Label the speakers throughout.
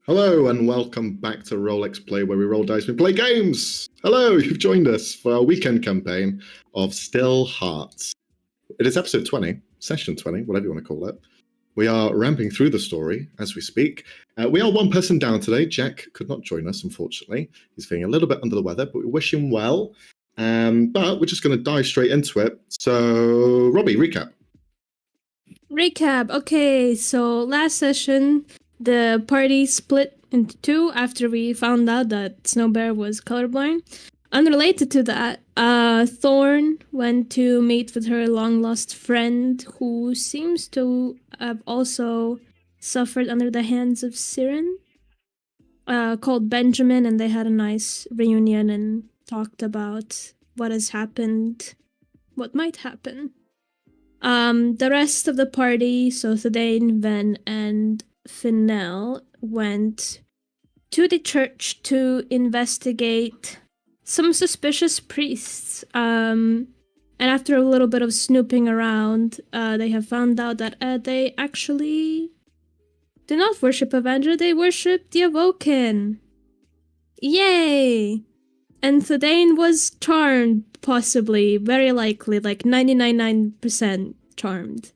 Speaker 1: Hello and welcome back to Rolex Play, where we roll dice and play games. Hello, you've joined us for our weekend campaign of Still Hearts. It is episode 20, session 20, whatever you want to call it. We are ramping through the story as we speak. We are one person down today. Jack could not join us, unfortunately. He's feeling a little bit under the weather, but we wish him well. But we're just going to dive straight into it. So, Robbie, recap.
Speaker 2: Okay, so last session, the party split into two after we found out that Snowbear was colorblind. Unrelated to that, Thorn went to meet with her long-lost friend who seems to have also suffered under the hands of Siren, called Benjamin, and they had a nice reunion and talked about what has happened, what might happen. The rest of the party, so Thadane, Ven, and Finel, went to the church to investigate some suspicious priests. And after a little bit of snooping around, they have found out that they actually do not worship Avengers, they worship the Awoken. Yay! And Thadane was charmed, possibly, very likely, like 99% charmed.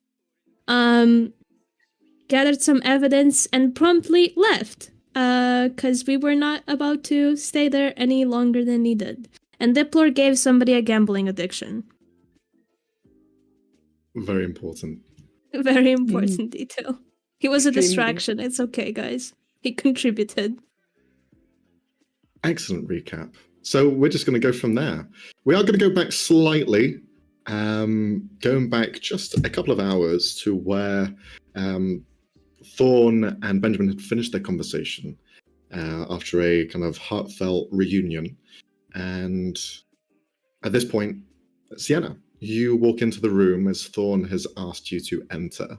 Speaker 2: Gathered some evidence and promptly left, because we were not about to stay there any longer than needed. And Diplor gave somebody a gambling addiction.
Speaker 1: Very important.
Speaker 2: Very important detail. He was a distraction. It's okay, guys. He contributed.
Speaker 1: Excellent recap. So we're just going to go from there. We are going to go back slightly, going back just a couple of hours to where Thorn and Benjamin had finished their conversation after a kind of heartfelt reunion. And at this point, Sienna, you walk into the room as Thorn has asked you to enter,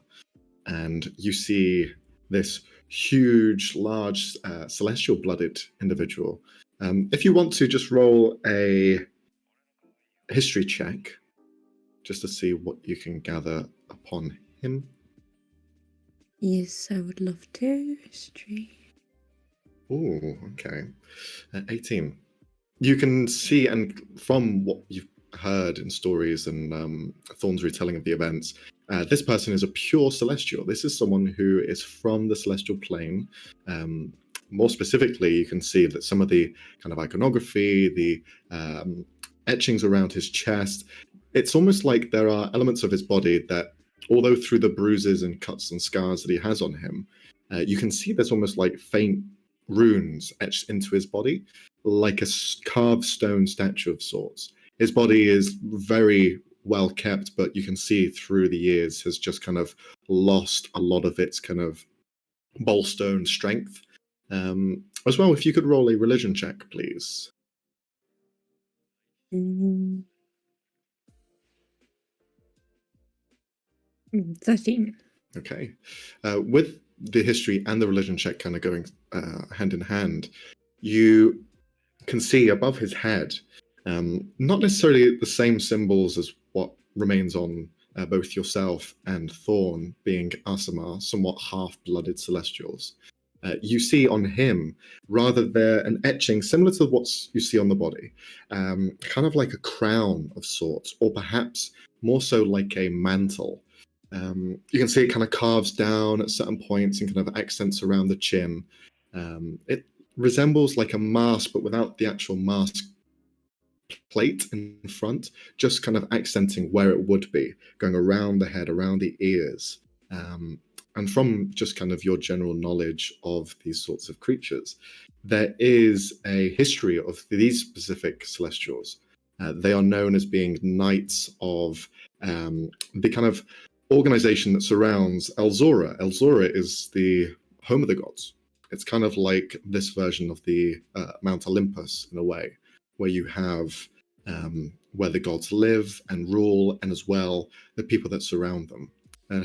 Speaker 1: and you see this huge, large, celestial-blooded individual. If you want to just roll a history check, just to see what you can gather upon him.
Speaker 3: Yes, I would love to. History.
Speaker 1: Oh, okay. 18. You can see, and from what you've heard in stories and Thorn's retelling of the events, this person is a pure celestial. This is someone who is from the celestial plane. More specifically, you can see that some of the kind of iconography, the etchings around his chest, it's almost like there are elements of his body that, although through the bruises and cuts and scars that he has on him, you can see there's almost like faint runes etched into his body, like a carved stone statue of sorts. His body is very well kept, but you can see through the years has just kind of lost a lot of its kind of bolstone strength. As well, if you could roll a religion check, please.
Speaker 3: 13.
Speaker 1: Okay. With the history and the religion check kind of going hand in hand, you can see above his head, not necessarily the same symbols as what remains on both yourself and Thorn, being Aasimar, somewhat half-blooded celestials. You see on him, rather there an etching similar to what you see on the body, kind of like a crown of sorts, or perhaps more so like a mantle. You can see it kind of carves down at certain points and kind of accents around the chin. It resembles like a mask, but without the actual mask plate in front, just kind of accenting where it would be, going around the head, around the ears. And from just kind of your general knowledge of these sorts of creatures, there is a history of these specific celestials. They are known as being knights of the kind of organization that surrounds Elzora. Elzora is the home of the gods. It's kind of like this version of the Mount Olympus in a way, where you have where the gods live and rule, and as well the people that surround them.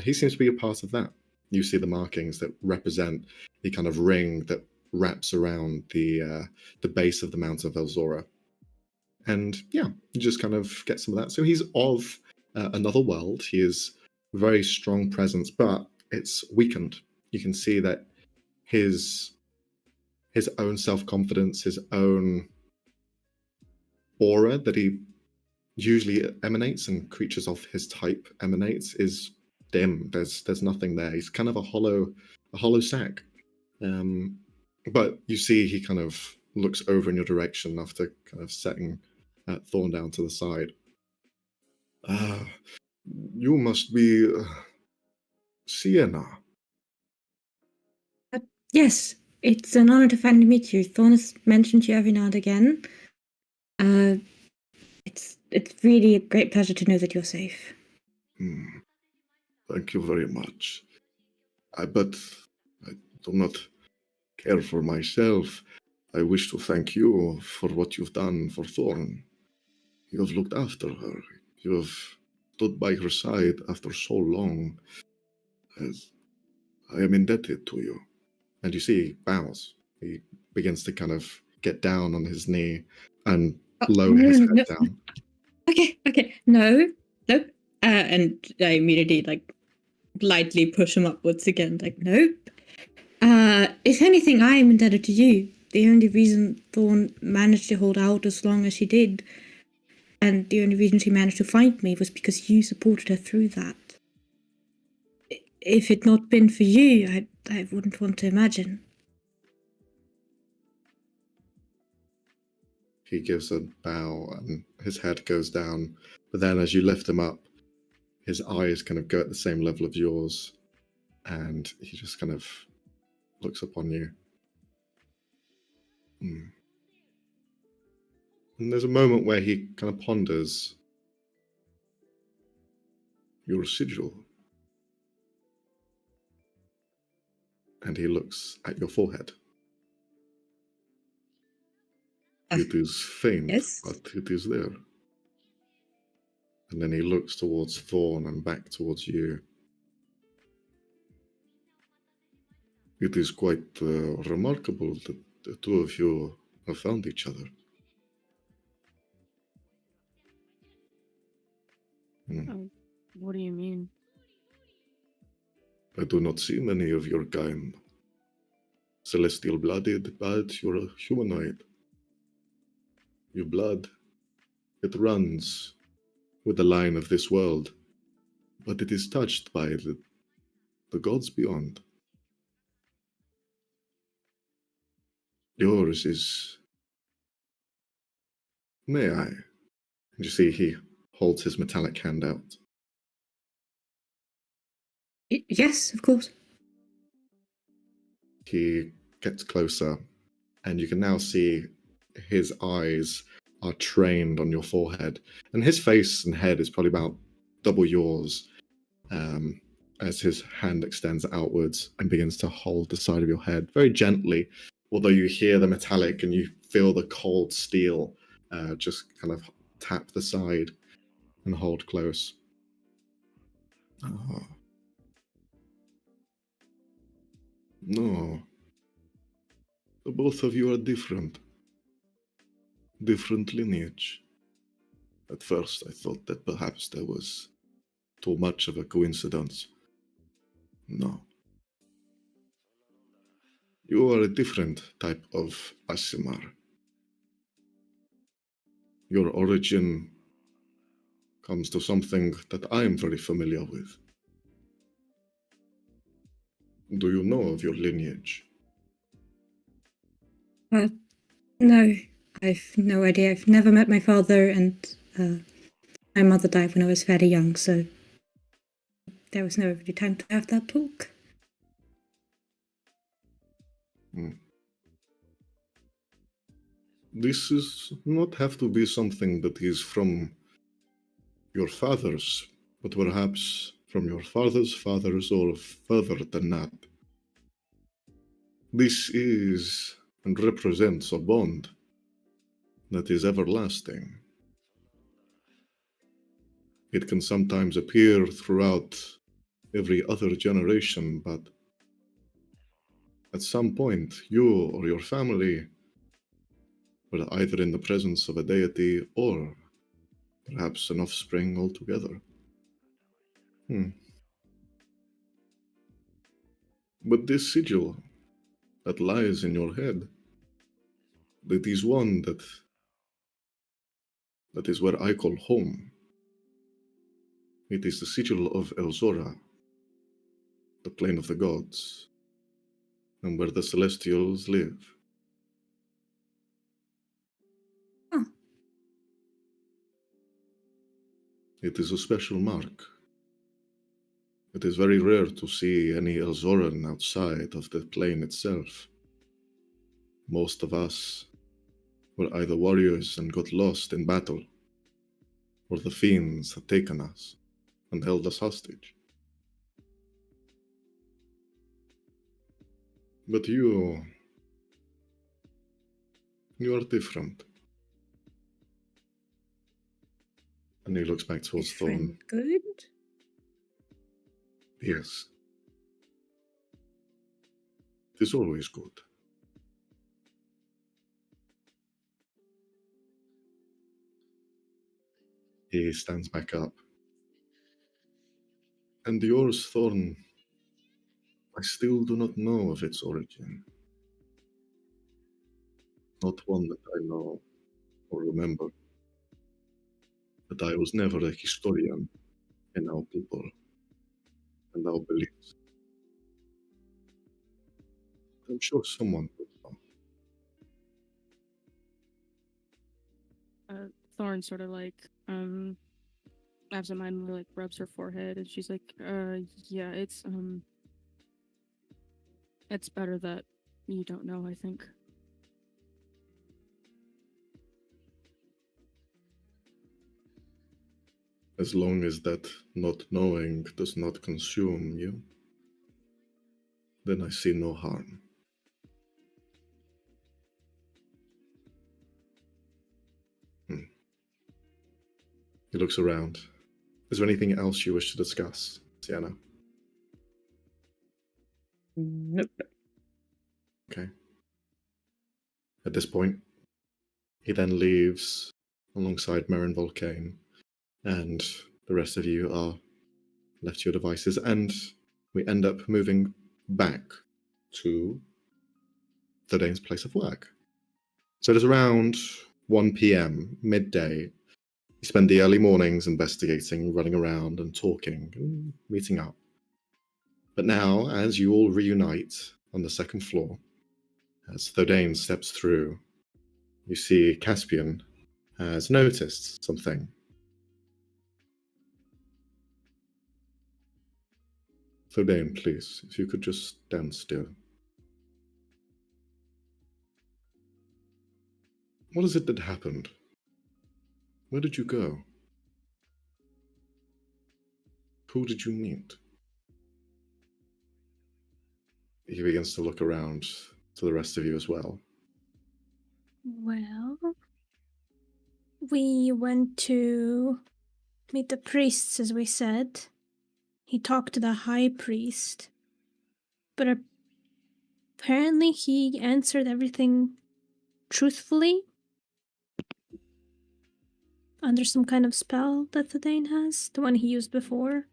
Speaker 1: He seems to be a part of that. You see the markings that represent the kind of ring that wraps around the base of the Mount of Elzora. And yeah, you just kind of get some of that. So he's of another world. He is a very strong presence, but it's weakened. You can see that his his own self-confidence, his own aura that he usually emanates and creatures of his type emanates is dim. There's nothing there. He's kind of a hollow sack. But you see he kind of looks over in your direction after kind of setting Thorn down to the side. You must be Sienna.
Speaker 3: Yes, it's an honor to finally meet you. Thorn has mentioned you every now and again. It's really a great pleasure to know that you're safe.
Speaker 1: Thank you very much. But I do not care for myself. I wish to thank you for what you've done for Thorn. You have looked after her. You have stood by her side after so long. I am indebted to you. And you see he bows. He begins to kind of get down on his knee and lower his head down.
Speaker 3: Okay. No. And I immediately lightly push him upwards again. Nope. If anything, I am indebted to you. The only reason Thorn managed to hold out as long as she did, and the only reason she managed to find me, was because you supported her through that. If it not been for you, I wouldn't want to imagine.
Speaker 1: He gives a bow and his head goes down. But then as you lift him up, his eyes kind of go at the same level of yours. And he just kind of looks upon you. And there's a moment where he kind of ponders. Your sigil. And he looks at your forehead. It is faint,
Speaker 3: yes.
Speaker 1: but it is there. And then he looks towards Thorn and back towards you. It is quite remarkable that the two of you have found each other.
Speaker 4: What do you mean?
Speaker 1: I do not see many of your kind. Celestial blooded, but you're a humanoid. Your blood, it runs with the line of this world, but it is touched by the gods beyond. Yours is... May I? And you see he holds his metallic hand out.
Speaker 3: Yes, of course.
Speaker 1: He gets closer, and you can now see his eyes are trained on your forehead. And his face and head is probably about double yours, as his hand extends outwards and begins to hold the side of your head very gently, although you hear the metallic and you feel the cold steel just kind of tap the side and hold close. Oh. No. The both of you are different. Different lineage. At first I thought that perhaps there was too much of a coincidence. No. You are a different type of Aasimar. Your origin comes to something that I am very familiar with. Do you know of your lineage?
Speaker 3: No, I've no idea. I've never met my father, and my mother died when I was fairly young, so there was no really time to have that talk.
Speaker 1: This does not have to be something that is from your fathers, but perhaps from your father's fathers or further than that. This is and represents a bond that is everlasting. It can sometimes appear throughout every other generation, but at some point, you or your family were either in the presence of a deity or perhaps an offspring altogether. But this sigil that lies in your head, That is one that is where I call home. It is the sigil of Elzora, the plane of the gods, and where the celestials live.
Speaker 3: Huh.
Speaker 1: It is a special mark. It is very rare to see any Elzoran outside of the plane itself. Most of us were either warriors and got lost in battle, or the fiends had taken us and held us hostage. But you are different. And he looks back towards Thorn.
Speaker 3: Good.
Speaker 1: Yes. It is always good. He stands back up. And yours, Thorn, I still do not know of its origin. Not one that I know or remember. But I was never a historian in our people and our beliefs. I'm sure someone would know.
Speaker 4: Thorn sort of like absentmindedly like rubs her forehead and she's like, yeah, it's better that you don't know, I think.
Speaker 1: As long as that not knowing does not consume you, then I see no harm. He looks around. Is there anything else you wish to discuss, Sienna?
Speaker 3: Nope.
Speaker 1: Okay. At this point, he then leaves alongside Merrin Volcane, and the rest of you are left to your devices, and we end up moving back to Thodane's place of work. So it is around 1 p.m., midday. You spend the early mornings investigating, running around and talking and meeting up. But now, as you all reunite on the second floor, as Thodane steps through, you see Caspian has noticed something. Thodane, please, if you could just stand still. What is it that happened? Where did you go? Who did you meet? He begins to look around to the rest of you as well.
Speaker 2: Well, we went to meet the priests, as we said. He talked to the high priest, but apparently he answered everything truthfully under some kind of spell that Thadane has, the one he used before.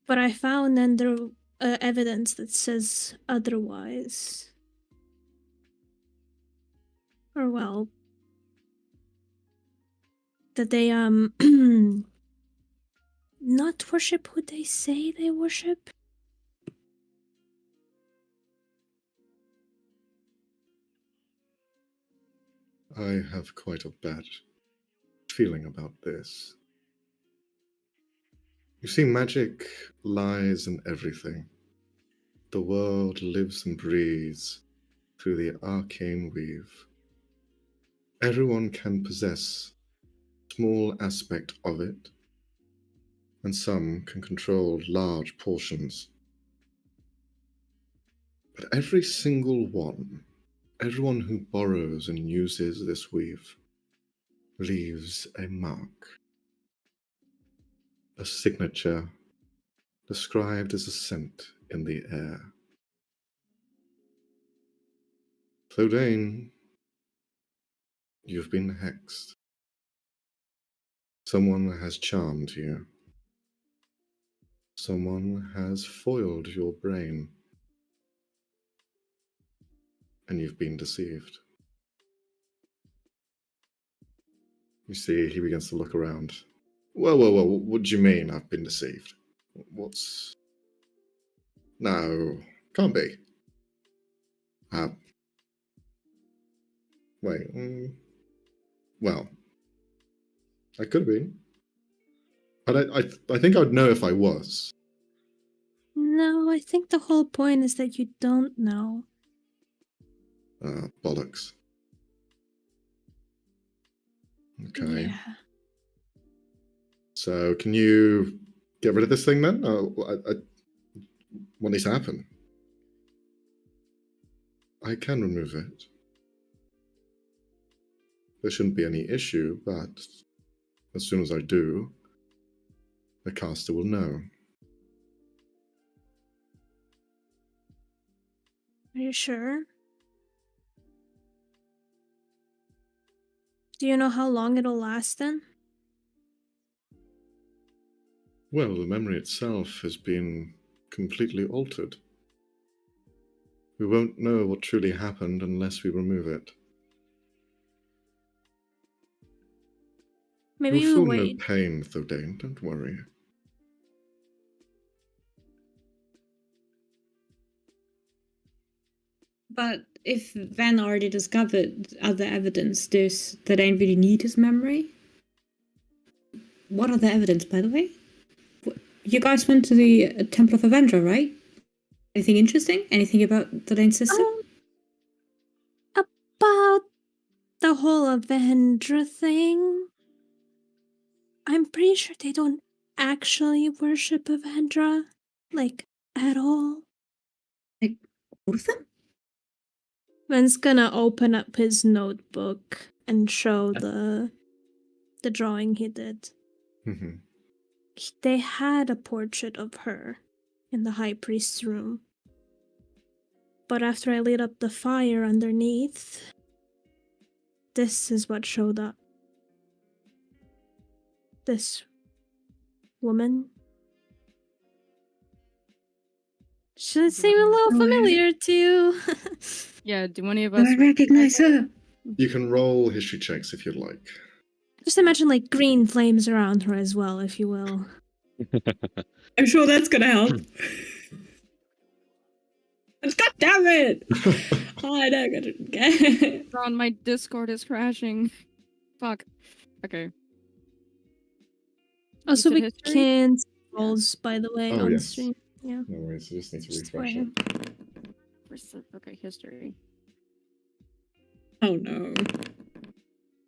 Speaker 2: But I found evidence that says otherwise. Or well, that they not worship who they say they worship.
Speaker 1: I have quite a bad feeling about this. You see, magic lies in everything. The world lives and breathes through the arcane weave. Everyone can possess a small aspect of it, and some can control large portions. But every single one, everyone who borrows and uses this weave, leaves a mark. A signature described as a scent in the air. Thodane, you've been hexed. Someone has charmed you. Someone has foiled your brain. And you've been deceived. You see, he begins to look around. Whoa, what do you mean I've been deceived? What's... No, can't be. Wait, well, I could have been. But I think I'd know if I was.
Speaker 2: No, I think the whole point is that you don't know.
Speaker 1: Bollocks. Okay.
Speaker 2: Yeah.
Speaker 1: So, can you get rid of this thing then? What needs to happen? I can remove it. There shouldn't be any issue, but as soon as I do, the caster will know.
Speaker 2: Are you sure? Do you know how long it'll last then?
Speaker 1: Well, the memory itself has been completely altered. We won't know what truly happened unless we remove it.
Speaker 2: Maybe
Speaker 1: You'll
Speaker 2: we
Speaker 1: feel
Speaker 2: wait.
Speaker 1: no pain, Thodane, don't worry.
Speaker 3: But if Van already discovered other evidence, they don't really need his memory. What other evidence, by the way? You guys went to the Temple of Avendra, right? Anything interesting? Anything about the Lane system?
Speaker 2: About the whole Avendra thing, I'm pretty sure they don't actually worship Avendra, like, at all.
Speaker 3: Like, all of them?
Speaker 2: Ben's gonna open up his notebook and show the drawing he did.
Speaker 1: Mhm.
Speaker 2: They had a portrait of her in the high priest's room. But after I lit up the fire underneath, this is what showed up. This woman. Should it seem a little familiar to you?
Speaker 4: Yeah, do any of us
Speaker 3: I recognize her.
Speaker 1: You can roll history checks if you'd like.
Speaker 2: Just imagine like green flames around her as well, if you will.
Speaker 3: I'm sure that's gonna help. God damn it! Oh, I don't get
Speaker 4: Ron, my Discord is crashing. Fuck. Okay.
Speaker 2: Also,
Speaker 4: said
Speaker 2: we
Speaker 4: history?
Speaker 2: can't rolls, by the way,
Speaker 1: Oh,
Speaker 2: on the
Speaker 1: yes.
Speaker 2: stream. Yeah.
Speaker 1: No worries, I just need to
Speaker 2: Just
Speaker 1: refresh
Speaker 2: wait.
Speaker 1: it.
Speaker 4: Okay, history.
Speaker 3: Oh no.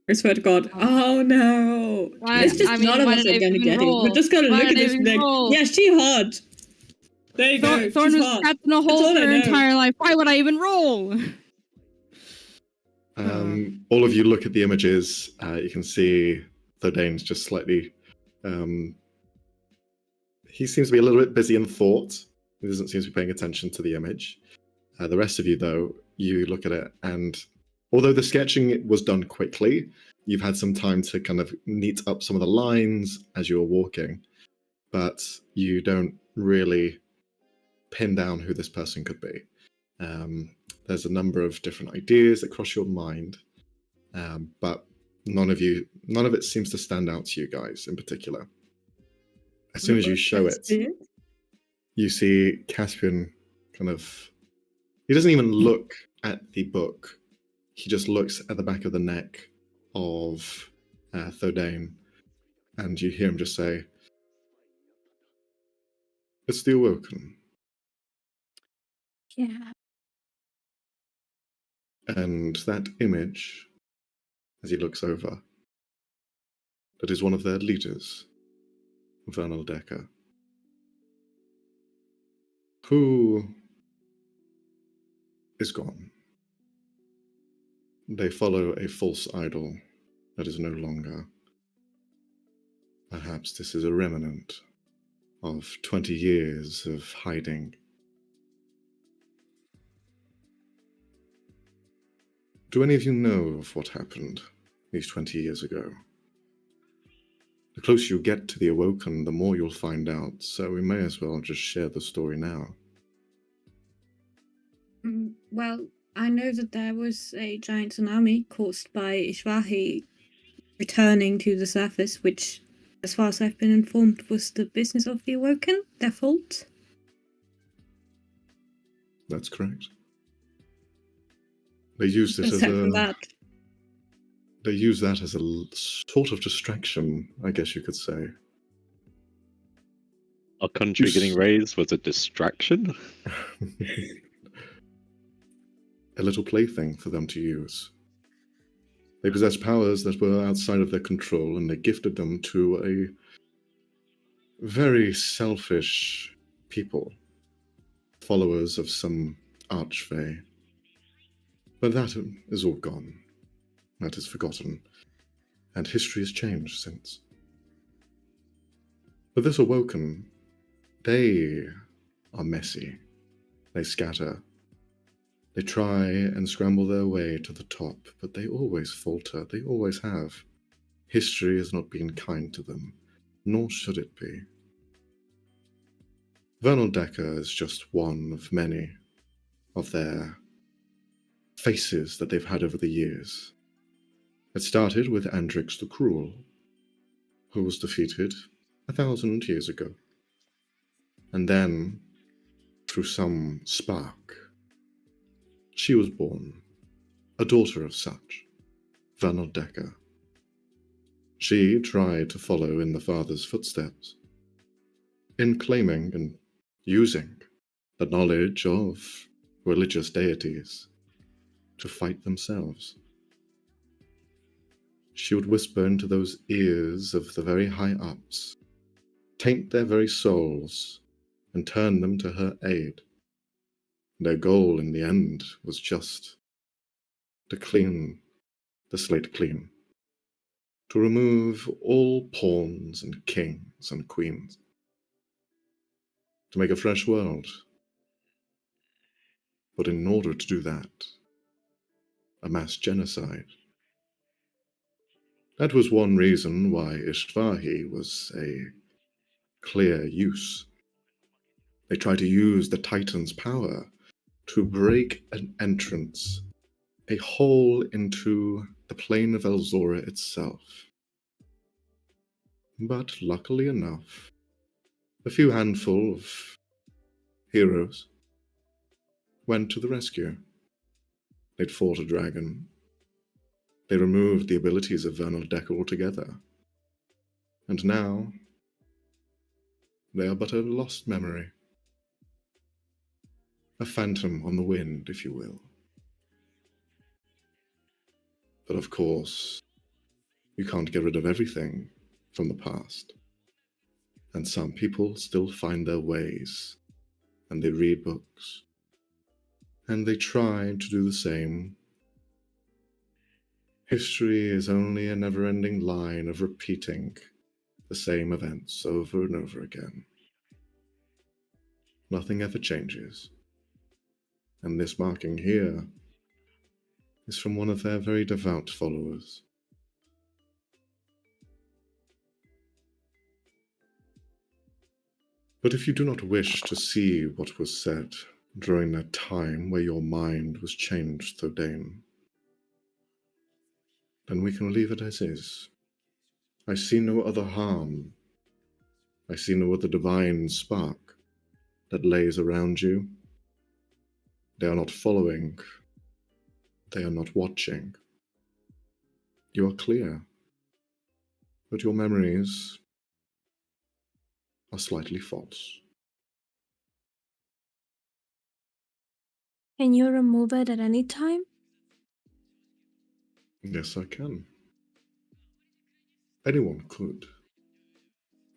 Speaker 3: I swear to God. Oh no.
Speaker 4: Why-
Speaker 3: It's just
Speaker 4: I mean,
Speaker 3: none of
Speaker 4: why
Speaker 3: us
Speaker 4: did
Speaker 3: are
Speaker 4: I
Speaker 3: gonna
Speaker 4: even
Speaker 3: get it.
Speaker 4: roll?
Speaker 3: We're just gonna
Speaker 4: Why
Speaker 3: look at
Speaker 4: did I
Speaker 3: this and be
Speaker 4: even
Speaker 3: like,
Speaker 4: roll?
Speaker 3: yeah, she hot. There you go.
Speaker 4: Thorn
Speaker 3: She's
Speaker 4: was
Speaker 3: hot.
Speaker 4: trapped in a
Speaker 3: That's
Speaker 4: hole
Speaker 3: all
Speaker 4: for
Speaker 3: I
Speaker 4: her
Speaker 3: know.
Speaker 4: entire life. Why would I even roll?
Speaker 1: All of you look at the images. You can see Thodane's just slightly. He seems to be a little bit busy in thought. He doesn't seem to be paying attention to the image. The rest of you, though, you look at it, and although the sketching was done quickly, you've had some time to kind of neat up some of the lines as you were walking, but you don't really pin down who this person could be. There's a number of different ideas that cross your mind, but none of it seems to stand out to you guys in particular. As soon as you show it, you see Caspian kind of... He doesn't even look at the book. He just looks at the back of the neck of Thodane, and you hear him just say, "It's the Awoken."
Speaker 2: Yeah.
Speaker 1: And that image, as he looks over, that is one of their leaders, Vernal Decker, who is gone. They follow a false idol that is no longer. Perhaps this is a remnant of 20 years of hiding. Do any of you know of what happened these 20 years ago? The closer you get to the Awoken, the more you'll find out, so we may as well just share the story now.
Speaker 3: Well, I know that there was a giant tsunami caused by Ishvahi returning to the surface, which, as far as I've been informed, was the business of the Awoken, their fault.
Speaker 1: That's correct. They used it as
Speaker 3: Aside from
Speaker 1: a.
Speaker 3: that,
Speaker 1: They use that as a sort of distraction, I guess you could say.
Speaker 5: Our country getting raised was a distraction.
Speaker 1: A little plaything for them to use. They possessed powers that were outside of their control, and they gifted them to a very selfish people, followers of some archfey. But that is all gone. That is forgotten, and history has changed since. But this Awoken, they are messy. They scatter. They try and scramble their way to the top, but they always falter. They always have. History has not been kind to them, nor should it be. Vernal Decker is just one of many of their faces that they've had over the years. It started with Andrix the Cruel, who was defeated 1,000 years ago. And then, through some spark, she was born, a daughter of such, Vernal Decker. She tried to follow in the father's footsteps, in claiming and using the knowledge of religious deities to fight themselves. She would whisper into those ears of the very high-ups, taint their very souls, and turn them to her aid. Their goal in the end was just to clean the slate clean, to remove all pawns and kings and queens, to make a fresh world. But in order to do that, a mass genocide. That was one reason why Ishvahi was a clear use. They tried to use the Titan's power to break an entrance, a hole into the plane of Elzora itself. But luckily enough, a few handful of heroes went to the rescue. They'd fought a dragon. They removed the abilities of Vernal Decker altogether. And now, they are but a lost memory. A phantom on the wind, if you will. But of course, you can't get rid of everything from the past. And some people still find their ways, and they read books, and they try to do the same. History is only a never-ending line of repeating the same events over and over again. Nothing ever changes. And this marking here is from one of their very devout followers. But if you do not wish to see what was said during that time where your mind was changed, Thodane, then we can leave it as is. I see no other harm. I see no other divine spark that lays around you. They are not following. They are not watching. You are clear, but your memories are slightly false.
Speaker 2: Can you remove it at any time?
Speaker 1: Yes, I can. Anyone could.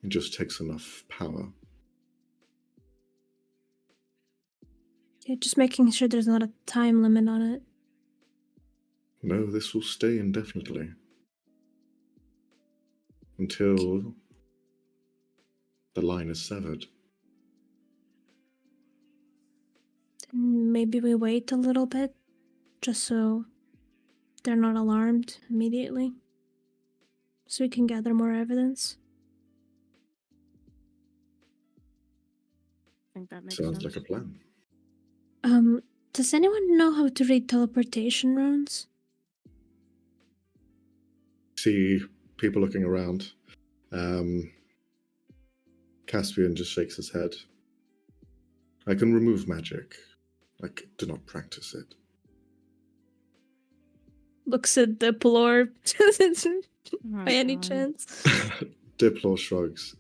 Speaker 1: It just takes enough power.
Speaker 2: Yeah, just making sure there's not a time limit on it.
Speaker 1: No, this will stay indefinitely. Until the line is severed.
Speaker 2: Maybe we wait a little bit, just so they're not alarmed immediately, so we can gather more evidence.
Speaker 4: I think that makes
Speaker 1: Sounds
Speaker 4: sense.
Speaker 1: like a plan.
Speaker 2: Does anyone know how to read teleportation runes?
Speaker 1: see people looking around. Caspian just shakes his head. I can remove magic. I do not practice it.
Speaker 2: Looks at the Plor
Speaker 4: Oh,
Speaker 2: by any
Speaker 4: God.
Speaker 2: chance.
Speaker 1: Diplor shrugs.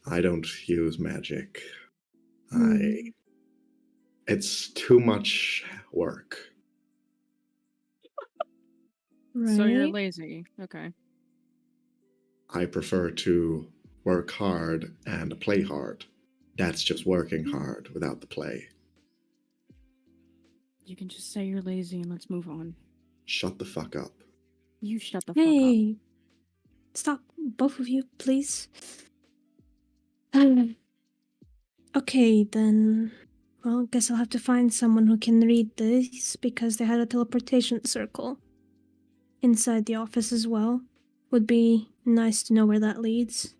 Speaker 1: I don't use magic.
Speaker 2: Hmm.
Speaker 1: It's too much work.
Speaker 2: Right.
Speaker 4: So you're lazy. Okay.
Speaker 1: I prefer to work hard and play hard. That's just working hard without the play.
Speaker 4: You can just say you're lazy and let's move on.
Speaker 1: Shut the fuck up.
Speaker 4: You shut the fuck up.
Speaker 2: Hey, stop, both of you, please. Okay, then. Well, guess I'll have to find someone who can read this because they had a teleportation circle inside the office as well. Would be nice to know where that leads.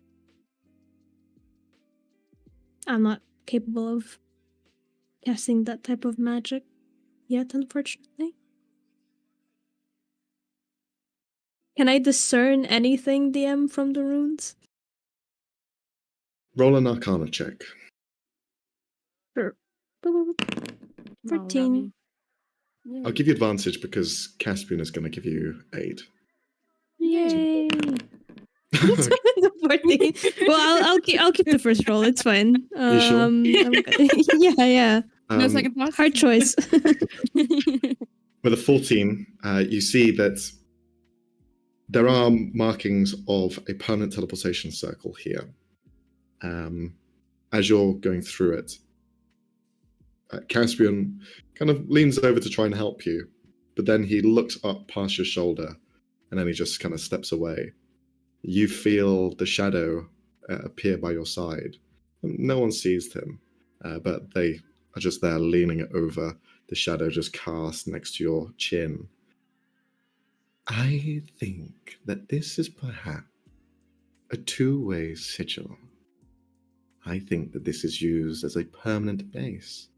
Speaker 2: I'm not capable of casting that type of magic yet, unfortunately. Can I discern anything, DM, from the runes?
Speaker 1: Roll an Arcana check.
Speaker 2: Sure.
Speaker 4: Oh,
Speaker 2: 13.
Speaker 1: I'll give you advantage because Caspian is going to give you aid.
Speaker 2: Yay! 14. Well, I'll keep the first roll. It's fine.
Speaker 1: You sure?
Speaker 2: Yeah.
Speaker 4: No second thoughts?
Speaker 2: Hard choice.
Speaker 1: With a 14, you see that there are markings of a permanent teleportation circle here. As you're going through it, Caspian kind of leans over to try and help you, but then he looks up past your shoulder, and then he just kind of steps away. You feel the shadow appear by your side. No one sees him, but they are just there leaning over the shadow just cast next to your chin. I think that this is perhaps a two-way sigil. I think that this is used as a permanent base.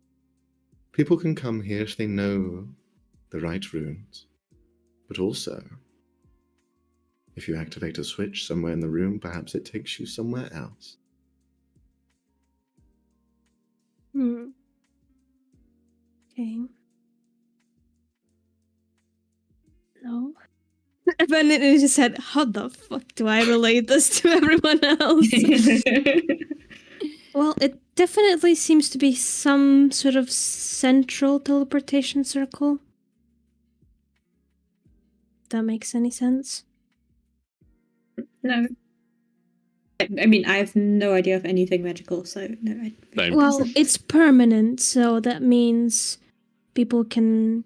Speaker 1: People can come here if they know the right runes, but also, if you activate a switch somewhere in the room, perhaps it takes you somewhere else.
Speaker 2: Okay. No. But it just said, how the fuck do I relate this to everyone else? Well, it definitely seems to be some sort of central teleportation circle. If that makes any sense.
Speaker 3: No. I mean, I have no idea of anything magical, so no.
Speaker 5: Same.
Speaker 2: Well, it's permanent, so that means people can,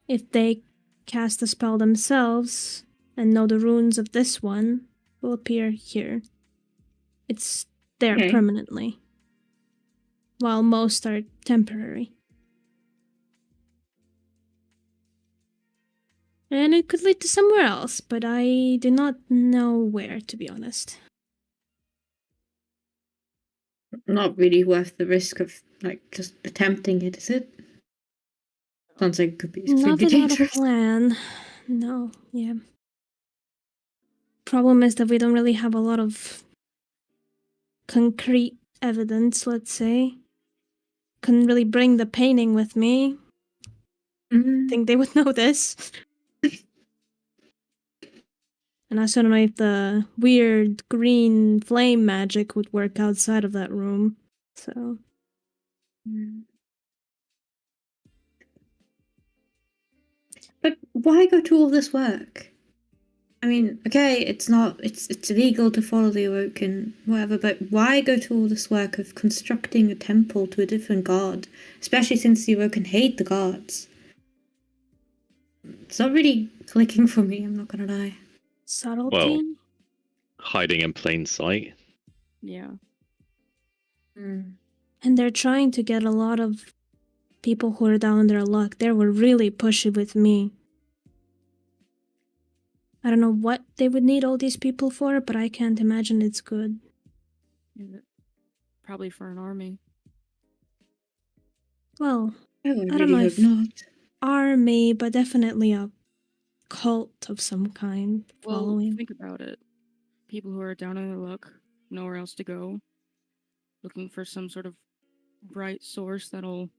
Speaker 2: if they cast the spell themselves and know the runes of this one, will appear here. It's there
Speaker 3: Okay.
Speaker 2: permanently, while most are temporary. And it could lead to somewhere else, but I do not know where, to be honest.
Speaker 3: Not really worth the risk of just attempting it, is it? Sounds like it could be
Speaker 2: Not
Speaker 3: extremely
Speaker 2: without a
Speaker 3: dangerous.
Speaker 2: plan. No, yeah. Problem is that we don't really have a lot of concrete evidence, let's say. Couldn't really bring the painting with me.
Speaker 3: Mm.
Speaker 2: Think they would know this. And I also don't know if the weird green flame magic would work outside of that room. So,
Speaker 3: But why go to all this work? I mean, okay, it's illegal to follow the Awoken, whatever, but why go to all this work of constructing a temple to a different god? Especially since the Awoken hate the gods. It's not really clicking for me, I'm not gonna lie.
Speaker 2: subtlety?
Speaker 5: Hiding in plain sight.
Speaker 4: Yeah.
Speaker 2: And they're trying to get a lot of people who are down on their luck. They were really pushy with me. I don't know what they would need all these people for, but I can't imagine it's good.
Speaker 4: Probably for an army.
Speaker 2: Well,
Speaker 3: I would
Speaker 2: I don't
Speaker 3: really
Speaker 2: know
Speaker 3: hope
Speaker 2: if-
Speaker 3: not.
Speaker 2: army, but definitely a cult of some kind
Speaker 4: Well,
Speaker 2: following.
Speaker 4: think about it. People who are down on their luck, nowhere else to go, looking for some sort of bright source that'll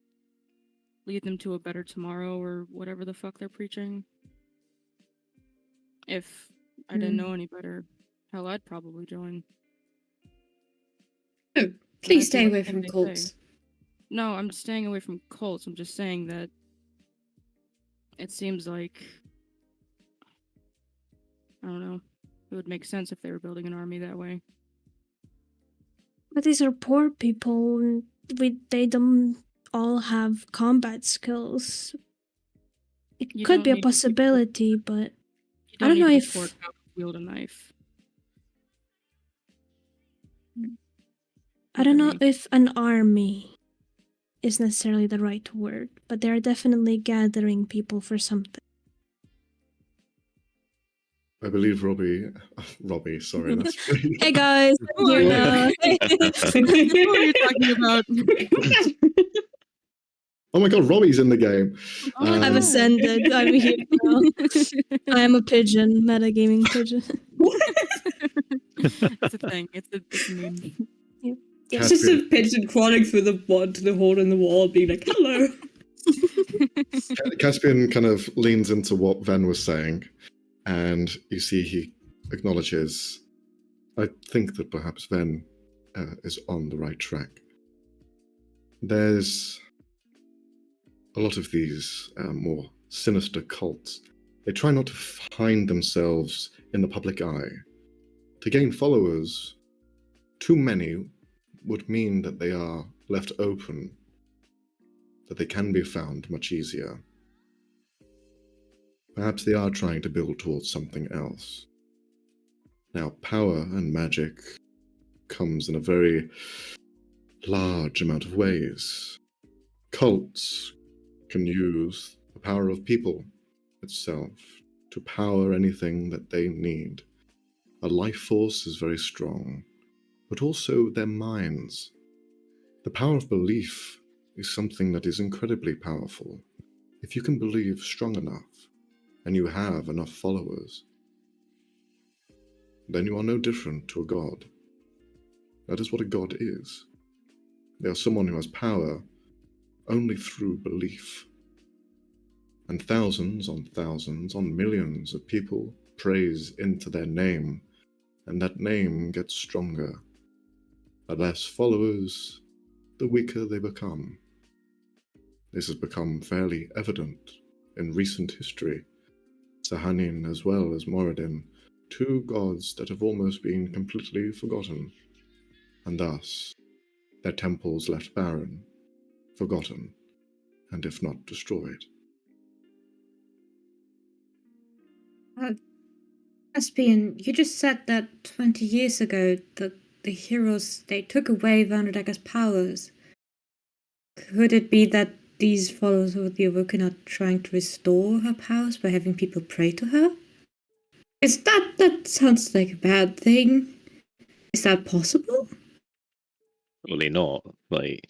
Speaker 4: lead them to a better tomorrow or whatever the fuck they're preaching. If I didn't know any better, hell, I'd probably join.
Speaker 3: Oh,
Speaker 4: But
Speaker 3: please
Speaker 4: I'd do
Speaker 3: stay away
Speaker 4: anything
Speaker 3: from
Speaker 4: they
Speaker 3: cults.
Speaker 4: say. No, I'm staying away from cults. I'm just saying that it seems like, I don't know, it would make sense if they were building an army that way.
Speaker 2: But these are poor people. And they don't all have combat skills. It
Speaker 4: You
Speaker 2: could
Speaker 4: don't
Speaker 2: be a
Speaker 4: need to be poor.
Speaker 2: possibility, but
Speaker 4: You
Speaker 2: I don't
Speaker 4: need
Speaker 2: know
Speaker 4: to be
Speaker 2: if-
Speaker 4: poor to wield a knife.
Speaker 2: I don't know
Speaker 4: Look at me.
Speaker 2: if an army is necessarily the right word, but they're definitely gathering people for something.
Speaker 1: I believe Robbie, sorry, that's
Speaker 2: Hey guys, I'm here now.
Speaker 4: What are you talking about?
Speaker 1: Oh my god, Robbie's in the game.
Speaker 4: Oh,
Speaker 2: I've
Speaker 1: Um,
Speaker 2: ascended. I'm here now. I am a pigeon, metagaming pigeon.
Speaker 4: It's a thing. It's a meme.
Speaker 3: It's just a pigeon crawling through the hole in the wall, being like, "Hello."
Speaker 1: Caspian kind of leans into what Ven was saying, and you see he acknowledges, I think that perhaps Ven is on the right track. There's a lot of these more sinister cults. They try not to find themselves in the public eye. To gain followers, too many would mean that they are left open, that they can be found much easier. Perhaps they are trying to build towards something else. Now, power and magic comes in a very large amount of ways. Cults can use the power of people itself to power anything that they need. A life force is very strong, but also their minds. The power of belief is something that is incredibly powerful. If you can believe strong enough, and you have enough followers, then you are no different to a god. That is what a god is. They are someone who has power only through belief. And thousands on millions of people praise into their name, and that name gets stronger. The less followers, the weaker they become. This has become fairly evident in recent history. Sahanin as well as Moradin, two gods that have almost been completely forgotten, and thus their temples left barren, forgotten, and if not destroyed.
Speaker 3: Caspian, you just said that 20 years ago that the heroes, they took away Vanderdaga's powers. Could it be that these followers of the Awoken are trying to restore her powers by having people pray to her? That sounds like a bad thing. Is that possible?
Speaker 5: Probably not. Like,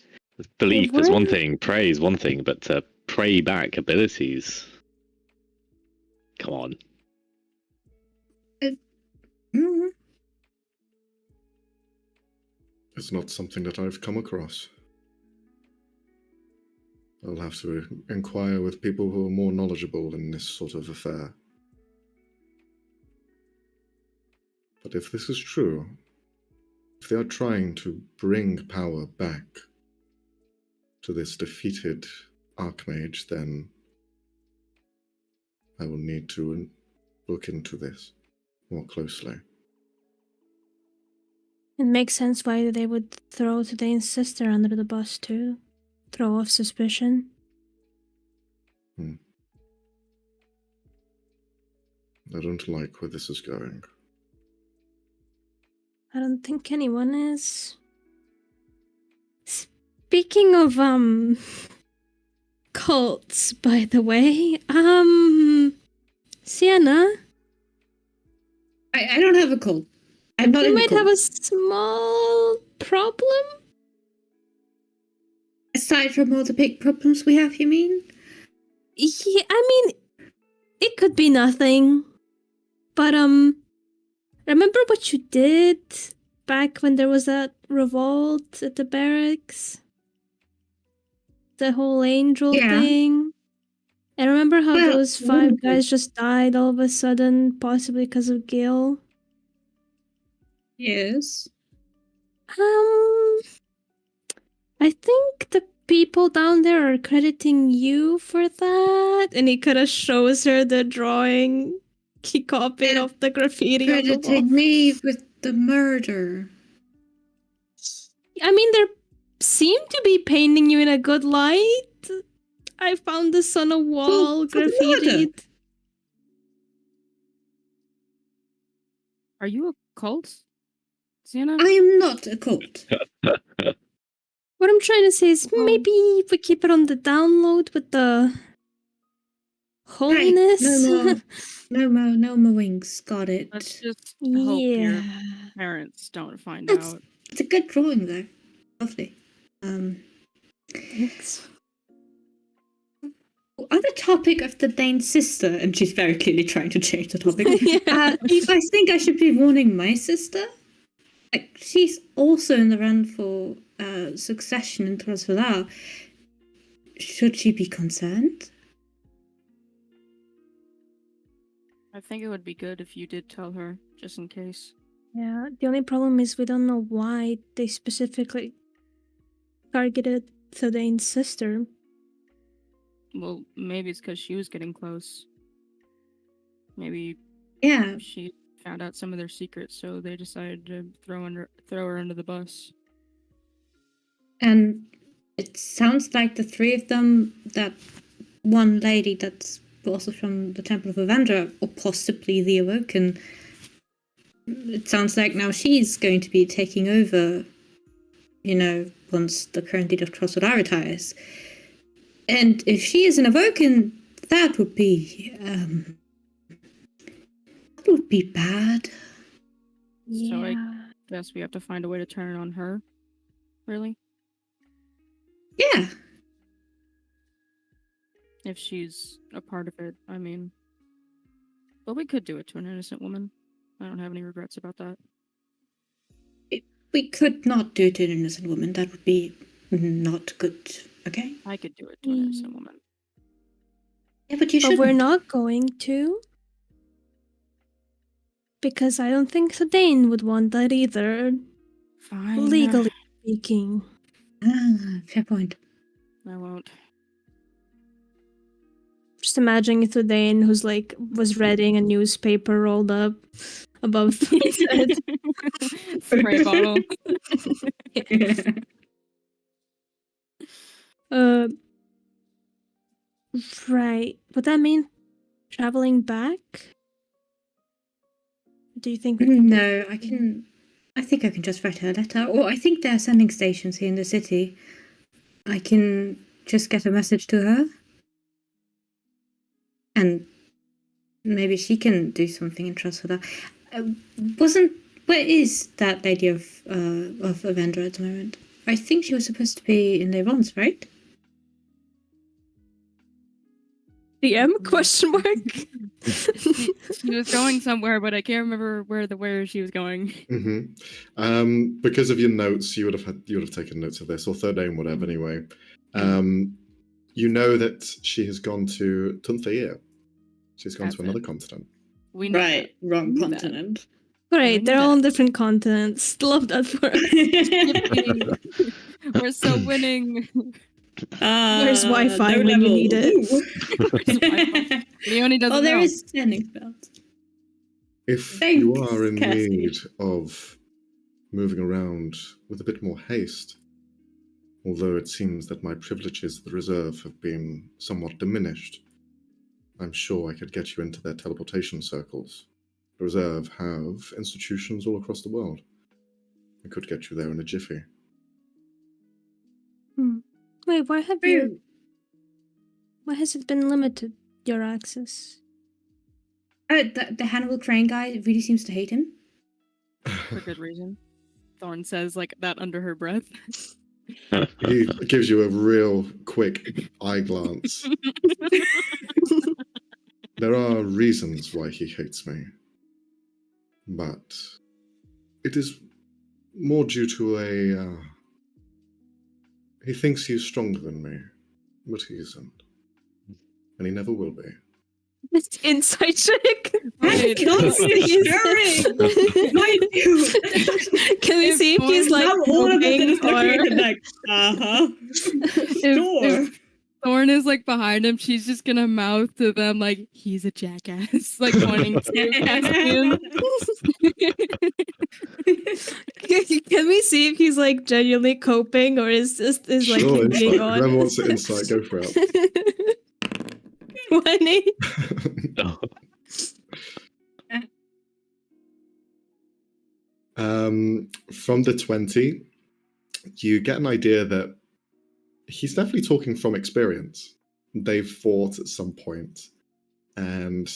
Speaker 5: belief is one
Speaker 2: What?
Speaker 5: thing, pray is one thing, but to pray back abilities. Come on.
Speaker 3: Mm.
Speaker 1: It's not something that I've come across. I'll have to inquire with people who are more knowledgeable in this sort of affair. But if this is true, if they are trying to bring power back to this defeated Archmage, then I will need to look into this more closely.
Speaker 2: It makes sense why they would throw Tudane's sister under the bus too. Throw off suspicion.
Speaker 1: I don't like where this is going.
Speaker 2: I don't think anyone is. Speaking of cults, by the way, Sienna,
Speaker 3: I don't have a cult. I'm not
Speaker 2: you
Speaker 3: in a
Speaker 2: might
Speaker 3: cult.
Speaker 2: have a small problem.
Speaker 3: Aside from all the big problems we have, you mean?
Speaker 2: Yeah, I mean, it could be nothing. But remember what you did back when there was that revolt at the barracks? The whole angel
Speaker 3: Yeah.
Speaker 2: thing? And remember how
Speaker 3: Well,
Speaker 2: those 5 guys just died all of a sudden, possibly because of Gil?
Speaker 3: Yes.
Speaker 2: I think the people down there are crediting you for that. And he kind of shows her the drawing he copied
Speaker 3: Yeah,
Speaker 2: of the graffiti on the wall.
Speaker 3: Crediting me with the murder.
Speaker 2: I mean, they seem to be painting you in a good light. I found this on a wall,
Speaker 3: for the murder.
Speaker 2: graffitied.
Speaker 4: Are you a cult, Sienna?
Speaker 3: I am not a cult.
Speaker 2: What I'm trying to say is maybe if we keep it on the download with the holiness.
Speaker 3: No more wings. Got it.
Speaker 4: Let's just hope your
Speaker 2: Yeah.
Speaker 4: parents don't find
Speaker 3: That's-
Speaker 4: out.
Speaker 3: It's a good drawing though. Lovely.
Speaker 2: Thanks.
Speaker 3: On the topic of the Dane's sister, and she's very clearly trying to change the topic.
Speaker 2: Yeah.
Speaker 3: Do you guys think I should be warning my sister? Like, she's also in the run for succession in Trasvalar. Should she be concerned?
Speaker 4: I think it would be good if you did tell her, just in case.
Speaker 2: Yeah, the only problem is we don't know why they specifically targeted Thadene's sister.
Speaker 4: Well, maybe it's because she was getting close. Maybe
Speaker 3: Yeah,
Speaker 4: she found out some of their secrets, so they decided to throw her under the bus.
Speaker 3: and it sounds like the three of them, that one lady that's also from the Temple of Avendra, or possibly the Awoken, it sounds like now she's going to be taking over, once the current leader of Trosodar retires. And if she is an Awoken, that would be bad.
Speaker 4: So I guess we have to find a way to turn it on her. Really?
Speaker 3: Yeah.
Speaker 4: If she's a part of it, I mean. But we could do it to an innocent woman. I don't have any regrets about that.
Speaker 3: We could not do it to an innocent woman. That would be not good. Okay?
Speaker 4: I could do it to an innocent woman.
Speaker 3: Yeah, but you
Speaker 2: But
Speaker 3: should.
Speaker 2: we're not going to. Because I don't think Thadane would want that either,
Speaker 4: Fine.
Speaker 2: legally speaking.
Speaker 3: Fair point.
Speaker 4: I won't.
Speaker 2: Just imagining Thadane who's was reading a newspaper rolled up above his head.
Speaker 4: Spray bottle.
Speaker 2: Right. Would that mean traveling back? Do you think we can do-
Speaker 3: No, I think I can just write her a letter. Or I think there are sending stations here in the city. I can just get a message to her. And maybe she can do something in trust for that. Where is that lady of Avendra at the moment? I think she was supposed to be in Levons, right?
Speaker 2: DM question mark?
Speaker 4: She was going somewhere, but I can't remember where she was going.
Speaker 1: Because of your notes, you would have taken notes of this, or third name, whatever. Anyway, you know that she has gone to Tunthea. She's gone
Speaker 4: That's
Speaker 1: to another
Speaker 4: it.
Speaker 1: continent.
Speaker 4: We know that.
Speaker 3: Wrong
Speaker 4: Knew that.
Speaker 3: continent.
Speaker 2: Great,
Speaker 4: knew
Speaker 2: they're all
Speaker 4: that.
Speaker 2: on different continents. Love that for us.
Speaker 4: Yippee. We're so winning.
Speaker 2: Where's Wi-Fi when you need it?
Speaker 4: Leonie doesn't
Speaker 3: Oh, there
Speaker 4: know.
Speaker 3: is sending spells.
Speaker 1: If
Speaker 3: Thanks,
Speaker 1: you are in
Speaker 3: Cassie.
Speaker 1: need of moving around with a bit more haste, although it seems that my privileges at the reserve have been somewhat diminished, I'm sure I could get you into their teleportation circles. The reserve have institutions all across the world. I could get you there in a jiffy.
Speaker 2: Wait, why has it been limited, your access?
Speaker 3: The Hannibal Crane guy really seems to hate him.
Speaker 4: For good reason. Thorn says like that under her breath.
Speaker 1: He gives you a real quick eye glance. There are reasons why he hates me, but it is more due to he thinks he's stronger than me, but he isn't. And he never will be.
Speaker 2: It's inside check.
Speaker 3: That's not reassuring. Mind you.
Speaker 2: Can we see if he's like
Speaker 3: Now all of us are just looking at
Speaker 2: hoping
Speaker 3: him like, uh-huh. Sure.
Speaker 4: If Thorn is like behind him, she's just gonna mouth to them like he's a jackass, like pointing to Caspian.
Speaker 2: Can we see if he's like genuinely coping or is like
Speaker 1: Sure,
Speaker 2: him being
Speaker 1: insight.
Speaker 2: on?
Speaker 1: Whoever wants the insight, go for it.
Speaker 2: 20.
Speaker 5: Oh,
Speaker 1: From the 20, you get an idea that he's definitely talking from experience. They've fought at some point, and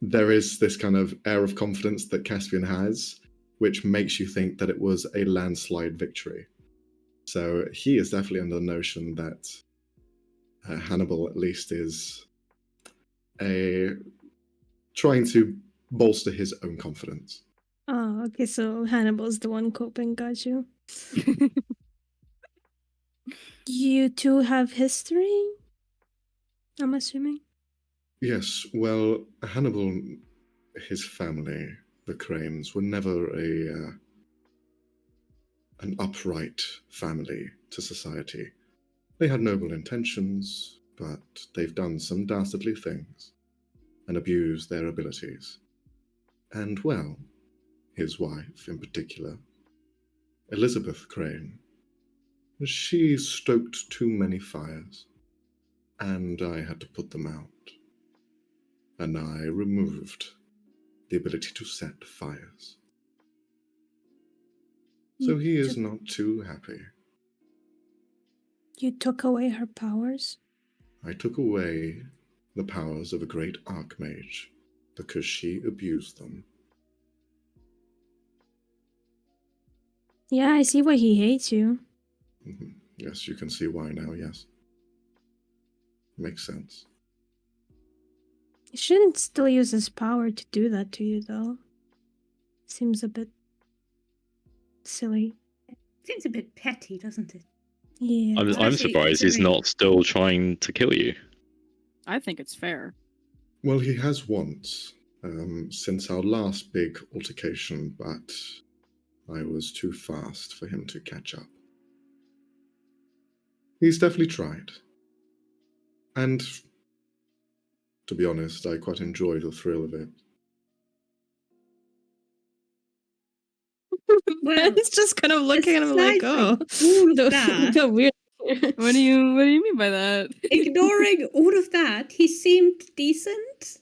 Speaker 1: there is this kind of air of confidence that Caspian has, which makes you think that it was a landslide victory. So he is definitely under the notion that Hannibal at least is trying to bolster his own confidence.
Speaker 2: Oh, okay, so Hannibal's the one coping, got you. You two have history? I'm assuming.
Speaker 1: Yes, well, Hannibal, his family, the Cranes, were never an upright family to society. They had noble intentions, but they've done some dastardly things and abused their abilities. And, well, his wife in particular, Elizabeth Crane, she stoked too many fires, and I had to put them out. And I removed the ability to set fires. So he is not too happy.
Speaker 2: You took away her powers?
Speaker 1: I took away the powers of a great archmage because she abused them.
Speaker 2: Yeah, I see why he hates you.
Speaker 1: Mhm. Yes, you can see why now, yes. Makes sense.
Speaker 2: He shouldn't still use his power to do that to you, though. Seems a bit silly.
Speaker 3: Seems a bit petty, doesn't it?
Speaker 2: Yeah.
Speaker 5: I'm
Speaker 3: Especially
Speaker 5: surprised he's
Speaker 3: considering-
Speaker 5: not still trying to kill you.
Speaker 4: I think it's fair.
Speaker 1: Well, he has once, since our last big altercation, but I was too fast for him to catch up. He's definitely tried. And, to be honest, I quite enjoy the thrill of it.
Speaker 3: Well,
Speaker 2: It's just kind of looking at him like, oh,
Speaker 3: all of that,
Speaker 2: so weird.
Speaker 4: What do you mean by that?
Speaker 3: ignoring all of that, he seemed decent,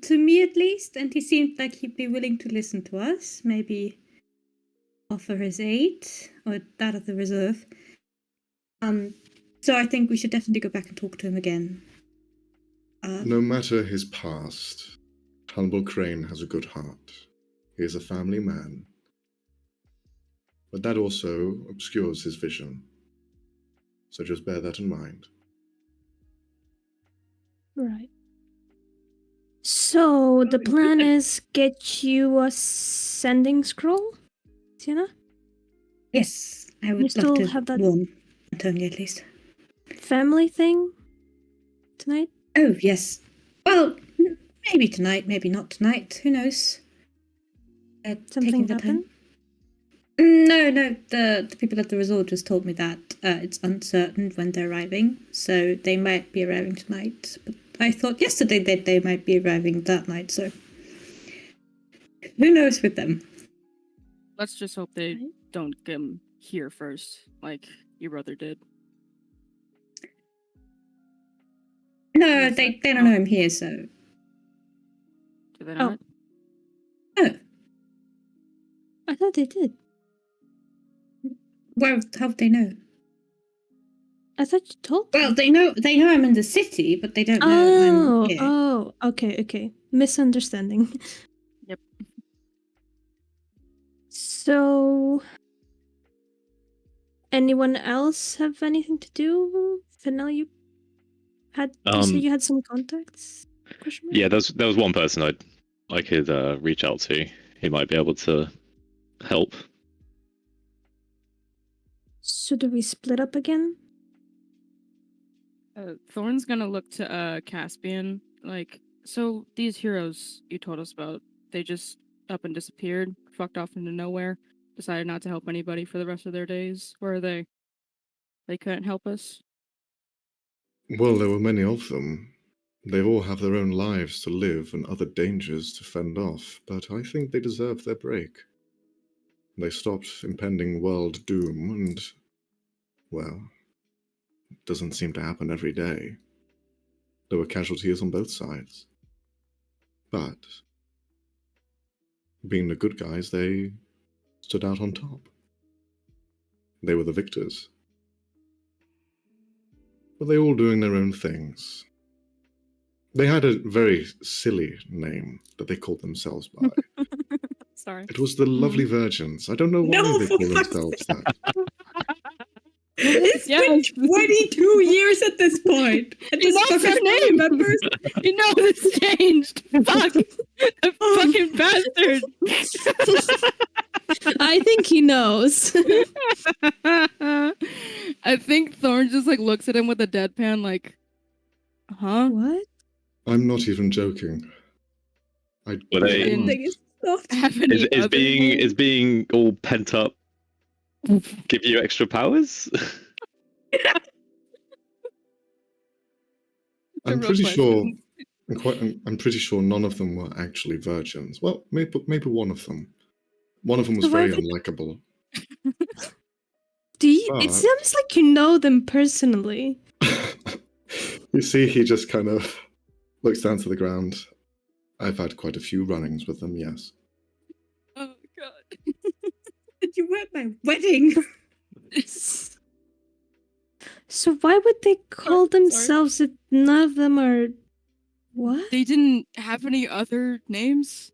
Speaker 3: to me at least, and he seemed like he'd be willing to listen to us, maybe offer his aid, or that of the reserve. So I think we should definitely go back and talk to him again.
Speaker 1: No matter his past, Hannibal Crane has a good heart. He is a family man. But that also obscures his vision. So just bear that in mind.
Speaker 2: Right. So the plan is get you a sending scroll, Sienna?
Speaker 3: Yes, I would
Speaker 2: still
Speaker 3: love to
Speaker 2: have that-
Speaker 3: warn Antonia at least.
Speaker 2: Family thing tonight?
Speaker 3: Oh, yes. Well, maybe tonight, maybe not tonight. Who knows? Taking
Speaker 2: Something
Speaker 3: the
Speaker 2: happened?
Speaker 3: time. No, the people at the resort just told me that it's uncertain when they're arriving, so they might be arriving tonight. But I thought yesterday that they might be arriving that night, so who knows with them?
Speaker 4: Let's just hope they
Speaker 2: Right.
Speaker 4: don't get him here first, like your brother did.
Speaker 3: No,
Speaker 4: Yes,
Speaker 3: they
Speaker 4: I-
Speaker 3: don't know I'm here, so
Speaker 4: Do they
Speaker 2: Oh.
Speaker 4: not?
Speaker 3: oh,
Speaker 2: I thought they did.
Speaker 3: well, how would they know?
Speaker 2: I thought you told them.
Speaker 3: Well, they know I'm in the city, but they don't know I'm here.
Speaker 2: Oh, okay. Misunderstanding.
Speaker 4: Yep.
Speaker 2: So, anyone else have anything to do? Fennel, you said you had some contacts? Question mark?
Speaker 5: Yeah, there was one person I could reach out to. He might be able to help.
Speaker 2: So do we split up again?
Speaker 4: Thorn's gonna look to Caspian. Like, so these heroes you told us about, they just up and disappeared, fucked off into nowhere, decided not to help anybody for the rest of their days. Where are they? They couldn't help us.
Speaker 1: Well, there were many of them. They all have their own lives to live and other dangers to fend off, but I think they deserve their break. They stopped impending world doom, and, well, it doesn't seem to happen every day. There were casualties on both sides. But, being the good guys, they stood out on top. They were the victors. But they all doing their own things. They had a very silly name that they called themselves by.
Speaker 4: Sorry.
Speaker 1: It was the Lovely Virgins. I don't know why
Speaker 3: No,
Speaker 1: they
Speaker 3: for
Speaker 1: call
Speaker 3: fuck's
Speaker 1: themselves
Speaker 3: sake.
Speaker 1: that.
Speaker 3: It's been 22 years at this point. And
Speaker 4: You
Speaker 3: this
Speaker 4: know their
Speaker 3: fucking
Speaker 4: name.
Speaker 3: remembers.
Speaker 4: You know this changed. Fuck. The fucking bastard.
Speaker 2: I think he knows.
Speaker 4: I think Thorn just like looks at him with a deadpan, like, huh?
Speaker 2: What?
Speaker 1: I'm not even joking. I
Speaker 5: Were they-
Speaker 4: Mm.
Speaker 3: Thing is not.
Speaker 4: Have any
Speaker 5: Is
Speaker 4: other name?
Speaker 5: being all pent up give you extra powers?
Speaker 1: I'm
Speaker 4: real
Speaker 1: pretty sure.
Speaker 4: question.
Speaker 1: I'm pretty sure none of them were actually virgins. Well, maybe one of them. One of them was
Speaker 2: So why
Speaker 1: very
Speaker 2: would-
Speaker 1: unlikable.
Speaker 2: Do you,
Speaker 1: But-
Speaker 2: it sounds like you know them personally.
Speaker 1: You see, he just kind of looks down to the ground. I've had quite a few run-ins with them, yes.
Speaker 4: Oh god.
Speaker 3: You were at my wedding.
Speaker 2: So why would they call
Speaker 4: Sorry.
Speaker 2: themselves if none of them are what?
Speaker 4: They didn't have any other names?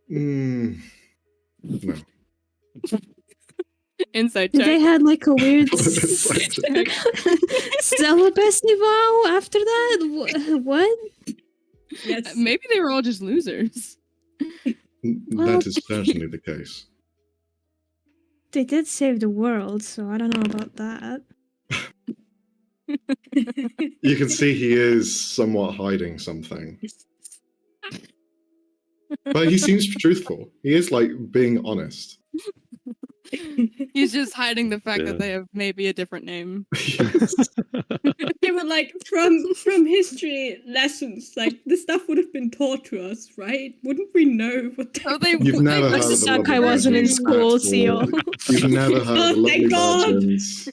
Speaker 1: No.
Speaker 4: Inside
Speaker 2: They
Speaker 4: check.
Speaker 2: had like a weird
Speaker 1: Inside check.
Speaker 2: celibacy vow after that? What?
Speaker 3: Yes.
Speaker 4: Maybe they were all just losers.
Speaker 1: That is certainly the case.
Speaker 2: They did save the world, so I don't know about that.
Speaker 1: You can see he is somewhat hiding something. But he seems truthful. He is like being honest.
Speaker 4: He's just hiding the fact
Speaker 5: Yeah.
Speaker 4: that they have maybe a different name.
Speaker 1: Yes.
Speaker 3: They were like from history lessons, like this stuff would have been taught to us, right? Wouldn't we know what
Speaker 4: Oh, they
Speaker 1: You've never heard
Speaker 2: Must
Speaker 1: of the
Speaker 2: suck
Speaker 1: Lovely
Speaker 2: I wasn't in
Speaker 1: Virgins
Speaker 2: school,
Speaker 1: at
Speaker 2: Seal.
Speaker 1: all. You've never heard of the
Speaker 3: Oh, thank
Speaker 1: Lovely
Speaker 3: God.
Speaker 1: Virgins.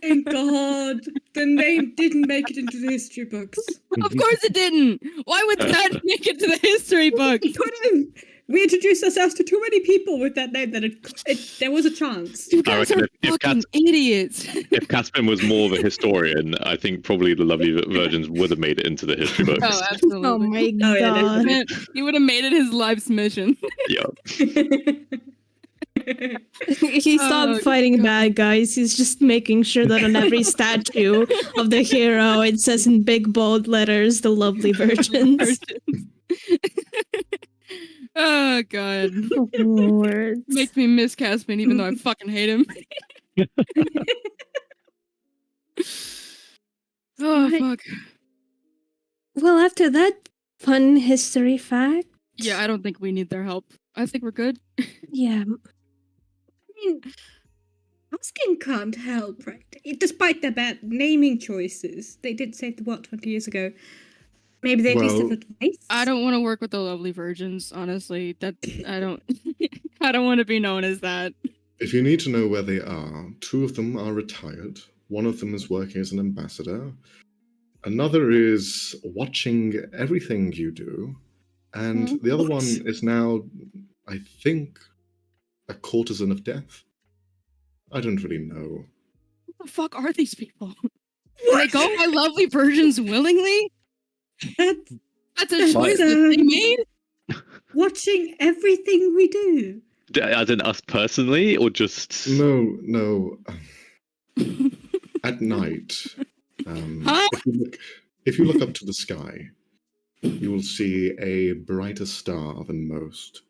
Speaker 3: Thank God. The name didn't make it into the history books.
Speaker 4: Of course it didn't. Why would that make it to the history book?
Speaker 3: It could have. We introduced ourselves to too many people with that name that there was a chance.
Speaker 4: You
Speaker 5: I
Speaker 4: guys
Speaker 5: reckon
Speaker 4: are
Speaker 5: if
Speaker 4: fucking idiots.
Speaker 5: If Caspian was more of a historian, I think probably the Lovely Virgins would have made it into the history books.
Speaker 4: Oh, absolutely.
Speaker 2: Oh my
Speaker 3: Oh, yeah,
Speaker 2: god.
Speaker 4: Man, he would have made it his life's mission.
Speaker 5: Yeah.
Speaker 2: He stopped
Speaker 4: Oh,
Speaker 2: fighting
Speaker 4: God.
Speaker 2: bad guys. He's just making sure that on every statue of the hero it says in big bold letters the lovely virgins.
Speaker 4: Oh god.
Speaker 2: Lord.
Speaker 4: Makes me miss Caspian even though I fucking hate him. Oh
Speaker 2: Right.
Speaker 4: fuck.
Speaker 2: Well, after that fun history fact,
Speaker 4: Yeah, I don't think we need their help. I think we're good.
Speaker 2: yeah,
Speaker 3: I mean, asking can't help, right? Despite their bad naming choices, they did save the world 20 years ago. Maybe they at least have
Speaker 1: Well,
Speaker 3: advice.
Speaker 4: I don't want to work with the lovely virgins, honestly. That I don't I don't want to be known as that.
Speaker 1: If you need to know where they are, two of them are retired. One of them is working as an ambassador. Another is watching everything you do. And the other one
Speaker 3: What?
Speaker 1: is now, I think, a courtesan of death. I don't really know.
Speaker 4: What the fuck are these people? Can they go by lovely virgins willingly?
Speaker 3: That's
Speaker 4: That's a choice that they made?
Speaker 3: watching everything we do.
Speaker 5: As in us personally, or just
Speaker 1: No. At night,
Speaker 4: Huh?
Speaker 1: if you look up to the sky, you will see a brighter star than most.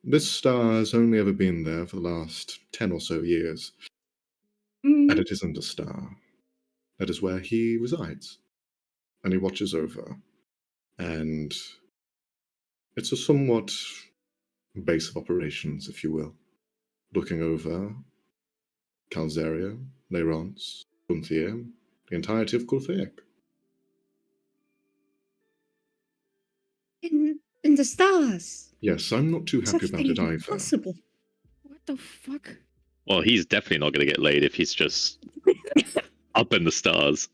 Speaker 1: This star has only ever been there for the last 10 or so years, and it isn't a star. That is where he resides, and he watches over. And it's a somewhat base of operations, if you will, looking over Calzeria, Leirance, Gunthier, the entirety of Kulthaic.
Speaker 3: In the stars.
Speaker 1: Yes, I'm not too happy about it either.
Speaker 3: Possible.
Speaker 4: What the fuck?
Speaker 5: Well, he's definitely not going to get laid if he's just up in the stars.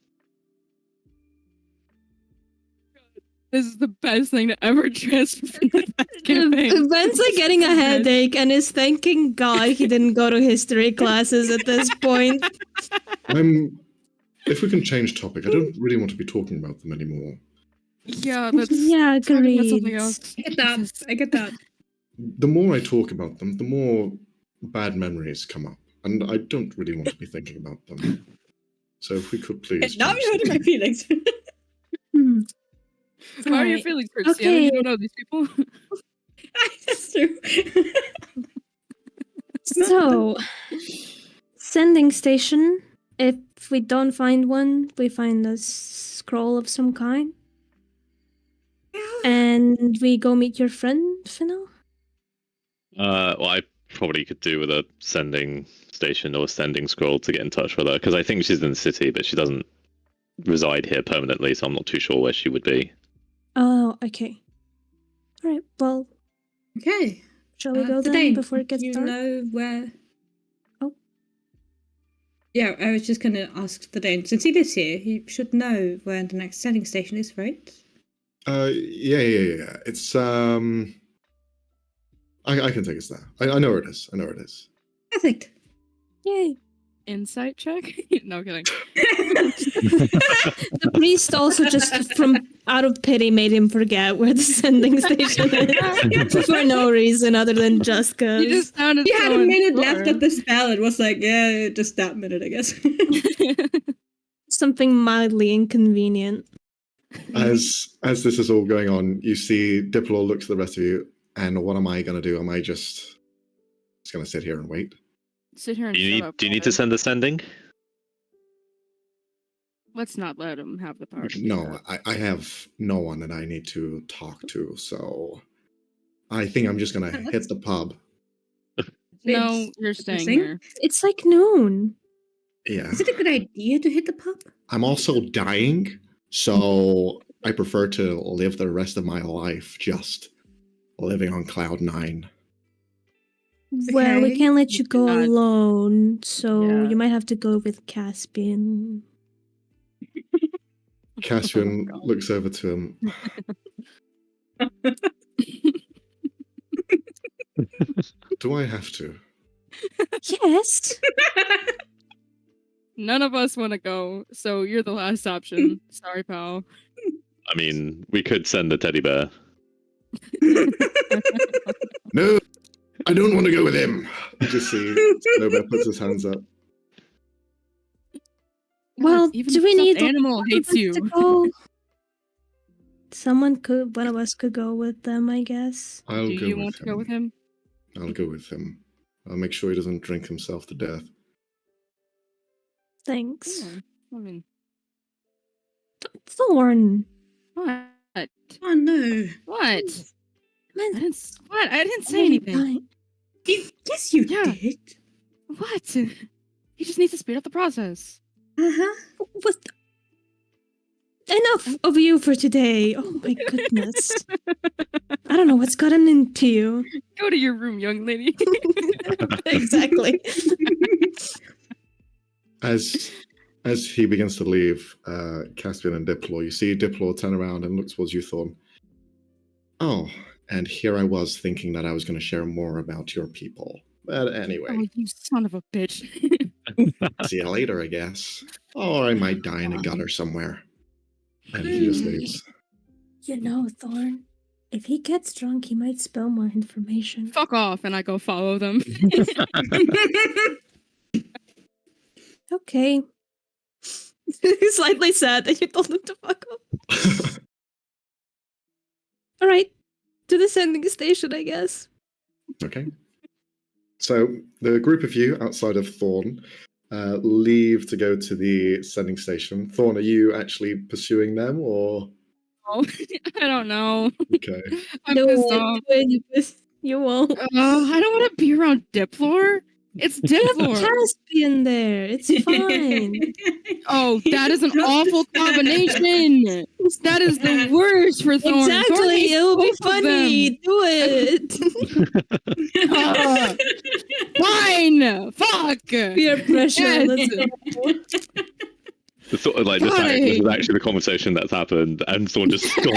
Speaker 4: This is the best thing to ever transfer from the best campaign.
Speaker 2: Ben's like getting a headache and is thanking God he didn't go to history classes at this point.
Speaker 1: If we can change topic, I don't really want to be talking about them anymore.
Speaker 4: Yeah, that's
Speaker 2: Yeah,
Speaker 4: talking about
Speaker 2: agreed.
Speaker 4: something else.
Speaker 3: I get that. I get that.
Speaker 1: The more I talk about them, the more bad memories come up, and I don't really want to be thinking about them. So if we could please.
Speaker 3: Now
Speaker 1: change
Speaker 3: you're hurting my
Speaker 1: something.
Speaker 3: feelings.
Speaker 2: Hmm.
Speaker 4: How are your
Speaker 2: Alright.
Speaker 4: feelings, Christiana?
Speaker 2: Okay.
Speaker 4: You don't know these people.
Speaker 3: That's true.
Speaker 2: So, sending station. If we don't find one, we find a scroll of some kind. And we go meet your friend, Finno?
Speaker 5: Well, I probably could do with a sending station or a sending scroll to get in touch with her, because I think she's in the city, but she doesn't reside here permanently, so I'm not too sure where she would be.
Speaker 2: Oh, okay. Alright, well,
Speaker 3: Okay.
Speaker 2: shall we go then
Speaker 3: Thadain,
Speaker 2: before it gets
Speaker 3: you
Speaker 2: dark?
Speaker 3: know where?
Speaker 2: Oh.
Speaker 3: Yeah, I was just gonna ask Thadain. Since he lives here, he should know where the next sending station is, right?
Speaker 1: Yeah. It's I can take us there. I know where it is. I know where it is.
Speaker 3: Perfect.
Speaker 2: Yay.
Speaker 4: Insight check? No kidding.
Speaker 2: The priest also just from out of pity made him forget where the sending station is for no reason other than just because.
Speaker 4: You just sounded
Speaker 3: He had
Speaker 4: so
Speaker 3: a minute left
Speaker 4: unsure.
Speaker 3: of the spell. It was like, yeah, just that minute, I guess.
Speaker 2: Something mildly inconvenient.
Speaker 1: As this is all going on, you see Diplor looks at the rest of you, and what am I gonna do? Am I just gonna sit here and wait?
Speaker 4: Sit here and
Speaker 5: Do you
Speaker 4: shut
Speaker 5: need
Speaker 4: up.
Speaker 5: do you need to
Speaker 4: Robin.
Speaker 5: send a sending?
Speaker 4: Let's not let him have the power. to do
Speaker 1: No,
Speaker 4: that.
Speaker 1: I have no one that I need to talk to, so I think I'm just gonna hit the pub.
Speaker 4: No, you're staying
Speaker 3: Interesting.
Speaker 4: here.
Speaker 2: It's like noon.
Speaker 1: Yeah.
Speaker 3: Is it a good idea to hit the pub?
Speaker 1: I'm also dying, so I prefer to live the rest of my life just living on cloud 9.
Speaker 2: Well, we
Speaker 3: Okay.
Speaker 2: can't let you go
Speaker 4: cannot-
Speaker 2: alone, so
Speaker 4: Yeah.
Speaker 2: you might have to go with Caspian.
Speaker 1: Caspian
Speaker 4: Oh, God.
Speaker 1: looks over to him. Do I have to?
Speaker 2: Yes.
Speaker 4: None of us want to go, so you're the last option. Sorry, pal.
Speaker 5: I mean, we could send the teddy bear.
Speaker 1: No, I don't want to go with him. You just see Snowbear puts his hands up.
Speaker 2: Well,
Speaker 4: God, even
Speaker 2: do we
Speaker 4: the
Speaker 2: need
Speaker 4: stuffed animal
Speaker 2: one of
Speaker 4: hates
Speaker 2: us
Speaker 4: you.
Speaker 2: to go? One of us could go with them, I guess.
Speaker 1: I'll
Speaker 4: Do
Speaker 1: go
Speaker 4: you
Speaker 1: with
Speaker 4: want to
Speaker 1: him.
Speaker 4: go with him?
Speaker 1: I'll go with him. I'll make sure he doesn't drink himself to death.
Speaker 2: Thanks.
Speaker 4: Yeah, I mean,
Speaker 2: Thorn.
Speaker 4: what?
Speaker 3: Oh no.
Speaker 4: What?
Speaker 2: Man,
Speaker 4: I didn't. What? I didn't say anything.
Speaker 3: Yes, you
Speaker 4: Yeah.
Speaker 3: did.
Speaker 4: What? You just need to speed up the process.
Speaker 3: Uh-huh.
Speaker 2: What? Enough of you for today. Oh my goodness. I don't know what's gotten into you.
Speaker 4: Go to your room, young lady.
Speaker 2: Exactly.
Speaker 1: As he begins to leave, Caspian and Diplor, you see Diplor turn around and look towards you, Thorn. Oh, and here I was thinking that I was going to share more about your people. But anyway,
Speaker 4: Oh, you son of a bitch.
Speaker 1: see you later, I guess. Or I might die in a gutter somewhere. And he just leaves.
Speaker 2: You know, Thorn, if he gets drunk, he might spill more information.
Speaker 4: Fuck off, and I go follow them.
Speaker 2: Okay. He's slightly sad that you told him to fuck off. All right, to the sending station, I guess.
Speaker 1: Okay. So the group of you outside of Thorn leave to go to the sending station. Thorn, are you actually pursuing them, or
Speaker 4: Oh, I don't know.
Speaker 1: okay?
Speaker 4: I'm
Speaker 2: Do
Speaker 4: pissed
Speaker 2: it,
Speaker 4: off.
Speaker 2: do it, you won't.
Speaker 4: I don't want to be around Diplor. It's Diplor.
Speaker 2: Caspian there. It's fine.
Speaker 4: Oh, that is an awful combination. That is the worst for Thorn. Thorn
Speaker 2: Exactly.
Speaker 4: hates
Speaker 2: It'll be
Speaker 4: both of
Speaker 2: funny.
Speaker 4: them.
Speaker 2: Do it.
Speaker 4: Fine. Fuck.
Speaker 2: Peer pressure.
Speaker 4: Yes.
Speaker 2: Let's go.
Speaker 5: It's sort of like the
Speaker 4: God,
Speaker 5: fact
Speaker 4: I
Speaker 5: this
Speaker 4: hate
Speaker 5: is actually the conversation that's happened, and someone just gone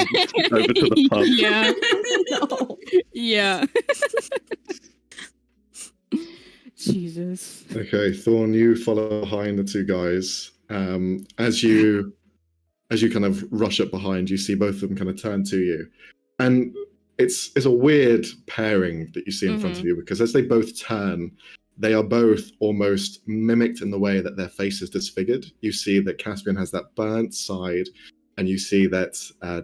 Speaker 5: over to the pub.
Speaker 4: Yeah.
Speaker 2: No.
Speaker 4: Yeah. Jesus.
Speaker 1: Okay, Thorn, you follow behind the two guys. As you kind of rush up behind, you see both of them kind of turn to you, and it's a weird pairing that you see in front of you, because as they both turn, they are both almost mimicked in the way that their face is disfigured. You see that Caspian has that burnt side, and you see that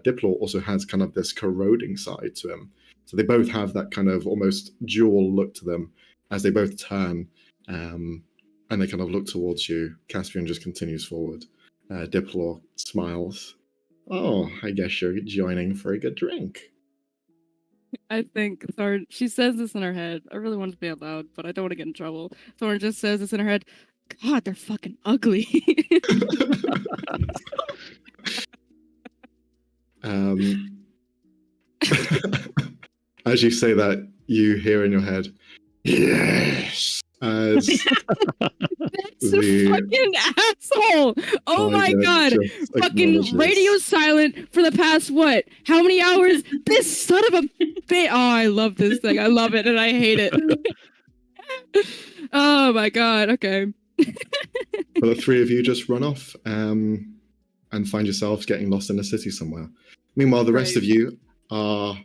Speaker 1: Diplor also has kind of this corroding side to him. So they both have that kind of almost dual look to them as they both turn, and they kind of look towards you. Caspian just continues forward. Diplor smiles. Oh, I guess you're joining for a good drink.
Speaker 4: I think Thorn, she says this in her head. I really want to be out loud, but I don't want to get in trouble. Thorn just says this in her head. God, they're fucking ugly.
Speaker 1: As you say that, you hear in your head, yes, as
Speaker 4: That's a fucking asshole. Oh my
Speaker 1: Tiger
Speaker 4: god.
Speaker 1: just
Speaker 4: Fucking
Speaker 1: acknowledges.
Speaker 4: radio silent for the past what? How many hours? This son of a bitch. Oh, I love this thing. I love it and I hate it. Oh my god. Okay.
Speaker 1: But the three of you just run off and find yourselves getting lost in the city somewhere. Meanwhile, the rest
Speaker 4: Right.
Speaker 1: of you are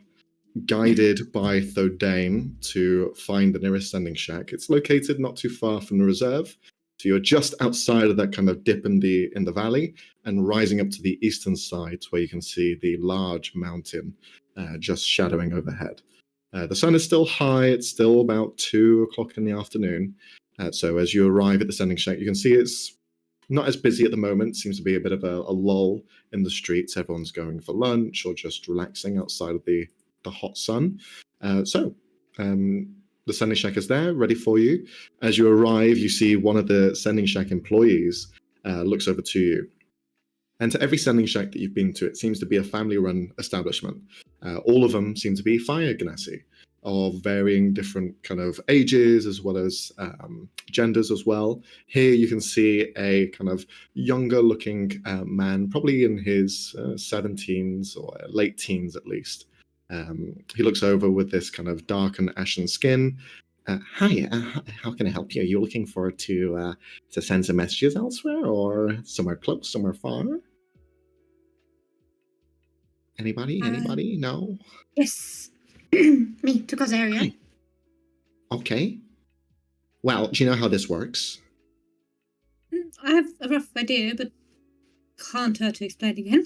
Speaker 1: guided by Thodane to find the nearest sending shack. It's located not too far from the reserve. So you're just outside of that kind of dip in the valley and rising up to the eastern side where you can see the large mountain just shadowing overhead. The sun is still high. It's still about 2 o'clock in the afternoon. So as you arrive at the sending shack, you can see it's not as busy at the moment. Seems to be a bit of a lull in the streets. Everyone's going for lunch or just relaxing outside of the hot sun. So the sending shack is there, ready for you. As you arrive, you see one of the sending shack employees looks over to you. And to every sending shack that you've been to, it seems to be a family-run establishment. All of them seem to be Fire Genasi, of varying different kind of ages as well as genders as well. Here you can see a kind of younger-looking man, probably in his 17s or late teens at least. He looks over with this kind of dark and ashen skin. Hi, how can I help you? Are you looking forward to send some messages elsewhere or somewhere close, somewhere far? Anybody? No?
Speaker 3: Yes. Me, to Kozaria.
Speaker 1: Hi. Okay. Well, do you know how this works?
Speaker 3: I have a rough idea, but can't hurt to explain again.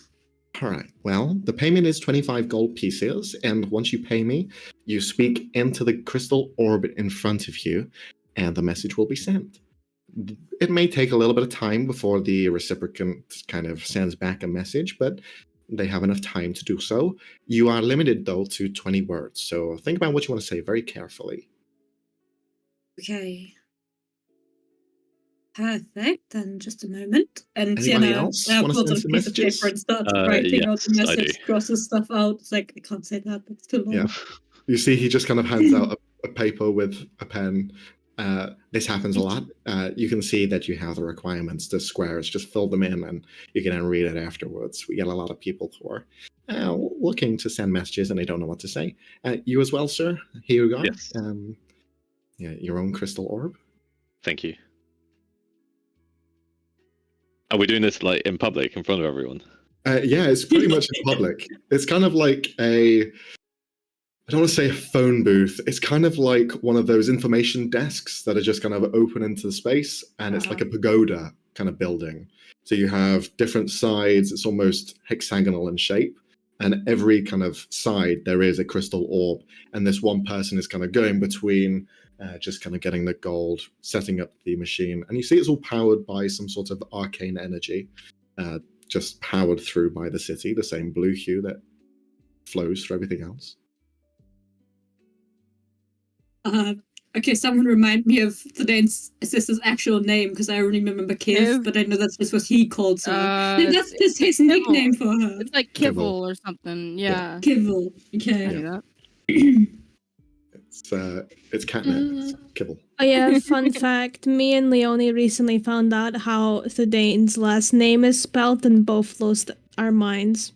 Speaker 1: All right. Well, the payment is 25 gold pieces, and once you pay me, you speak into the crystal orb in front of you, and the message will be sent. It may take a little bit of time before the reciprocant kind of sends back a message, but they have enough time to do so. You are limited, though, to 20 words, so think about what you want to say very carefully.
Speaker 3: Okay. Perfect. Then just a moment. And
Speaker 1: Anybody else
Speaker 3: I'll
Speaker 1: wanna
Speaker 3: pull
Speaker 1: send
Speaker 3: a
Speaker 1: some
Speaker 3: piece of
Speaker 1: messages?
Speaker 3: paper and start writing out the
Speaker 5: Yes, I
Speaker 3: message,
Speaker 5: do.
Speaker 3: crosses stuff out. It's like, I can't say that, it's too long.
Speaker 1: Yeah. You see, he just kind of hands out a paper with a pen. This happens a lot. You can see that you have the requirements, the squares. Just fill them in, and you can then read it afterwards. We get a lot of people who are looking to send messages and they don't know what to say. You as well, sir. Here you go.
Speaker 5: Yes.
Speaker 1: Yeah, your own crystal orb.
Speaker 5: Thank you. Are we doing this like in public, in front of everyone?
Speaker 1: Yeah, it's pretty much in public. It's kind of like I don't want to say a phone booth. It's kind of like one of those information desks that are just kind of open into the space, and it's like a pagoda kind of building. So you have different sides. It's almost hexagonal in shape. And every kind of side, there is a crystal orb. And this one person is kind of going between, just kind of getting the gold, setting up the machine. And you see it's all powered by some sort of arcane energy, just powered through by the city, the same blue hue that flows through everything else.
Speaker 6: Okay, someone remind me of Thane's sister's actual name, because I only remember Kiv,
Speaker 4: Kiv?
Speaker 6: but I know that's just what he called her. That's
Speaker 4: it's
Speaker 6: just his
Speaker 4: Kibble.
Speaker 6: nickname for her.
Speaker 4: It's like Kibble or something. Yeah.
Speaker 6: Kibble.
Speaker 4: I
Speaker 6: Okay.
Speaker 4: knew that.
Speaker 1: It's catnip. It's kibble.
Speaker 2: Oh yeah, fun fact. Me and Leonie recently found out how Thudane's last name is spelled and both lost our minds.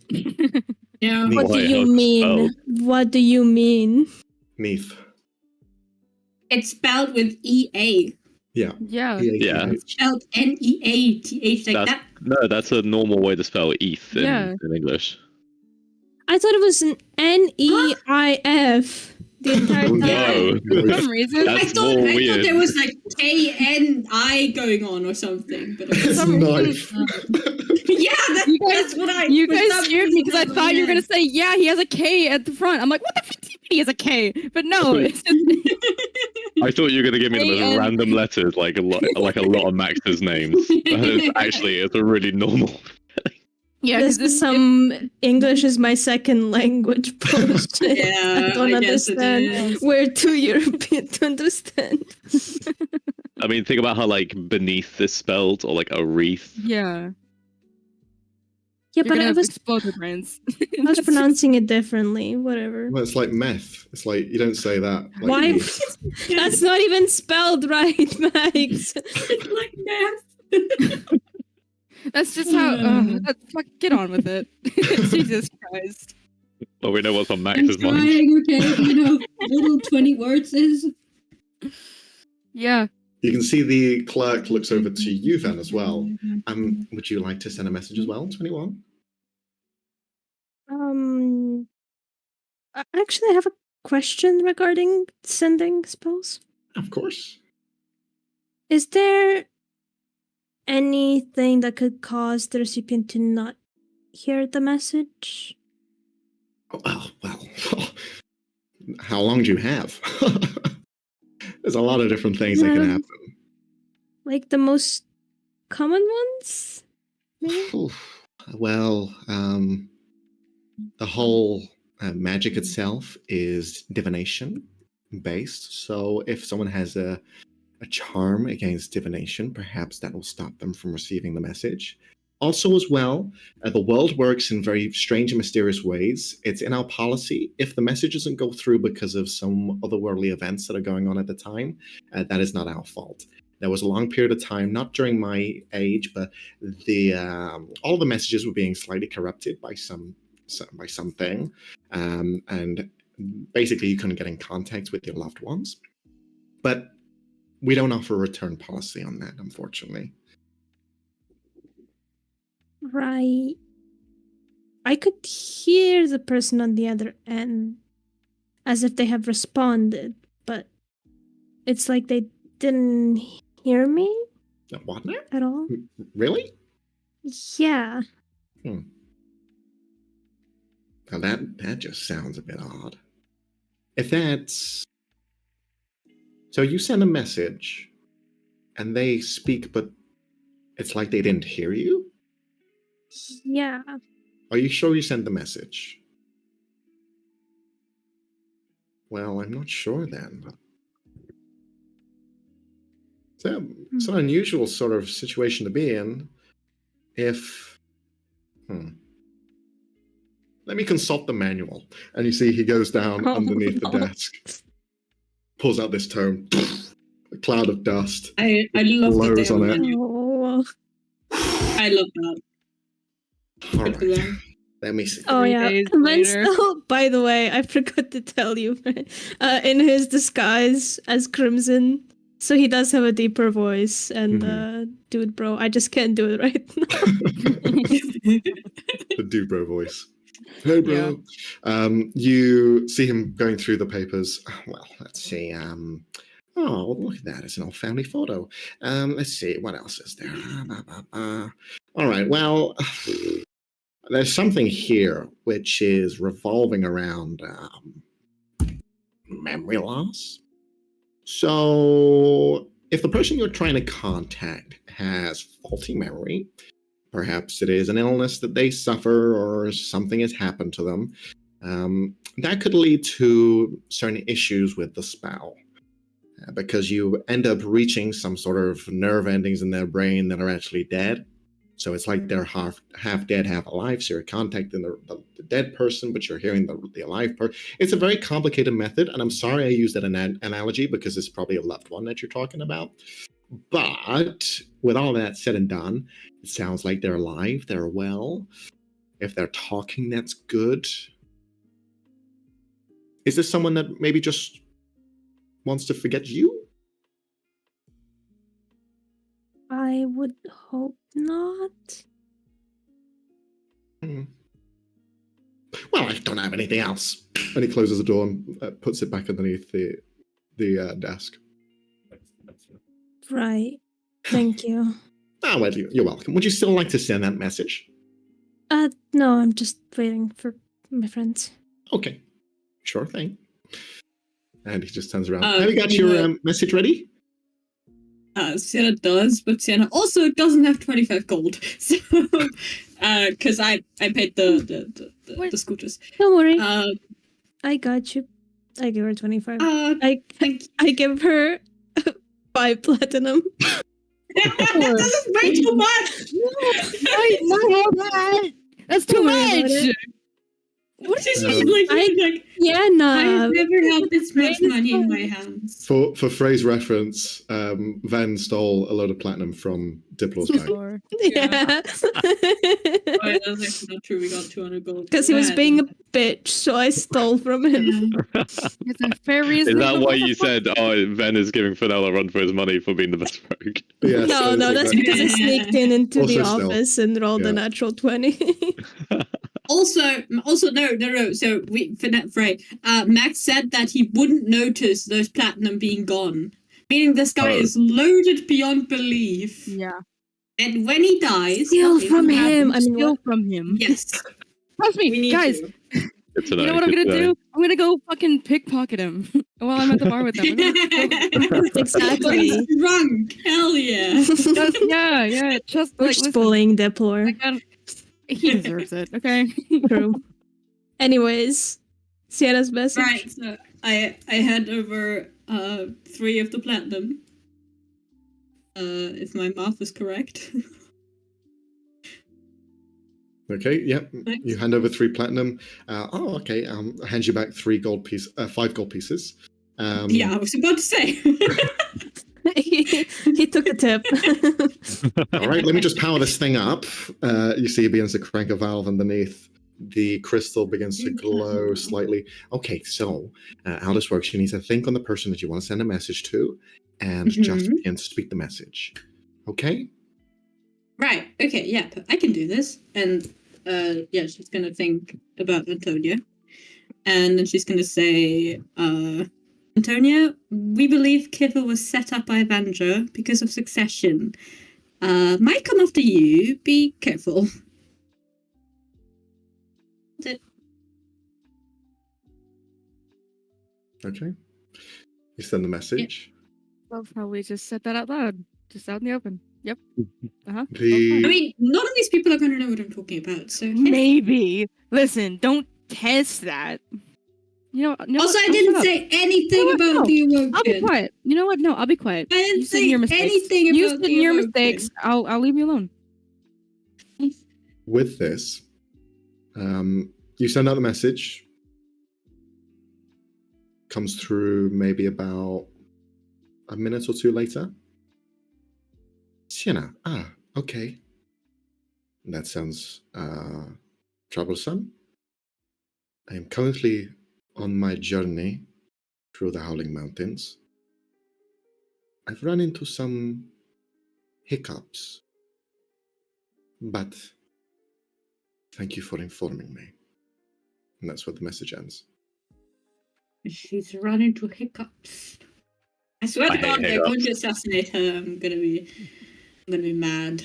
Speaker 6: Yeah.
Speaker 1: Neat.
Speaker 2: What do
Speaker 5: Wait,
Speaker 2: you
Speaker 5: how's it
Speaker 2: mean? What do you mean?
Speaker 1: Neath.
Speaker 6: It's spelled with EA.
Speaker 1: Yeah.
Speaker 4: Yeah.
Speaker 5: Yeah.
Speaker 6: Spelled Neath, like
Speaker 5: That's,
Speaker 6: that.
Speaker 5: no, that's a normal way to spell ETH
Speaker 4: Yeah.
Speaker 5: in English.
Speaker 2: I thought it was an Neif the entire
Speaker 1: Oh,
Speaker 2: time.
Speaker 5: No.
Speaker 4: For some reason.
Speaker 5: That's
Speaker 6: I thought
Speaker 5: more weird.
Speaker 6: there was like KNI going on or something. But
Speaker 1: It's
Speaker 4: some
Speaker 1: knife.
Speaker 6: yeah,
Speaker 4: You guys-
Speaker 6: that's what I.
Speaker 4: You
Speaker 6: for
Speaker 4: guys
Speaker 6: some
Speaker 4: scared me because I
Speaker 6: reason,
Speaker 4: thought you were
Speaker 6: yeah.
Speaker 4: gonna say, yeah, he has a K at the front. I'm like, what the fuck do you mean he has a K? But no, it's just,
Speaker 5: I thought you were going to give me the most
Speaker 4: A-N-
Speaker 5: random letters, like a lot of Max's names. It's a really normal.
Speaker 4: yeah,
Speaker 2: This
Speaker 4: because
Speaker 2: is some English is my second language bullshit.
Speaker 6: Yeah,
Speaker 2: I don't
Speaker 6: I guess it
Speaker 2: understand.
Speaker 6: is.
Speaker 2: We're too European to understand.
Speaker 5: I mean, think about how like beneath is spelled, or like a wreath.
Speaker 4: yeah,
Speaker 2: Yeah,
Speaker 4: you're
Speaker 2: but
Speaker 4: gonna
Speaker 2: I
Speaker 4: have
Speaker 2: was
Speaker 4: exploded brains.
Speaker 2: pronouncing it differently. Whatever.
Speaker 1: Well, it's like meth. It's like you don't say that. Like
Speaker 2: Why?
Speaker 1: neath.
Speaker 2: That's not even spelled right, Max.
Speaker 6: It's like math.
Speaker 4: That's just how. Fuck, get on with it. Jesus Christ.
Speaker 5: Well, we know what's on
Speaker 6: I'm
Speaker 5: Max's mind.
Speaker 6: trying, okay, you know, little 20 words is.
Speaker 4: Yeah.
Speaker 1: You can see the clerk looks over to you, Van, as well. Would you like to send a message as well, 21?
Speaker 2: Actually, I have a question regarding sending spells.
Speaker 1: Of course.
Speaker 2: Is there anything that could cause the recipient to not hear the message?
Speaker 1: Oh, well, how long do you have? There's a lot of different things that can happen.
Speaker 2: Like the most common ones? Maybe?
Speaker 1: Well, the whole magic itself is divination based. So if someone has a charm against divination, perhaps that will stop them from receiving the message. Also, as well, the world works in very strange and mysterious ways. It's in our policy. If the message doesn't go through because of some otherworldly events that are going on at the time, that is not our fault. There was a long period of time, not during my age, but the all the messages were being slightly corrupted by something, and basically you couldn't get in contact with your loved ones. But we don't offer a return policy on that, unfortunately.
Speaker 2: Right. I could hear the person on the other end as if they have responded, but it's like they didn't hear me
Speaker 1: What now?
Speaker 2: at all.
Speaker 1: Really?
Speaker 2: Yeah.
Speaker 1: Now that just sounds a bit odd. If that's... So you send a message, and they speak, but it's like they didn't hear you?
Speaker 2: Yeah.
Speaker 1: Are you sure you sent the message? Well, I'm not sure then. It's an unusual sort of situation to be in. If... Let me consult the manual. And you see he goes down underneath the desk, pulls out this tome, a cloud of dust.
Speaker 6: I love that
Speaker 1: Blows
Speaker 6: they have
Speaker 1: on
Speaker 6: a
Speaker 1: it.
Speaker 6: menu.
Speaker 2: Oh,
Speaker 6: I love that.
Speaker 1: All
Speaker 6: Good for
Speaker 1: right.
Speaker 6: them.
Speaker 1: Let me see.
Speaker 2: oh
Speaker 4: 3
Speaker 2: yeah.
Speaker 4: days
Speaker 2: And
Speaker 4: later.
Speaker 2: still, by the way, I forgot to tell you, in his disguise as Crimson, so he does have a deeper voice. And dude, bro, I just can't do it right now.
Speaker 1: The Dubro voice. Hey, bro. You see him going through the papers. Well, let's see. Oh, look at that. It's an old family photo. Let's see. What else is there? All right. Well, there's something here which is revolving around memory loss. So, if the person you're trying to contact has faulty memory, perhaps it is an illness that they suffer or something has happened to them, that could lead to certain issues with the spell. Because you end up reaching some sort of nerve endings in their brain that are actually dead. So it's like they're half dead, half alive. So you're contacting the dead person, but you're hearing the alive person. It's a very complicated method, and I'm sorry I used that analogy because it's probably a loved one that you're talking about. But with all that said and done, it sounds like they're alive, they're well. If they're talking, that's good. Is this someone that maybe just wants to forget you?
Speaker 2: I would hope not.
Speaker 1: Well, I don't have anything else. And he closes the door and puts it back underneath the desk.
Speaker 2: Right. Thank you.
Speaker 1: Ah, well, you're welcome. Would you still like to send that message?
Speaker 2: No, I'm just waiting for my friends.
Speaker 1: Okay, sure thing. And he just turns around.
Speaker 6: Oh,
Speaker 1: Have you got your message ready?
Speaker 6: Sienna does, but Sienna also doesn't have 25 gold. So, because I paid the scooters.
Speaker 2: Don't worry.
Speaker 6: I
Speaker 2: got you. I give her 25.
Speaker 6: thank
Speaker 2: I give her 5 platinum.
Speaker 6: That is way too much.
Speaker 4: That's too
Speaker 2: Don't worry about
Speaker 4: much.
Speaker 2: it.
Speaker 6: What is
Speaker 1: No.
Speaker 6: like?
Speaker 2: Yeah, no.
Speaker 6: I've never had this much money in my hands.
Speaker 1: For phrase reference, Van stole a load of platinum from Diplor's bag.
Speaker 4: Or-
Speaker 2: Yeah.
Speaker 6: Oh, that's actually not true. We got 200 gold.
Speaker 2: Because he was
Speaker 6: Bad.
Speaker 2: being a bitch, so I stole from him.
Speaker 4: It's a fair reason.
Speaker 5: Is that
Speaker 4: but
Speaker 5: why
Speaker 4: what the
Speaker 5: you
Speaker 4: fuck?
Speaker 5: said, oh, Ben is giving Fennel a run for his money for being the best rogue?
Speaker 1: Yes,
Speaker 2: No, that's
Speaker 1: exactly.
Speaker 2: because I sneaked into
Speaker 1: Also
Speaker 2: the
Speaker 1: stealth.
Speaker 2: office and rolled
Speaker 1: Yeah.
Speaker 2: a natural 20.
Speaker 6: Also, no. So Frey, Max said that he wouldn't notice those platinum being gone, meaning this guy
Speaker 5: Oh.
Speaker 6: is loaded beyond belief.
Speaker 4: Yeah.
Speaker 6: And when he dies,
Speaker 2: Steal
Speaker 6: okay,
Speaker 2: from
Speaker 6: what
Speaker 2: him.
Speaker 6: happens?
Speaker 2: I mean,
Speaker 4: Steal
Speaker 2: what?
Speaker 4: from him.
Speaker 6: Yes,
Speaker 4: Trust
Speaker 6: we
Speaker 4: me,
Speaker 6: need
Speaker 4: guys.
Speaker 6: to.
Speaker 5: Good to know.
Speaker 4: You know what I'm
Speaker 5: good
Speaker 4: gonna
Speaker 5: to know.
Speaker 4: do? I'm gonna go fucking pickpocket him while I'm at the bar with them.
Speaker 2: Exactly.
Speaker 6: He's drunk. Hell yeah.
Speaker 4: Just, yeah. Just
Speaker 2: We're
Speaker 4: like
Speaker 2: just
Speaker 4: listen,
Speaker 2: bullying Diplor.
Speaker 4: I got- he deserves it. Okay.
Speaker 2: True. Anyways, Sienna's message.
Speaker 6: Right. So I hand over 3 of the platinum. If my math is correct.
Speaker 1: Okay, yep.
Speaker 6: Thanks.
Speaker 1: You hand over 3 platinum. Okay. I hand you back 5 gold pieces.
Speaker 6: Yeah, I was about to say.
Speaker 2: he took a tip.
Speaker 1: All right, let me just power this thing up. You see, he begins to crank a valve underneath. The crystal begins to glow slightly. Okay, so how this works, you need to think on the person that you want to send a message to and just
Speaker 6: Mhm.
Speaker 1: begin to speak the message. Okay?
Speaker 6: Right. Okay. Yeah, I can do this. And yeah, she's gonna think about Antonia, and then she's gonna say, Antonia, we believe Kiffer was set up by Evandra because of succession. Might come after you. Be careful. That's it.
Speaker 1: Okay. You send the message.
Speaker 4: Love how we just said that out loud, just out in the open. Yep. Uh-huh.
Speaker 1: The-
Speaker 6: I mean, none of these people are gonna know what I'm talking about. So yeah.
Speaker 4: Maybe. Listen, don't test that. You know. No,
Speaker 6: Also, I
Speaker 4: no,
Speaker 6: didn't
Speaker 4: shut up.
Speaker 6: say anything
Speaker 4: You know what?
Speaker 6: about
Speaker 4: No,
Speaker 6: the
Speaker 4: I'll be
Speaker 6: Awoken.
Speaker 4: quiet. You know what? No, I'll be quiet.
Speaker 6: I didn't
Speaker 4: You said
Speaker 6: say
Speaker 4: your mistakes.
Speaker 6: anything
Speaker 4: You
Speaker 6: about
Speaker 4: said
Speaker 6: the
Speaker 4: your
Speaker 6: Awoken.
Speaker 4: mistakes. I'll leave you alone.
Speaker 1: With this, you send out the message. Comes through maybe about a minute or 2 later. Sienna. Okay. That sounds troublesome. I am currently on my journey through the Howling Mountains. I've run into some hiccups, but thank you for informing me. And that's where the message ends.
Speaker 6: She's run into hiccups. I swear
Speaker 5: I
Speaker 6: to God,
Speaker 5: hate
Speaker 6: they're going to
Speaker 5: hiccups.
Speaker 6: assassinate her. I'm gonna be mad.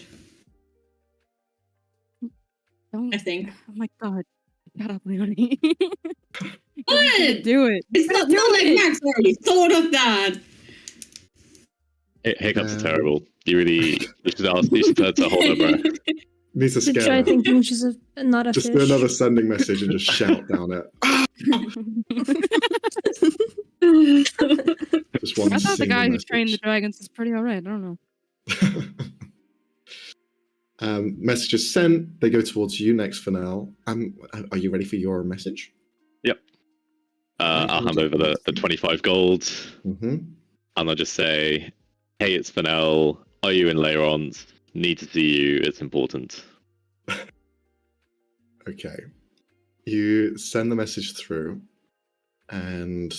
Speaker 4: Don't.
Speaker 6: I think.
Speaker 4: Oh my god. Shut up, Leonie.
Speaker 6: What?
Speaker 4: Do it.
Speaker 6: It's not like Max already thought of that.
Speaker 5: Hiccups are terrible. You should ask. You should tell her to hold her breath.
Speaker 1: Needs to
Speaker 2: To
Speaker 1: scare
Speaker 2: try
Speaker 1: her.
Speaker 2: thinking she's not a
Speaker 1: Just
Speaker 2: fish.
Speaker 1: do another sending message and just shout down it. Just one
Speaker 4: I thought the
Speaker 1: single
Speaker 4: guy who
Speaker 1: message.
Speaker 4: trained the dragons is pretty alright. I don't know.
Speaker 1: Messages sent. They go towards you next for now. Are you ready for your message?
Speaker 5: Yep. I'll hand over the 25 gold,
Speaker 1: Mm-hmm.
Speaker 5: and I'll just say, "Hey, it's Fennel. Are you in Layrons? Need to see you. It's important."
Speaker 1: Okay. You send the message through, and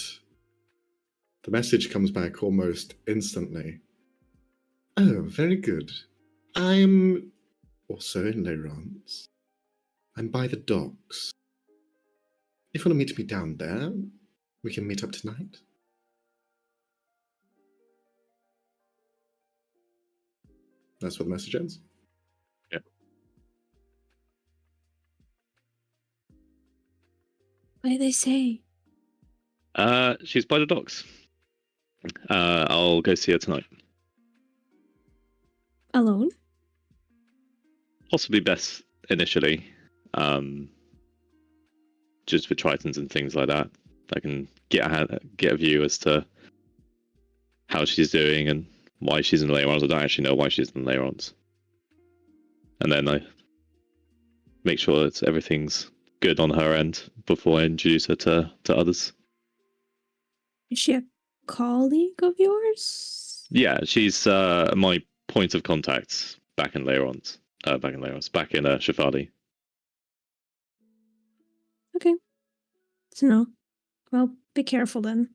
Speaker 1: the message comes back almost instantly. Oh, very good. I'm also in Layrons. I'm by the docks. If you want to meet me down there, we can meet up tonight. That's what the message ends.
Speaker 2: What did they say?
Speaker 5: She's by the docks. I'll go see her tonight.
Speaker 2: Alone?
Speaker 5: Possibly best initially. Just with Tritons and things like that. I can get a view as to how she's doing and why she's in Layrons. I don't actually know why she's in Layrons. And then I make sure that everything's good on her end before I introduce her to others.
Speaker 2: Is she a colleague of yours?
Speaker 5: Yeah, she's my point of contact back in Shafali.
Speaker 2: Okay. So no. Well, be careful then.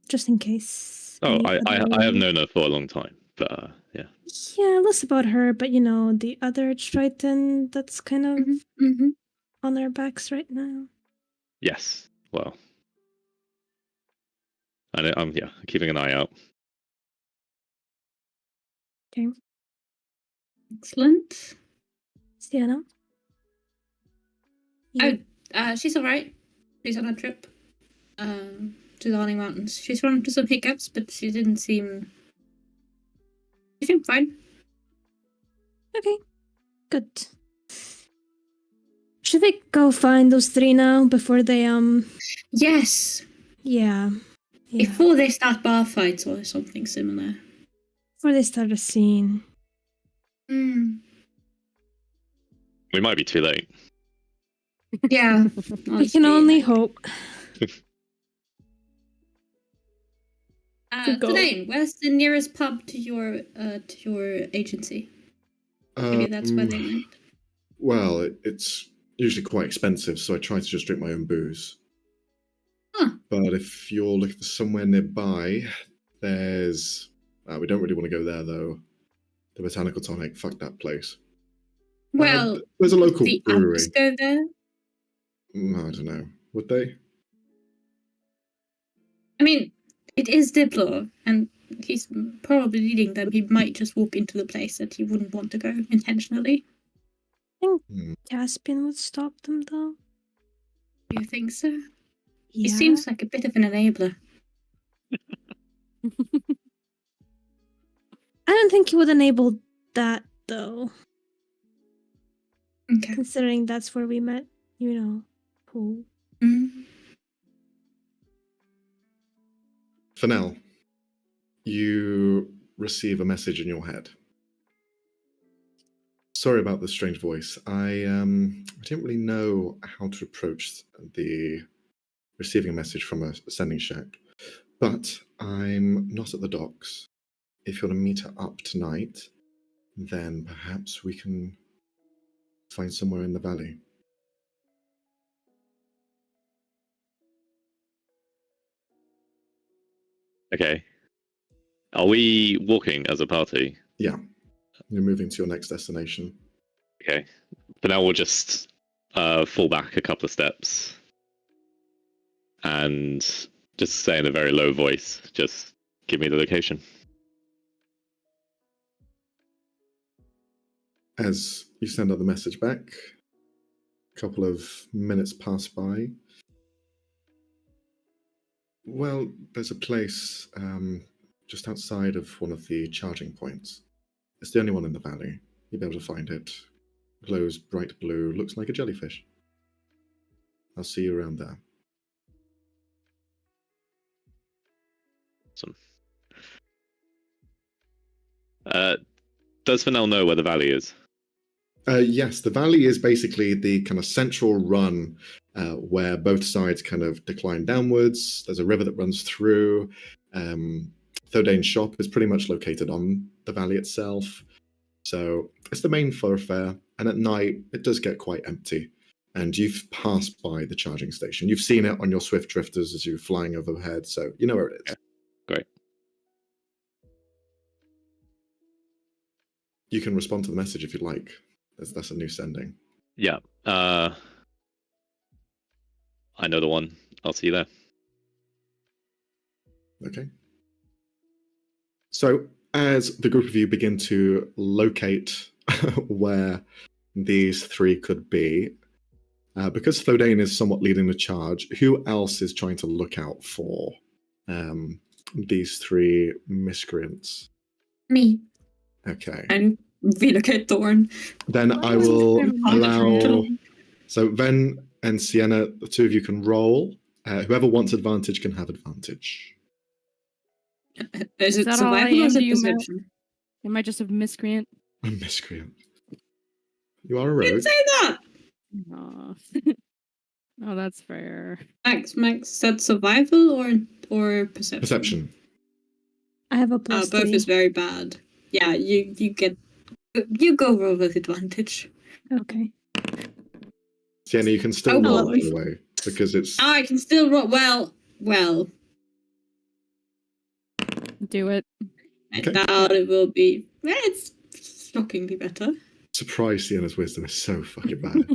Speaker 2: Just in case.
Speaker 5: Oh,
Speaker 2: any
Speaker 5: I
Speaker 2: other-
Speaker 5: have known her for a long time, but yeah.
Speaker 2: Yeah, less about her, but the other Triton that's kind of
Speaker 6: Mm-hmm.
Speaker 2: on their backs right now.
Speaker 5: Yes. Well. I'm keeping an eye out.
Speaker 2: Okay.
Speaker 6: Excellent.
Speaker 2: Sienna?
Speaker 6: She's alright. She's on a trip. To the Haunting Mountains. She's run into some hiccups, but she didn't seem. She seemed fine.
Speaker 2: Okay. Good. Should we go find those three now before they
Speaker 6: Yes.
Speaker 2: Yeah.
Speaker 6: Before they start bar fights or something similar.
Speaker 2: Before they start a scene.
Speaker 6: Mm.
Speaker 5: We might be too late.
Speaker 6: Yeah.
Speaker 2: We can only hope. go.
Speaker 6: Dane, where's the nearest pub to your agency? Maybe that's where they went.
Speaker 1: Well, it's usually quite expensive, so I try to just drink my own booze.
Speaker 6: Huh.
Speaker 1: But if you're looking for somewhere nearby, there's... we don't really want to go there, though. The Botanical Tonic, fuck that place.
Speaker 6: Well,
Speaker 1: there's a local
Speaker 6: the
Speaker 1: brewery.
Speaker 6: others go there.
Speaker 1: I don't know. Would they?
Speaker 6: I mean, it is Diplor, and he's probably leading them. He might just walk into the place that he wouldn't want to go intentionally.
Speaker 2: Caspian would stop them, though.
Speaker 6: Do you think so?
Speaker 2: Yeah.
Speaker 6: He seems like a bit of an enabler.
Speaker 2: I don't think he would enable that, though.
Speaker 6: Okay.
Speaker 2: Considering that's where we met, who.
Speaker 6: Mm.
Speaker 1: Fennel, you receive a message in your head. Sorry about the strange voice. I didn't really know how to approach the receiving a message from a sending shack, but I'm not at the docks. If you want to meet her up tonight, then perhaps we can find somewhere in the valley.
Speaker 5: Okay. Are we walking as a party?
Speaker 1: Yeah, you're moving to your next destination.
Speaker 5: Okay. For now, we'll just fall back a couple of steps and just say in a very low voice, just give me the location.
Speaker 1: As you send out the message back, a couple of minutes pass by. Well, there's a place just outside of one of the charging points. It's the only one in the valley. You'll be able to find it. Glows bright blue, looks like a jellyfish. I'll see you around there.
Speaker 5: Awesome. Does Fennel know where the valley is?
Speaker 1: Yes, the valley is basically the kind of central run where both sides kind of decline downwards. There's a river that runs through. Thodane's shop is pretty much located on the valley itself. So it's the main thoroughfare, and at night it does get quite empty. And you've passed by the charging station. You've seen it on your swift drifters as you're flying overhead, so you know where it is.
Speaker 5: Great.
Speaker 1: You can respond to the message if you'd like. That's a new sending.
Speaker 5: Yeah. I know the one. I'll see you there.
Speaker 1: Okay. So as the group of you begin to locate where these three could be, because Thodane is somewhat leading the charge, who else is trying to look out for these three miscreants?
Speaker 3: Me.
Speaker 1: Okay.
Speaker 6: And relocate Thorn.
Speaker 1: Then I will allow... So Ven and Sienna, the two of you can roll. Whoever wants advantage can have advantage.
Speaker 6: Is it
Speaker 4: that all I
Speaker 6: survival or
Speaker 4: am
Speaker 6: is
Speaker 4: to
Speaker 6: it
Speaker 4: you, Matt?
Speaker 6: perception?
Speaker 4: Am I just a miscreant?
Speaker 1: A miscreant. You are a
Speaker 6: You
Speaker 1: rogue.
Speaker 6: didn't say that!
Speaker 4: Aw. Oh, that's fair.
Speaker 6: Max, is that survival or perception?
Speaker 1: Perception.
Speaker 2: I have a plus
Speaker 6: Both
Speaker 2: 3.
Speaker 6: is very bad. Yeah, you go roll with advantage.
Speaker 2: Okay.
Speaker 1: Sienna, you can still
Speaker 6: Oh,
Speaker 1: roll,
Speaker 6: boy.
Speaker 1: by the way, because it's...
Speaker 6: I can still roll. Well,
Speaker 4: Do it.
Speaker 6: I
Speaker 1: Okay.
Speaker 6: doubt it will be. It's shockingly better.
Speaker 1: Surprise, Sienna's wisdom is so fucking bad.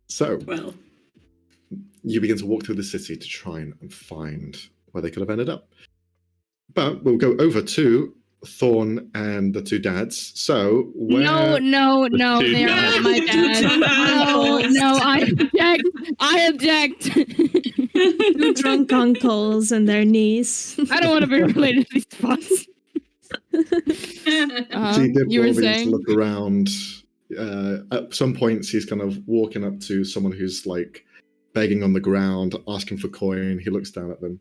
Speaker 1: So,
Speaker 6: Well,
Speaker 1: you begin to walk through the city to try and find where they could have ended up. But we'll go over to Thorn and the two dads. So, where...
Speaker 4: No,
Speaker 5: two
Speaker 4: they are
Speaker 5: dads.
Speaker 4: not my dad. No, I object.
Speaker 2: Two drunk uncles and their niece.
Speaker 4: I don't want to be related to these fucks.
Speaker 1: So you did
Speaker 4: You were
Speaker 1: begin to
Speaker 4: saying?
Speaker 1: look around. At some points, he's kind of walking up to someone who's like begging on the ground, asking for coin. He looks down at them.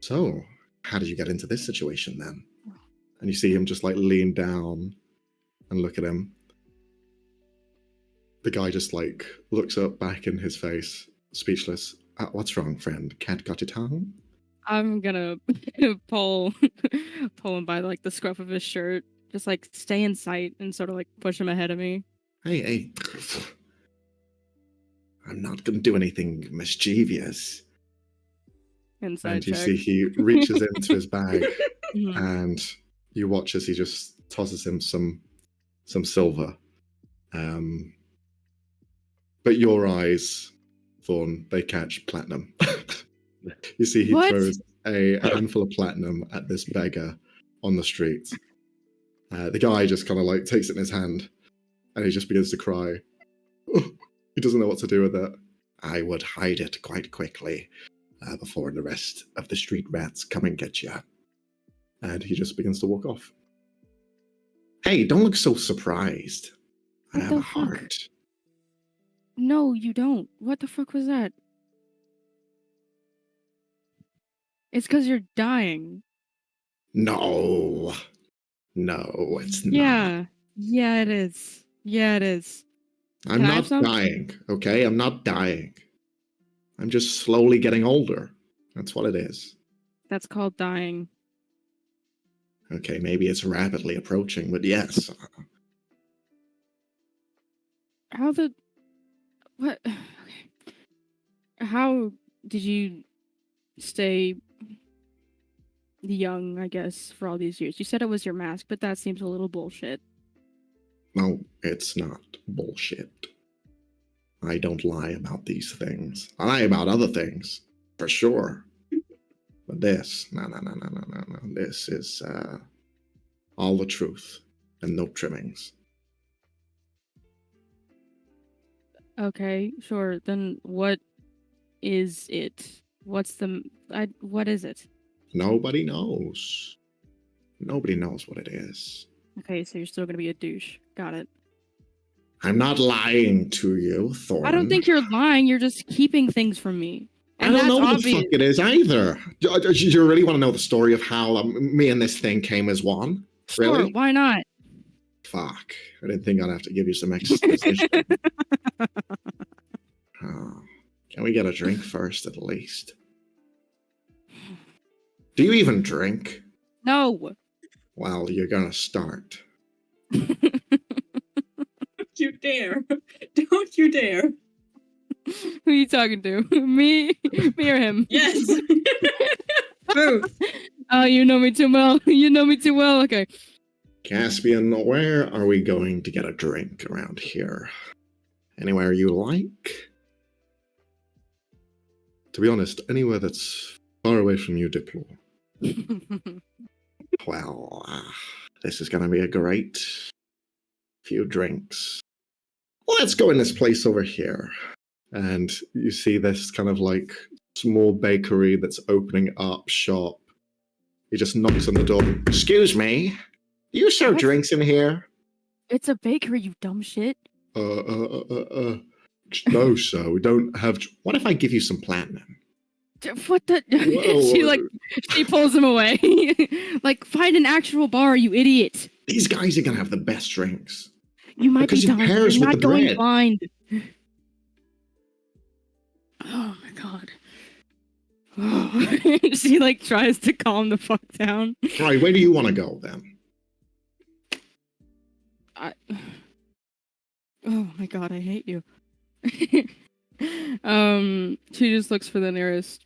Speaker 1: So, how did you get into this situation then? And you see him just like lean down and look at him. The guy just like looks up back in his face, speechless. What's wrong, friend? Cat got your tongue?
Speaker 4: I'm gonna pull him by like the scruff of his shirt, just like stay in sight and sort of like push him ahead of me.
Speaker 1: Hey. I'm not going to do anything mischievous.
Speaker 4: Inside
Speaker 1: And you
Speaker 4: check.
Speaker 1: see he reaches into his bag
Speaker 4: Mhm.
Speaker 1: and you watch as he just tosses him some silver. But your eyes, Thorn, they catch platinum. You see he
Speaker 4: What?
Speaker 1: throws a handful of platinum at this beggar on the street. The guy just kind of like takes it in his hand and he just begins to cry. He doesn't know what to do with it. I would hide it quite quickly before the rest of the street rats come and get you. And he just begins to walk off. Hey, don't look so surprised. I
Speaker 4: What
Speaker 1: have
Speaker 4: the
Speaker 1: a
Speaker 4: fuck?
Speaker 1: heart.
Speaker 4: No, you don't. What the fuck was that? It's because you're dying.
Speaker 1: No, it's not.
Speaker 4: Yeah, it is. Yeah, it is.
Speaker 1: I'm
Speaker 4: Can I have
Speaker 1: not
Speaker 4: some?
Speaker 1: dying, okay? I'm not dying. I'm just slowly getting older. That's what it is.
Speaker 4: That's called dying.
Speaker 1: Okay, maybe it's rapidly approaching, but yes.
Speaker 4: How the what? Okay. How did you stay young, I guess, for all these years? You said it was your mask, but that seems a little bullshit.
Speaker 1: No, it's not bullshit. I don't lie about these things. I lie about other things, for sure. But this, no. This is All the truth and no trimmings.
Speaker 4: Okay, sure. Then what is it? What is it?
Speaker 1: Nobody knows. Nobody knows what it is.
Speaker 4: Okay, so you're still gonna be a douche. Got it.
Speaker 1: I'm not lying to you, Thorn.
Speaker 4: I don't think you're lying. You're just keeping things from me.
Speaker 1: I
Speaker 4: And
Speaker 1: don't
Speaker 4: that's
Speaker 1: know what
Speaker 4: obvious.
Speaker 1: the fuck it is either. Do you really want to know the story of how me and this thing came as one?
Speaker 4: Sure,
Speaker 1: Really?
Speaker 4: why not?
Speaker 1: Fuck. I didn't think I'd have to give you some exposition. Oh, can we get a drink first, at least? Do you even drink?
Speaker 4: No.
Speaker 1: Well, you're gonna start.
Speaker 6: Don't you dare. Don't you dare.
Speaker 4: Who are you talking to? Me or him?
Speaker 6: Yes. Both.
Speaker 4: Oh, you know me too well. You know me too well. Okay.
Speaker 1: Caspian, where are we going to get a drink around here? Anywhere you like? To be honest, anywhere that's far away from you, Diplor. Well, this is gonna be a great few drinks. Let's go in this place over here. And you see this kind of like small bakery that's opening up shop. He just knocks on the door. Excuse me, do you serve
Speaker 4: What?
Speaker 1: drinks in here?
Speaker 4: It's a bakery, you dumb shit.
Speaker 1: No, sir, we don't have. What if I give you some platinum?
Speaker 4: What the? She pulls him away. Like, find an actual bar, you idiot.
Speaker 1: These guys are gonna have the best drinks.
Speaker 4: You might
Speaker 1: Because
Speaker 4: be
Speaker 1: it
Speaker 4: dumb.
Speaker 1: pairs
Speaker 4: You're
Speaker 1: with
Speaker 4: not
Speaker 1: the
Speaker 4: going
Speaker 1: bread.
Speaker 4: blind. Oh my god. Oh. She like tries to calm the fuck down.
Speaker 1: Right, where do you want to go then?
Speaker 4: Oh my god, I hate you. She just looks for the nearest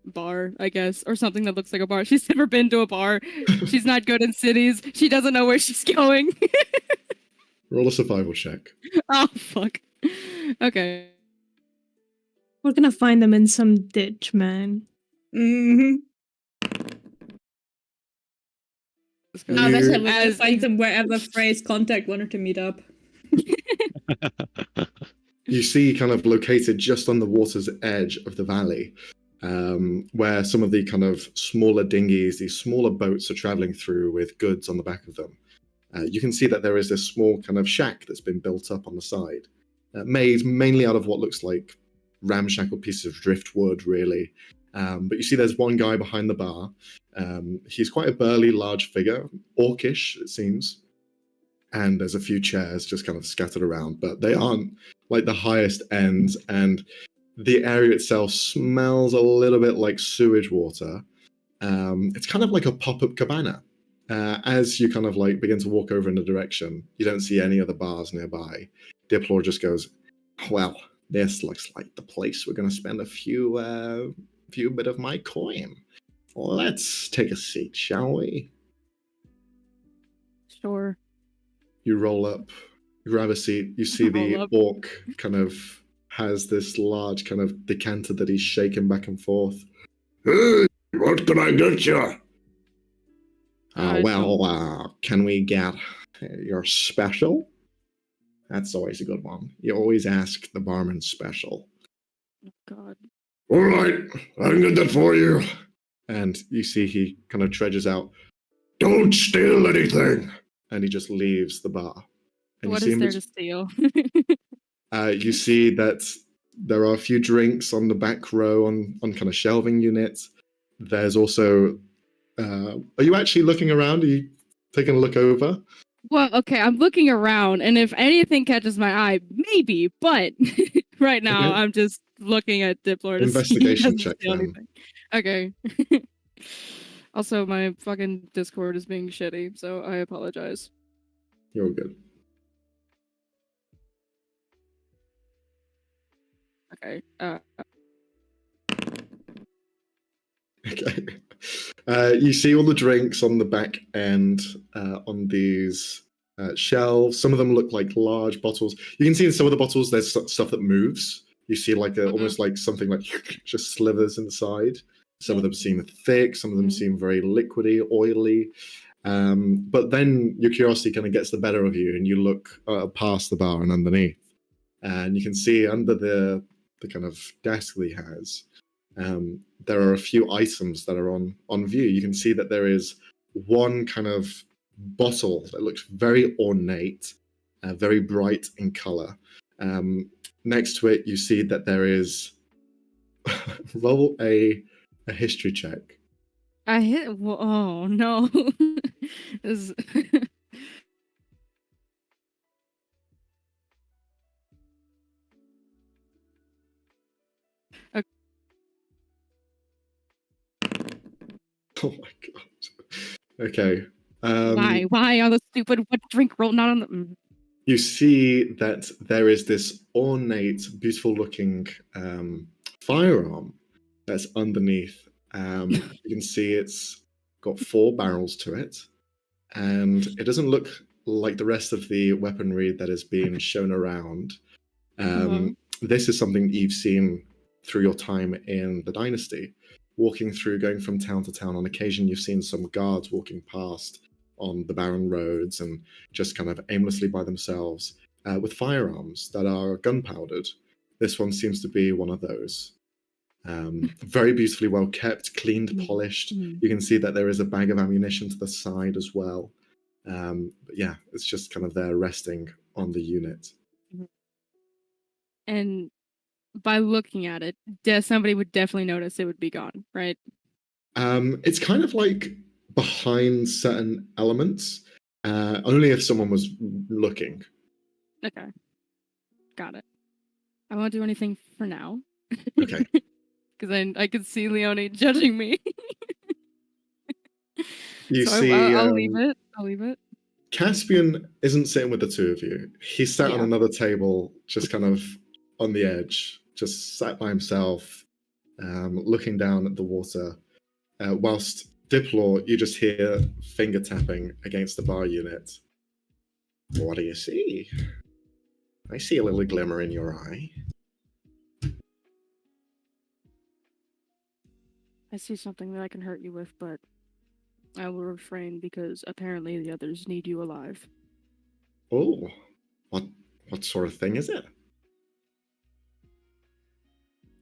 Speaker 4: bar, I guess, or something that looks like a bar. She's never been to a bar. She's not good in cities. She doesn't know where she's going.
Speaker 1: Roll a survival check.
Speaker 4: Oh fuck. Okay.
Speaker 2: We're gonna find them in some ditch, man.
Speaker 3: Mm-hmm. No, that's it. We're gonna
Speaker 4: As-
Speaker 3: find them wherever Frey's contact wanted to meet up.
Speaker 1: You see, kind of located just on the water's edge of the valley, where some of the kind of smaller dinghies, these smaller boats are traveling through with goods on the back of them. You can see that there is this small kind of shack that's been built up on the side, made mainly out of what looks like ramshackle pieces of driftwood, really. But you see there's one guy behind the bar. He's quite a burly, large figure, orcish, it seems. And there's a few chairs just kind of scattered around, but they aren't like the highest ends. And the area itself smells a little bit like sewage water. It's kind of like a pop-up cabana. As you kind of like begin to walk over in the direction, you don't see any other bars nearby. Diplor just goes, well, this looks like the place we're going to spend a few bit of my coin. Let's take a seat, shall we?
Speaker 4: Sure.
Speaker 1: You roll up, you grab a seat, you see the
Speaker 4: Roll up.
Speaker 1: orc kind of has this large kind of decanter that he's shaking back and forth. Hey, what can I get you? Can we get your special? That's always a good one. You always ask the barman special.
Speaker 4: Oh, God.
Speaker 1: All right, I can get that for you. And you see he kind of trudges out. Don't steal anything. And he just leaves the bar. And
Speaker 4: What
Speaker 1: you see
Speaker 4: is
Speaker 1: him
Speaker 4: there to steal?
Speaker 1: you see that there are a few drinks on the back row on kind of shelving units. There's also... are you actually looking around? Are you taking a look over?
Speaker 4: Well, okay, I'm looking around, and if anything catches my eye, maybe, but right now
Speaker 1: Okay.
Speaker 4: I'm just looking at Diplor to
Speaker 1: Investigation
Speaker 4: see if
Speaker 1: check,
Speaker 4: he doesn't
Speaker 1: then.
Speaker 4: steal anything. Okay. Also, my fucking Discord is being shitty, so I apologize.
Speaker 1: You're good.
Speaker 4: Okay.
Speaker 1: Okay. You see all the drinks on the back end on these shelves. Some of them look like large bottles. You can see in some of the bottles there's stuff that moves. You see like almost like something like just slithers inside. Some of them seem thick. Some of them seem very liquidy, oily. But then your curiosity kind of gets the better of you, and you look past the bar and underneath, and you can see under the kind of desk that he has, there are a few items that are on view. You can see that there is one kind of bottle that looks very ornate, very bright in color. Next to it, you see that there is roll a history check.
Speaker 4: I hit. Oh no. This-
Speaker 1: Oh my god. Okay.
Speaker 4: Why? Why on the stupid what drink roll? Not on the.
Speaker 1: You see that there is this ornate, beautiful looking firearm that's underneath. You can see it's got 4 barrels to it, and it doesn't look like the rest of the weaponry that is being shown around. This is something you've seen through your time in the Dynasty, walking through, going from town to town. On occasion, you've seen some guards walking past on the barren roads and just kind of aimlessly by themselves with firearms that are gunpowdered. This one seems to be one of those. Very beautifully well kept, cleaned, polished. You can see that there is a bag of ammunition to the side as well. But yeah, it's just kind of there resting on the unit.
Speaker 4: And by looking at it, somebody would definitely notice it would be gone, right?
Speaker 1: It's kind of like behind certain elements, only if someone was looking.
Speaker 4: Okay. Got it. I won't do anything for now.
Speaker 1: Okay.
Speaker 4: Because I could see Leonie judging me.
Speaker 1: You
Speaker 4: so
Speaker 1: see,
Speaker 4: I'll leave it. I'll leave it.
Speaker 1: Caspian isn't sitting with the two of you. He's sat on another table, just kind of on the edge, just sat by himself, looking down at the water. Whilst Diplor, you just hear finger tapping against the bar unit. What do you see? I see a little glimmer in your eye.
Speaker 4: I see something that I can hurt you with, but I will refrain because apparently the others need you alive.
Speaker 1: Oh, what sort of thing is it?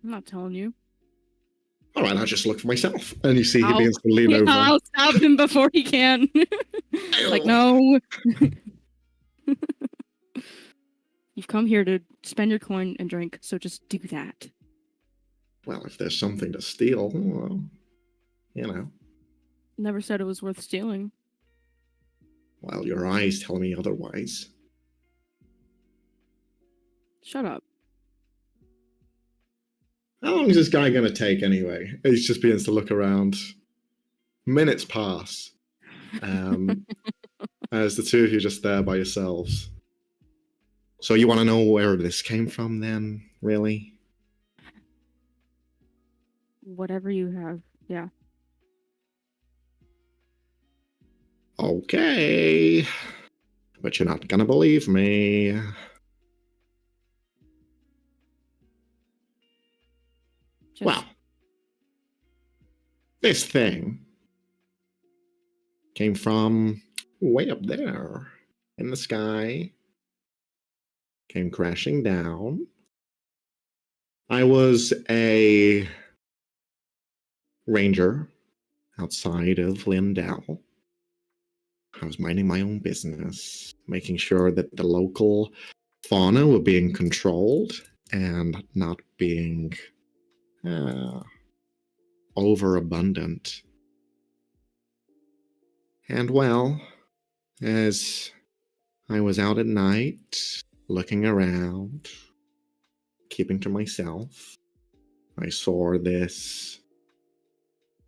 Speaker 4: I'm not telling you.
Speaker 1: All right, I'll just look for myself. And you see he begins to lean over.
Speaker 4: I'll stop him before he can. Like, no. You've come here to spend your coin and drink, so just do that.
Speaker 1: Well, if there's something to steal, well, you know.
Speaker 4: Never said it was worth stealing.
Speaker 1: Well, your eyes tell me otherwise.
Speaker 4: Shut up.
Speaker 1: How long is this guy going to take anyway? He just begins to look around. Minutes pass. As the two of you are just there by yourselves. So you want to know where this came from then, really?
Speaker 4: Whatever you have, yeah.
Speaker 1: Okay. But you're not going to believe me. Well, this thing came from way up there in the sky, came crashing down. I was a ranger outside of Lindell. I was minding my own business, making sure that the local fauna were being controlled and not being overabundant. And well, as I was out at night, looking around, keeping to myself, I saw this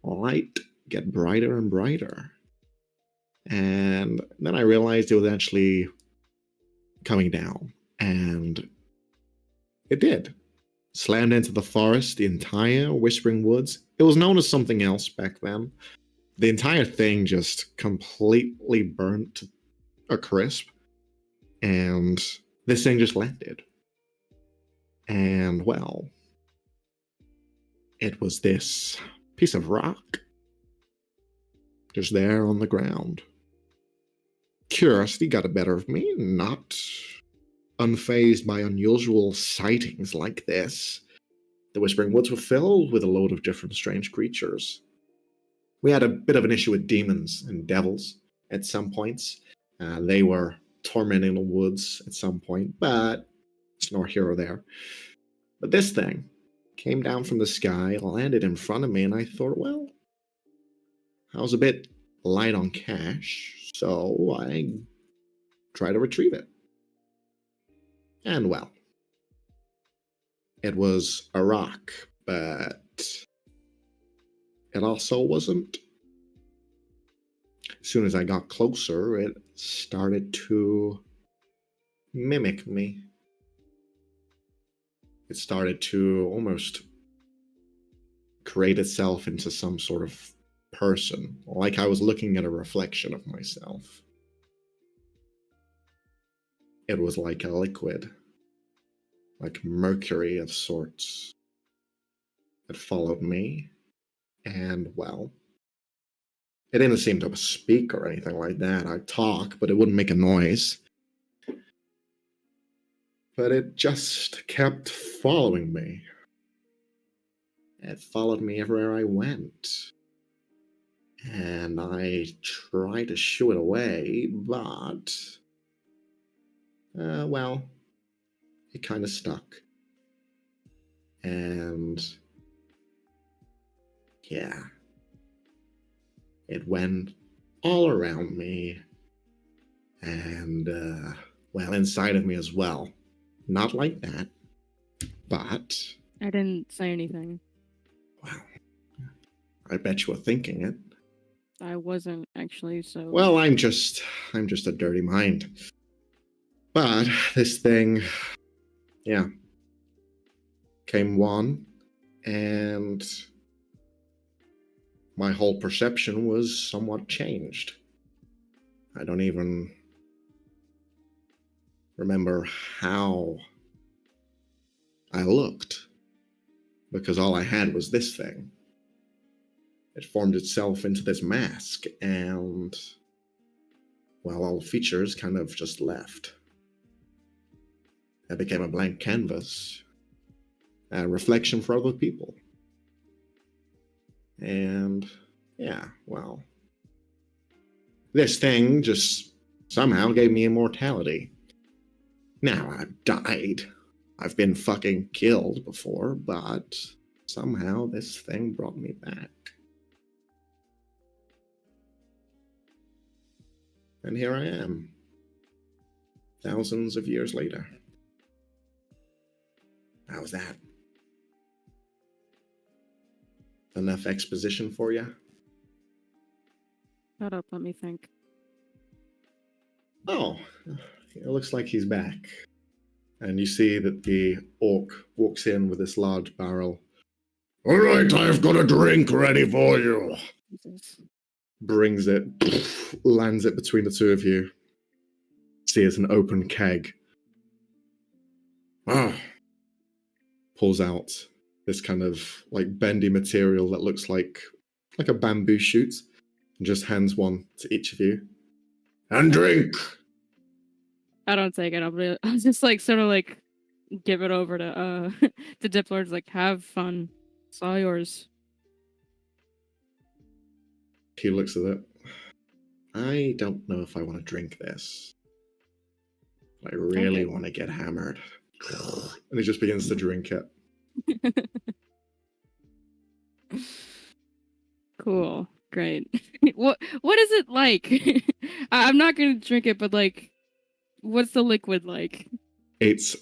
Speaker 1: light get brighter and brighter. And then I realized it was actually coming down. And it did. Slammed into the forest, the entire Whispering Woods. It was known as something else back then. The entire thing just completely burnt to a crisp. And this thing just landed. And, well, it was this piece of rock just there on the ground. curiosity got the better of me, not unfazed by unusual sightings like this. The Whispering Woods were filled with a load of different strange creatures. We had a bit of an issue with demons and devils at some points. They were tormenting the woods at some point, but it's no hero there. But this thing came down from the sky, landed in front of me, and I thought, well, I was a bit light on cash, so I tried to retrieve it. And well, it was a rock, but it also wasn't. As soon as I got closer, it started to mimic me. It started to almost create itself into some sort of person, like I was looking at a reflection of myself. It was like a liquid, like mercury of sorts. It followed me, and well, it didn't seem to speak or anything like that. I'd talk, but it wouldn't make a noise. But it just kept following me. It followed me everywhere I went. And I tried to shoo it away, but well, it kind of stuck. And yeah, it went all around me and well, inside of me as well. Not like that, but
Speaker 4: I didn't say anything.
Speaker 1: wow, I bet you were thinking it.
Speaker 4: I wasn't actually, so.
Speaker 1: Well, I'm just a dirty mind. But this thing, yeah, came one, and my whole perception was somewhat changed. I don't even remember how I looked, because all I had was this thing. It formed itself into this mask, and well, all the features kind of just left. It became a blank canvas, a reflection for other people. And yeah, well, this thing just somehow gave me immortality. Now I've died. I've been fucking killed before, but somehow this thing brought me back. And here I am, thousands of years later. How's that? Enough exposition for you?
Speaker 4: Shut up, let me think.
Speaker 1: Oh, it looks like he's back. And you see that the orc walks in with this large barrel. All right, I've got a drink ready for you.
Speaker 4: Jesus.
Speaker 1: Brings it, lands it between the two of you. See, it's an open keg. Ah. Pulls out this kind of like bendy material that looks like a bamboo shoot, and just hands one to each of you. And drink!
Speaker 4: I don't take it. I'll just like sort of like give it over to to Diplords. Like, have fun. It's all yours.
Speaker 1: He looks at it. I don't know if I want to drink this. I really want to get hammered. And he just begins to drink it.
Speaker 4: Cool. Great. What is it like? I'm not gonna drink it, but like, what's the liquid like?
Speaker 1: It's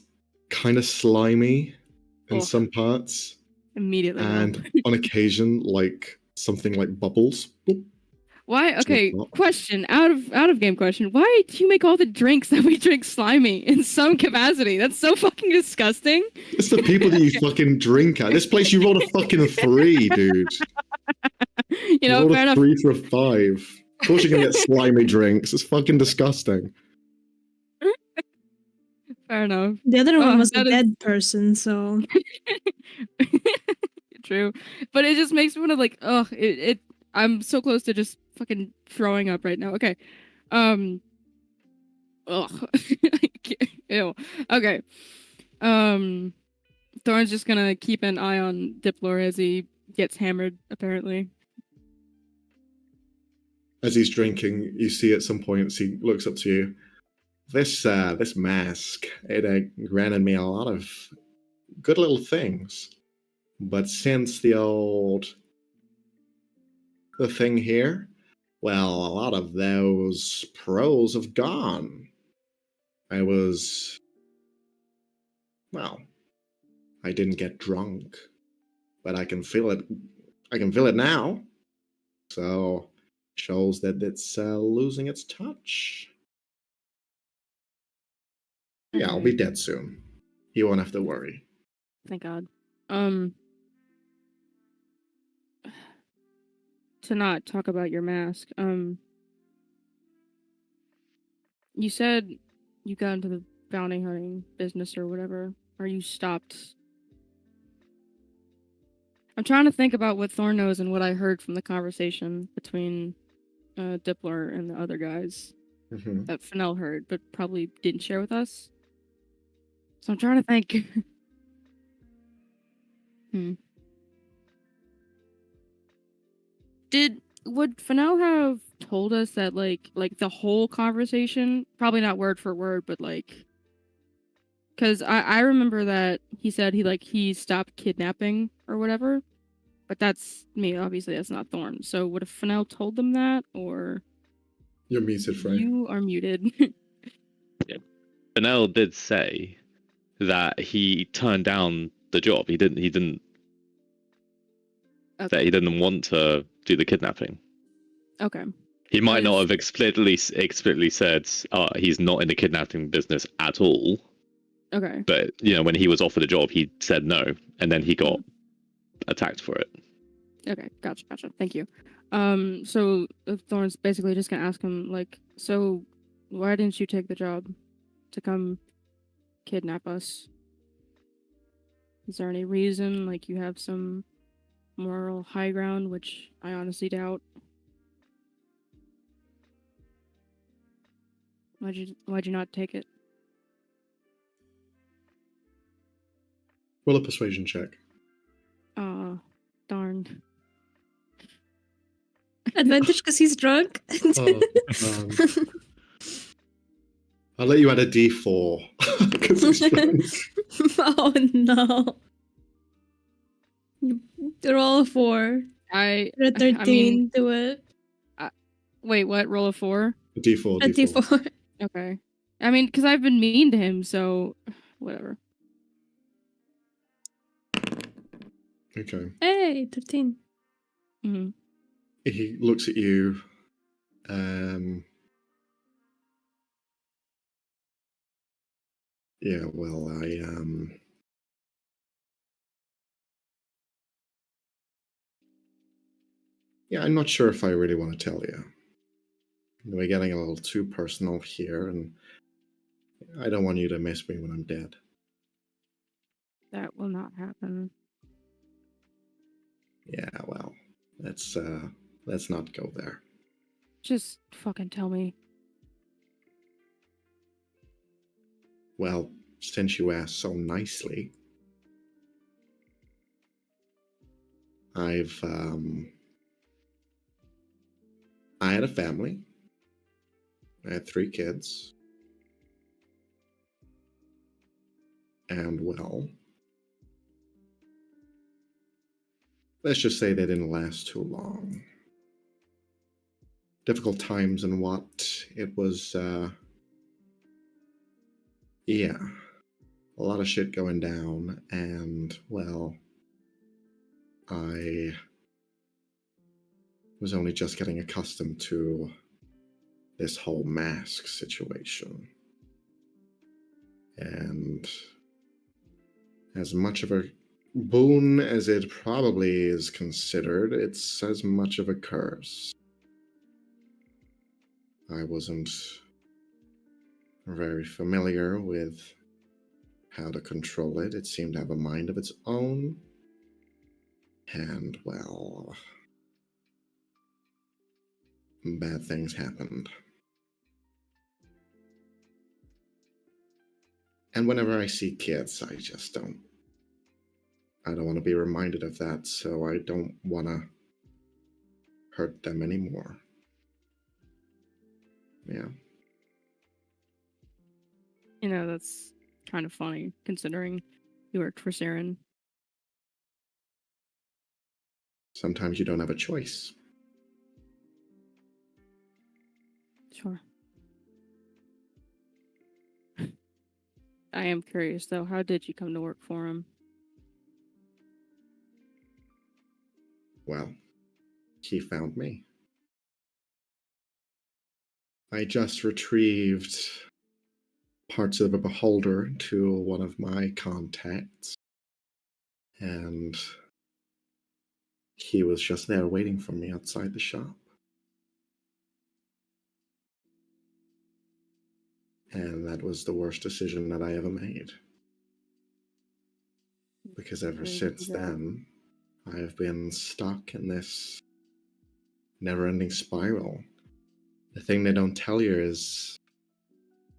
Speaker 1: kind of slimy in
Speaker 4: Oh.
Speaker 1: some parts,
Speaker 4: Immediately. no.
Speaker 1: and on occasion, like something like bubbles. Boop.
Speaker 4: Why? Okay,
Speaker 1: not.
Speaker 4: question. Out of game question. Why do you make all the drinks that we drink slimy in some capacity? That's so fucking disgusting.
Speaker 1: It's the people that you fucking drink at. This place, you rolled a fucking 3, dude.
Speaker 4: You know,
Speaker 1: rolled
Speaker 4: fair
Speaker 1: a
Speaker 4: enough.
Speaker 1: 3 for a 5. Of course you're gonna get slimy drinks. It's fucking disgusting.
Speaker 4: Fair enough.
Speaker 2: The other one was a
Speaker 4: that is-
Speaker 2: dead person, so
Speaker 4: True. But it just makes me want to like, I'm so close to just fucking throwing up right now. Okay. Ugh. Ew. Okay. Thorn's just gonna keep an eye on Diplor as he gets hammered, apparently.
Speaker 1: As he's drinking, you see at some points he looks up to you. This mask, it granted me a lot of good little things, but since the thing here, well, a lot of those pros have gone. Well, I didn't get drunk, but I can feel it. I can feel it now. So, shows that it's losing its touch. Yeah, I'll be dead soon. You won't have to worry.
Speaker 4: Thank God. To not talk about your mask. You said you got into the bounty hunting business or whatever, or you stopped. I'm trying to think about what Thorn knows and what I heard from the conversation between Dippler and the other guys
Speaker 1: Mhm.
Speaker 4: that Fennel heard, but probably didn't share with us. So I'm trying to think. Would Fennel have told us that like the whole conversation? Probably not word for word, but like, because I remember that he said he stopped kidnapping or whatever. But that's me. Obviously, that's not Thorn. So would have Fennel told them that, or
Speaker 1: You're muted, Frey.
Speaker 4: you are muted?
Speaker 5: Fennel did say that he turned down the job. He didn't
Speaker 4: Okay.
Speaker 5: that he didn't want to do the kidnapping.
Speaker 4: Okay.
Speaker 5: He might not
Speaker 4: Because-
Speaker 5: have explicitly said he's not in the kidnapping business at all.
Speaker 4: Okay.
Speaker 5: But when he was offered a job, he said no, and then he got attacked for it.
Speaker 4: Okay. Gotcha. Thank you. So Thorn's basically just gonna ask him like, so why didn't you take the job to come kidnap us? Is there any reason? Like you have some moral high ground, which I honestly doubt. Why'd you not take it?
Speaker 1: Roll a persuasion check.
Speaker 4: Darn.
Speaker 2: Advantage because he's drunk.
Speaker 1: Oh, I'll let you add a d4 because he's drunk.
Speaker 2: Oh no. Roll a 4.
Speaker 4: I
Speaker 2: A 13
Speaker 4: mean,
Speaker 2: to it.
Speaker 4: wait, what? Roll a 4?
Speaker 1: A d4.
Speaker 2: A D4.
Speaker 4: Okay. I mean, because I've been mean to him, so whatever.
Speaker 1: Okay.
Speaker 2: Hey, 13.
Speaker 4: Hmm.
Speaker 1: He looks at you. Yeah, well, yeah, I'm not sure if I really want to tell you. We're getting a little too personal here, and I don't want you to miss me when I'm dead.
Speaker 4: That will not happen.
Speaker 1: Yeah, well, let's not go there.
Speaker 4: Just fucking tell me.
Speaker 1: Well, since you asked so nicely, I had a family. I had 3 kids. And well, let's just say they didn't last too long. Difficult times and what? It was, yeah, a lot of shit going down, and well, I was only just getting accustomed to this whole mask situation. And as much of a boon as it probably is considered, it's as much of a curse. I wasn't very familiar with how to control it. It seemed to have a mind of its own. And, well, bad things happened. And whenever I see kids, I just don't. I don't want to be reminded of that, so I don't want to hurt them anymore. Yeah.
Speaker 4: You know, that's kind of funny considering you worked for Saren.
Speaker 1: Sometimes you don't have a choice.
Speaker 4: Sure. I am curious though, how did you come to work for him?
Speaker 1: Well, he found me. I just retrieved parts of a beholder to one of my contacts, and he was just there waiting for me outside the shop. And that was the worst decision that I ever made. Because ever since then, I have been stuck in this never-ending spiral. The thing they don't tell you is,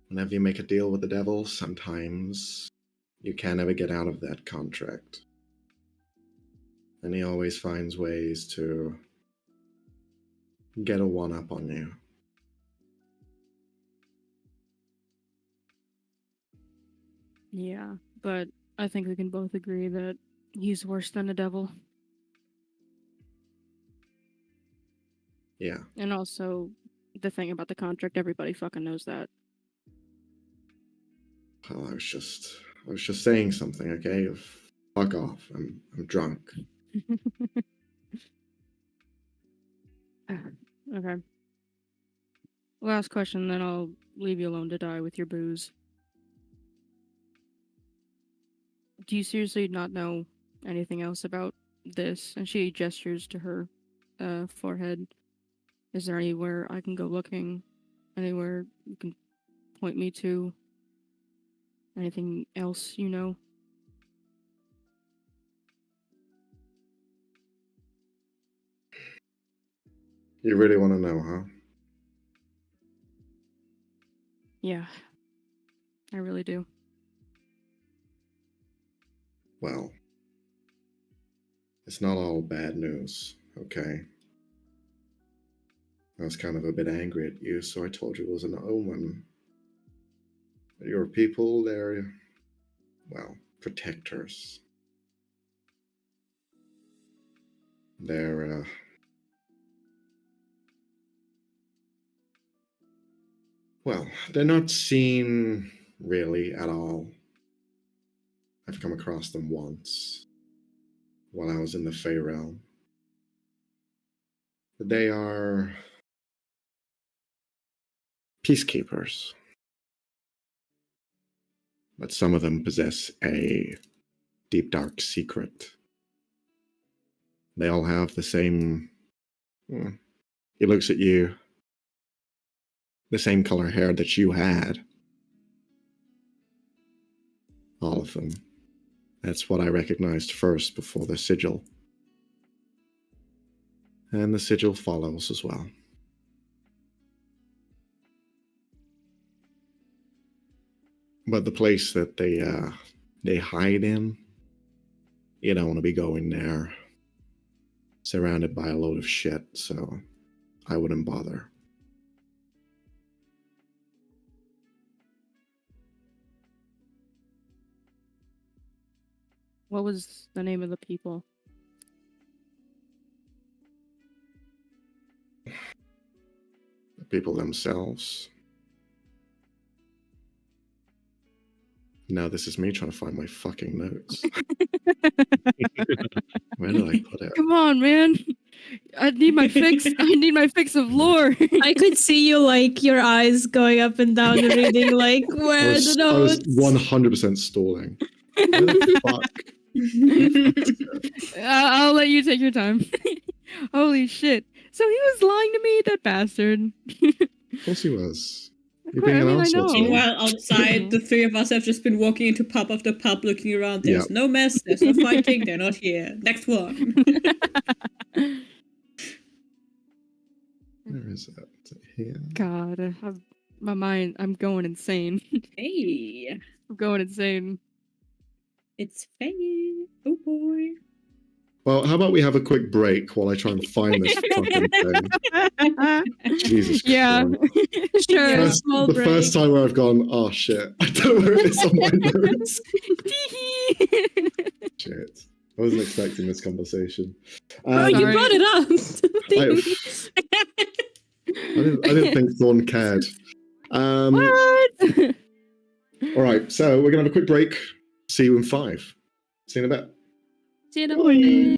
Speaker 1: whenever you make a deal with the devil, sometimes you can't ever get out of that contract. And he always finds ways to get a one-up on you.
Speaker 4: Yeah, but I think we can both agree that he's worse than a devil.
Speaker 1: Yeah.
Speaker 4: And also, the thing about the contract, everybody fucking knows that.
Speaker 1: Well, I was just saying something, okay? Fuck off. I'm drunk.
Speaker 4: Okay. Last question, then I'll leave you alone to die with your booze. Do you seriously not know anything else about this? And she gestures to her forehead. Is there anywhere I can go looking? Anywhere you can point me to? Anything else you know?
Speaker 1: You really want to know, huh?
Speaker 4: Yeah. I really do.
Speaker 1: Well, it's not all bad news, okay? I was kind of a bit angry at you, so I told you it was an omen. Your people, they're, well, protectors. They're, well, they're not seen really at all. I've come across them once while I was in the Fey Realm. They are peacekeepers. But some of them possess a deep, dark secret. They all have the same. He looks at you. The same color hair that you had. All of them. That's what I recognized first before the sigil. And the sigil follows as well. But the place that they hide in, you don't want to be going there. Surrounded by a load of shit, so I wouldn't bother.
Speaker 4: What was the name of the people?
Speaker 1: The people themselves. Now this is me trying to find my fucking notes. Where did I put it?
Speaker 4: Come on, man. I need my fix. I need my fix of lore.
Speaker 2: I could see you like your eyes going up and down and reading like where the
Speaker 1: I was
Speaker 2: notes.
Speaker 1: 100% stalling. Where the fuck?
Speaker 4: I'll let you take your time. Holy shit. So he was lying to me, that bastard.
Speaker 1: Of course he was. You're being
Speaker 4: I
Speaker 1: an
Speaker 4: mean, I
Speaker 1: arsehole
Speaker 4: know.
Speaker 1: to me.
Speaker 6: Meanwhile, outside, the three of us have just been walking into pub after pub, looking around. There's
Speaker 1: Yep.
Speaker 6: no mess. There's no fighting. They're not here. Next one.
Speaker 1: Where is that? Here.
Speaker 4: God, my mind, I'm going insane.
Speaker 6: Hey.
Speaker 4: I'm going insane.
Speaker 3: It's Faye. Oh boy.
Speaker 1: Well, how about we have a quick break while I try and find this fucking thing? Jesus
Speaker 4: Yeah.
Speaker 1: Christ.
Speaker 2: Sure,
Speaker 4: Yeah.
Speaker 2: small
Speaker 1: The
Speaker 2: break.
Speaker 1: first time where I've gone, oh shit, I don't know where it is on my notes. Shit. I wasn't expecting this conversation.
Speaker 2: Bro, you
Speaker 4: Sorry.
Speaker 2: brought it up.
Speaker 1: I didn't think Thorn cared.
Speaker 4: What?
Speaker 1: All right, so we're going to have a quick break. See you in 5. See you in a bit.
Speaker 2: See you in a bit.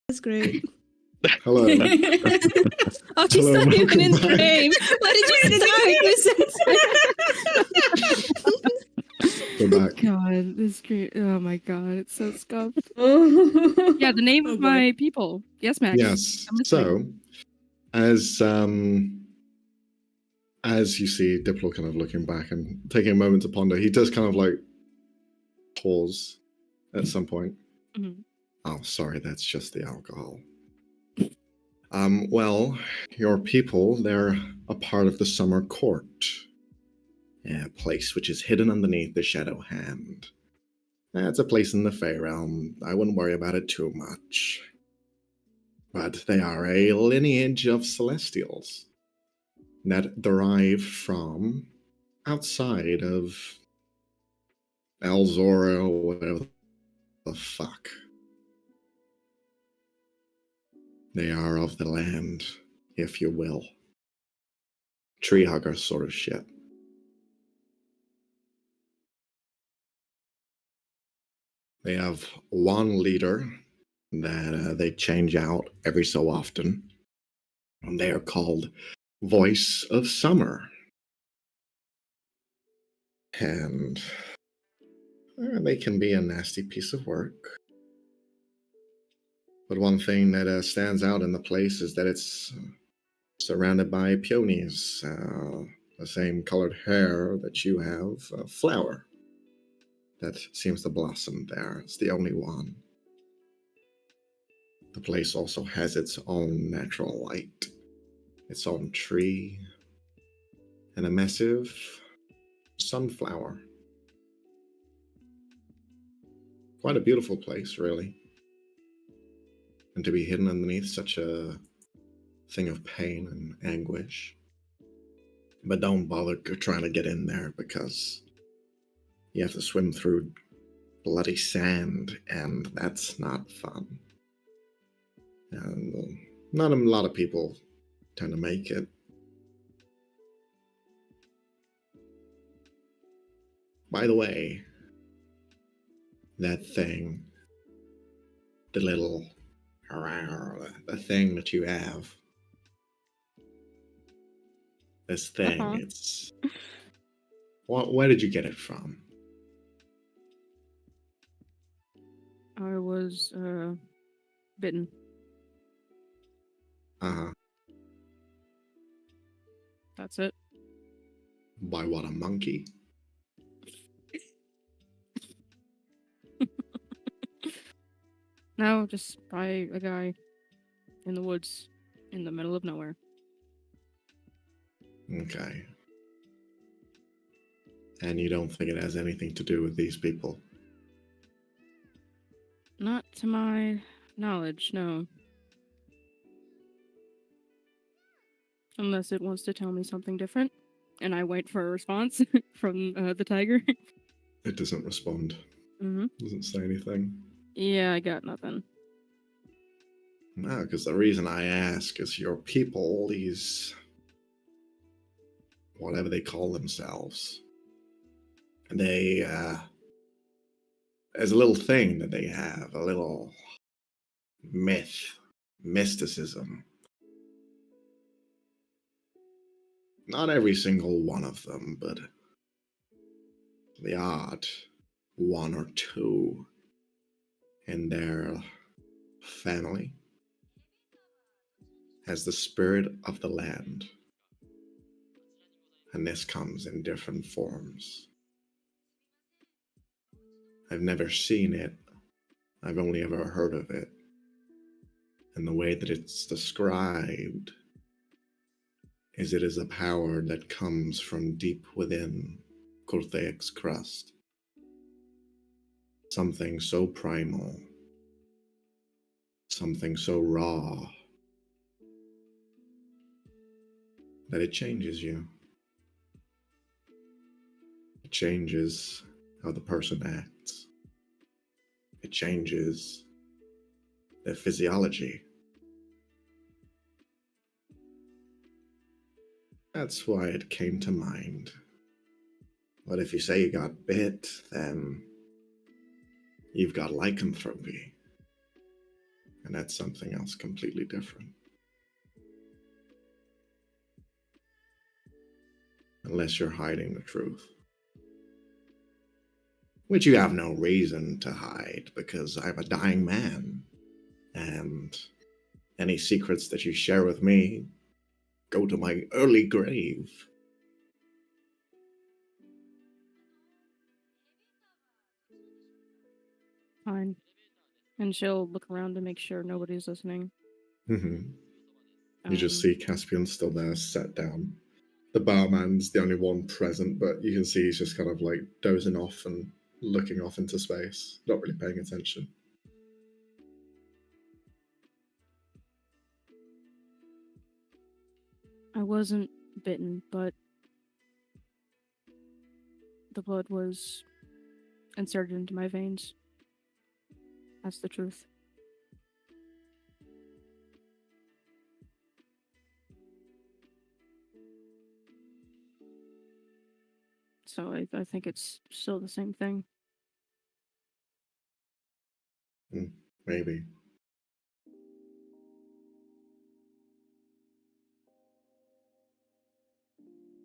Speaker 2: That's great.
Speaker 1: Hello.
Speaker 2: Oh, she's
Speaker 1: Hello,
Speaker 2: not even in
Speaker 1: welcome back.
Speaker 2: frame. What did you say?
Speaker 1: We're back.
Speaker 4: God, this great. Oh my god, it's so scuffed.
Speaker 3: Oh.
Speaker 4: Yeah, the name
Speaker 3: Oh,
Speaker 4: of
Speaker 3: boy.
Speaker 4: my people. Yes, Max.
Speaker 1: Yes.
Speaker 4: I'm listening.
Speaker 1: So, as you see Diplo kind of looking back and taking a moment to ponder, he does kind of like pause at some point.
Speaker 4: Mhm.
Speaker 1: Oh, sorry, that's just the alcohol. Well, your people, they're a part of the Summer Court. A place which is hidden underneath the Shadow Hand. It's a place in the Fey Realm. I wouldn't worry about it too much. But they are a lineage of Celestials that derive from outside of Elzora or whatever the fuck. They are of the land, if you will. Tree hugger sort of shit. They have one leader that they change out every so often. And they are called Voice of Summer. And they can be a nasty piece of work. But one thing that stands out in the place is that it's surrounded by peonies, the same colored hair that you have, a flower that seems to blossom there. It's the only one. The place also has its own natural light, its own tree, and a massive sunflower. Quite a beautiful place, really. And to be hidden underneath such a thing of pain and anguish. But don't bother trying to get in there because you have to swim through bloody sand, and that's not fun. And not a lot of people tend to make it. By the way, that thing, the little, the thing that you have, this thing, it's... Where did you get it from?
Speaker 4: I was bitten.
Speaker 1: Uh-huh.
Speaker 4: That's it.
Speaker 1: By what, a monkey?
Speaker 4: No, just by a guy in the woods in the middle of nowhere.
Speaker 1: Okay. And you don't think it has anything to do with these people?
Speaker 4: Not to my knowledge, no. Unless it wants to tell me something different, and I wait for a response from the tiger.
Speaker 1: It doesn't respond.
Speaker 4: Mm-hmm.
Speaker 1: Doesn't say anything.
Speaker 4: Yeah, I got nothing.
Speaker 1: No, because the reason I ask is your people, these... whatever they call themselves. They, there's a little thing that they have, a little mysticism. Not every single one of them, but the odd one or two in their family has the spirit of the land. And this comes in different forms. I've never seen it. I've only ever heard of it. And the way that it's described is it is a power that comes from deep within Korthek's crust. Something so primal. Something so raw that it changes you. It changes how the person acts. It changes their physiology. That's why it came to mind. But if you say you got bit, then you've got lycanthropy. and that's something else completely different. Unless you're hiding the truth. Which you have no reason to hide, because I'm a dying man. And any secrets that you share with me go to my early grave.
Speaker 4: Fine. And she'll look around to make sure nobody's listening.
Speaker 1: You just
Speaker 4: Um,
Speaker 1: see Caspian still there, sat down. The barman's the only one present, but you can see he's just kind of like dozing off and looking off into space, not really paying attention.
Speaker 4: I wasn't bitten, but the blood was inserted into my veins. That's the truth. So I think it's still the same thing.
Speaker 1: Maybe.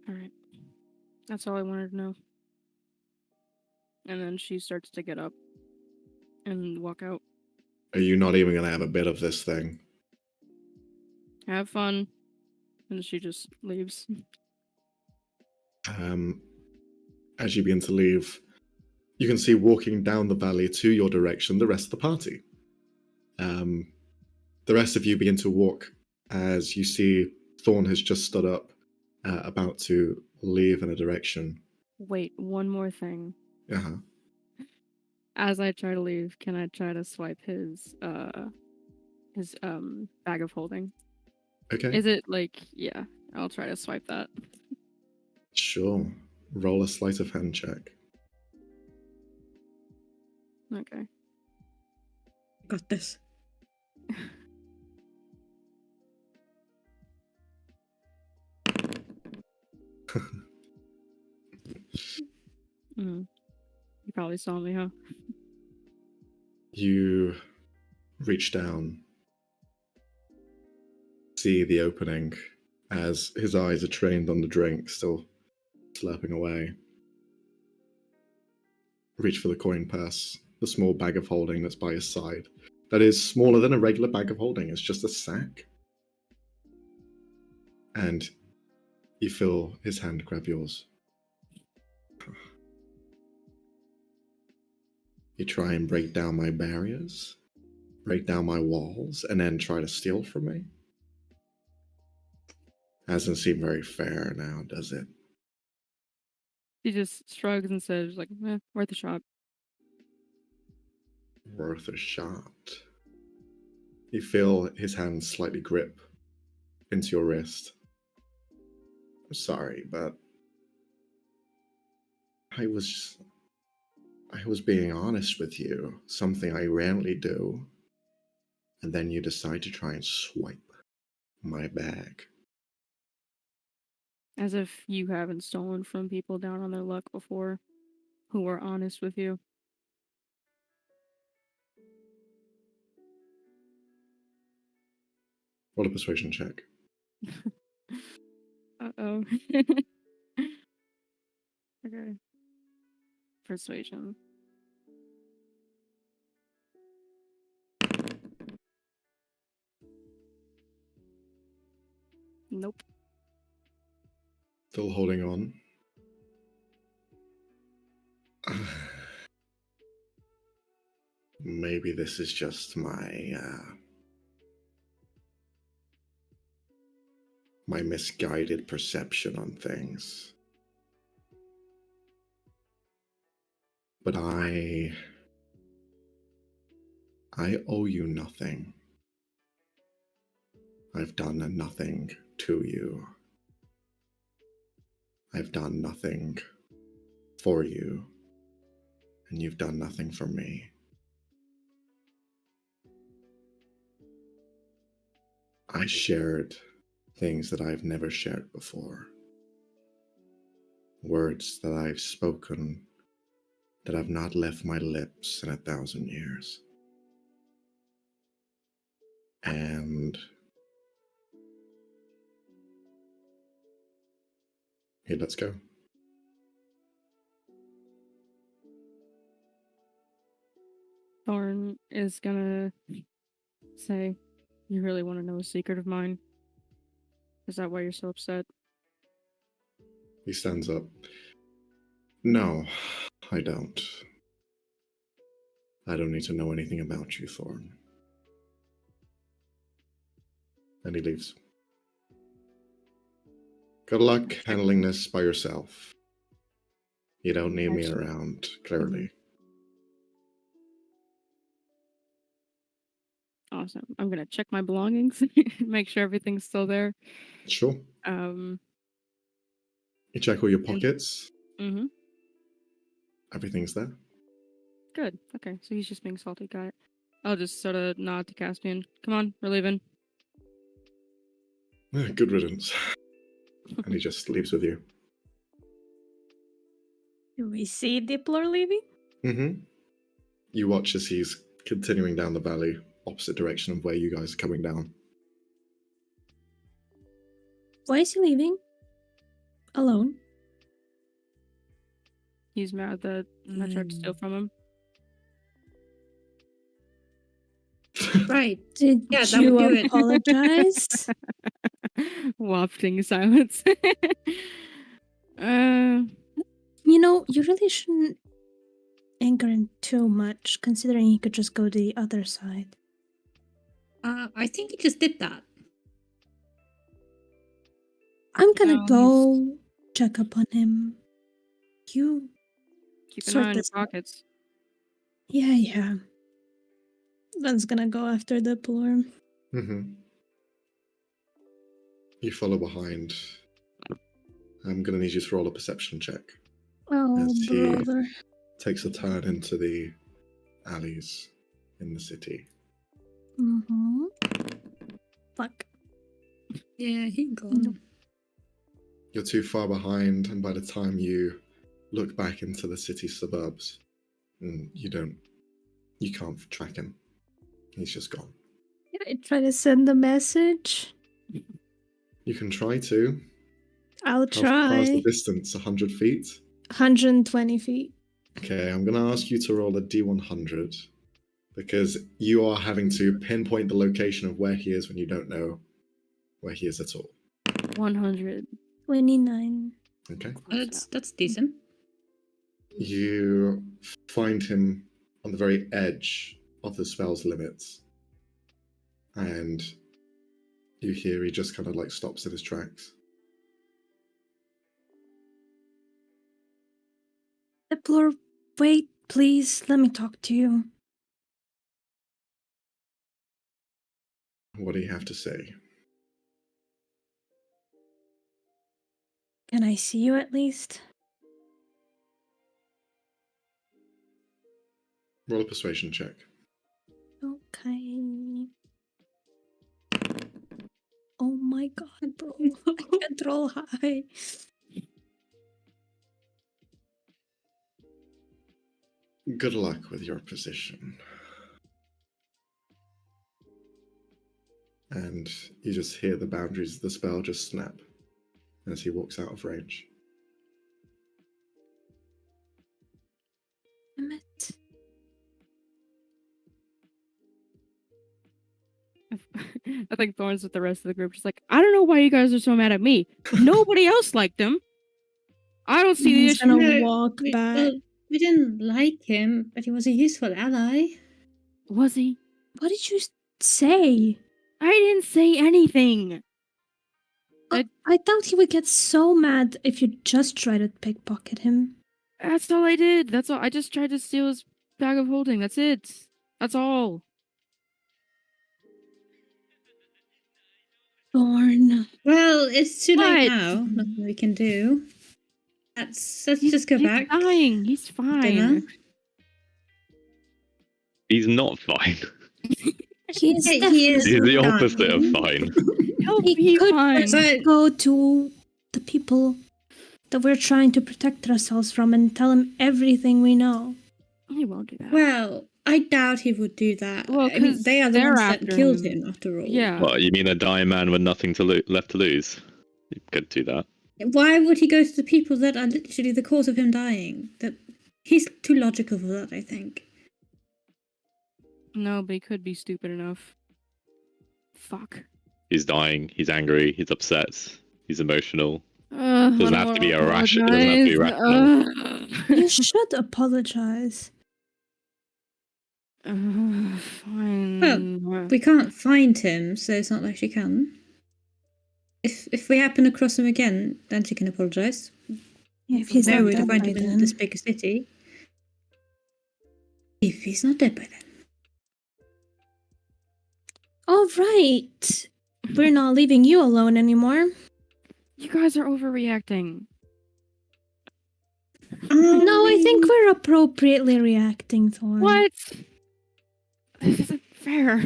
Speaker 4: All right. That's all I wanted to know. And then she starts to get up and walk out.
Speaker 1: Are you not even going to have a bit of this thing?
Speaker 4: Have fun. And she just leaves.
Speaker 1: As you begin to leave, you can see walking down the valley to your direction the rest of the party. The rest of you begin to walk as you see Thorn has just stood up, about to leave in a direction.
Speaker 4: Wait, one more thing.
Speaker 1: Uh-huh.
Speaker 4: As I try to leave, can I try to swipe his bag of holding?
Speaker 1: Okay.
Speaker 4: Is it like, yeah, I'll try to swipe that.
Speaker 1: Sure. Roll a sleight of hand check.
Speaker 4: Okay.
Speaker 3: Got this.
Speaker 4: You probably saw me, huh?
Speaker 1: You reach down, see the opening as his eyes are trained on the drink, still slurping away. Reach for the coin purse, the small bag of holding that's by his side. That is smaller than a regular bag of holding, it's just a sack. And you feel his hand grab yours. You try and break down my barriers, break down my walls, and then try to steal from me? Hasn't seemed very fair now, does it?
Speaker 4: She just shrugs and says, like, worth a shot.
Speaker 1: Worth a shot. You feel his hand slightly grip into your wrist. I'm sorry, but I was being honest with you, something I rarely do. And then you decide to try and swipe my bag.
Speaker 4: As if you haven't stolen from people down on their luck before who were honest with you.
Speaker 1: Roll a persuasion check.
Speaker 4: Uh-oh. Okay. Persuasion. Nope.
Speaker 1: Still holding on. Maybe this is just my misguided perception on things. But I owe you nothing. I've done nothing to you. I've done nothing for you, and you've done nothing for me. I shared things that I've never shared before. Words that I've spoken that have not left my lips in 1,000 years. And he lets go.
Speaker 4: Thorn is gonna say, "You really want to know a secret of mine? Is that why you're so upset?"
Speaker 1: He stands up. No, I don't. I don't need to know anything about you, Thorn. And he leaves. Good luck handling this by yourself. You don't need me around, clearly.
Speaker 4: Awesome. I'm gonna check my belongings, make sure everything's still there.
Speaker 1: Sure.
Speaker 4: Um.
Speaker 1: You check all your pockets.
Speaker 4: Mm-hmm.
Speaker 1: Everything's there.
Speaker 4: Good. Okay. So he's just being salty. Got it. I'll just sort of nod to Caspian. Come on, we're leaving.
Speaker 1: Good riddance. And he just leaves with you.
Speaker 2: Do we see Diplor leaving?
Speaker 1: Mm-hmm. You watch as he's continuing down the valley, opposite direction of where you guys are coming down.
Speaker 2: Why is he leaving? Alone?
Speaker 4: He's mad that I tried to steal from him.
Speaker 3: Right.
Speaker 2: Did
Speaker 3: Yeah, that
Speaker 2: you
Speaker 3: would do it.
Speaker 2: apologize?
Speaker 4: Wafting silence.
Speaker 2: You know, you really shouldn't anger him too much, considering he could just go to the other side.
Speaker 3: I think he just did that.
Speaker 2: I'm gonna
Speaker 4: No,
Speaker 2: go check up on him. You...
Speaker 4: keep an
Speaker 2: Sort
Speaker 4: eye on your
Speaker 2: this out.
Speaker 4: pockets.
Speaker 2: Yeah. Ben's gonna go after Diplor.
Speaker 1: Mm-hmm. You follow behind. I'm going to need you to roll a perception check.
Speaker 2: Oh,
Speaker 1: As he
Speaker 2: brother.
Speaker 1: takes a turn into the alleys in the city.
Speaker 2: Mm-hmm. Fuck.
Speaker 3: Yeah, he gone.
Speaker 1: You're too far behind, and by the time you look back into the city suburbs, you can't track him. He's just gone.
Speaker 2: I try to send a message.
Speaker 1: You can try to.
Speaker 2: I'll
Speaker 1: How far is the
Speaker 2: try.
Speaker 1: distance? 100 feet?
Speaker 2: 120 feet.
Speaker 1: Okay, I'm going to ask you to roll a D100 because you are having to pinpoint the location of where he is when you don't know where he is at all.
Speaker 4: 100.
Speaker 2: 29.
Speaker 1: Okay.
Speaker 3: That's decent.
Speaker 1: You find him on the very edge of the spell's limits, and you hear he just kind of like stops in his tracks.
Speaker 2: Diplor, wait, please, let me talk to you.
Speaker 1: What do you have to say?
Speaker 2: Can I see you at least?
Speaker 1: Roll a persuasion check.
Speaker 2: Okay. Oh my god, bro. I can't roll high.
Speaker 1: Good luck with your position. And you just hear the boundaries of the spell just snap as he walks out of range.
Speaker 2: Damn it.
Speaker 4: I think Thorn's with the rest of the group. Just like, I don't know why you guys are so mad at me. Nobody else liked him. I don't see the
Speaker 2: He's
Speaker 4: issue.
Speaker 2: gonna
Speaker 3: No,
Speaker 2: walk back.
Speaker 3: Well, we didn't like him, but he was a useful ally.
Speaker 4: Was he?
Speaker 2: What did you say?
Speaker 4: I didn't say anything.
Speaker 2: I thought he would get so mad if you just try to pickpocket him.
Speaker 4: That's all I did. That's all. I just tried to steal his bag of holding. That's it. That's all.
Speaker 2: Thorn.
Speaker 3: Well, it's too late
Speaker 4: What?
Speaker 3: now. Nothing we can do. Let's just go
Speaker 4: He's
Speaker 3: back.
Speaker 4: dying. He's fine.
Speaker 3: Dinner.
Speaker 5: He's not fine.
Speaker 2: He is
Speaker 3: Yeah, he is.
Speaker 5: He's the
Speaker 3: dying.
Speaker 5: opposite of fine.
Speaker 4: He'll
Speaker 2: He
Speaker 4: be
Speaker 2: could
Speaker 4: fine.
Speaker 3: But
Speaker 2: go to the people that we're trying to protect ourselves from and tell them everything we know.
Speaker 4: He won't do that.
Speaker 3: well, I doubt he would do that.
Speaker 4: Well,
Speaker 3: I mean,
Speaker 4: 'cause
Speaker 3: they are the
Speaker 4: they're
Speaker 3: ones that
Speaker 4: after
Speaker 3: killed
Speaker 4: him.
Speaker 3: him, after all.
Speaker 4: Yeah.
Speaker 5: Well, you mean a dying man with nothing to left to lose? You could do that.
Speaker 3: Why would he go to the people that are literally the cause of him dying? That he's too logical for that, I think.
Speaker 4: No, but he could be stupid enough. Fuck.
Speaker 5: He's dying. He's angry. He's upset. He's emotional.
Speaker 4: Doesn't
Speaker 5: Doesn't have to be irrational. Doesn't have to be rational.
Speaker 2: You should apologize.
Speaker 4: Fine.
Speaker 3: We can't find him, so it's not like she can. If we happen across him again, then she can apologise.
Speaker 2: Yeah, if he's
Speaker 3: No
Speaker 2: not
Speaker 3: way to
Speaker 2: dead
Speaker 3: find
Speaker 2: by
Speaker 3: him in
Speaker 2: then.
Speaker 3: this bigger city. If he's not dead by then.
Speaker 2: All right. We're not leaving you alone anymore.
Speaker 4: You guys are overreacting.
Speaker 2: No, I think we're appropriately reacting, Thorn.
Speaker 4: What? This isn't fair.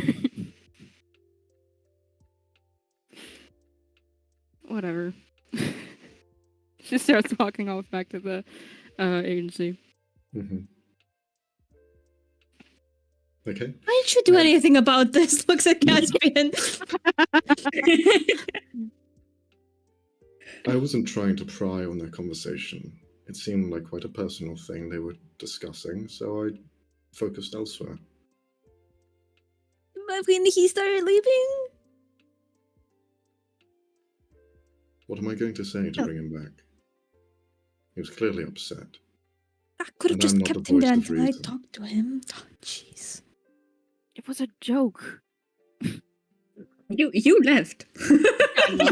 Speaker 4: Whatever. She starts walking off back to the agency.
Speaker 1: Hmm. Okay.
Speaker 2: Why didn't you do anything about this? Looks at Caspian.
Speaker 1: I wasn't trying to pry on their conversation. It seemed like quite a personal thing they were discussing, so I focused elsewhere.
Speaker 2: But when he started leaving,
Speaker 1: What am I going to say to bring him back? He was clearly upset.
Speaker 2: I could have
Speaker 1: And
Speaker 2: just
Speaker 1: I'm not
Speaker 2: kept
Speaker 1: the
Speaker 2: him there
Speaker 1: voice of
Speaker 2: until I
Speaker 1: reason.
Speaker 2: talked to him. Oh, jeez.
Speaker 4: It was a joke.
Speaker 3: You left.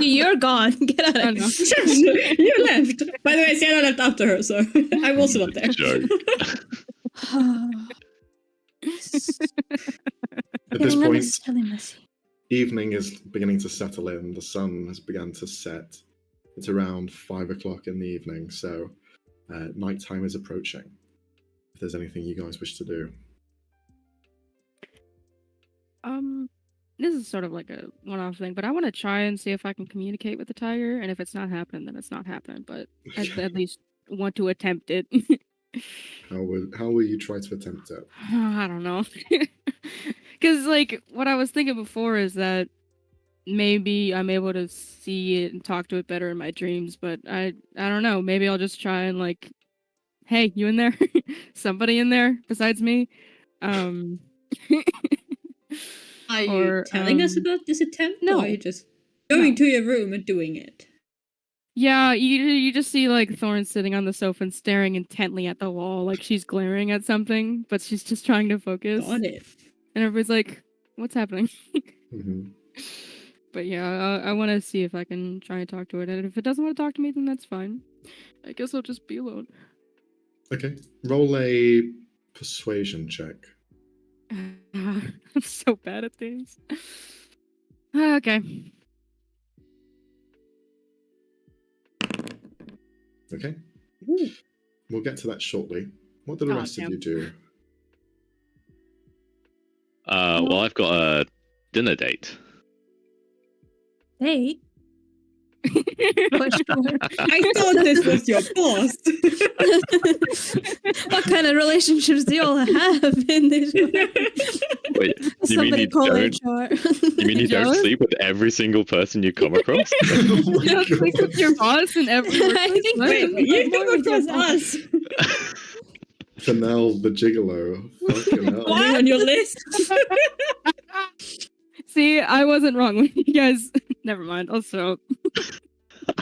Speaker 2: You're gone. Get out
Speaker 4: I
Speaker 2: of
Speaker 4: know.
Speaker 2: here.
Speaker 3: You left. By the way, Sienna left after her, so I'm also not there.
Speaker 5: Joke.
Speaker 1: At this
Speaker 2: Getting
Speaker 1: point,
Speaker 2: unnecessarily messy.
Speaker 1: evening is beginning to settle in. The sun has begun to set. It's around 5 o'clock in the evening, so nighttime is approaching. If there's anything you guys wish to do.
Speaker 4: This is sort of like a one-off thing, but I want to try and see if I can communicate with the tiger, and if it's not happening, then it's not happening, but I at least want to attempt it.
Speaker 1: How will you try to attempt it?
Speaker 4: I don't know. Because, like, what I was thinking before is that maybe I'm able to see it and talk to it better in my dreams, but I don't know. Maybe I'll just try and, like, hey, you in there? Somebody in there besides me?
Speaker 3: Are you
Speaker 4: Or,
Speaker 3: telling us about this attempt?
Speaker 4: no.
Speaker 3: Or are you just going
Speaker 4: No.
Speaker 3: to your room and doing it?
Speaker 4: Yeah, you just see, like, Thorn sitting on the sofa and staring intently at the wall, like she's glaring at something, but she's just trying to focus.
Speaker 3: Got it.
Speaker 4: And everybody's like, what's happening?
Speaker 1: Hmm.
Speaker 4: But yeah, I want to see if I can try and talk to it. And if it doesn't want to talk to me, then that's fine. I guess I'll just be alone.
Speaker 1: Okay. Roll a persuasion check.
Speaker 4: I'm so bad at things. Okay.
Speaker 1: Okay.
Speaker 3: Ooh.
Speaker 1: We'll get to that shortly. What do the
Speaker 4: Oh,
Speaker 1: rest
Speaker 4: damn.
Speaker 1: of you do?
Speaker 5: Well, I've got a dinner date.
Speaker 2: Hey. Question mark.
Speaker 3: I thought this was your boss.
Speaker 2: What kind of relationships do you all have in this?
Speaker 5: Wait, you mean
Speaker 2: Somebody
Speaker 5: you
Speaker 2: call
Speaker 5: don't?
Speaker 2: HR.
Speaker 5: You mean you don't
Speaker 4: Jealous?
Speaker 5: sleep with every single person you come across?
Speaker 1: Oh my
Speaker 4: You don't sleep
Speaker 1: God.
Speaker 4: with your boss in every
Speaker 2: I think
Speaker 4: workplace?
Speaker 3: Wait,
Speaker 2: Wait,
Speaker 3: you
Speaker 2: more
Speaker 3: come
Speaker 2: with your
Speaker 3: across
Speaker 2: boss.
Speaker 3: us.
Speaker 1: Fennel the gigolo. Fucking hell.
Speaker 3: Are we on your list?
Speaker 4: See, I wasn't wrong when you guys. Never mind. I'll shut up.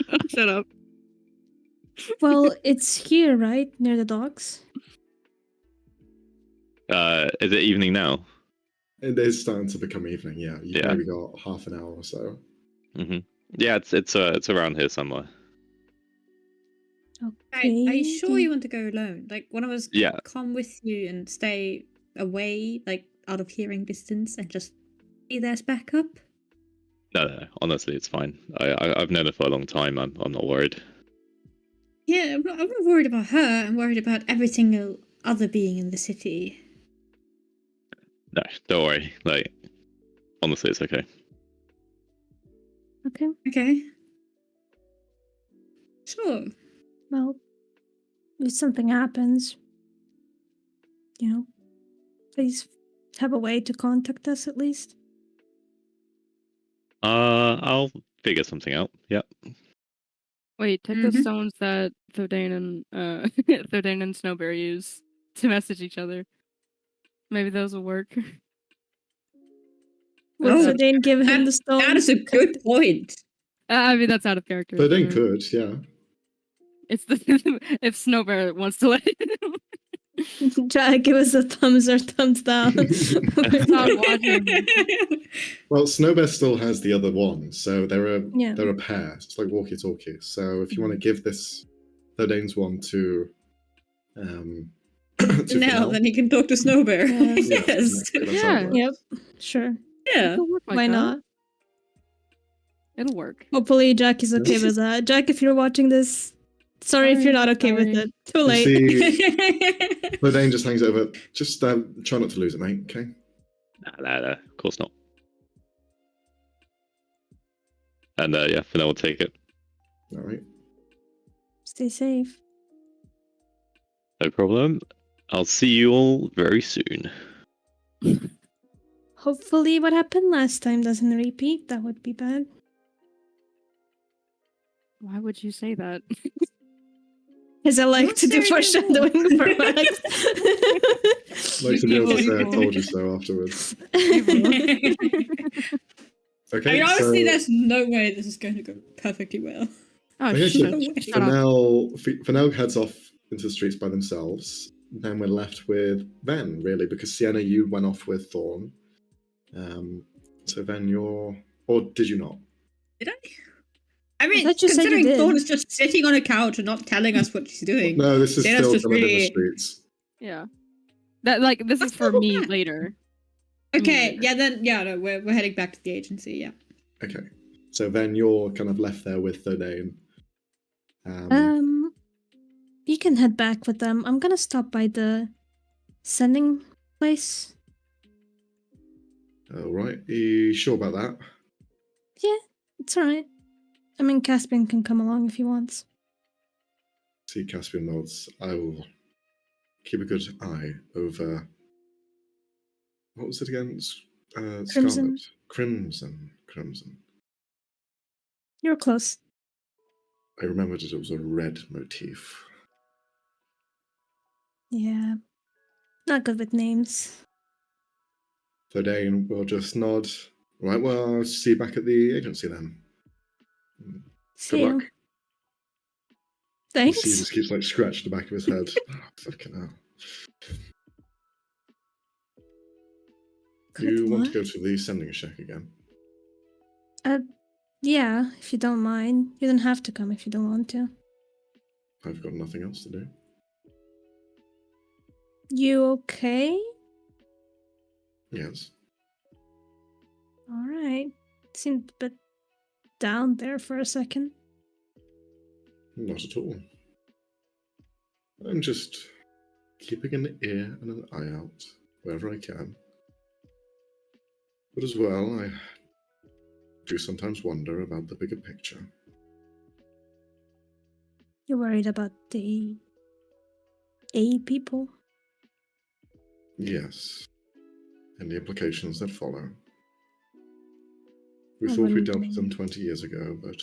Speaker 4: I'll shut up.
Speaker 2: Well, it's here, right? Near the docks?
Speaker 5: Is it evening now?
Speaker 1: It is starting to become evening, yeah. You've
Speaker 5: Yeah.
Speaker 1: maybe got half an hour or so.
Speaker 5: Hmm. Yeah, it's around here somewhere.
Speaker 3: Are you sure
Speaker 2: Okay.
Speaker 3: you want to go alone? Like, one of us
Speaker 5: Yeah.
Speaker 3: come with you and stay away, like out of hearing distance, and just be there as backup?
Speaker 5: No, honestly, it's fine. I've known her for a long time. I'm not worried.
Speaker 3: Yeah, I'm not worried about her. I'm worried about every single other being in the city.
Speaker 5: No, don't worry. Like, honestly, it's okay.
Speaker 2: Okay.
Speaker 3: Okay. Sure.
Speaker 2: Well, if something happens, please have a way to contact us at least?
Speaker 5: I'll figure something out. Yep.
Speaker 4: Wait, take the
Speaker 6: Mhm.
Speaker 4: stones that Thordane and Thordane and Snowbear use to message each other. Maybe those will work.
Speaker 2: Would
Speaker 6: Oh,
Speaker 2: Zidane give him the stone?
Speaker 6: That is a good point.
Speaker 4: I mean, that's out of character.
Speaker 1: But they
Speaker 4: so
Speaker 1: could, yeah.
Speaker 4: It's the if Snowbear wants to let it.
Speaker 2: Try give us a thumbs or thumbs down.
Speaker 4: Not watching.
Speaker 1: Well, Snowbear still has the other one, so they're
Speaker 2: Yeah.
Speaker 1: a pair. It's like walkie-talkie. So if you want to give this Thodane's one to to
Speaker 6: Now,
Speaker 1: Fennel,
Speaker 6: then he can talk to Snowbear.
Speaker 2: Yes.
Speaker 1: yeah,
Speaker 6: Yes.
Speaker 1: that's how it
Speaker 4: Yeah.
Speaker 1: works.
Speaker 2: Yep. Sure.
Speaker 6: Yeah.
Speaker 4: It'll work like
Speaker 2: Why
Speaker 4: that.
Speaker 2: not?
Speaker 4: It'll work.
Speaker 2: Hopefully Jack is okay with that. Jack, if you're watching this, sorry if you're not okay with
Speaker 4: Sorry.
Speaker 2: it. Too
Speaker 1: You
Speaker 2: late.
Speaker 1: see, Thordane just hangs over. Just try not to lose it, mate. Okay.
Speaker 5: Nah, of course not. And yeah, Fennel will take it.
Speaker 1: All right.
Speaker 2: Stay safe.
Speaker 5: No problem. I'll see you all very soon.
Speaker 2: Hopefully what happened last time doesn't repeat. That would be bad.
Speaker 4: Why would you say that?
Speaker 2: Because I like
Speaker 6: Don't
Speaker 2: to do
Speaker 6: say
Speaker 2: foreshadowing for
Speaker 6: anymore.
Speaker 2: Max.
Speaker 1: Like to be able to say I
Speaker 4: Evil.
Speaker 1: told you so afterwards. Okay.
Speaker 6: I mean, obviously,
Speaker 1: so,
Speaker 6: there's no way this is going to go perfectly well.
Speaker 4: Oh
Speaker 1: Okay, so
Speaker 4: shit! Shut up.
Speaker 1: Fennel heads off into the streets by themselves. Then we're left with Ven, really, because Sienna, you went off with Thorn. So Ven, you're, or did you not?
Speaker 6: Did I? I mean,
Speaker 2: thought you said you
Speaker 6: considering
Speaker 2: did.
Speaker 6: Thorn is just sitting on a couch and not telling us what she's doing.
Speaker 1: No, this is
Speaker 6: Sienna's
Speaker 1: still
Speaker 6: just
Speaker 1: kind of in the
Speaker 6: really-
Speaker 1: streets.
Speaker 4: Yeah. That like this is for me later.
Speaker 6: Okay, yeah, then, yeah, no, we're heading back to the agency, yeah.
Speaker 1: Okay. So then you're kind of left there with Thordane.
Speaker 2: You can head back with them. I'm gonna stop by the sending place.
Speaker 1: All right. Are you sure about that?
Speaker 2: It's alright. I mean, Caspian can come along if he wants.
Speaker 1: See, Caspian nods. I will keep a good eye over. What was it again?
Speaker 2: Crimson.
Speaker 1: Scarlet. Crimson.
Speaker 2: You're close.
Speaker 1: I remembered it was a red motif.
Speaker 2: Yeah. Not good with names.
Speaker 1: Thordane will just nod. Right, well, I'll see you back at the agency then.
Speaker 2: See
Speaker 1: Good
Speaker 2: you.
Speaker 1: luck. You
Speaker 2: Thanks.
Speaker 1: see, he just keeps like scratching the back of his head. Oh, fucking hell. Do you
Speaker 2: Good
Speaker 1: want to
Speaker 2: luck.
Speaker 1: go to the sending shack again?
Speaker 2: Yeah, if you don't mind. You don't have to come if you don't want to.
Speaker 1: I've got nothing else to do.
Speaker 2: You okay?
Speaker 1: Yes.
Speaker 2: Alright. Seemed a bit down there for a second.
Speaker 1: Not at all. I'm just keeping an ear and an eye out wherever I can. But as well, I do sometimes wonder about the bigger picture.
Speaker 2: You're worried about the A people?
Speaker 1: Yes. And the implications that follow. We
Speaker 2: I
Speaker 1: thought we
Speaker 2: wouldn't
Speaker 1: dealt with them
Speaker 2: blame
Speaker 1: 20 years ago, but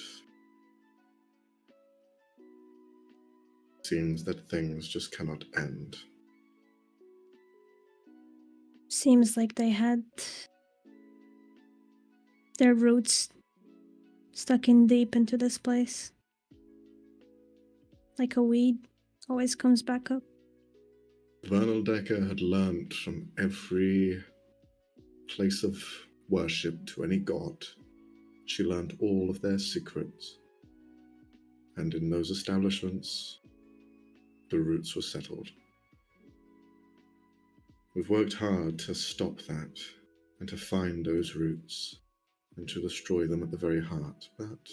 Speaker 1: it seems that things just cannot end.
Speaker 2: Seems like they had their roots stuck in deep into this place. Like a weed, always comes back up.
Speaker 1: Vernal Decker had learnt from every place of worship to any god. She learned all of their secrets. And in those establishments, the roots were settled. We've worked hard to stop that and to find those roots and to destroy them at the very heart, but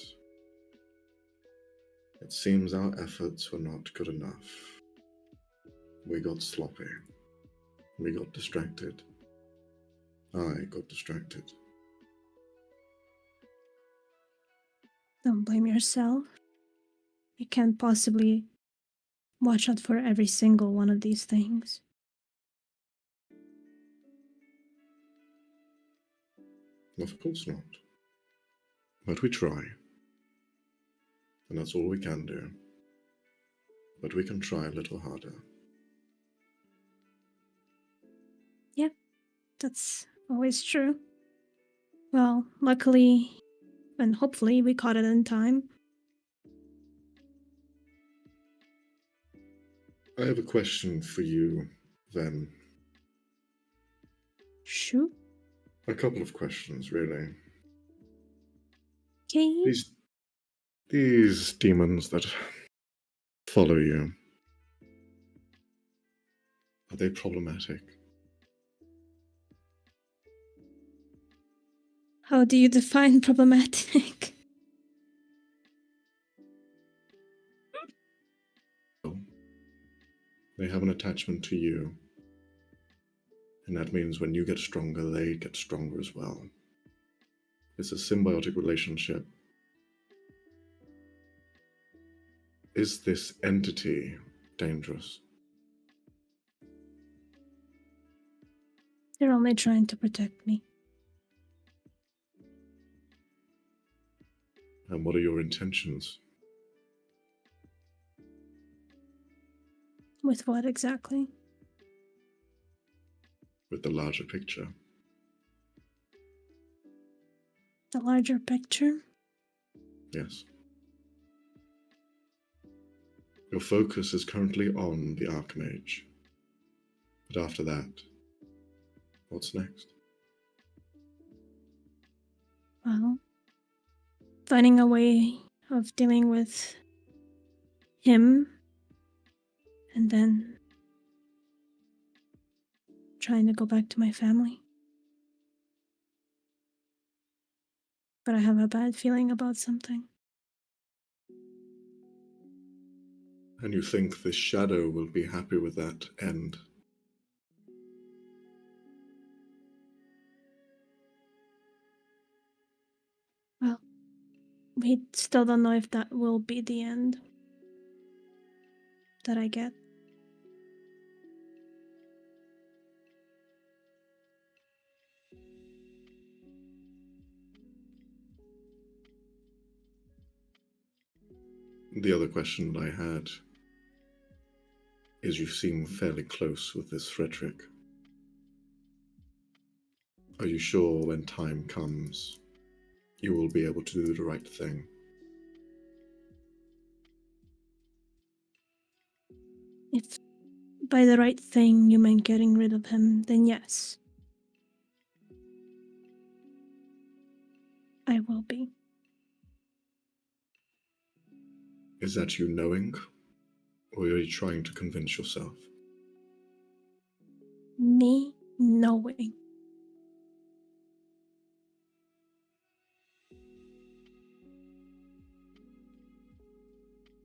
Speaker 1: it seems our efforts were not good enough. We got sloppy. We got distracted. I got distracted.
Speaker 2: Don't blame yourself. You can't possibly watch out for every single one of these things.
Speaker 1: Of course not. But we try. And that's all we can do. But we can try a little harder.
Speaker 2: That's always true. Well, luckily, and hopefully, we caught it in time.
Speaker 1: I have a question for you, then.
Speaker 2: Shoot.
Speaker 1: A couple of questions, really.
Speaker 2: Okay.
Speaker 1: These demons that follow you, are they problematic?
Speaker 2: How do you define problematic?
Speaker 1: They have an attachment to you. And that means when you get stronger, they get stronger as well. It's a symbiotic relationship. Is this entity dangerous?
Speaker 2: They're only trying to protect me.
Speaker 1: And what are your intentions?
Speaker 2: With what exactly?
Speaker 1: With the larger picture?
Speaker 2: The larger picture?
Speaker 1: Yes. Your focus is currently on the Archmage. But after that, what's next?
Speaker 2: Well, finding a way of dealing with him and then trying to go back to my family. But I have a bad feeling about something.
Speaker 1: And you think this shadow will be happy with that end?
Speaker 2: Well, we still don't know if that will be the end that I get.
Speaker 1: The other question that I had is you seem fairly close with this Frederick. Are you sure when time comes you will be able to do the right thing?
Speaker 2: If by the right thing you mean getting rid of him, then yes. I will be.
Speaker 1: Is that you knowing, or are you trying to convince yourself?
Speaker 2: Me knowing.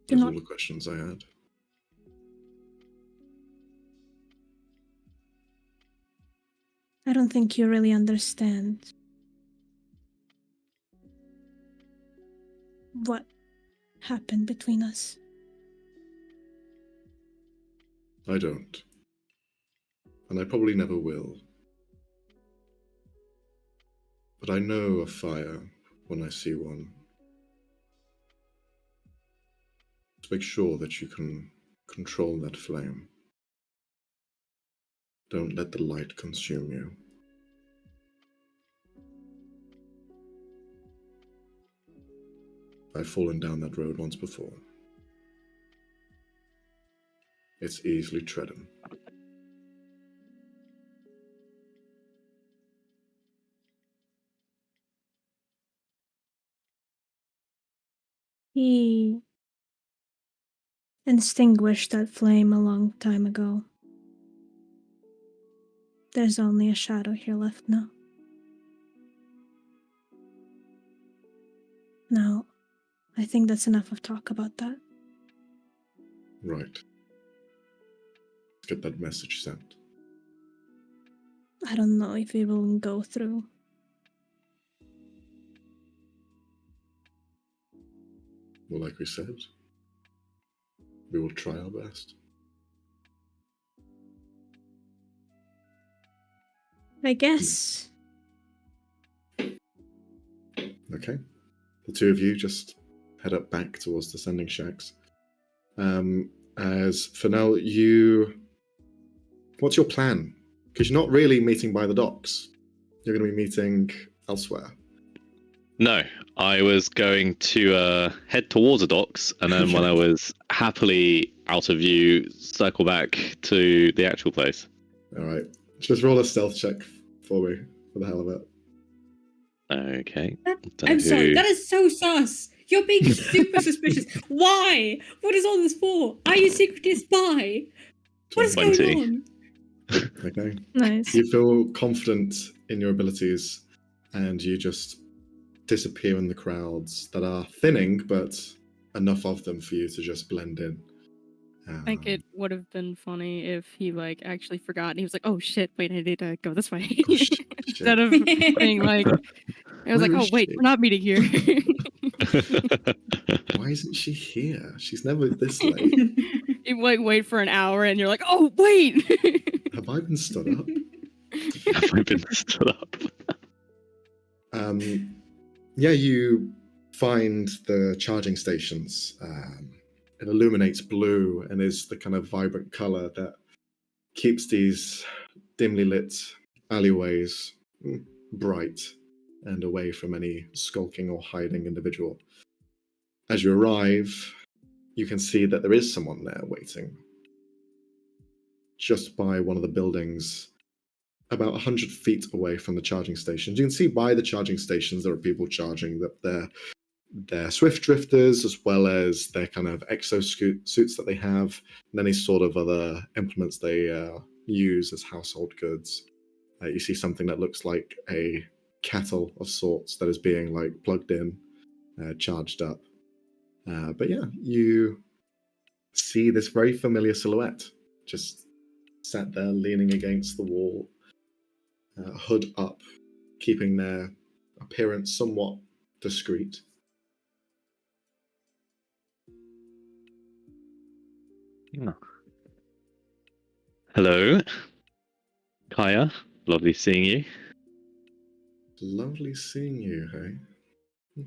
Speaker 1: That's
Speaker 2: not-
Speaker 1: all the questions I had.
Speaker 2: I don't think you really understand what happened between us.
Speaker 1: I don't. And I probably never will. But I know a fire when I see one. Just make sure that you can control that flame. Don't let the light consume you. I've fallen down that road once before. It's easily trodden.
Speaker 2: He extinguished that flame a long time ago. There's only a shadow here left now. Now, I think that's enough of talk about that.
Speaker 1: Right. Let's get that message sent.
Speaker 2: I don't know if it will go through.
Speaker 1: Well, like we said, we will try our best.
Speaker 2: I guess
Speaker 1: Okay. The two of you just head up back towards the sending shacks. As Fennel, what's your plan? Because you're not really meeting by the docks. You're going to be meeting elsewhere.
Speaker 5: No, I was going to head towards the docks, and then when I was happily out of view, circle back to the actual place.
Speaker 1: All right. Just roll a stealth check for me, for the hell of it.
Speaker 5: Okay.
Speaker 3: I'm sorry, that is so sus. You're being super suspicious. Why? What is all this for? Are you secretly a spy? What is
Speaker 5: 20.
Speaker 3: going on?
Speaker 1: Okay.
Speaker 2: Nice.
Speaker 1: You feel confident in your abilities, and you just disappear in the crowds that are thinning, but enough of them for you to just blend in.
Speaker 4: I think it would have been funny if he like actually forgot and he was like, "Oh shit, wait, I need to go this way,"
Speaker 1: Oh, shit.
Speaker 4: instead of being like, "I was like,
Speaker 1: Where
Speaker 4: oh
Speaker 1: is
Speaker 4: wait,
Speaker 1: she?
Speaker 4: we're not meeting here."
Speaker 1: Why isn't she here? She's never this late.
Speaker 4: You like wait for an hour and you're like, "Oh wait."
Speaker 1: Have I been stood up?
Speaker 5: Have I been stood up?
Speaker 1: Yeah, you find the charging stations. It illuminates blue and is the kind of vibrant color that keeps these dimly lit alleyways bright and away from any skulking or hiding individual. As you arrive, you can see that there is someone there waiting just by one of the buildings about 100 feet away from the charging stations. You can see by the charging stations there are people charging that their swift drifters, as well as their kind of exosuits that they have, and any sort of other implements they use as household goods. You see something that looks like a kettle of sorts that is being like plugged in, charged up. But yeah, you see this very familiar silhouette just sat there leaning against the wall, hood up, keeping their appearance somewhat discreet.
Speaker 5: Hello, Kaya. Lovely seeing you.
Speaker 1: Lovely seeing you, hey?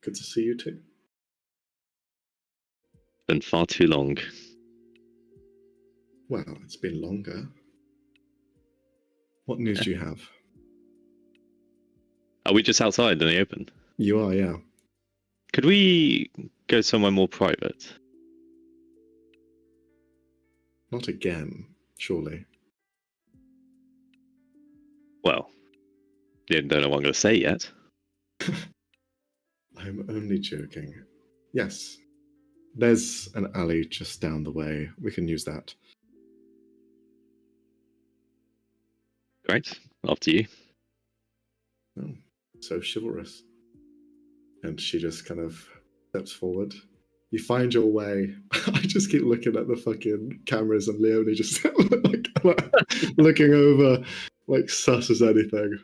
Speaker 1: Good to see you too.
Speaker 5: Been far too long.
Speaker 1: Well, it's been longer. What news do you have?
Speaker 5: Are we just outside in the open?
Speaker 1: You are, yeah.
Speaker 5: Could we go somewhere more private?
Speaker 1: Not again, surely.
Speaker 5: Well, you don't know what I'm going to say yet.
Speaker 1: I'm only joking. Yes. There's an alley just down the way. We can use that.
Speaker 5: Great. After you.
Speaker 1: Oh, so chivalrous. And she just kind of steps forward. You find your way. I just keep looking at the fucking cameras and Leonie just like looking over, like sus as anything.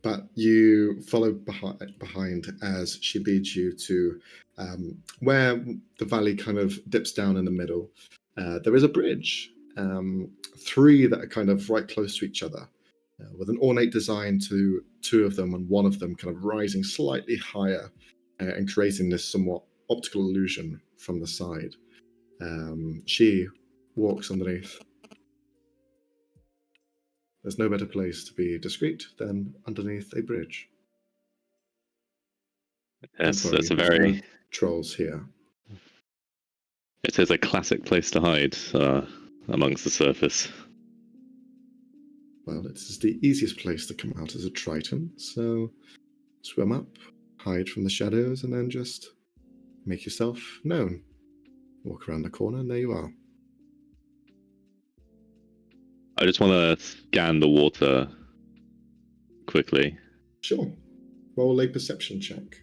Speaker 1: But you follow behind as she leads you to where the valley kind of dips down in the middle. There is a bridge, three that are kind of right close to each other, with an ornate design to two of them, and one of them kind of rising slightly higher and creating this somewhat optical illusion from the side. She walks underneath. There's no better place to be discreet than underneath a bridge.
Speaker 5: Yes,
Speaker 1: Don't worry,
Speaker 5: that's a
Speaker 1: there's
Speaker 5: very...
Speaker 1: no trolls here.
Speaker 5: It is a classic place to hide amongst the surface.
Speaker 1: Well, it's the easiest place to come out as a Triton, so swim up, hide from the shadows, and then just make yourself known. Walk around the corner, and there you are.
Speaker 5: I just want to scan the water quickly.
Speaker 1: Sure. Roll a perception check.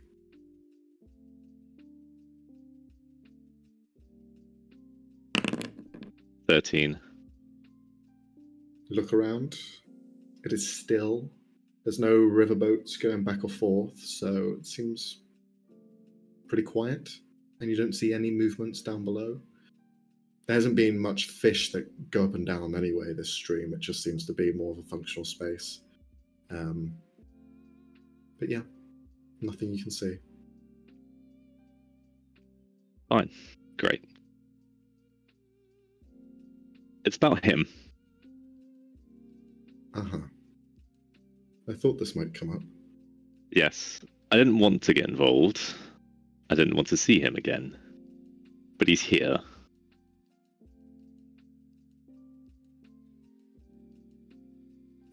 Speaker 5: $13.
Speaker 1: Look around. It is still. There's no riverboats going back or forth, so it seems pretty quiet, and you don't see any movements down below. There hasn't been much fish that go up and down anyway, this stream. It just seems to be more of a functional space. But yeah, nothing you can see.
Speaker 5: Fine. Great. It's about him.
Speaker 1: Uh-huh. I thought this might come up.
Speaker 5: Yes. I didn't want to get involved. I didn't want to see him again. But he's here.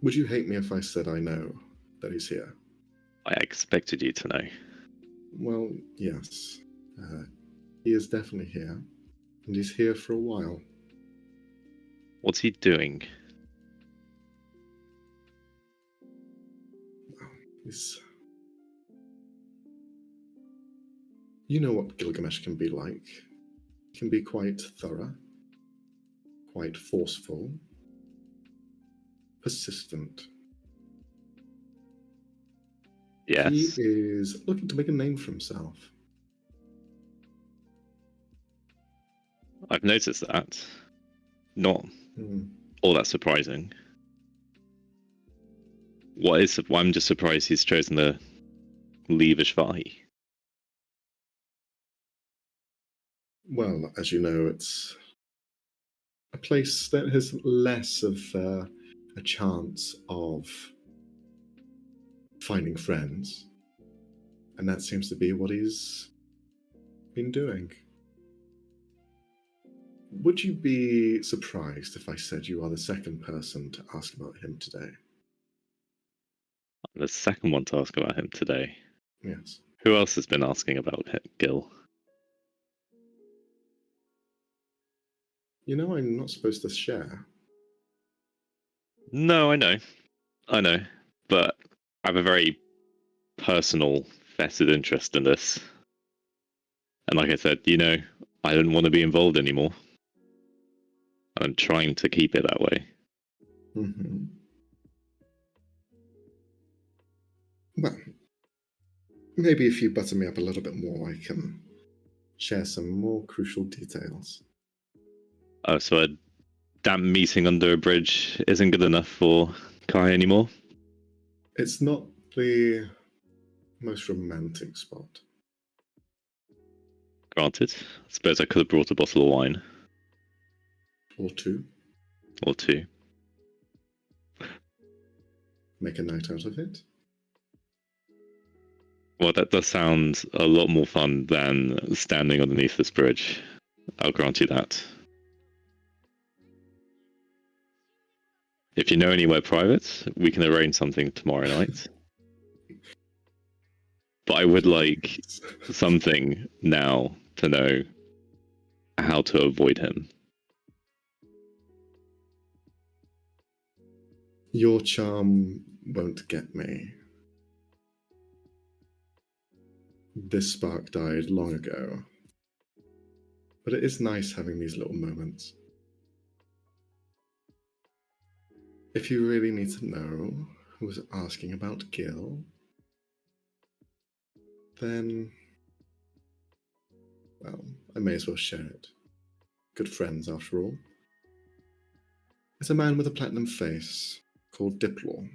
Speaker 1: Would you hate me if I said I know that he's here?
Speaker 5: I expected you to know.
Speaker 1: Well, yes. He is definitely here. And he's here for a while.
Speaker 5: What's he doing?
Speaker 1: He's... You know what Gilgamesh can be like. He can be quite thorough, quite forceful, persistent.
Speaker 5: Yes.
Speaker 1: He is looking to make a name for himself.
Speaker 5: I've noticed that. Not all that surprising. I'm just surprised he's chosen to leave Ashvahi.
Speaker 1: Well, as you know, it's a place that has less of a chance of finding friends. And that seems to be what he's been doing. Would you be surprised if I said you are the second person to ask about him today?
Speaker 5: I'm the second one to ask about him today.
Speaker 1: Yes.
Speaker 5: Who else has been asking about Gil?
Speaker 1: You know I'm not supposed to share.
Speaker 5: No, I know. But I have a very personal, vested interest in this. And like I said, I don't want to be involved anymore. I'm trying to keep it that way.
Speaker 1: Mm-hmm. Well, maybe if you butter me up a little bit more, I can share some more crucial details.
Speaker 5: Oh, so a damp meeting under a bridge isn't good enough for Kai anymore?
Speaker 1: It's not the most romantic spot.
Speaker 5: Granted. I suppose I could have brought a bottle of wine.
Speaker 1: Or two.
Speaker 5: Or two.
Speaker 1: Make a night out of it.
Speaker 5: Well, that does sound a lot more fun than standing underneath this bridge. I'll grant you that. If you know anywhere private, we can arrange something tomorrow night. But I would like something now to know how to avoid him.
Speaker 1: Your charm won't get me. This spark died long ago. But it is nice having these little moments. If you really need to know who was asking about Gil, then, well, I may as well share it. Good friends, after all. It's a man with a platinum face called Diplor.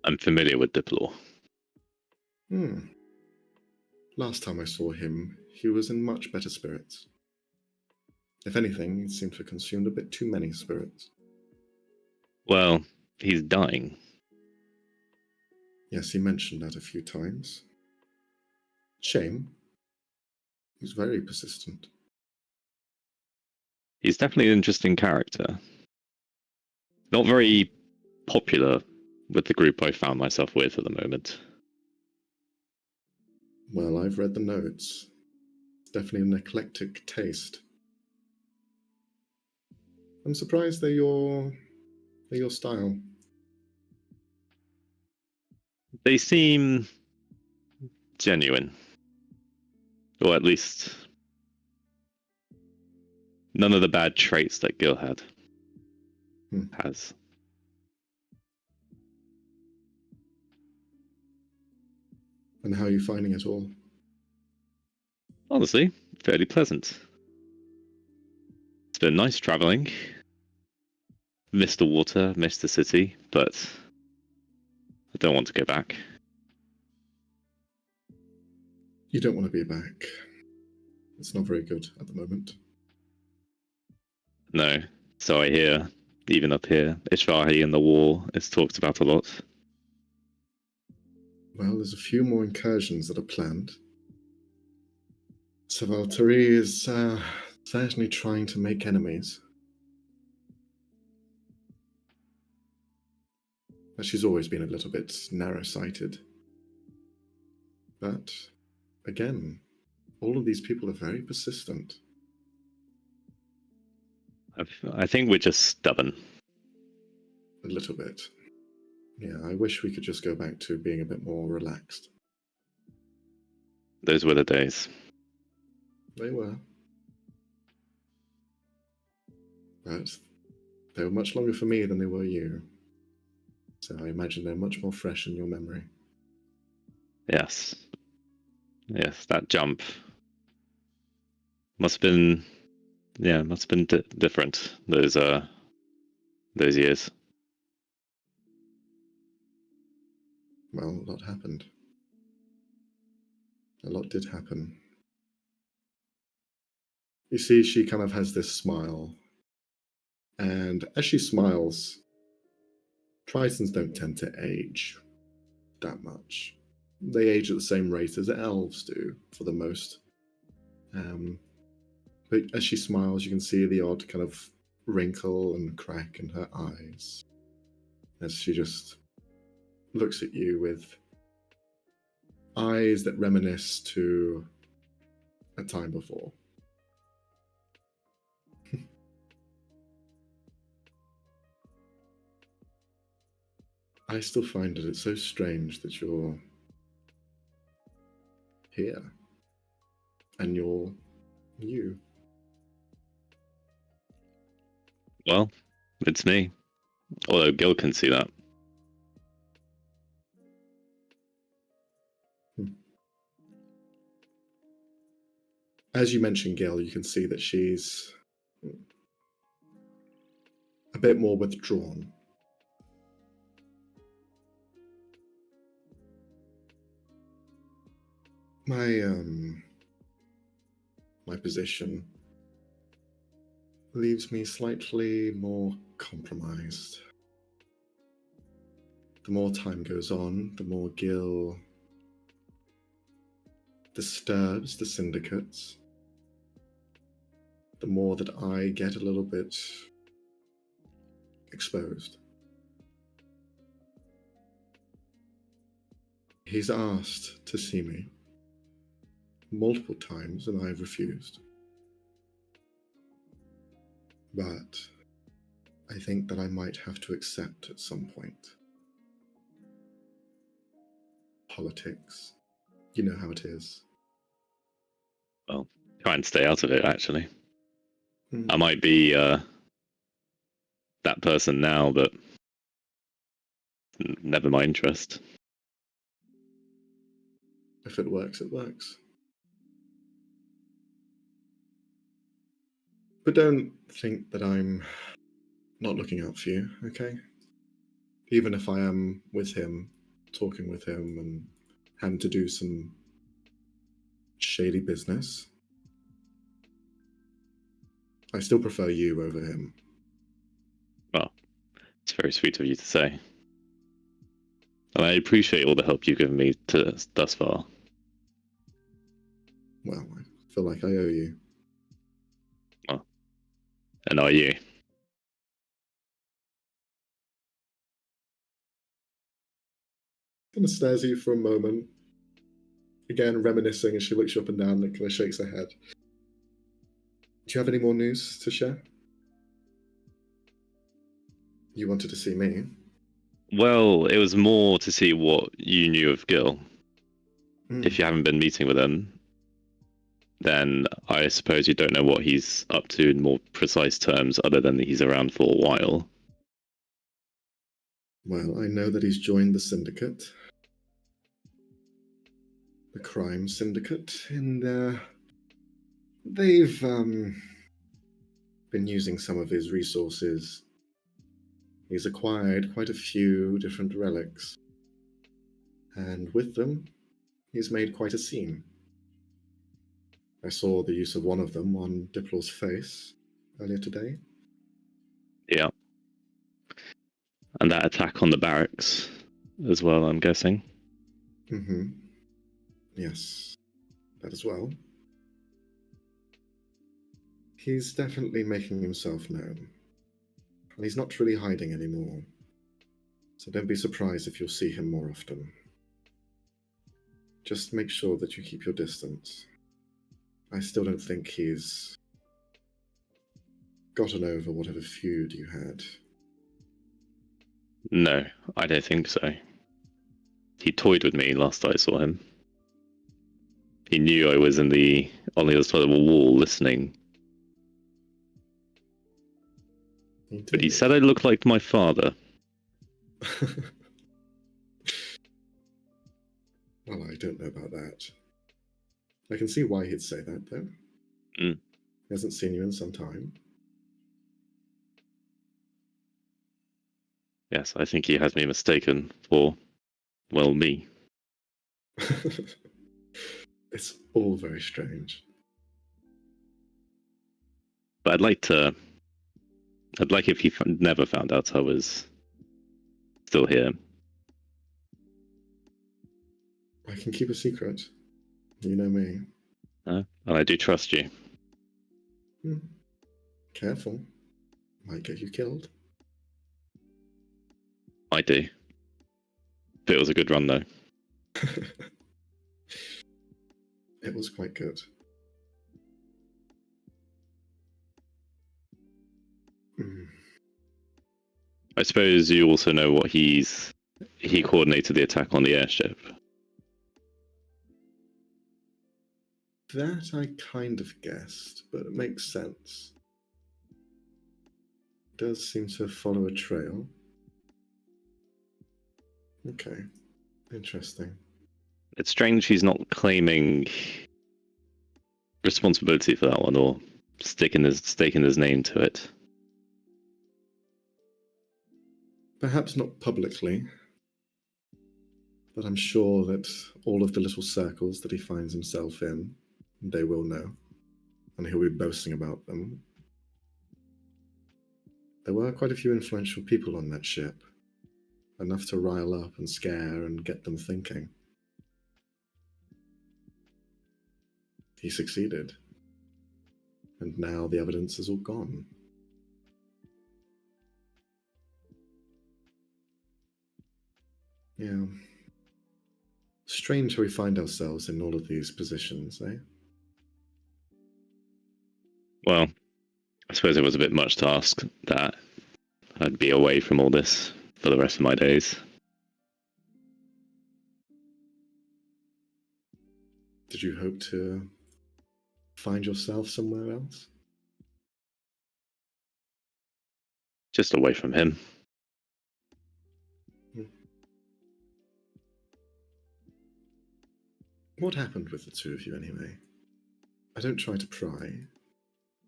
Speaker 5: I'm familiar with Diplor.
Speaker 1: Last time I saw him, he was in much better spirits. If anything, he seemed to have consumed a bit too many spirits.
Speaker 5: Well, he's dying.
Speaker 1: Yes, he mentioned that a few times. Shame. He's very persistent.
Speaker 5: He's definitely an interesting character. Not very popular with the group I found myself with at the moment.
Speaker 1: Well, I've read the notes. It's definitely an eclectic taste. I'm surprised they're your style.
Speaker 5: They seem genuine. Or at least none of the bad traits that Gil has.
Speaker 1: And how are you finding it all?
Speaker 5: Honestly, fairly pleasant. It's been nice traveling. miss the water, miss the city, but I don't want to go back.
Speaker 1: You don't want to be back. It's not very good at the moment.
Speaker 5: No, so I hear. Even up here, Ishvahi and the war is talked about a lot.
Speaker 1: Well, there's a few more incursions that are planned. So Valtteri is certainly trying to make enemies. But she's always been a little bit narrow-sighted. But, again, all of these people are very persistent.
Speaker 5: I think we're just stubborn.
Speaker 1: A little bit. Yeah, I wish we could just go back to being a bit more relaxed.
Speaker 5: Those were the days.
Speaker 1: They were. But they were much longer for me than they were you. So I imagine they're much more fresh in your memory.
Speaker 5: Yes. Yes, that jump must have been, different those years.
Speaker 1: Well, a lot happened. A lot did happen. You see, she kind of has this smile. And as she smiles, Tritons don't tend to age that much. They age at the same rate as elves do, for the most. But as she smiles, you can see the odd kind of wrinkle and crack in her eyes. As she just looks at you with eyes that reminisce to a time before. I still find that it's so strange that you're here and you're you.
Speaker 5: Well, it's me. Although Gil can see that.
Speaker 1: As you mentioned, Gil, you can see that she's a bit more withdrawn. My position leaves me slightly more compromised. The more time goes on, the more Gil disturbs the syndicates, the more that I get a little bit exposed. He's asked to see me multiple times and I've refused. But I think that I might have to accept at some point. Politics. You know how it is.
Speaker 5: Well, try and stay out of it, actually.
Speaker 1: Mm.
Speaker 5: I might be that person now, but never my interest.
Speaker 1: If it works, it works. But don't think that I'm not looking out for you, okay? Even if I am with him, talking with him, and having to do some shady business, I still prefer you over him.
Speaker 5: Well, it's very sweet of you to say. And I appreciate all the help you've given me thus far.
Speaker 1: Well, I feel like I owe you.
Speaker 5: Well, and are you?
Speaker 1: Kind of stares at you for a moment. Again, reminiscing as she looks you up and down and kind of shakes her head. Do you have any more news to share? You wanted to see me?
Speaker 5: Well, it was more to see what you knew of Gil.
Speaker 1: Mm.
Speaker 5: If you haven't been meeting with him, then I suppose you don't know what he's up to in more precise terms, other than that he's around for a while.
Speaker 1: Well, I know that he's joined the syndicate. The crime syndicate, and they've been using some of his resources He's acquired quite a few different relics, and with them, he's made quite a scene. I saw the use of one of them on Diplor's face earlier today.
Speaker 5: Yeah. And that attack on the barracks as well, I'm guessing.
Speaker 1: Mm-hmm. Yes, that as well. He's definitely making himself known. And he's not really hiding anymore. So don't be surprised if you'll see him more often. Just make sure that you keep your distance. I still don't think he's gotten over whatever feud you had.
Speaker 5: No, I don't think so. He toyed with me last I saw him. He knew I was on the other side of a wall listening. But he said I looked like my father.
Speaker 1: Well, I don't know about that. I can see why he'd say that, though.
Speaker 5: Mm.
Speaker 1: He hasn't seen you in some time.
Speaker 5: Yes, I think he has me mistaken for, well, me.
Speaker 1: It's all very strange.
Speaker 5: But I'd like if he never found out I was still here.
Speaker 1: I can keep a secret. You know me.
Speaker 5: And I do trust you.
Speaker 1: Careful. Might get you killed.
Speaker 5: I do. But it was a good run, though.
Speaker 1: It was quite good.
Speaker 5: I suppose you also know what he coordinated the attack on the airship.
Speaker 1: That I kind of guessed, but it makes sense. It does seem to follow a trail. Okay. Interesting.
Speaker 5: It's strange he's not claiming responsibility for that one or staking his name to it.
Speaker 1: Perhaps not publicly, but I'm sure that all of the little circles that he finds himself in, they will know, and he'll be boasting about them. There were quite a few influential people on that ship, enough to rile up and scare and get them thinking. He succeeded, and now the evidence is all gone. Yeah. Strange how we find ourselves in all of these positions, eh?
Speaker 5: Well, I suppose it was a bit much to ask that I'd be away from all this for the rest of my days.
Speaker 1: Did you hope to find yourself somewhere else?
Speaker 5: Just away from him.
Speaker 1: What happened with the two of you anyway? I don't try to pry,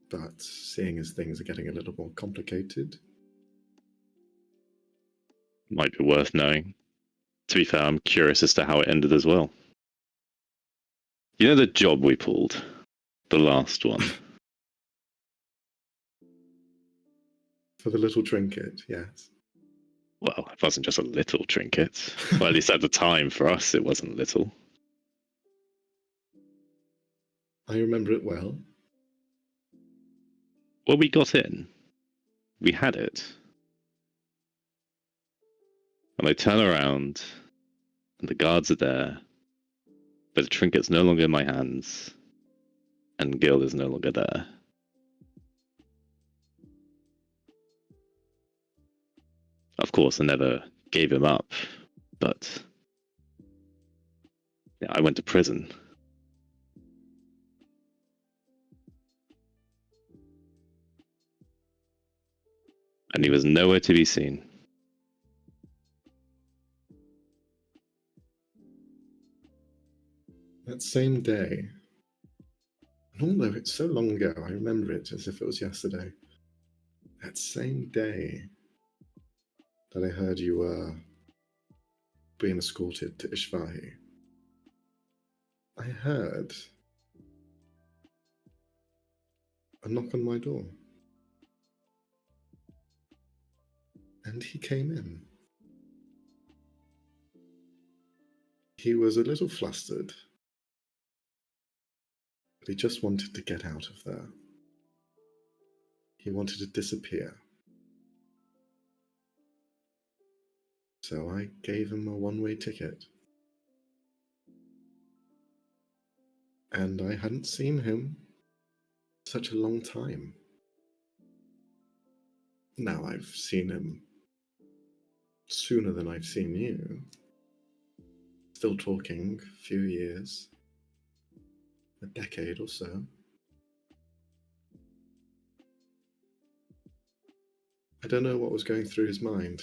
Speaker 1: but seeing as things are getting a little more complicated.
Speaker 5: Might be worth knowing. To be fair, I'm curious as to how it ended as well. You know the job we pulled? The last one.
Speaker 1: For the little trinket, yes.
Speaker 5: Well, it wasn't just a little trinket. Well, at least at the time for us, it wasn't little.
Speaker 1: I remember it well.
Speaker 5: Well, we got in. We had it. And I turn around, and the guards are there, but the trinket's no longer in my hands, and Gil is no longer there. Of course, I never gave him up, but yeah, I went to prison. And he was nowhere to be seen.
Speaker 1: That same day, and although it's so long ago, I remember it as if it was yesterday. That same day, that I heard you were being escorted to Ishvahi. I heard a knock on my door. And he came in. He was a little flustered, but he just wanted to get out of there. He wanted to disappear. So I gave him a one-way ticket. And I hadn't seen him such a long time. Now I've seen him sooner than I've seen you. Still talking, a few years, a decade or so. I don't know what was going through his mind.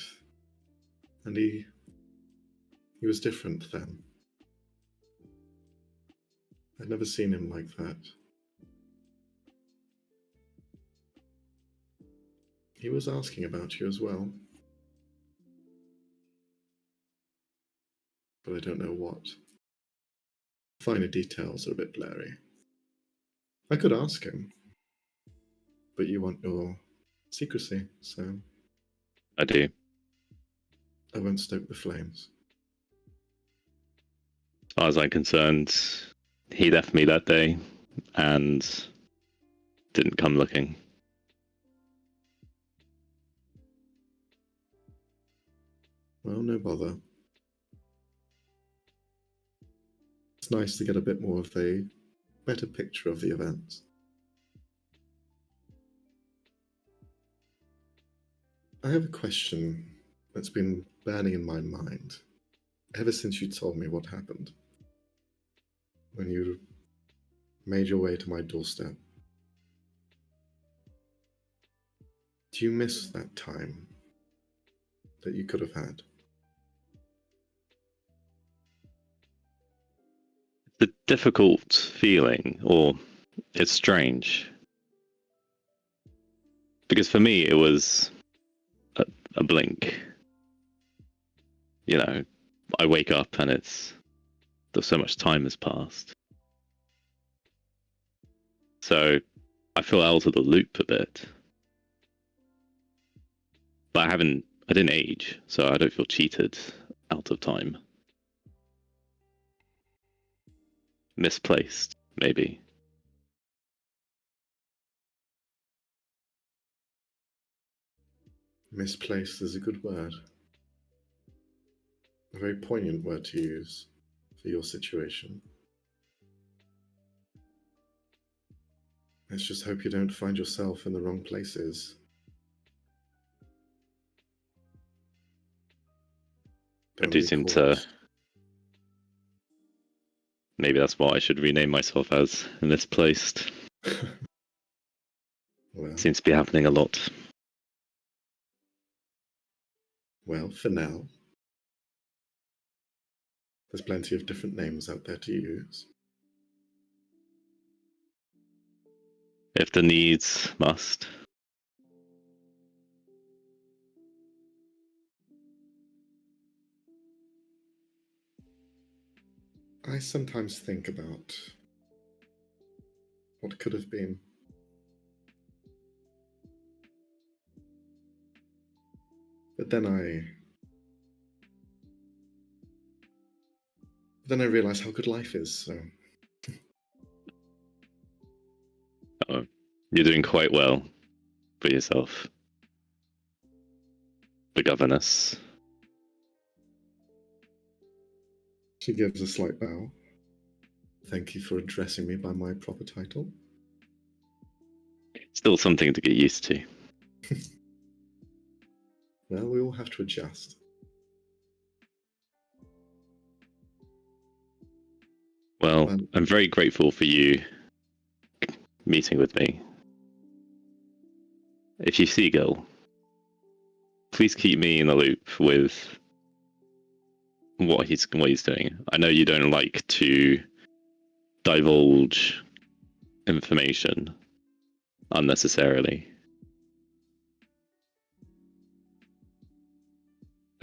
Speaker 1: And he was different then. I'd never seen him like that. He was asking about you as well. But I don't know what. Finer details are a bit blurry. I could ask him. But you want your secrecy, so
Speaker 5: I do.
Speaker 1: I won't stoke the flames.
Speaker 5: As far as I'm concerned, he left me that day and didn't come looking.
Speaker 1: Well, no bother. It's nice to get a bit more of a better picture of the events. I have a question that's been burning in my mind ever since you told me what happened. When you made your way to my doorstep. Do you miss that time that you could have had?
Speaker 5: It's a difficult feeling, or it's strange. Because for me, it was a blink. You know, I wake up and there's so much time has passed. So I feel out of the loop a bit. But I didn't age, so I don't feel cheated out of time. Misplaced, maybe.
Speaker 1: Misplaced is a good word. A very poignant word to use for your situation. Let's just hope you don't find yourself in the wrong places.
Speaker 5: I do seem to. Maybe that's what I should rename myself as, misplaced.
Speaker 1: Well,
Speaker 5: Seems to be happening a lot.
Speaker 1: well, for now, there's plenty of different names out there to use.
Speaker 5: If the needs must.
Speaker 1: I sometimes think about what could have been. But then I realize how good life is, so
Speaker 5: Oh, you're doing quite well for yourself. The governess.
Speaker 1: she gives a slight bow. Thank you for addressing me by my proper title.
Speaker 5: Still something to get used to.
Speaker 1: Well, we all have to adjust.
Speaker 5: Well, I'm very grateful for you meeting with me. If you see Gil, please keep me in the loop with what he's doing. I know you don't like to divulge information unnecessarily.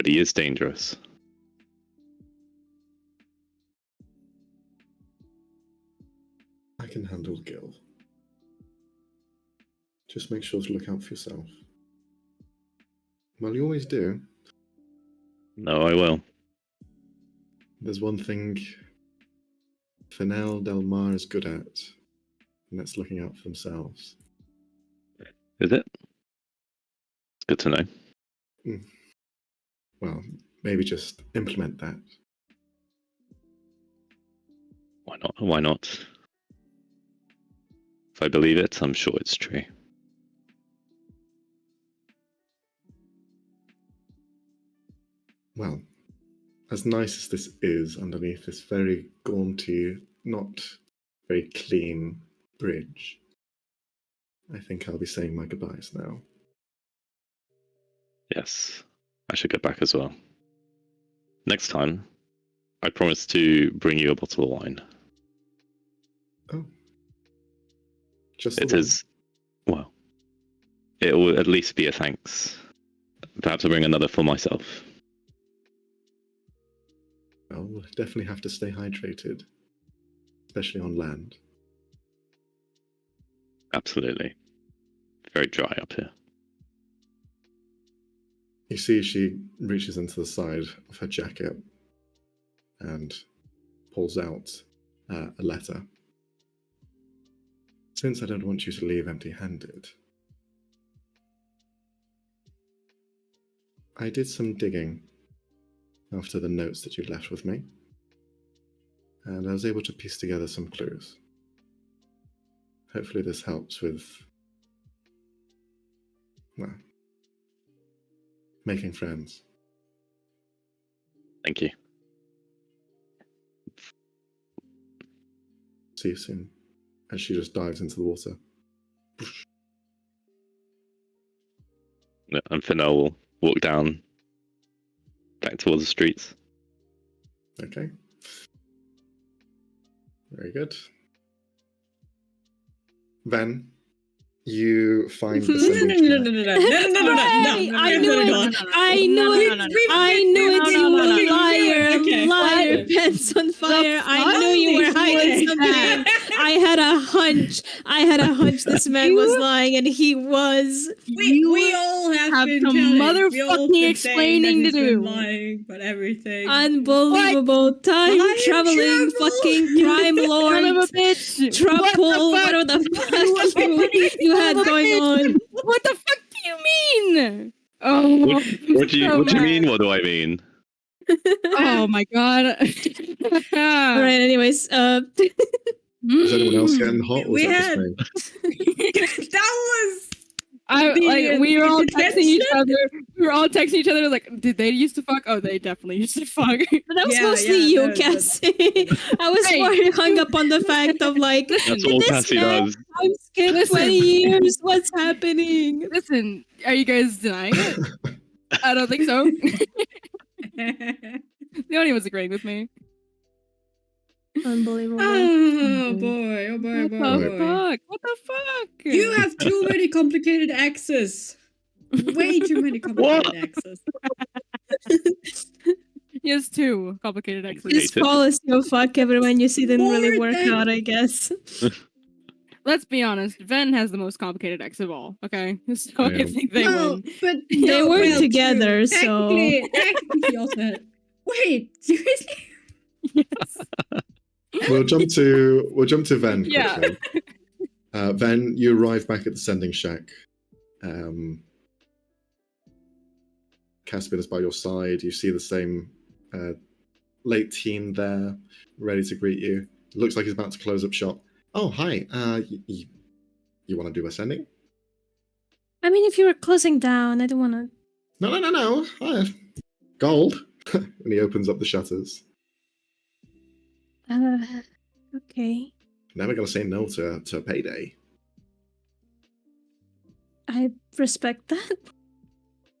Speaker 5: But he is dangerous.
Speaker 1: I can handle Gil. Just make sure to look out for yourself. Well, you always do.
Speaker 5: No, I will.
Speaker 1: There's one thing Fennel Del Mar is good at, and that's looking out for themselves.
Speaker 5: Is it? It's good to know.
Speaker 1: Well, maybe just implement that.
Speaker 5: Why not? Why not? If I believe it, I'm sure it's true.
Speaker 1: Well, as nice as this is underneath this very gaunty, not very clean bridge, I think I'll be saying my goodbyes now.
Speaker 5: Yes, I should get back as well. Next time, I promise to bring you a bottle of wine.
Speaker 1: Oh. Just
Speaker 5: It
Speaker 1: the one.
Speaker 5: is, well, it will at least be a thanks. Perhaps I'll bring another for myself.
Speaker 1: Well, we'll definitely have to stay hydrated, especially on land.
Speaker 5: Absolutely. Very dry up here.
Speaker 1: You see, she reaches into the side of her jacket and pulls out a letter. Since I don't want you to leave empty-handed, I did some digging after the notes that you left with me, and I was able to piece together some clues. Hopefully this helps with, well, making friends.
Speaker 5: Thank you.
Speaker 1: See you soon. And she just dives into the water.
Speaker 5: Yeah, and Fennel will walk down back towards the streets.
Speaker 1: Okay. Very good. Then you find the
Speaker 3: No,
Speaker 1: sending
Speaker 3: no, no,
Speaker 1: track.
Speaker 3: no, no, no, no, no, no, no,
Speaker 2: Hooray!
Speaker 3: no,
Speaker 2: I
Speaker 3: no,
Speaker 2: knew
Speaker 3: no,
Speaker 2: it.
Speaker 3: no,
Speaker 4: no,
Speaker 2: I
Speaker 4: no,
Speaker 2: knew
Speaker 4: no,
Speaker 2: it.
Speaker 4: no, no,
Speaker 2: I knew it,
Speaker 3: no,
Speaker 2: you
Speaker 3: no, no, no,
Speaker 2: liar.
Speaker 3: okay,
Speaker 2: Liar,
Speaker 3: okay.
Speaker 2: pants on fire. I
Speaker 4: fuck?
Speaker 2: knew you were
Speaker 3: Holy
Speaker 2: hiding
Speaker 3: shit.
Speaker 2: something. I had a hunch. This man was lying, and he was.
Speaker 3: We all have been
Speaker 4: some
Speaker 3: telling. We all
Speaker 4: motherfucking
Speaker 3: been saying that
Speaker 4: explaining
Speaker 3: he's
Speaker 4: to
Speaker 3: been
Speaker 4: do.
Speaker 3: lying about everything.
Speaker 2: Unbelievable. Time
Speaker 3: Time
Speaker 2: traveling
Speaker 3: travel?
Speaker 2: fucking crime
Speaker 4: Son of a
Speaker 2: lord.
Speaker 4: bitch!
Speaker 2: Trouble, whatever the fuck you had going on.
Speaker 4: What the fuck do you mean? Oh,
Speaker 5: What do you
Speaker 4: so
Speaker 5: mean?
Speaker 4: mad.
Speaker 5: What do I mean?
Speaker 4: Oh my god.
Speaker 2: All right. Anyways,
Speaker 1: Is anyone else getting hot? Or was
Speaker 3: We
Speaker 1: that just
Speaker 3: had-
Speaker 1: me?
Speaker 3: That was
Speaker 4: We were all
Speaker 3: the
Speaker 4: texting each
Speaker 3: detention?
Speaker 4: other. We were all texting each other like, did they used to fuck? Oh, they definitely used to fuck.
Speaker 2: but that was
Speaker 3: Yeah,
Speaker 2: mostly
Speaker 3: yeah,
Speaker 2: you,
Speaker 3: no, but-
Speaker 2: Cassie. I was
Speaker 4: Hey.
Speaker 2: more hung up on the fact of like,
Speaker 5: That's
Speaker 2: did
Speaker 5: all
Speaker 2: this
Speaker 5: Cassie
Speaker 2: man
Speaker 5: does.
Speaker 2: time skip
Speaker 4: Listen.
Speaker 2: 20 years? What's happening?
Speaker 4: Listen, are you guys denying it? I don't think so. The audience was agreeing with me.
Speaker 2: Unbelievable.
Speaker 3: Oh boy, oh boy, oh
Speaker 4: What
Speaker 3: boy,
Speaker 4: the
Speaker 3: oh boy.
Speaker 4: fuck? What the fuck?
Speaker 3: You have too many complicated exes. Way too many complicated exes.
Speaker 4: He has two complicated exes.
Speaker 2: This policy of fuck everyone you see didn't really
Speaker 3: More
Speaker 2: work
Speaker 3: than-
Speaker 2: out, I guess.
Speaker 4: Let's be honest. Ven has the most complicated ex of all. Okay, so I
Speaker 1: Yeah.
Speaker 4: think they
Speaker 3: well,
Speaker 4: win.
Speaker 3: but
Speaker 2: They
Speaker 3: no,
Speaker 2: work
Speaker 3: well,
Speaker 2: together,
Speaker 3: true.
Speaker 2: so-
Speaker 3: Technically, he also had. Wait, seriously?
Speaker 4: Yes.
Speaker 1: We'll jump to Ven quickly.
Speaker 4: Yeah.
Speaker 1: Ven, you arrive back at the sending shack. Caspian is by your side. You see the same late teen there, ready to greet you. Looks like he's about to close up shop. Oh, hi. You want to do a sending?
Speaker 2: I mean, if you were closing down, I don't want to.
Speaker 1: No. Hi. Gold. And he opens up the shutters.
Speaker 2: Okay.
Speaker 1: Never gonna say no to a payday.
Speaker 2: I respect that.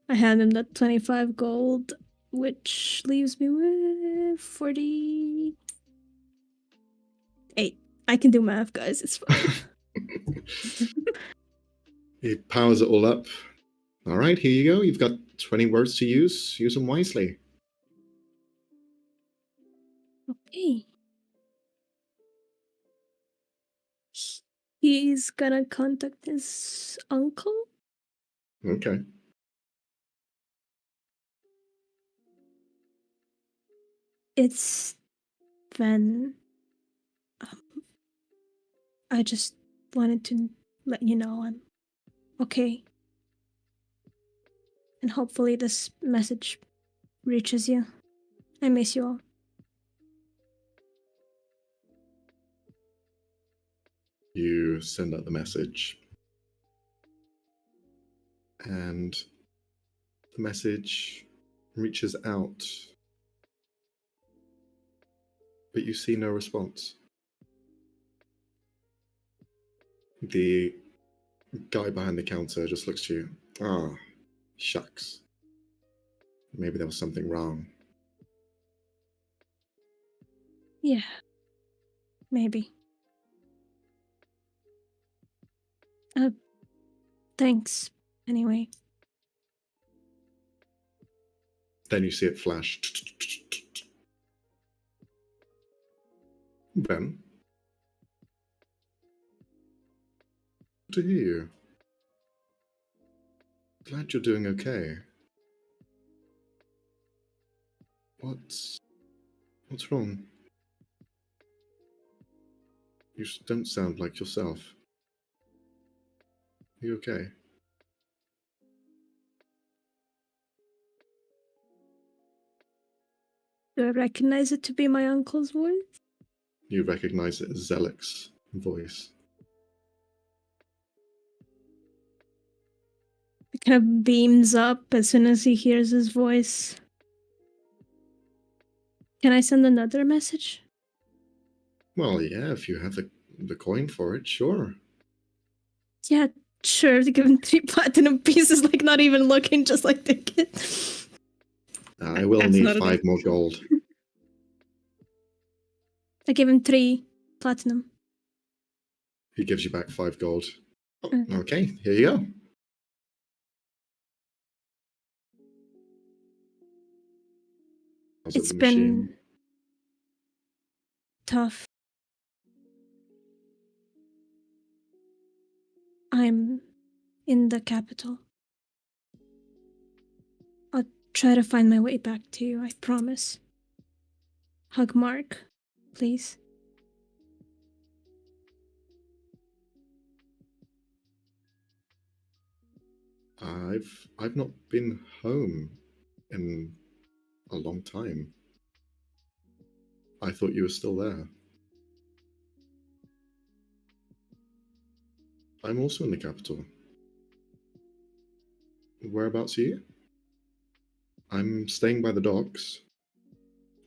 Speaker 2: I hand him that 25 gold, which leaves me with 48. I can do math, guys. It's fine.
Speaker 1: He powers it all up, All right, here you go. You've got 20 words to use. Use them wisely.
Speaker 2: Okay. He's gonna contact his uncle.
Speaker 1: Okay.
Speaker 2: It's Ven. I just wanted to let you know I'm okay. And hopefully this message reaches you. I miss you all.
Speaker 1: You send out the message. And the message reaches out. But you see no response. The guy behind the counter just looks to you. Ah, shucks. Maybe there was something wrong.
Speaker 2: Yeah. Maybe. Thanks. Anyway.
Speaker 1: Then you see it flash. Ben? Good to hear you. Glad you're doing okay. What's wrong? You don't sound like yourself. Are you okay?
Speaker 2: Do I recognize it to be my uncle's voice?
Speaker 1: You recognize it as Zelek's voice.
Speaker 2: It kind of beams up as soon as he hears his voice. Can I send another message?
Speaker 1: Well, yeah, if you have the coin for it, sure.
Speaker 2: Yeah, sure. To give him 3 platinum pieces, like not even looking, just like take it.
Speaker 1: I will
Speaker 3: That's
Speaker 1: need
Speaker 3: not
Speaker 1: 5 more gold.
Speaker 2: I give him 3 platinum.
Speaker 1: He gives you back 5 gold. Oh,
Speaker 2: Mm.
Speaker 1: okay, here you go. How's
Speaker 2: It's
Speaker 1: the
Speaker 2: been
Speaker 1: machine?
Speaker 2: tough. I'm in the capital. I'll try to find my way back to you, I promise. Hug Mark, please.
Speaker 1: I've not been home in a long time. I thought you were still there. I'm also in the capital. Whereabouts are you? I'm staying by the docks.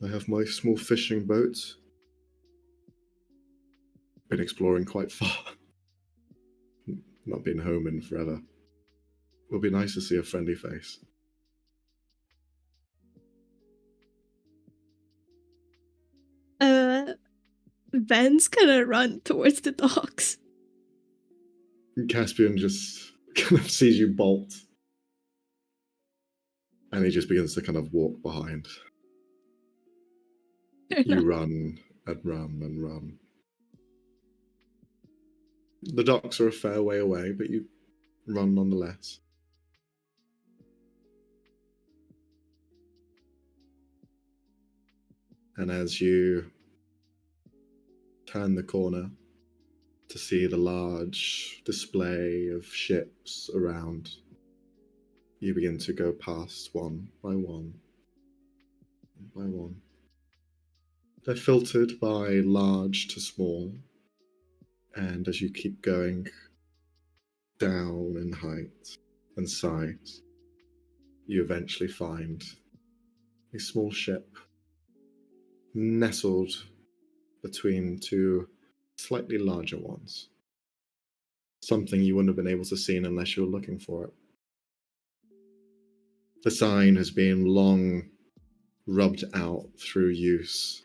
Speaker 1: I have my small fishing boat. Been exploring quite far. Not been home in forever. Will be nice to see a friendly face.
Speaker 2: Ben's gonna run towards the docks.
Speaker 1: Caspian just kind of sees you bolt. And he just begins to kind of walk behind. You run and run and run. The docks are a fair way away, but you run nonetheless. And as you turn the corner to see the large display of ships around, you begin to go past one by one by one. They're filtered by large to small, and as you keep going down in height and size, you eventually find a small ship nestled between 2 slightly larger ones. Something you wouldn't have been able to see unless you were looking for it. The sign has been long rubbed out through use.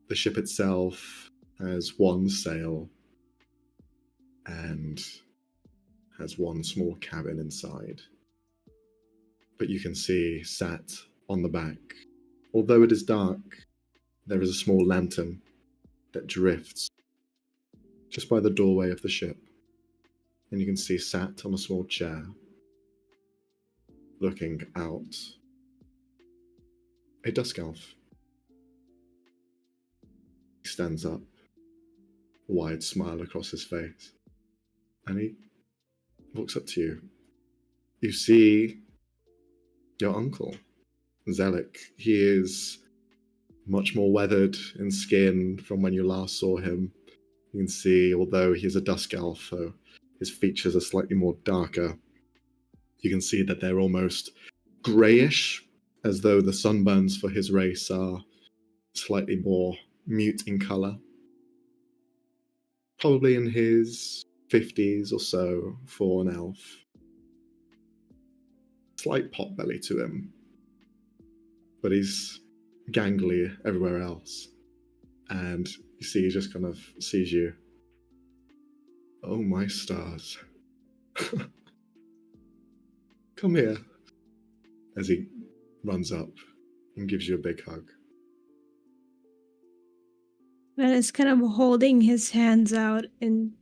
Speaker 1: The ship itself has 1 sail and has one small cabin inside. But you can see sat on the back, although it is dark, there is a small lantern that drifts just by the doorway of the ship. And you can see sat on a small chair, looking out, a dusk elf. He stands up, a wide smile across his face, and he looks up to you. You see your uncle, Zelik. He is much more weathered in skin from when you last saw him. You can see, although he's a dusk elf, so his features are slightly more darker, you can see that they're almost greyish, as though the sunburns for his race are slightly more mute in colour. Probably in his 50s or so for an elf. Slight pot belly to him, but he's gangly everywhere else. And you see, he just kind of sees you. Oh my stars. Come here. As he runs up and gives you a big hug.
Speaker 2: Ben is kind of holding his hands out in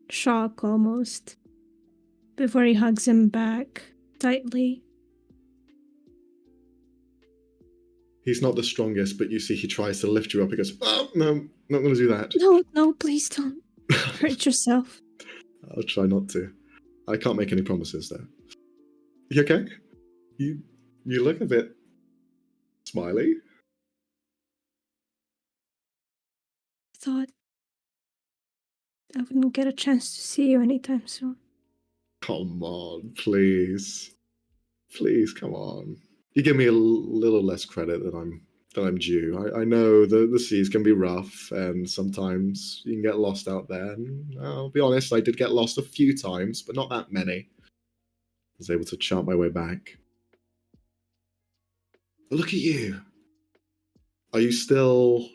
Speaker 2: shock almost before he hugs him back tightly.
Speaker 1: He's not the strongest, but you see he tries to lift you up. He goes, oh, no, not going to do that.
Speaker 2: No, please don't hurt yourself.
Speaker 1: I'll try not to. I can't make any promises, though. You okay? You look a bit smiley.
Speaker 2: I thought I wouldn't get a chance to see you anytime soon.
Speaker 1: Come on, please. Please, come on. You give me a little less credit than I'm due. I know the seas can be rough, and sometimes you can get lost out there. And I'll be honest, I did get lost a few times, but not that many. I was able to chart my way back. Look at you. Are you still...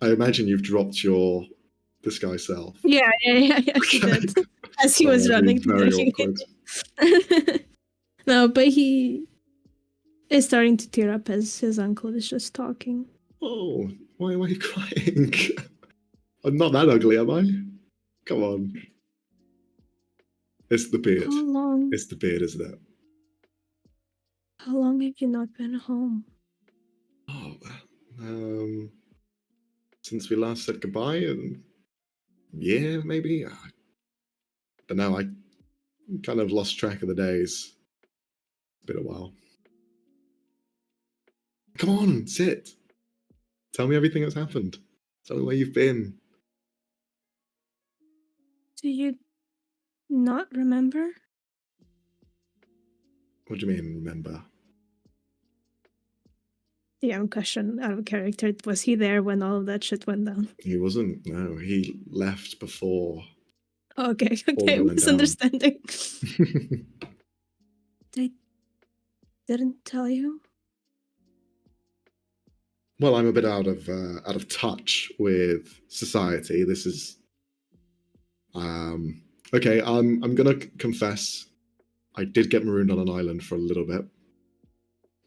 Speaker 1: I imagine you've dropped your disguise self.
Speaker 2: Yeah, he did. As he was running.
Speaker 1: Very awkward.
Speaker 2: No, but he is starting to tear up as his uncle is just talking.
Speaker 1: Oh, why am I crying? I'm not that ugly, am I? Come on. It's the beard.
Speaker 2: How long?
Speaker 1: It's the beard, isn't it?
Speaker 2: How long have you not been home?
Speaker 1: Oh, since we last said goodbye, yeah, maybe. But now I kind of lost track of the days. It's been a while. Come on, sit. Tell me everything that's happened. Tell me where you've been.
Speaker 2: Do you not remember?
Speaker 1: What do you mean, remember?
Speaker 2: Yeah, question out of character. Was he there when all of that shit went down?
Speaker 1: He wasn't. No, he left before.
Speaker 2: Okay,
Speaker 1: All went down.
Speaker 2: misunderstanding. They didn't tell you?
Speaker 1: Well, I'm a bit out of touch with society. This is okay. I'm gonna confess, I did get marooned on an island for a little bit.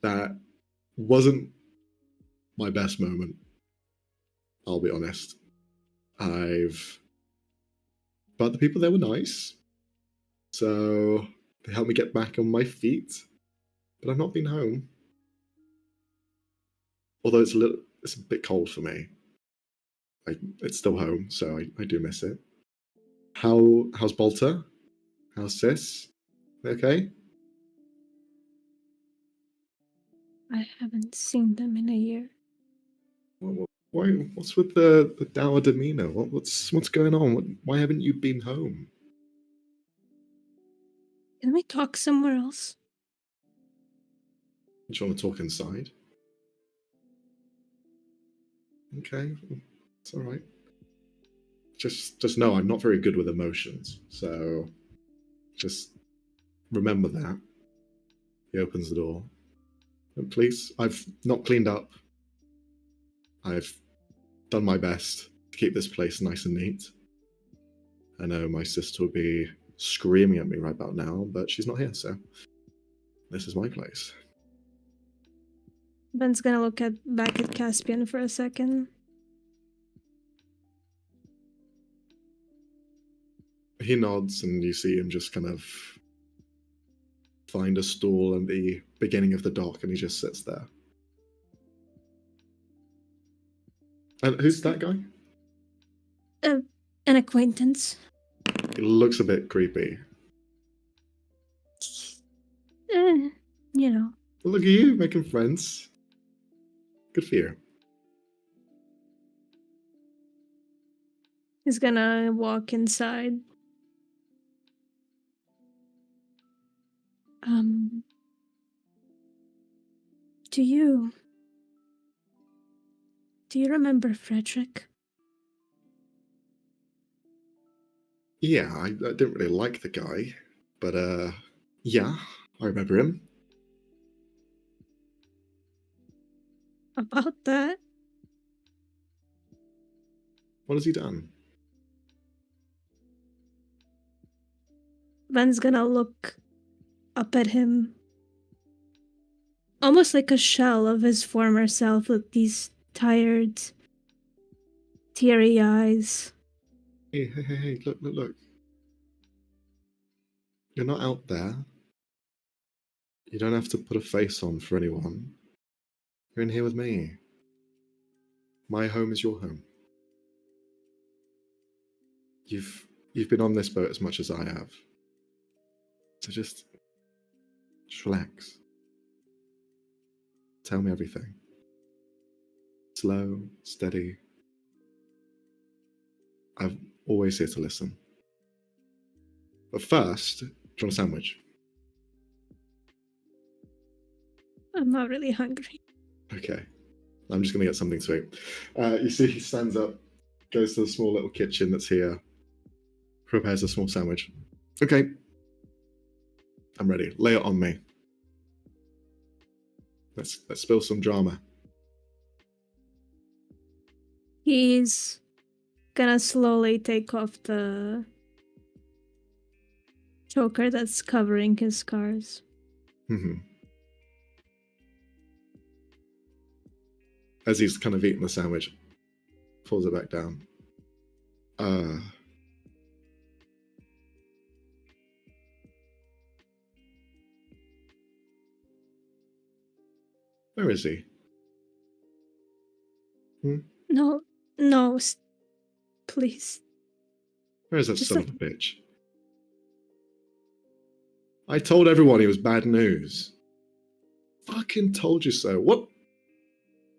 Speaker 1: That wasn't my best moment. I'll be honest. But the people there were nice, so they helped me get back on my feet. But I've not been home. Although it's a bit cold for me. It's still home, so I do miss it. How's Bolter? How's Sis? Okay?
Speaker 2: I haven't seen them in a year.
Speaker 1: What's with the dour demeanor? What's going on? Why haven't you been home?
Speaker 2: Can we talk somewhere else?
Speaker 1: Do you want to talk inside? Okay, it's all right. Just know I'm not very good with emotions, so just remember that. He opens the door. And please, I've not cleaned up. I've done my best to keep this place nice and neat. I know my sister would be screaming at me right about now, but she's not here, so this is my place.
Speaker 2: Ben's gonna look back at Caspian for a second.
Speaker 1: He nods, and you see him just kind of find a stool in the beginning of the dock, and he just sits there. And who's that guy?
Speaker 2: An acquaintance.
Speaker 1: He looks a bit creepy.
Speaker 2: You know.
Speaker 1: Look at you, making friends. Good for you.
Speaker 2: He's gonna walk inside. Do you remember Frederick?
Speaker 1: Yeah, I didn't really like the guy, but yeah, I remember him.
Speaker 2: About that?
Speaker 1: What has he done?
Speaker 2: Ben's gonna look up at him. Almost like a shell of his former self with these tired, teary eyes.
Speaker 1: Hey, look. You're not out there. You don't have to put a face on for anyone. You're in here with me. My home is your home. You've been on this boat as much as I have. So just relax. Tell me everything. Slow, steady. I'm always here to listen. But first, do you want a sandwich?
Speaker 2: I'm not really hungry.
Speaker 1: Okay. I'm just going to get something sweet. You see, he stands up, goes to the small little kitchen that's here, prepares a small sandwich. Okay. I'm ready. Lay it on me. Let's spill some drama.
Speaker 2: He's gonna slowly take off the choker that's covering his scars.
Speaker 1: As he's kind of eating the sandwich, pulls it back down. Where is he?
Speaker 2: No, please.
Speaker 1: Where is that
Speaker 2: Just
Speaker 1: son of a bitch? I told everyone he was bad news. Fucking told you so.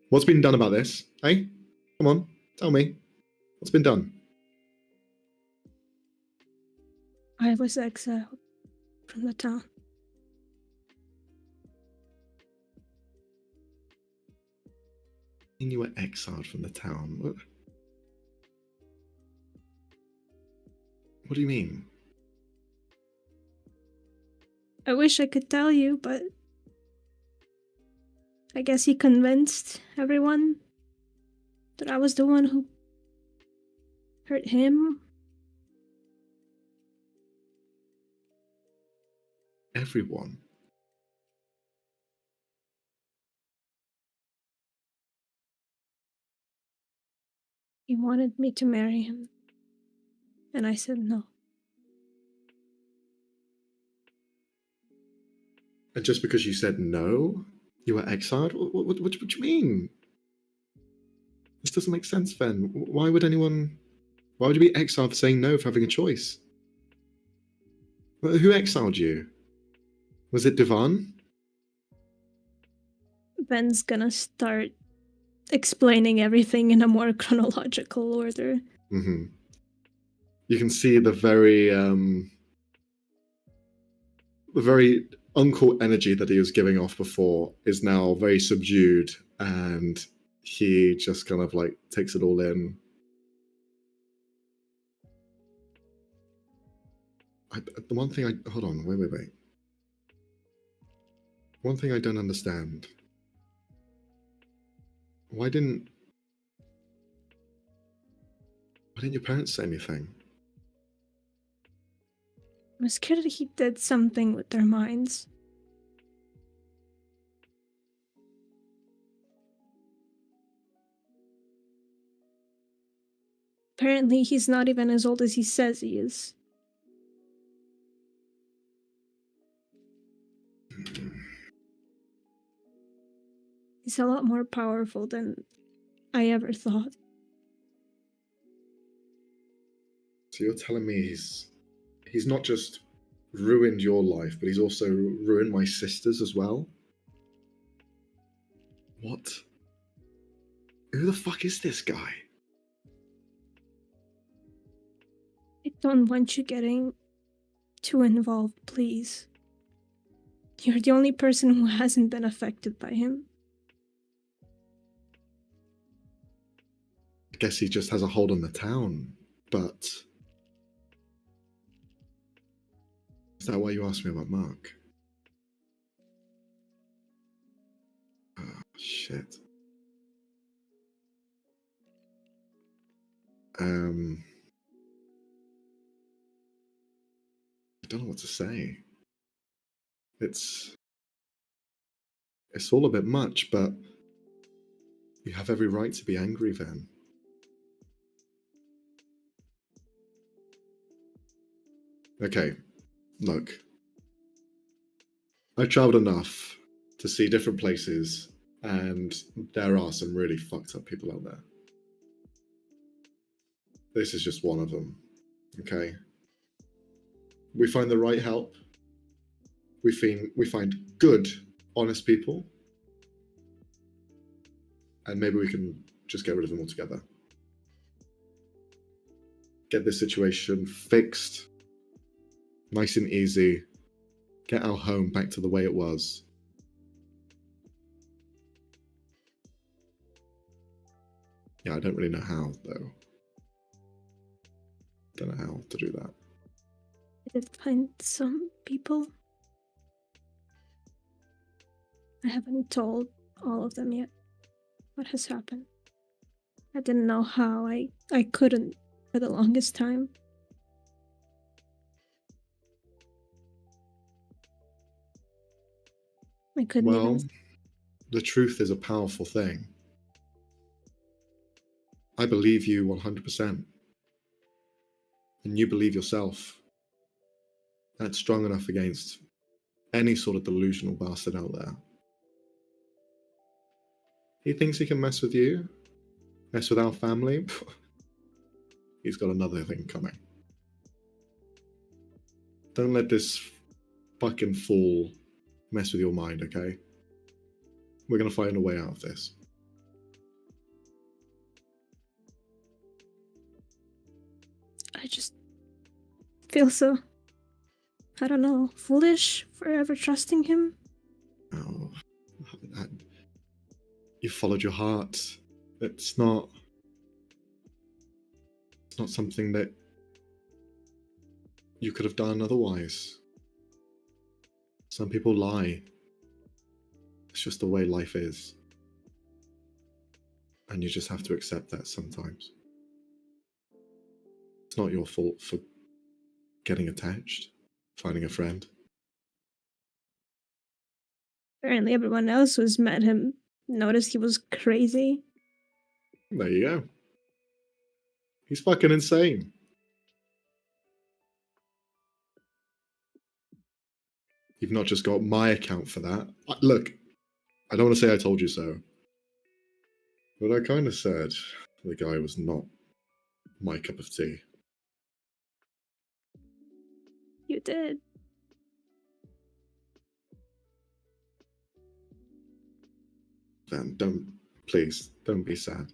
Speaker 1: What's been done about this? Hey? Come on, tell me. What's been done?
Speaker 2: I was exiled from the town.
Speaker 1: You were exiled from the town. What do you mean?
Speaker 2: I wish I could tell you, but I guess he convinced everyone that I was the one who hurt him.
Speaker 1: Everyone?
Speaker 2: He wanted me to marry him, and I said no.
Speaker 1: And just because you said no, you were exiled? What do you mean? This doesn't make sense, Fen. Why would you be exiled for saying no, for having a choice? Who exiled you? Was it Divan?
Speaker 2: Ben's gonna start explaining everything in a more chronological order.
Speaker 1: Mm-hmm. You can see the very uncle energy that he was giving off before is now very subdued, and he just kind of like takes it all in. The one thing hold on, wait. One thing I don't understand. Why didn't your parents say anything?
Speaker 2: I'm scared that he did something with their minds. Apparently, he's not even as old as he says he is. He's a lot more powerful than I ever thought.
Speaker 1: So you're telling me he's not just ruined your life, but he's also ruined my sister's as well? What? Who the fuck is this guy?
Speaker 2: I don't want you getting too involved, please. You're the only person who hasn't been affected by him.
Speaker 1: I guess he just has a hold on the town, but... Is that why you asked me about Mark? Oh, shit. I don't know what to say. It's all a bit much, but you have every right to be angry, Van. Okay, look. I've traveled enough to see different places, and there are some really fucked up people out there. This is just one of them, okay? We find the right help. We find good, honest people, and maybe we can just get rid of them altogether. Get this situation fixed, nice and easy. Get our home back to the way it was. Yeah, I don't really know how, though. Don't know how to do that.
Speaker 2: I did find some people. I haven't told all of them yet what has happened. I didn't know how. I couldn't for the longest time. I couldn't
Speaker 1: Well,
Speaker 2: even...
Speaker 1: the truth is a powerful thing. I believe you 100%. And you believe yourself. That's strong enough against any sort of delusional bastard out there. He thinks he can mess with you, mess with our family. He's got another thing coming. Don't let this fucking fool mess with your mind, okay? We're gonna find a way out of this.
Speaker 2: I just feel so, I don't know, foolish for ever trusting him.
Speaker 1: Oh, you followed your heart. It's not something that you could have done otherwise. Some people lie. It's just the way life is. And you just have to accept that sometimes. It's not your fault for getting attached, finding a friend.
Speaker 2: Apparently everyone else who's met him noticed he was crazy.
Speaker 1: There you go. He's fucking insane. You've not just got my account for that. Look, I don't want to say I told you so. But I kind of said the guy was not my cup of tea.
Speaker 2: You did.
Speaker 1: Then please, don't be sad.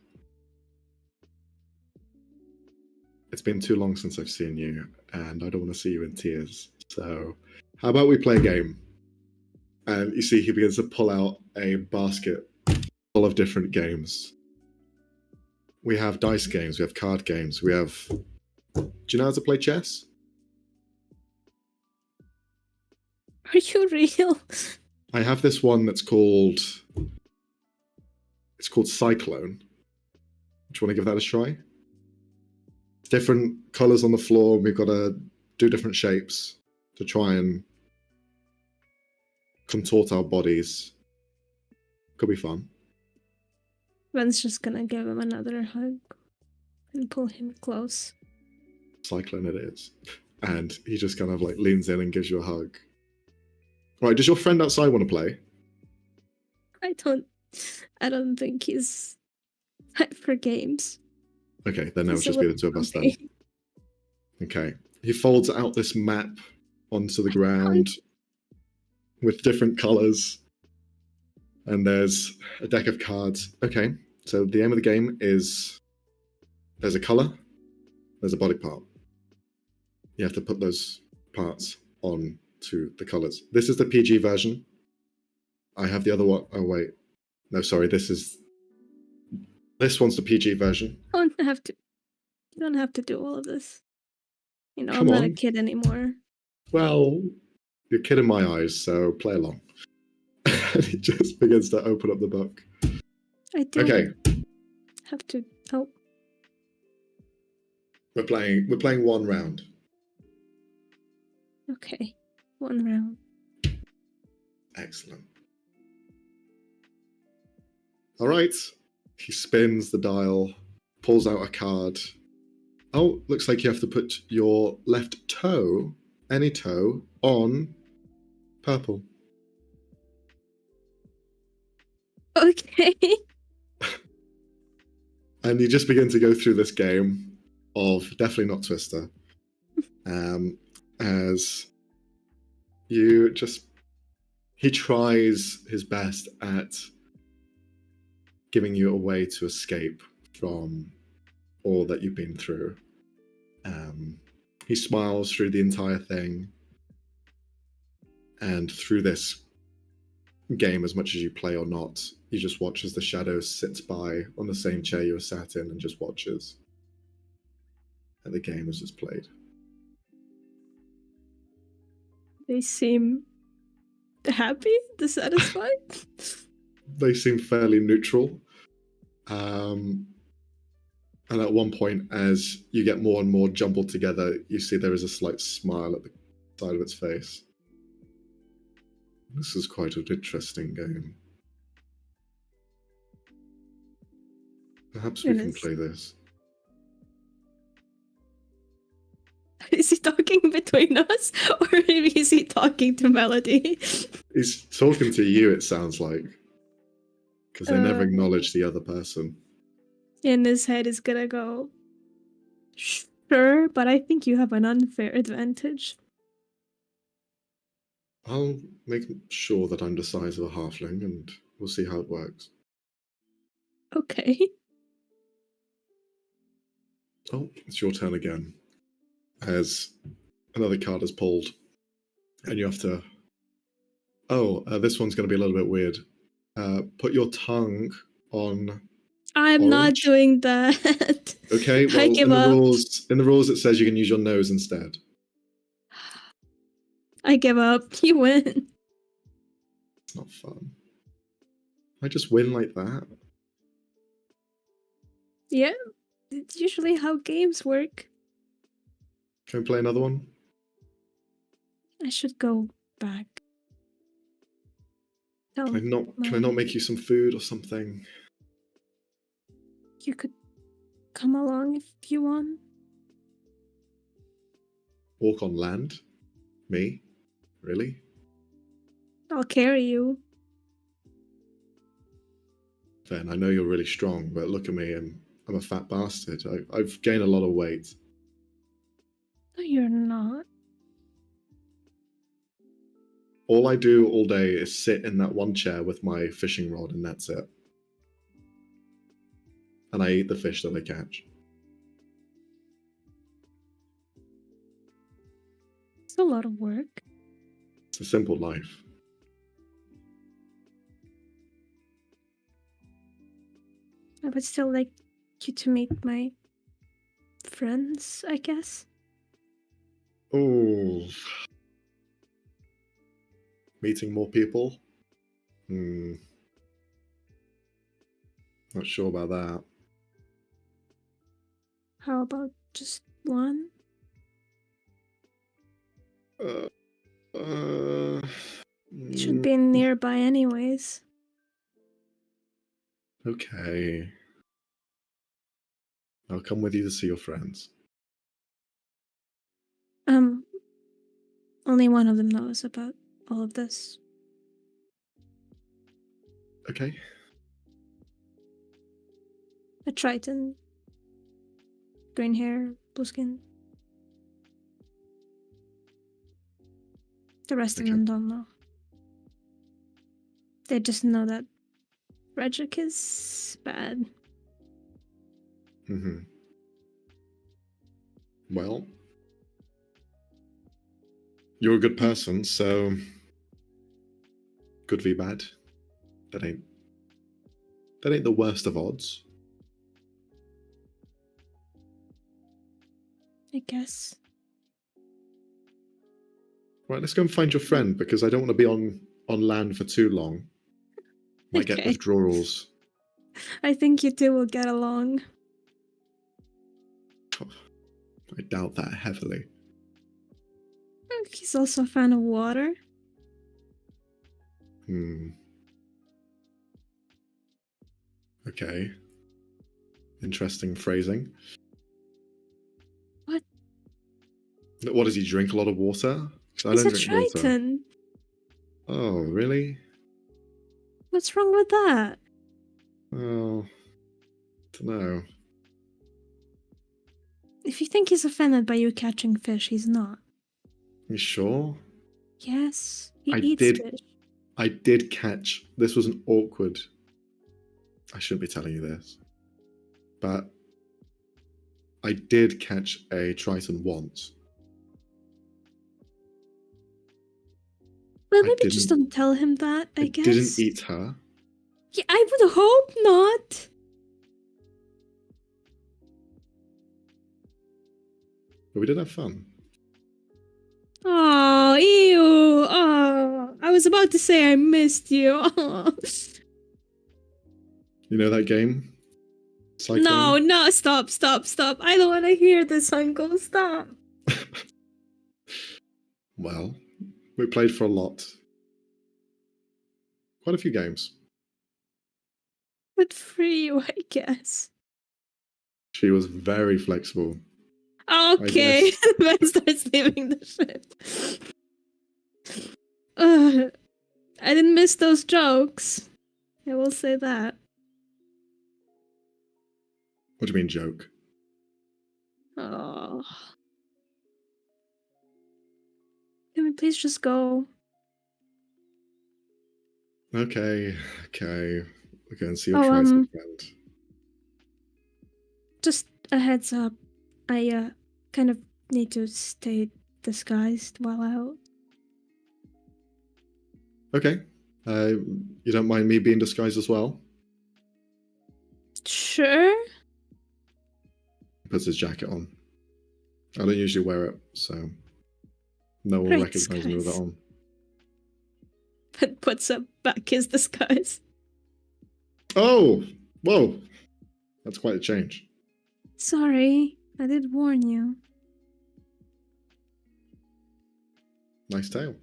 Speaker 1: It's been too long since I've seen you, and I don't want to see you in tears. So, how about we play a game? And you see, he begins to pull out a basket full of different games. We have dice games, we have card games, we have... Do you know how to play chess?
Speaker 2: Are you real?
Speaker 1: I have this one that's called... It's called Cyclone. Do you want to give that a try? Different colors on the floor. We've got to do different shapes. to try and contort our bodies. Could be fun.
Speaker 2: Ben's just gonna give him another hug and pull him close.
Speaker 1: Cyclone it is. And he just kind of like leans in and gives you a hug. Right, does your friend outside want to play?
Speaker 2: I don't think he's hyped for games.
Speaker 1: Okay, then it'll
Speaker 2: He's a
Speaker 1: just be the
Speaker 2: little
Speaker 1: two of us then.
Speaker 2: grumpy.
Speaker 1: Okay. He folds out this map onto the ground with different colors. And there's a deck of cards. Okay, so the aim of the game is there's a color, there's a body part. You have to put those parts on to the colors. This is the PG version. I have the other one. Oh, wait. No, sorry. This one's the PG version.
Speaker 2: You don't have to do all of this. You know,
Speaker 1: Come
Speaker 2: I'm not a
Speaker 1: on.
Speaker 2: kid anymore.
Speaker 1: Well, you're a kid in my eyes, so play along. And he just begins to open up the book.
Speaker 2: I do
Speaker 1: Okay,
Speaker 2: have to help.
Speaker 1: we're playing one round.
Speaker 2: Okay, one round.
Speaker 1: Excellent. All right. He spins the dial, pulls out a card. Oh, looks like you have to put your left toe, any toe, on purple.
Speaker 2: Okay.
Speaker 1: And you just begin to go through this game of definitely not Twister. As you just he tries his best at giving you a way to escape from all that you've been through. He smiles through the entire thing, and through this game, as much as you play or not, you just watch as the shadow sits by on the same chair you were sat in and just watches. And the game is just played.
Speaker 2: They seem happy, dissatisfied.
Speaker 1: They seem fairly neutral. And at one point, as you get more and more jumbled together, you see there is a slight smile at the side of its face. This is quite an interesting game. Perhaps we can
Speaker 2: Goodness.
Speaker 1: play this.
Speaker 2: Is he talking between us, or maybe is he talking to Melody?
Speaker 1: He's talking to you, it sounds like. Because they never
Speaker 2: Uh,
Speaker 1: acknowledge the other person.
Speaker 2: In his head is gonna go, sure, but I think you have an unfair advantage.
Speaker 1: I'll make sure that I'm the size of a halfling and we'll see how it works.
Speaker 2: Okay.
Speaker 1: Oh, it's your turn again. As another card is pulled. And you have to... Oh, this one's going to be a little bit weird. Put your tongue on...
Speaker 2: I'm not
Speaker 1: Orange?
Speaker 2: doing that.
Speaker 1: Okay, well,
Speaker 2: I give up.
Speaker 1: in the rules it says you can use your nose instead.
Speaker 2: I give up. You win.
Speaker 1: It's not fun. I just win like that.
Speaker 2: Yeah, it's usually how games work.
Speaker 1: Can we play another one?
Speaker 2: I should go back.
Speaker 1: Can I
Speaker 2: No,
Speaker 1: not make you some food or something?
Speaker 2: you could come along if you want.
Speaker 1: Walk on land? Me? Really?
Speaker 2: I'll carry you.
Speaker 1: Then I know you're really strong, but look at me, and I'm a fat bastard. I've gained a lot of weight.
Speaker 2: No, you're not.
Speaker 1: All I do all day is sit in that one chair with my fishing rod, and that's it. And I eat the fish that I catch.
Speaker 2: It's a lot of work.
Speaker 1: It's a simple life.
Speaker 2: I would still like you to meet my friends, I guess.
Speaker 1: Oh. Meeting more people? Not sure about that.
Speaker 2: How about just one? It should be nearby anyways.
Speaker 1: Okay. I'll come with you to see your friends.
Speaker 2: Only one of them knows about all of this.
Speaker 1: Okay.
Speaker 2: A Triton. Green hair, blue skin. The rest of
Speaker 1: Okay.
Speaker 2: them don't know. They just know that Regic is bad.
Speaker 1: Mm-hmm. Well, you're a good person, so good v bad. That ain't the worst of odds.
Speaker 2: I guess.
Speaker 1: Right, let's go and find your friend because I don't want to be on land for too long. Might get
Speaker 2: Okay.
Speaker 1: withdrawals.
Speaker 2: I think you two will get along.
Speaker 1: I doubt that heavily.
Speaker 2: He's also a fan of water.
Speaker 1: Okay. Interesting phrasing.
Speaker 2: What?
Speaker 1: What does he drink? A lot of water? 'Cause I
Speaker 2: He's a
Speaker 1: don't drink water.
Speaker 2: Triton.
Speaker 1: Oh, really?
Speaker 2: What's wrong with that?
Speaker 1: Oh, don't know.
Speaker 2: If you think he's offended by you catching fish, he's not.
Speaker 1: You sure?
Speaker 2: Yes, he
Speaker 1: I
Speaker 2: eats
Speaker 1: did-
Speaker 2: fish.
Speaker 1: I did catch. This was an awkward. I shouldn't be telling you this, but I did catch a Triton once.
Speaker 2: Well,
Speaker 1: I
Speaker 2: maybe just
Speaker 1: didn't-
Speaker 2: don't tell him that, I guess.
Speaker 1: didn't eat her.
Speaker 2: Yeah, I would hope not.
Speaker 1: But we did have fun.
Speaker 2: Oh, ew. Oh, I was about to say I missed you. Oh.
Speaker 1: You know that game? Cycling?
Speaker 2: No, stop. I don't want to hear this, Uncle. Stop.
Speaker 1: Well, we played for a lot. Quite a few games.
Speaker 2: Good for you, I guess.
Speaker 1: She was very flexible.
Speaker 2: Okay,
Speaker 1: guess.
Speaker 2: Ben starts leaving the ship. I didn't miss those jokes. I will say that.
Speaker 1: What do you mean, joke?
Speaker 2: Oh. Can we please just go?
Speaker 1: Okay. We're going to see your
Speaker 2: Oh,
Speaker 1: Triton friend.
Speaker 2: Just a heads up. I kind of need to stay disguised while out.
Speaker 1: Okay. You don't mind me being disguised as well?
Speaker 2: Sure.
Speaker 1: He puts his jacket on. I don't usually wear it, so no one will
Speaker 2: Great
Speaker 1: recognize me with it
Speaker 2: disguise.
Speaker 1: on.
Speaker 2: But puts up back his disguise.
Speaker 1: Oh! Whoa! That's quite a change.
Speaker 2: Sorry, I did warn you.
Speaker 1: Nice tail.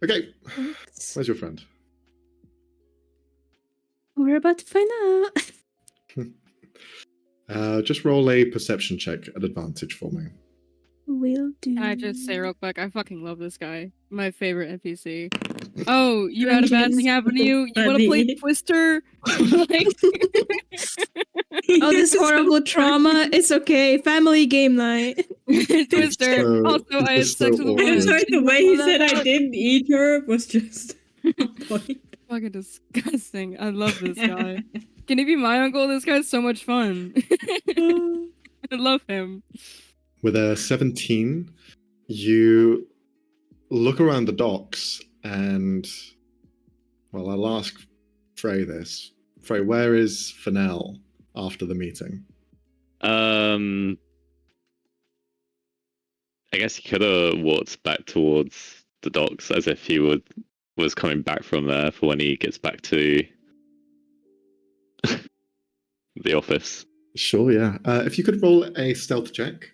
Speaker 1: Okay,
Speaker 2: Thanks.
Speaker 1: where's your friend?
Speaker 2: We're about to find out.
Speaker 1: Just roll a perception check at advantage for me.
Speaker 2: Will do.
Speaker 4: Can I just say real quick, I fucking love this guy. My favorite NPC. Oh, you had a bad thing happen to you? You want to play
Speaker 3: Funny.
Speaker 4: Twister? Like...
Speaker 2: Oh, this horrible trauma. It's okay. Family game night.
Speaker 4: Twister.
Speaker 1: so-
Speaker 4: Also, I had
Speaker 1: it's
Speaker 4: sex
Speaker 1: so
Speaker 4: with a
Speaker 1: awkward.
Speaker 3: I'm
Speaker 4: woman.
Speaker 3: sorry, the way he said I didn't eat her was just on point.
Speaker 4: Fucking disgusting. I love this guy. Can he be my uncle? This guy's so much fun. I love him.
Speaker 1: With a 17, you look around the docks and, well, I'll ask Frey this. Frey, where is Fennel after the meeting?
Speaker 5: I guess he could have walked back towards the docks as if he was coming back from there for when he gets back to the office.
Speaker 1: Sure, yeah. If you could roll a stealth check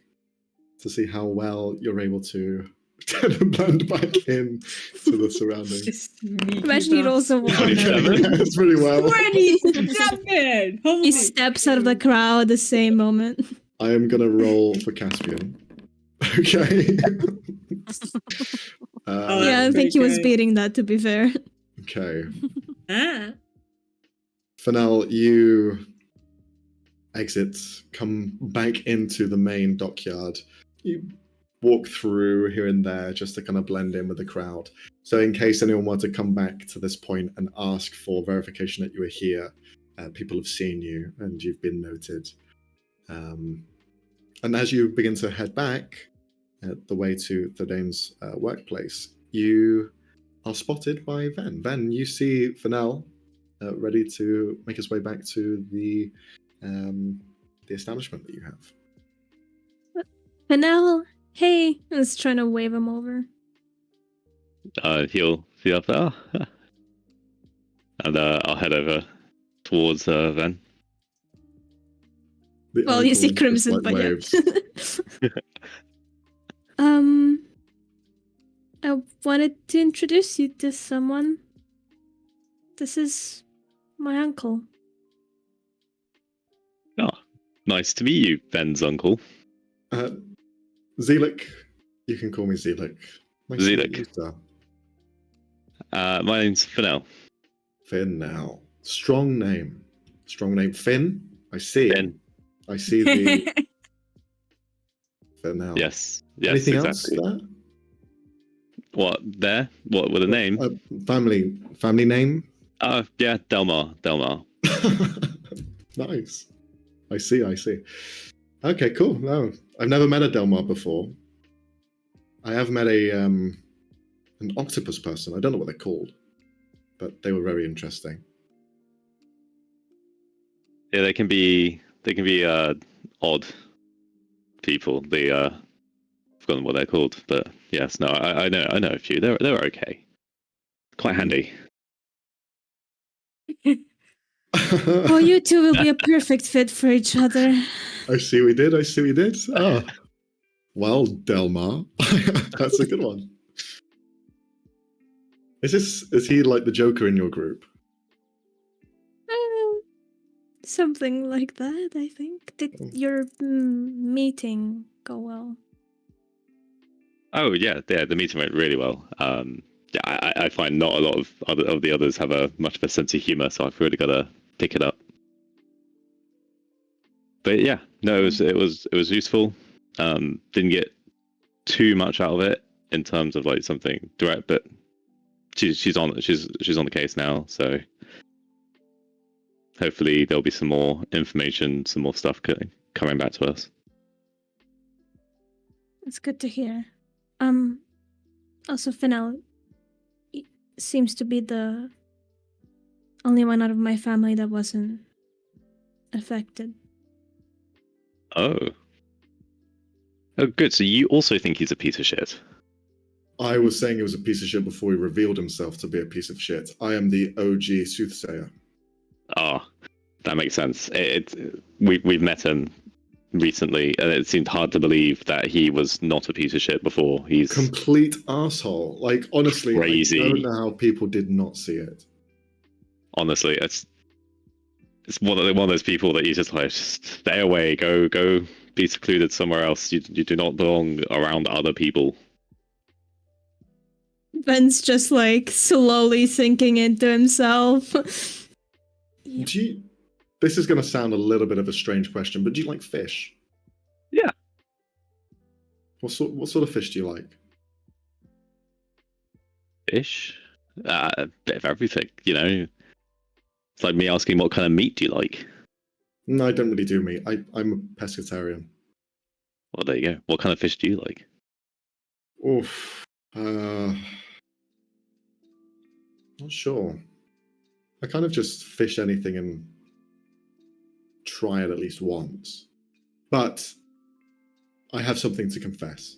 Speaker 1: to see how well you're able to to blend back in to the surroundings.
Speaker 3: This sneaky
Speaker 2: Imagine he rolls a
Speaker 3: bastard.
Speaker 5: 27.
Speaker 1: That's pretty well.
Speaker 3: 27! Holy
Speaker 2: He steps out of the crowd the same moment.
Speaker 1: I am gonna roll for Caspian. Okay.
Speaker 3: Oh,
Speaker 2: Yeah, I
Speaker 3: that's
Speaker 2: think he was
Speaker 3: great.
Speaker 2: beating that, to be fair.
Speaker 1: Okay.
Speaker 3: Ah.
Speaker 1: Fennel, you exit, come back into the main dockyard. You walk through here and there just to kind of blend in with the crowd. So in case anyone wanted to come back to this point and ask for verification that you were here, people have seen you and you've been noted. And as you begin to head back the way to Thedane's workplace, you are spotted by Ven. Ven, you see Fennel ready to make his way back to the establishment that you have.
Speaker 2: Fennel, hey. I was trying to wave him over.
Speaker 5: He'll see up there. And I'll head over towards Ven.
Speaker 1: The
Speaker 2: Well, you see
Speaker 1: icon just,
Speaker 2: Crimson,
Speaker 1: like,
Speaker 2: but
Speaker 1: waves.
Speaker 2: yeah. I wanted to introduce you to someone. This is my uncle.
Speaker 5: Oh, nice to meet you, Ven's uncle.
Speaker 1: Zelik, you can call me Zelik. Nice to meet
Speaker 5: Zelik.
Speaker 1: you, sir.
Speaker 5: My name's Fennel.
Speaker 1: Finn now. Strong name. Strong name. Finn, I see.
Speaker 5: Finn.
Speaker 1: I see the Finn now.
Speaker 5: Yes. Yes,
Speaker 1: Anything
Speaker 5: exactly.
Speaker 1: else there?
Speaker 5: What, there? What, with a name?
Speaker 1: Family name?
Speaker 5: Yeah, Delmar.
Speaker 1: Nice. I see. Okay, cool. No, I've never met a Delmar before. I have met an octopus person. I don't know what they're called, but they were very interesting.
Speaker 5: Yeah, they can be odd people. I've forgotten what they're called, but yes, no, I know a few. They were okay. Quite handy.
Speaker 2: Oh, you two will be a perfect fit for each other.
Speaker 1: I see we did. Ah, well, Delmar, that's a good one. Is he like the Joker in your group?
Speaker 2: Something like that, I think. Did your meeting go well?
Speaker 5: Oh yeah, the meeting went really well. Yeah, I find not a lot of the others have a much of a sense of humor, so I've really got to pick it up. But yeah, no, it was useful. Didn't get too much out of it in terms of like something direct, but she's on the case now, so hopefully there'll be some more information, some more stuff coming back to us.
Speaker 2: It's good to hear. Also, Fennel seems to be the only one out of my family that wasn't affected.
Speaker 5: Oh, good. So you also think he's a piece of shit?
Speaker 1: I was saying he was a piece of shit before he revealed himself to be a piece of shit. I am the OG soothsayer.
Speaker 5: Ah, that makes sense. We've met him recently, and it seemed hard to believe that he was not a piece of shit before. He's
Speaker 1: Complete asshole. Like, honestly,
Speaker 5: Crazy.
Speaker 1: I don't know how people did not see it.
Speaker 5: honestly, it's one of those people that you just like, just stay away, go be secluded somewhere else. You do not belong around other people.
Speaker 2: Ben's just like slowly sinking into himself. Yep.
Speaker 1: This is going to sound a little bit of a strange question, but do you like fish?
Speaker 5: Yeah.
Speaker 1: What sort of fish do you like?
Speaker 5: Fish, a bit of everything, you know. It's like me asking what kind of meat do you like.
Speaker 1: No, I don't really do meat. I'm a pescatarian.
Speaker 5: Well, there you go. What kind of fish do you like?
Speaker 1: Oof. Not sure. I kind of just fish anything and try it at least once. But I have something to confess.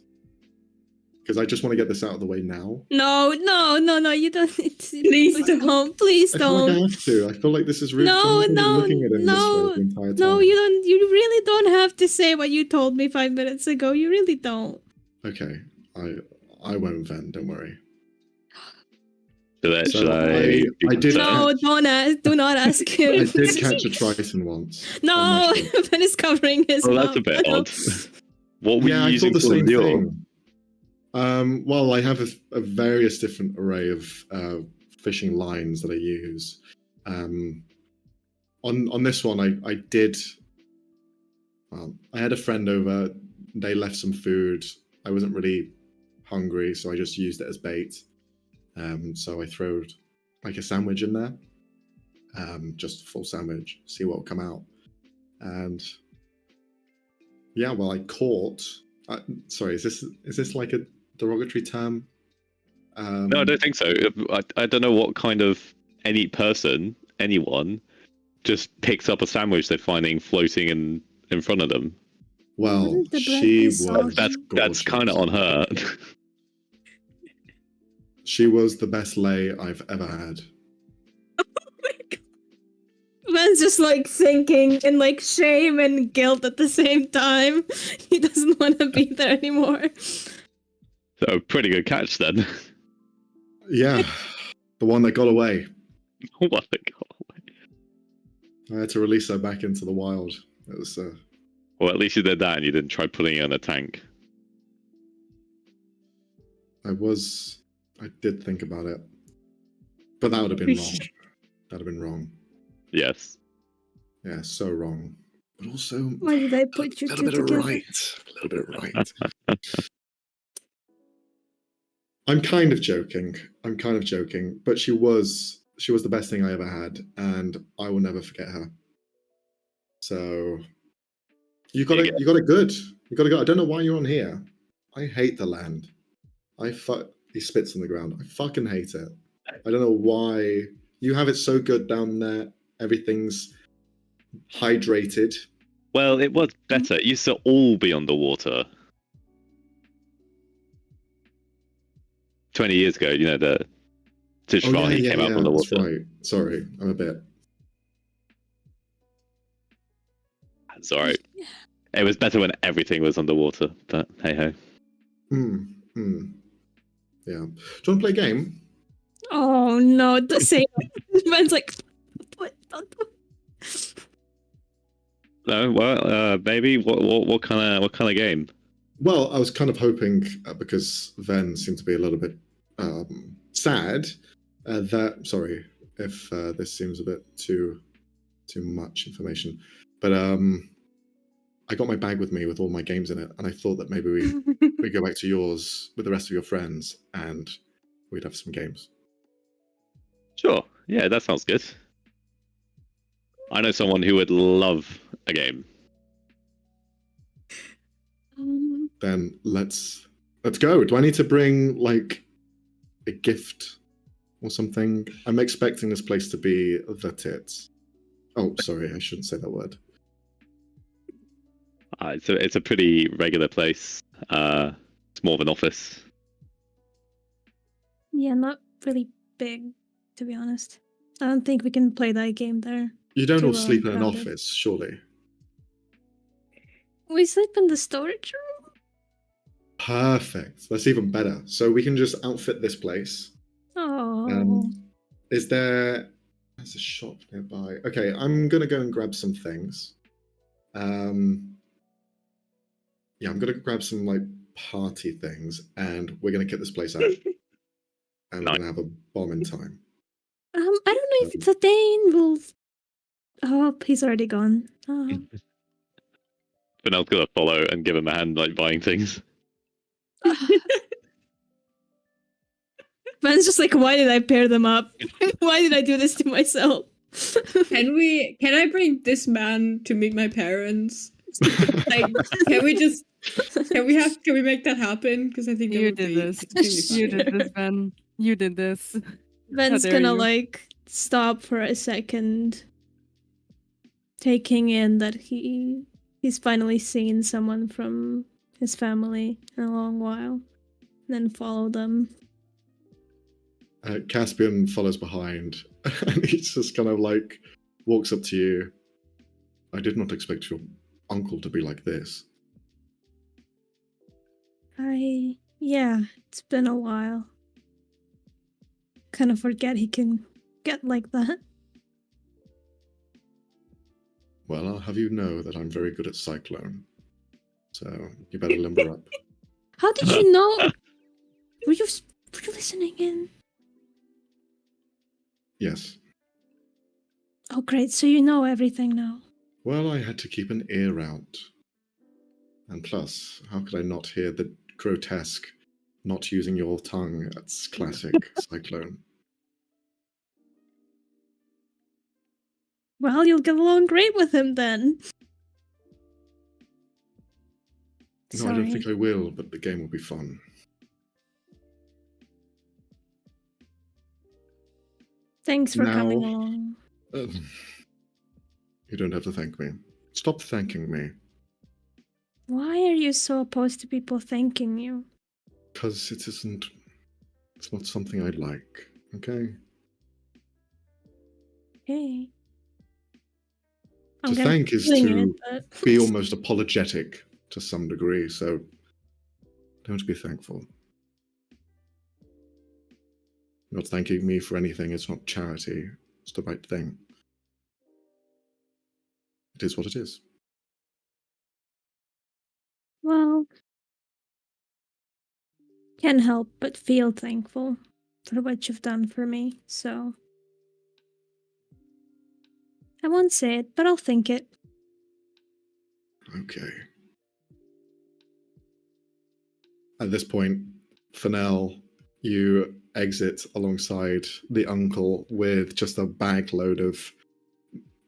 Speaker 1: Because I just want to get this out of the way now.
Speaker 2: No, you don't need to.
Speaker 3: Please don't.
Speaker 2: Please
Speaker 1: I feel like I
Speaker 2: don't.
Speaker 1: have to. I feel like this is rude.
Speaker 2: No,
Speaker 1: I'm
Speaker 2: no,
Speaker 1: looking at it in this
Speaker 2: no,
Speaker 1: way the entire time.
Speaker 2: No, you don't. You really don't have to say what you told me 5 minutes ago. You really don't.
Speaker 1: Okay, I won't vent. Don't worry.
Speaker 5: Should
Speaker 1: So
Speaker 5: I
Speaker 1: I
Speaker 5: be
Speaker 1: did
Speaker 5: concerned?
Speaker 2: No, don't ask. Do not ask him.
Speaker 1: I did catch a Triton once. on
Speaker 2: No,
Speaker 1: my ship.
Speaker 2: Ben is covering his
Speaker 5: Oh,
Speaker 2: mouth.
Speaker 5: that's a bit
Speaker 2: No.
Speaker 5: odd. What were
Speaker 1: Yeah,
Speaker 5: you
Speaker 1: I
Speaker 5: using
Speaker 1: thought the
Speaker 5: for the
Speaker 1: same
Speaker 5: lure?
Speaker 1: thing. Well, I have a various different array of fishing lines that I use. On this one, I did. I had a friend over. They left some food. I wasn't really hungry, so I just used it as bait. So I throwed like a sandwich in there, just a full sandwich, see what will come out. And yeah, well, I caught. Sorry, is this like a derogatory term?
Speaker 5: No, I don't think so. I don't know what kind of anyone, just picks up a sandwich they're finding floating in front of them.
Speaker 1: Well,
Speaker 2: Wouldn't the bread
Speaker 1: she
Speaker 2: be
Speaker 1: was.
Speaker 2: soggy?
Speaker 5: That's kind of on her.
Speaker 1: She was the best lay I've ever had.
Speaker 2: Ben's just like thinking in like shame and guilt at the same time. He doesn't want to be there anymore.
Speaker 5: So pretty good catch then.
Speaker 1: Yeah, the one that got away.
Speaker 5: What a goal.
Speaker 1: I had to release her back into the wild. It was.
Speaker 5: Well, at least you did that and you didn't try putting it in a tank.
Speaker 1: I did think about it, but that would have been wrong. That'd have been wrong.
Speaker 5: Yes.
Speaker 1: Yeah, so wrong. But also,
Speaker 2: Why did I put you
Speaker 1: a
Speaker 2: two
Speaker 1: little bit
Speaker 2: together?
Speaker 1: right. A little bit right. I'm kind of joking. But she was the best thing I ever had, and I will never forget her. So you got it good. You got it good. I don't know why you're on here. I hate the land. He spits on the ground. I fucking hate it. I don't know why you have it so good down there. Everything's hydrated.
Speaker 5: Well, it was better. It used to all be underwater. 20 years ago, the Tishvani came out from the
Speaker 1: that's
Speaker 5: water.
Speaker 1: right. Sorry, I'm a bit.
Speaker 5: That's alright. It was better when everything was underwater, but hey ho.
Speaker 1: Yeah. Do you want to play a game?
Speaker 2: Oh no, the same. Ben's like, what? Don't do it.
Speaker 5: No, well, baby, what kind of game?
Speaker 1: Well, I was kind of hoping because Ven seemed to be a little bit sad. Sorry if this seems a bit too much information, but I got my bag with me with all my games in it, and I thought that maybe we go back to yours with the rest of your friends, and we'd have some games.
Speaker 5: Sure. Yeah, that sounds good. I know someone who would love a game.
Speaker 1: Then let's go. Do I need to bring like a gift or something? I'm expecting this place to be the tits. Oh, sorry, I shouldn't say that word.
Speaker 5: It's a pretty regular place. It's more of an office.
Speaker 2: Yeah, not really big, to be honest. I don't think we can play that game there.
Speaker 1: You don't all
Speaker 2: Too
Speaker 1: sleep in an
Speaker 2: crowded.
Speaker 1: office, surely?
Speaker 2: We sleep in the storage room?
Speaker 1: Perfect. That's even better. So we can just outfit this place.
Speaker 2: Oh.
Speaker 1: There's a shop nearby. Okay, I'm gonna go and grab some things. Yeah, I'm gonna grab some like party things, and we're gonna get this place out. And we're gonna have a bomb in time.
Speaker 2: I don't know if the Dane will. Oh, he's already gone. Oh.
Speaker 5: Fennell's gonna follow and give him a hand, like buying things.
Speaker 2: Ben's just like, why did I pair them up? Why did I do this to myself?
Speaker 6: Can I bring this man to meet my parents? Like, can we make that happen? Because I think that
Speaker 4: You
Speaker 6: would
Speaker 4: did
Speaker 6: be
Speaker 4: this.
Speaker 6: extremely
Speaker 4: You
Speaker 6: fun.
Speaker 4: did this, Ben. You did this.
Speaker 2: Ben's
Speaker 4: dare
Speaker 2: gonna
Speaker 4: you.
Speaker 2: like stop for a second, taking in that he's finally seen someone from his family in a long while, and then follow them.
Speaker 1: Caspian follows behind, and he's just kind of like walks up to you. I did not expect your uncle to be like this.
Speaker 2: I Yeah, it's been a while. Kind of forget he can get like that.
Speaker 1: Well, I'll have you know that I'm very good at Cyclone. So you better limber up.
Speaker 2: How did you know? Were you listening in?
Speaker 1: Yes.
Speaker 2: Oh, great. So you know everything now.
Speaker 1: Well, I had to keep an ear out. And plus, how could I not hear the grotesque not using your tongue? That's classic Cyclone.
Speaker 2: Well, you'll get along great with him then.
Speaker 1: No, I don't think I will, but the game will be fun.
Speaker 2: Thanks for coming
Speaker 1: Now-
Speaker 2: along.
Speaker 1: You don't have to thank me. Stop thanking me.
Speaker 2: Why are you so opposed to people thanking you?
Speaker 1: Because it's not something I like, okay?
Speaker 2: Hey.
Speaker 1: To
Speaker 2: gonna
Speaker 1: thank
Speaker 2: keep
Speaker 1: is
Speaker 2: doing
Speaker 1: to
Speaker 2: it, but-
Speaker 1: be almost apologetic to some degree, so don't be thankful. Not thanking me for anything is not charity. It's the right thing. It is what it is.
Speaker 2: Well, can't help but feel thankful for what you've done for me, so. I won't say it, but I'll think it.
Speaker 1: Okay. At this point, Fennel, you exit alongside the uncle with just a bag load of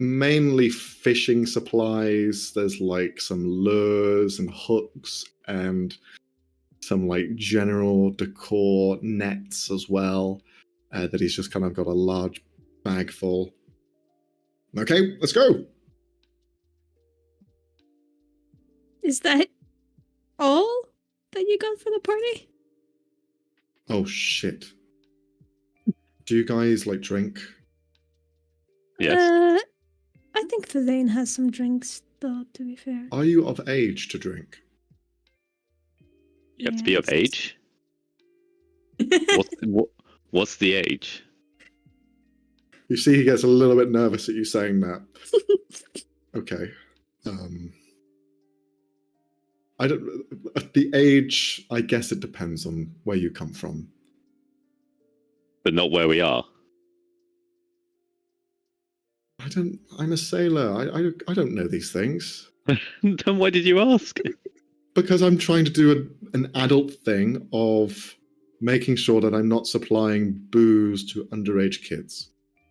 Speaker 1: mainly fishing supplies. There's like some lures and hooks and some like general decor nets as well, that he's just kind of got a large bag full. Okay, let's go.
Speaker 2: Is that all that you got for the party?
Speaker 1: Oh shit. Do you guys like drink?
Speaker 5: Yes.
Speaker 2: I think Thadane has some drinks, though, to be fair.
Speaker 1: Are you of age to drink?
Speaker 5: You have to be of
Speaker 2: Yes.
Speaker 5: age. What's the age?
Speaker 1: You see, he gets a little bit nervous at you saying that. Okay. I don't. At the age, I guess it depends on where you come from.
Speaker 5: But not where we are.
Speaker 1: I don't. I'm a sailor. I don't know these things
Speaker 5: Then why did you ask?
Speaker 1: because I'm trying to do an adult thing of making sure that I'm not supplying booze to underage kids.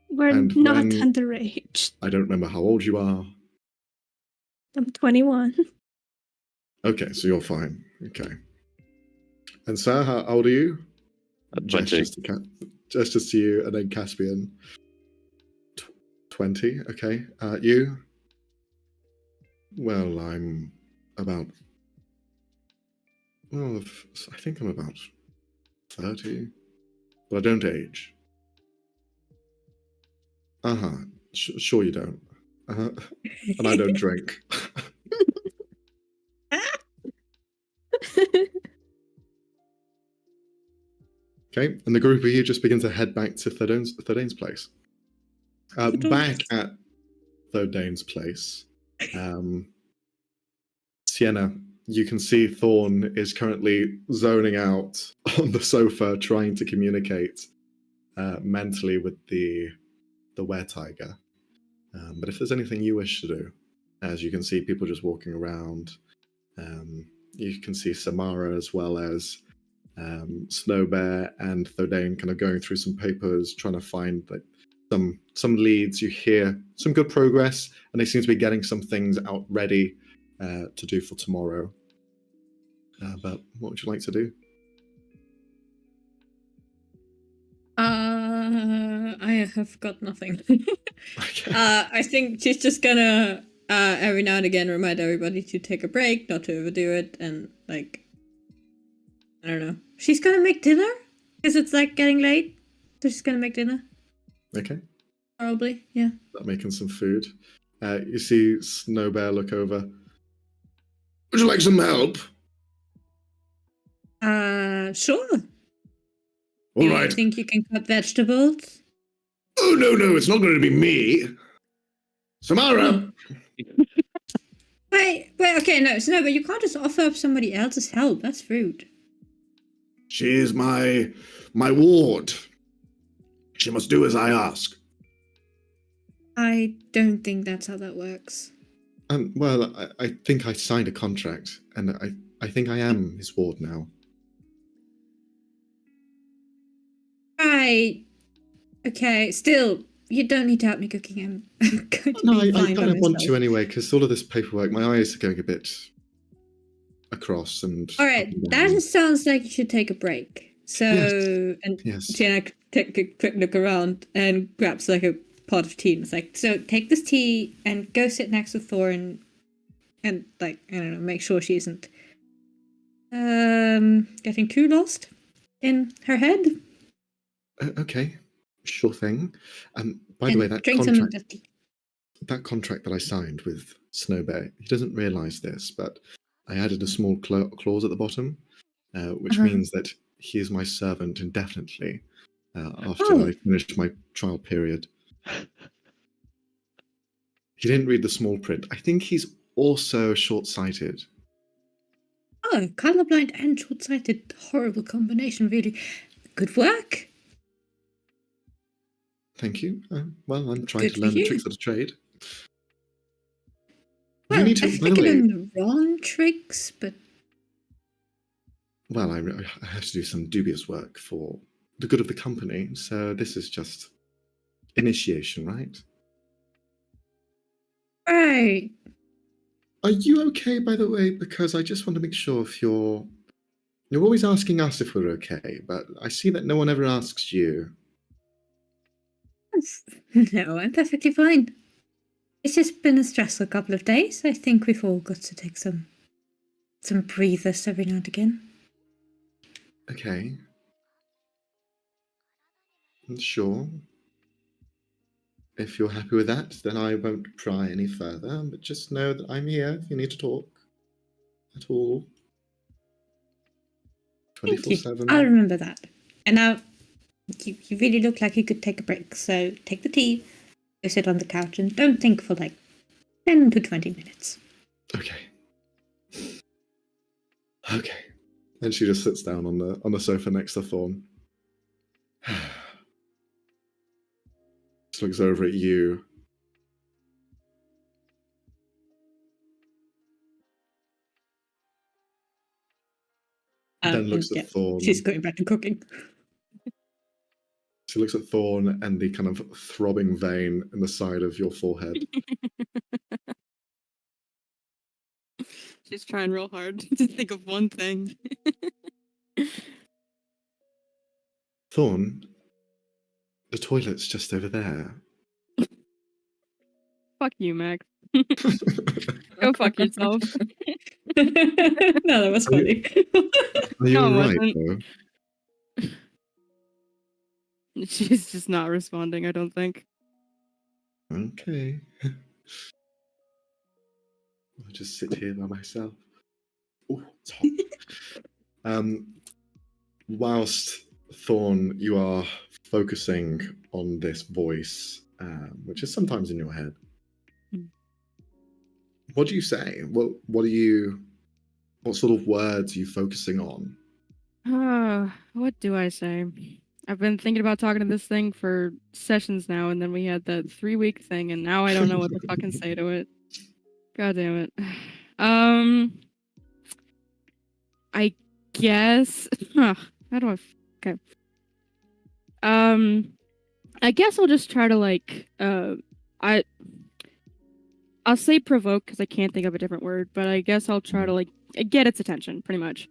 Speaker 2: We're
Speaker 1: And
Speaker 2: not
Speaker 1: when-
Speaker 2: underage.
Speaker 1: I don't remember how old you are.
Speaker 2: I'm 21.
Speaker 1: Okay, so you're fine. Okay. And sir, how old are you?
Speaker 5: 20.
Speaker 1: Gestures to you, and then Caspian. 20. Okay. You? Well, I'm about. Well, I think I'm about 30, but I don't age. Sure you don't. And I don't drink. Okay, and the group of you just begin to head back to Thordane's place. Back at Thordane's place, Sienna, you can see Thorn is currently zoning out on the sofa, trying to communicate mentally with the were-tiger. But if there's anything you wish to do, as you can see people just walking around, you can see Samara as well as Snowbear and Thordane kind of going through some papers, trying to find like some leads. You hear some good progress, and they seem to be getting some things out ready to do for tomorrow. But what would you like to do?
Speaker 3: I have got nothing.
Speaker 1: Okay.
Speaker 3: I think she's just gonna every now and again remind everybody to take a break, not to overdo it, and like I don't know. She's gonna make dinner because it's like getting late, so she's gonna make dinner.
Speaker 1: Okay.
Speaker 3: Probably, yeah.
Speaker 1: Start making some food. You see Snowbear look over. Would you like some help?
Speaker 3: Sure.
Speaker 1: All
Speaker 3: Do
Speaker 1: right.
Speaker 3: you think you can cut vegetables?
Speaker 1: Oh, no, it's not going to be me. Samara!
Speaker 3: Wait, okay, no, but you can't just offer up somebody else's help. That's rude.
Speaker 1: She is my ward. She must do as I ask.
Speaker 3: I don't think that's how that works.
Speaker 1: Well, I think I signed a contract, and I think I am his ward now.
Speaker 3: Right. Okay, still, you don't need to help me cooking him. I'm going to
Speaker 1: No,
Speaker 3: be
Speaker 1: I
Speaker 3: fine by
Speaker 1: kind of want
Speaker 3: myself.
Speaker 1: to anyway, because all of this paperwork, my eyes are going a bit across and.
Speaker 3: All
Speaker 1: up
Speaker 3: right,
Speaker 1: and
Speaker 3: that
Speaker 1: down.
Speaker 3: just sounds like you should take a break. So, and
Speaker 1: Yes.
Speaker 3: Jenna take a quick look around and grabs like a pot of tea and it's like, so take this tea and go sit next to Thorn and like, I don't know, make sure she isn't getting too lost in her head.
Speaker 1: Okay, sure thing. By the
Speaker 3: And
Speaker 1: way, that
Speaker 3: drink
Speaker 1: contract,
Speaker 3: some tea.
Speaker 1: that contract that I signed with Snow Bear, he doesn't realise this, but I added a small clause at the bottom, which means that he is my servant indefinitely after
Speaker 3: Oh.
Speaker 1: I finish my trial period. He didn't read the small print. I think he's also short-sighted.
Speaker 3: Oh, colorblind and short-sighted. Horrible combination, really. Good work.
Speaker 1: Thank you. Well, I'm trying
Speaker 3: Good
Speaker 1: to
Speaker 3: for
Speaker 1: learn the
Speaker 3: you.
Speaker 1: tricks of the trade.
Speaker 3: Well,
Speaker 1: You need to,
Speaker 3: I
Speaker 1: by
Speaker 3: think
Speaker 1: the
Speaker 3: I
Speaker 1: way,
Speaker 3: learned the wrong tricks, but
Speaker 1: well, I have to do some dubious work for the good of the company, so this is just initiation, right?
Speaker 3: right.
Speaker 1: Are you okay, by the way? Because I just want to make sure if you're always asking us if we're okay, but I see that no one ever asks you.
Speaker 3: No, I'm perfectly fine. It's just been a stressful couple of days. I think we've all got to take some breathers every now and again.
Speaker 1: Okay. Sure. If you're happy with that, then I won't pry any further, but just know that I'm here if you need to talk at all.
Speaker 3: Thank you.
Speaker 1: 24/7.
Speaker 3: I'll remember that. And now, you really look like you could take a break. So take the tea, go sit on the couch, and don't think for like 10 to 20 minutes.
Speaker 1: Okay. Okay. And she just sits down on the sofa next to Thorn. Just looks over at you. Then looks
Speaker 3: And
Speaker 1: at Thorn.
Speaker 3: she's going back to cooking.
Speaker 1: She looks at Thorn and the kind of throbbing vein in the side of your forehead.
Speaker 4: She's trying real hard to think of one thing.
Speaker 1: Thorn, the toilet's just over there.
Speaker 4: Fuck you, Max. Go fuck yourself.
Speaker 3: No, that was funny.
Speaker 1: Are you
Speaker 4: No, it
Speaker 1: alright,
Speaker 4: wasn't.
Speaker 1: though?
Speaker 4: She's just not responding, I don't think.
Speaker 1: Okay. I'll just sit here by myself. Oh, it's hot. Whilst Thorn, you are focusing on this voice, which is sometimes in your head.
Speaker 4: Mm.
Speaker 1: What do you say? What sort of words are you focusing on?
Speaker 4: What do I say? I've been thinking about talking to this thing for sessions now, and then we had that 3-week thing, and now I don't know what to fucking say to it. God damn it. I guess. How do I? Okay. I guess I'll just try to like. I'll say provoke because I can't think of a different word, but I guess I'll try to like get its attention, pretty much.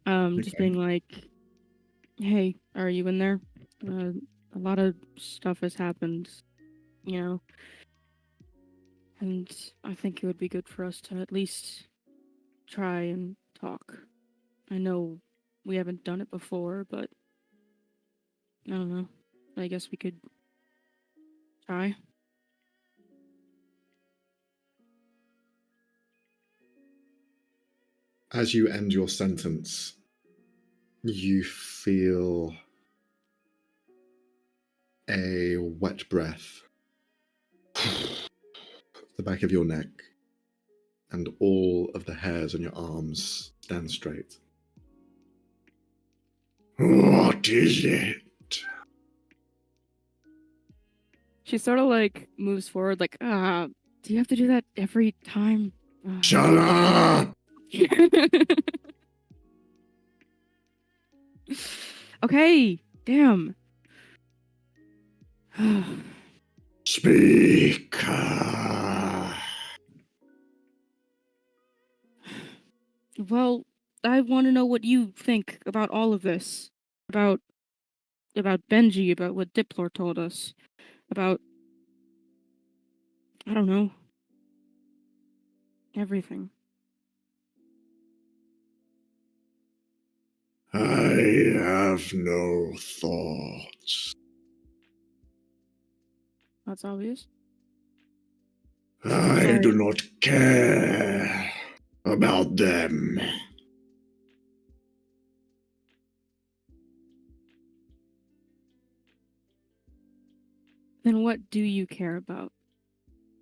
Speaker 4: Just
Speaker 1: Okay.
Speaker 4: being like, "Hey, are you in there? A lot of stuff has happened, you know, and I think it would be good for us to at least try and talk. I know we haven't done it before, but I don't know. I guess we could try."
Speaker 1: As you end your sentence, You feel a wet breath the back of your neck, and all of the hairs on your arms stand straight. What is it?
Speaker 4: She sort of like moves forward, like, do you have to do that every time?
Speaker 1: Shut up!
Speaker 4: Okay, damn.
Speaker 1: Speak.
Speaker 4: Well, I want to know what you think about all of this. About Benji, about what Diplor told us. About, I don't know. Everything.
Speaker 1: I have no thoughts.
Speaker 4: That's obvious.
Speaker 1: I do not care about them.
Speaker 4: Then what do you care about?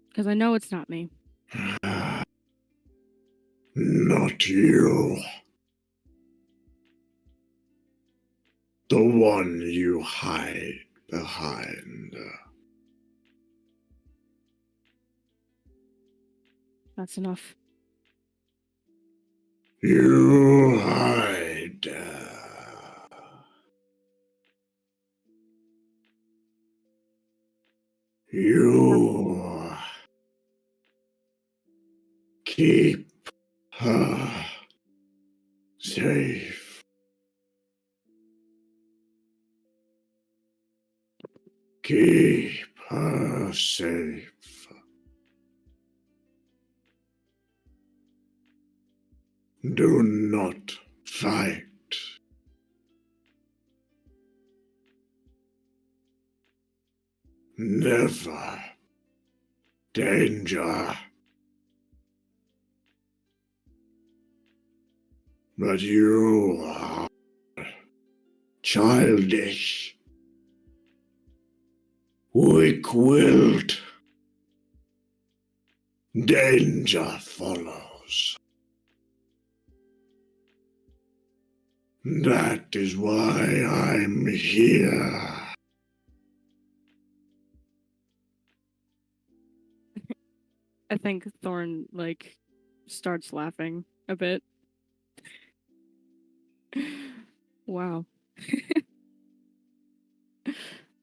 Speaker 4: Because I know it's not me.
Speaker 1: Not you. The one you hide behind.
Speaker 4: That's enough.
Speaker 1: You hide. You keep her safe. Keep her safe. Do not fight. Never. Danger. But you are childish, weak-willed. Danger follows. That is why I'm here.
Speaker 4: I think Thorn, like, starts laughing a bit. Wow.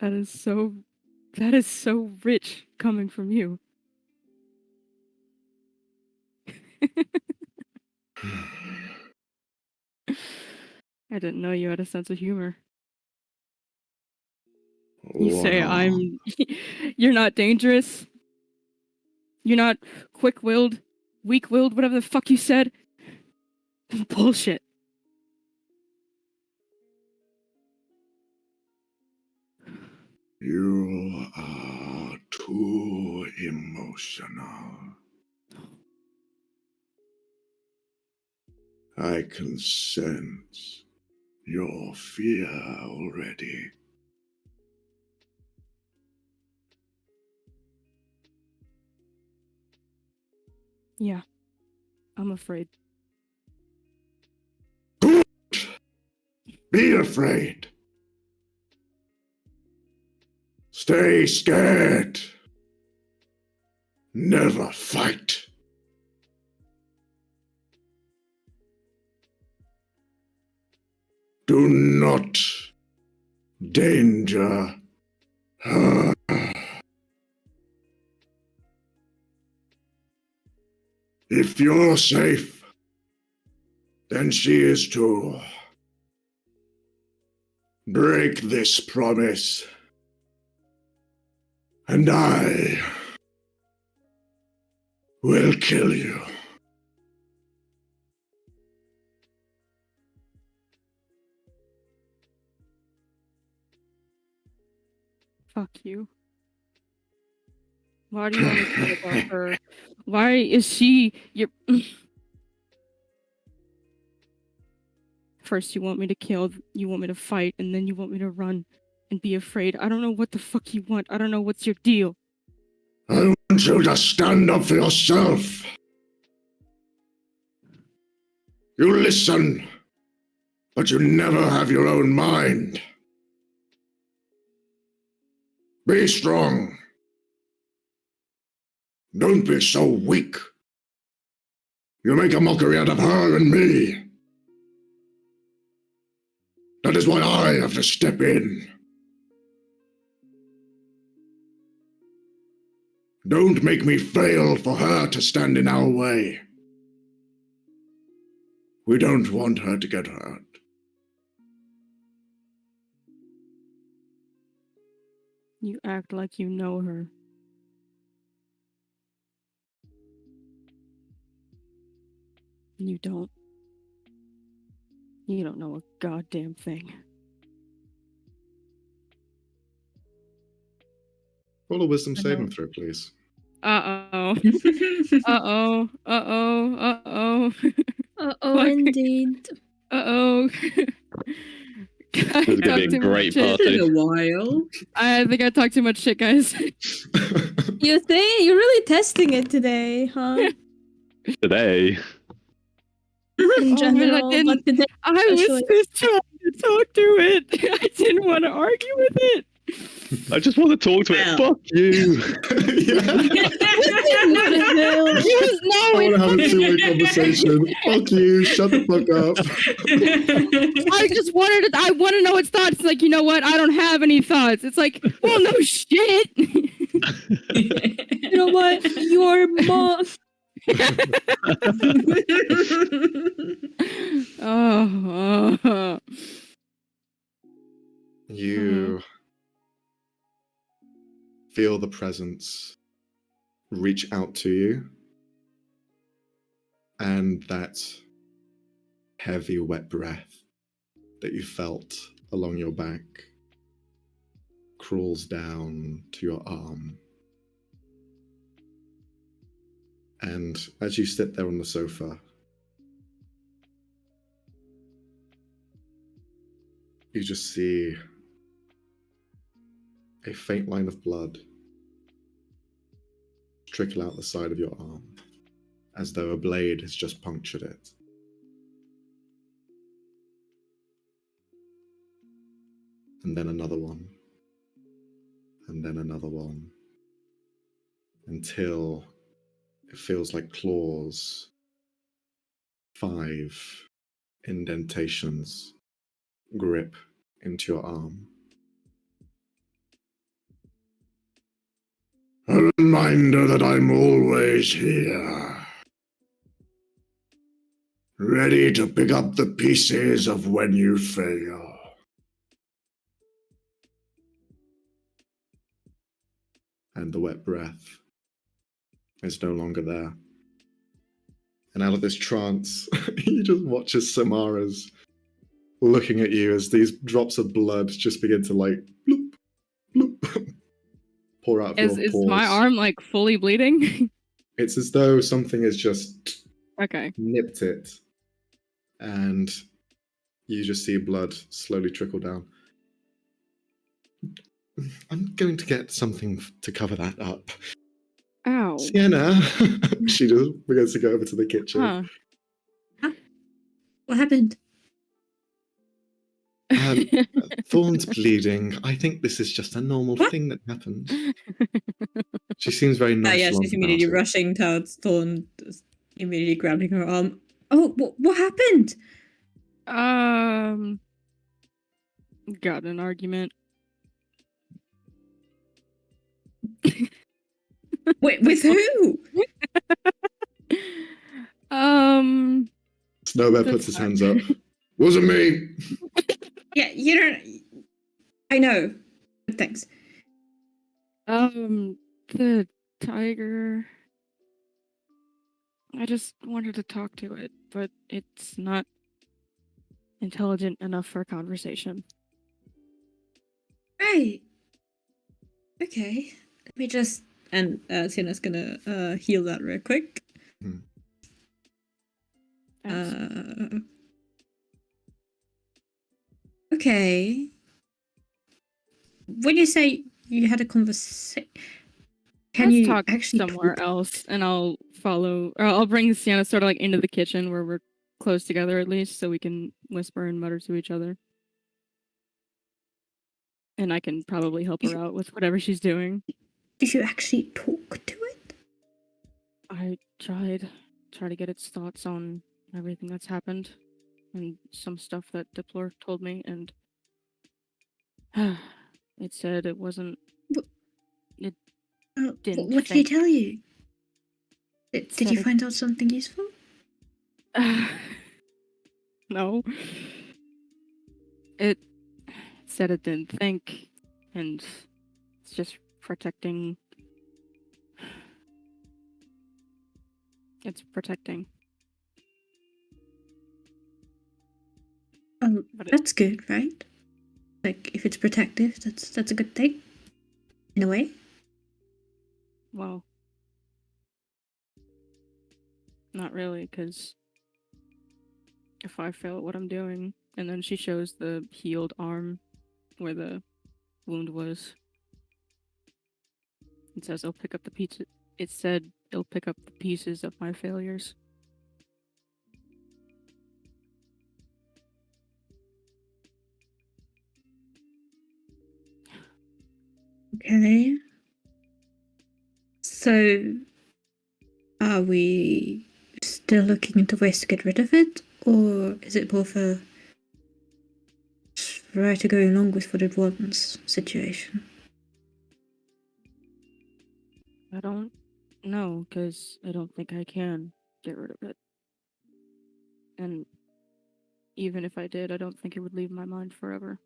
Speaker 4: That is so rich coming from you. I didn't know you had a sense of humor. You say you're not dangerous. You're not quick-willed, weak-willed, whatever the fuck you said. Bullshit.
Speaker 1: You are too emotional. I can sense your fear already.
Speaker 4: Yeah, I'm afraid.
Speaker 1: Be afraid. Stay scared. Never fight. Do not danger her. If you're safe, then she is too. Break this promise, and I will kill you.
Speaker 4: Fuck you. Why do you only care about her? Why is she your... First you want me to kill, you want me to fight, and then you want me to run and be afraid. I don't know what the fuck you want. I don't know what's your deal.
Speaker 7: I want you to stand up for yourself. You listen, but you never have your own mind. Be strong. Don't be so weak. You make a mockery out of her and me. That is why I have to step in. Don't make me fail for her to stand in our way. We don't want her to get hurt.
Speaker 4: You act like you know her. You don't. You don't know a goddamn thing.
Speaker 1: Roll a wisdom
Speaker 3: I
Speaker 1: saving
Speaker 3: know.
Speaker 1: throw, please.
Speaker 4: Uh-oh. Uh-oh. Uh-oh. Uh-oh.
Speaker 2: Uh-oh,
Speaker 4: Fuck.
Speaker 2: indeed.
Speaker 4: Uh-oh. I
Speaker 5: This is gonna be
Speaker 4: talked
Speaker 5: a
Speaker 4: too much
Speaker 5: great
Speaker 4: shit.
Speaker 5: party.
Speaker 6: In a while.
Speaker 4: I think I talked too much shit, guys.
Speaker 2: You think? You're really testing it today, huh?
Speaker 5: Today.
Speaker 2: In
Speaker 4: Oh, man, I
Speaker 2: general,
Speaker 4: didn't-
Speaker 2: but today
Speaker 4: I was
Speaker 2: especially.
Speaker 4: just trying to talk to it. I didn't want to argue with it.
Speaker 5: I just want to talk to
Speaker 6: Well.
Speaker 5: it. Fuck you.
Speaker 1: Yeah.
Speaker 4: He was
Speaker 1: I want to have a two-way conversation. Fuck you. Shut the fuck up.
Speaker 4: I just wanted to. I want to know its thoughts. It's like, you know what? I don't have any thoughts. It's like, well, no shit.
Speaker 2: You know what? Your mom.
Speaker 4: Oh.
Speaker 1: You feel the presence reach out to you, and that heavy, wet breath that you felt along your back crawls down to your arm. And as you sit there on the sofa, you just see a faint line of blood trickle out the side of your arm, as though a blade has just punctured it. And then another one. And then another one. Until it feels like claws. 5 indentations grip into your arm.
Speaker 7: A reminder that I'm always here. Ready to pick up the pieces of when you fail.
Speaker 1: And the wet breath is no longer there. And out of this trance, you just watch as Samara's looking at you as these drops of blood just begin to like bloop, bloop, pour out of
Speaker 4: Is
Speaker 1: your pores.
Speaker 4: my arm like fully bleeding?
Speaker 1: It's as though something has just
Speaker 4: Okay.
Speaker 1: nipped it, and you just see blood slowly trickle down. I'm going to get something to cover that up.
Speaker 4: Ow.
Speaker 1: Sienna, she just begins to go over to the kitchen.
Speaker 4: Huh.
Speaker 6: What happened?
Speaker 1: Thorn's bleeding. I think this is just a normal
Speaker 6: What?
Speaker 1: thing that happens. She seems very
Speaker 3: Yeah,
Speaker 1: nonchalant.
Speaker 3: she's immediately
Speaker 1: about it.
Speaker 3: rushing towards Thorn, just immediately grabbing her arm. Oh, what happened?
Speaker 4: Got an argument.
Speaker 3: Wait, with who?
Speaker 1: Snowbear
Speaker 4: That's
Speaker 1: puts his
Speaker 4: fine.
Speaker 1: hands up.
Speaker 7: Wasn't me.
Speaker 3: Yeah, you don't. I know. But thanks.
Speaker 4: The tiger. I just wanted to talk to it, but it's not intelligent enough for a conversation.
Speaker 3: Right. Okay. Let me just. And Sienna's gonna heal that real quick.
Speaker 4: Thanks.
Speaker 3: Okay. When you say you had a conversation, can
Speaker 4: Let's
Speaker 3: you
Speaker 4: talk
Speaker 3: actually
Speaker 4: somewhere
Speaker 3: talk?
Speaker 4: else, and I'll follow, or I'll bring Sienna sort of like into the kitchen where we're close together at least, so we can whisper and mutter to each other. And I can probably help her out with whatever she's doing.
Speaker 3: Did you actually talk to it?
Speaker 4: I tried to get its thoughts on everything that's happened, and some stuff that Diplor told me, and it said it wasn't. It didn't.
Speaker 3: What did he
Speaker 4: think.
Speaker 3: tell you? Did
Speaker 4: Said
Speaker 3: you
Speaker 4: it-
Speaker 3: find out something useful?
Speaker 4: No. It said it didn't think, and it's just protecting. It's protecting.
Speaker 3: Oh,
Speaker 4: But it,
Speaker 3: that's good, right? Like, if it's protective, that's a good thing. In a way.
Speaker 4: well, not really, because if I fail at what I'm doing, and then she shows the healed arm where the wound was. It says it'll pick up the pieces. It said it'll pick up the pieces of my failures.
Speaker 3: Okay. So, are we still looking into ways to get rid of it? Or is it more of a try to go along with what it wants situation?
Speaker 4: I don't know, because I don't think I can get rid of it. And even if I did, I don't think it would leave my mind forever.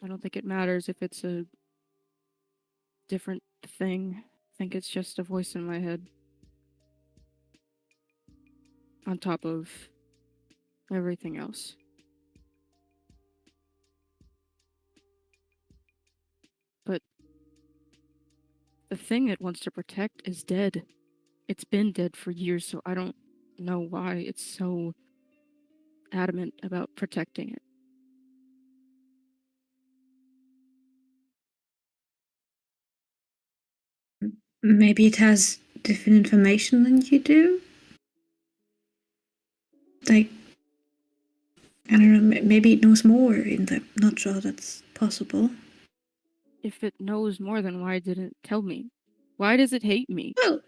Speaker 4: I don't think it matters if it's a different thing. I think it's just a voice in my head. On top of everything else. But the thing it wants to protect is dead. It's been dead for years, so I don't know why it's so adamant about protecting it.
Speaker 3: Maybe it has different information than you do? Like, I don't know, maybe it knows more in the. Not sure that's possible.
Speaker 4: If it knows more, then why didn't it tell me? Why does it hate me?
Speaker 3: Well,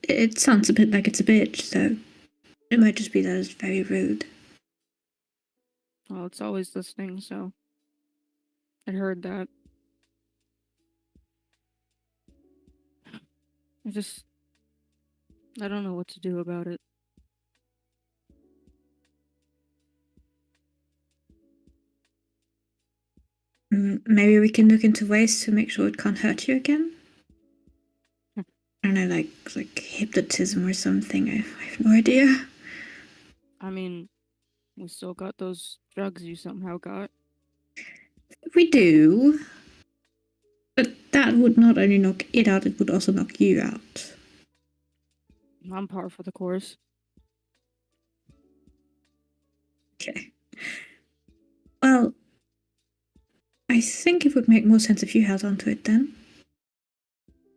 Speaker 3: it sounds a bit like it's a bitch, so it might just be that it's very rude.
Speaker 4: Well, it's always listening, so I heard that. I don't know what to do about it.
Speaker 3: Maybe we can look into ways to make sure it can't hurt you again. I don't know, like hypnotism or something. I have no idea.
Speaker 4: I mean, we still got those drugs you somehow got.
Speaker 3: We do, but that would not only knock it out; it would also knock you out.
Speaker 4: I'm par for the course.
Speaker 3: Okay. Well, I think it would make more sense if you held on to it then.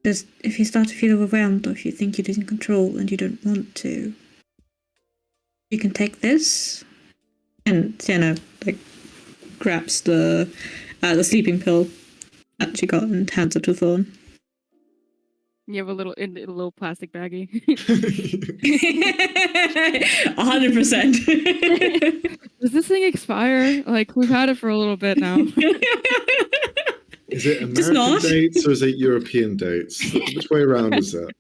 Speaker 3: Because if you start to feel overwhelmed or if you think you're losing control and you don't want to, you can take this. And Sienna grabs the sleeping pill that she got and hands it to Thorn.
Speaker 4: You have a little plastic baggie.
Speaker 3: 100%.
Speaker 4: Does this thing expire? Like, we've had it for a little bit now.
Speaker 1: Is it
Speaker 3: Just
Speaker 1: American
Speaker 3: not.
Speaker 1: dates or is it European dates? Which way around is it?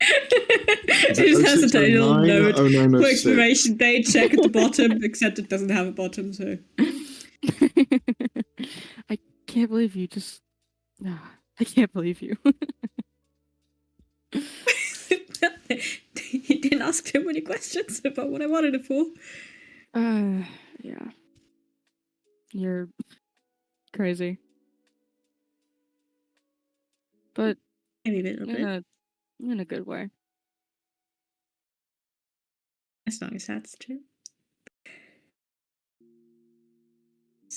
Speaker 3: It
Speaker 1: Is it
Speaker 3: just has a tiny little
Speaker 1: 0609 or
Speaker 3: note.
Speaker 1: 0906?
Speaker 3: Expiration date check at the bottom, except it doesn't have a bottom, so.
Speaker 4: I can't believe you just. I can't believe you.
Speaker 3: He didn't ask too many questions about what I wanted it for.
Speaker 4: Yeah. You're crazy. But
Speaker 3: Maybe a little bit.
Speaker 4: in a good way.
Speaker 3: As long as that's true.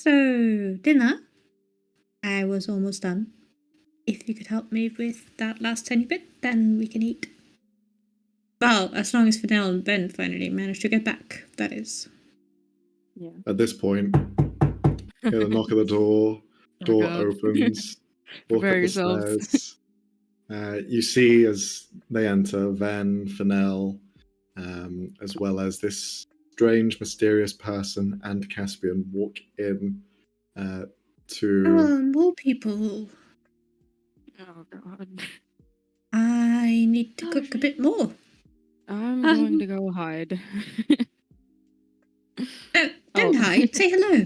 Speaker 3: So, dinner. I was almost done. If you could help me with that last tiny bit, then we can eat. Well, as long as Fidel and Ben finally manage to get back, that is.
Speaker 4: Yeah.
Speaker 1: At this point, hear the knock at the door. Door
Speaker 4: God.
Speaker 1: opens. Walk
Speaker 4: Prepare
Speaker 1: up the
Speaker 4: yourselves.
Speaker 1: stairs. You see as they enter Ven, Fennel, as well as this strange, mysterious person and Caspian walk in to.
Speaker 3: More people.
Speaker 4: Oh god.
Speaker 3: I need to cook a bit more.
Speaker 4: I'm going to go hide.
Speaker 3: Don't
Speaker 4: Oh.
Speaker 3: hide. Say hello.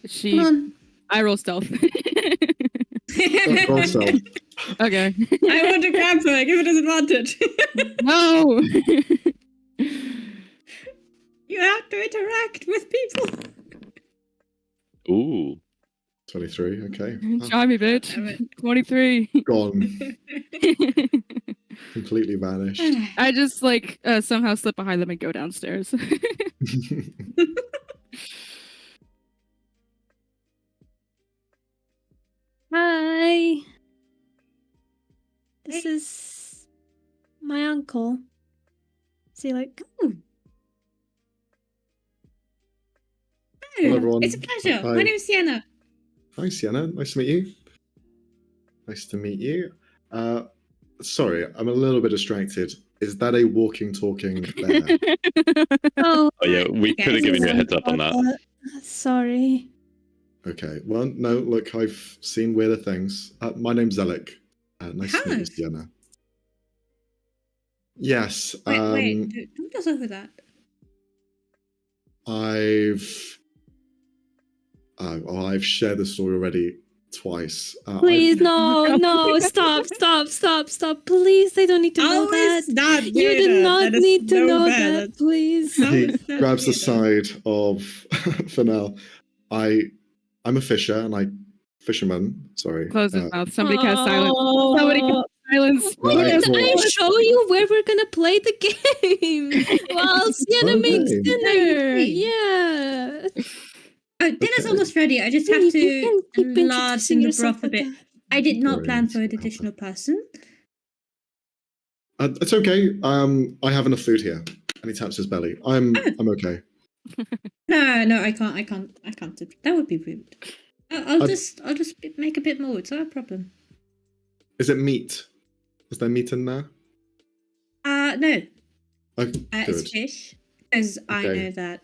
Speaker 4: She.
Speaker 3: Come on.
Speaker 4: I roll stealth.
Speaker 1: Roll stealth.
Speaker 4: Okay.
Speaker 3: I want to grab her. Give it advantage.
Speaker 4: No.
Speaker 3: You have to interact with people.
Speaker 5: Ooh.
Speaker 1: 23, okay.
Speaker 4: Try me, bitch. 23.
Speaker 1: Gone. Completely vanished.
Speaker 4: I just like somehow slip behind them and go downstairs.
Speaker 2: Hi. This is my uncle. Is he like?
Speaker 1: Hello, everyone.
Speaker 3: It's a pleasure.
Speaker 1: Hi.
Speaker 3: My name's Sienna.
Speaker 1: Hi, Sienna. Nice to meet you. Nice to meet you. Sorry, I'm a little bit distracted. Is that a walking, talking bear?
Speaker 2: Oh,
Speaker 5: Oh yeah, we
Speaker 3: Okay.
Speaker 5: could have given you a heads up on that.
Speaker 2: Sorry.
Speaker 1: Okay. Well, no, look, I've seen weirder things. My name's Zelik. Nice to meet you,
Speaker 3: Has?
Speaker 1: Sienna. Yes.
Speaker 3: Wait, don't does over that.
Speaker 1: I've shared the story already twice.
Speaker 2: Please, no, stop. Please, they don't need to know that.
Speaker 3: not
Speaker 2: You do not need to know that, please.
Speaker 3: No.
Speaker 1: He
Speaker 3: it's not
Speaker 1: grabs the
Speaker 3: weirder.
Speaker 1: side of Fennel. I'm a fisher and fisherman. Sorry.
Speaker 4: Close his mouth. Somebody cast silence.
Speaker 2: Oh.
Speaker 4: Somebody cast silence.
Speaker 2: Wait,
Speaker 1: Right,
Speaker 2: I show you where we're gonna play the game while Sienna makes
Speaker 1: Okay.
Speaker 2: dinner.
Speaker 3: Nice.
Speaker 2: Yeah.
Speaker 3: Oh, dinner's
Speaker 1: Okay.
Speaker 3: almost ready. I just have
Speaker 2: You
Speaker 3: to
Speaker 2: can keep
Speaker 3: enlarge
Speaker 2: introducing
Speaker 3: the
Speaker 2: yourself
Speaker 3: broth a
Speaker 2: like
Speaker 3: bit.
Speaker 2: that.
Speaker 3: I did not plan for an
Speaker 1: Brilliant.
Speaker 3: additional person.
Speaker 1: It's okay. I have enough food here. And he taps his belly. I'm okay.
Speaker 3: No, I can't. That would be rude. I'll
Speaker 1: I-
Speaker 3: just make a bit more. It's not a problem.
Speaker 1: Is it meat? Is there meat in there?
Speaker 3: No.
Speaker 1: Okay,
Speaker 3: It's
Speaker 1: good.
Speaker 3: fish because I
Speaker 1: Okay.
Speaker 3: know that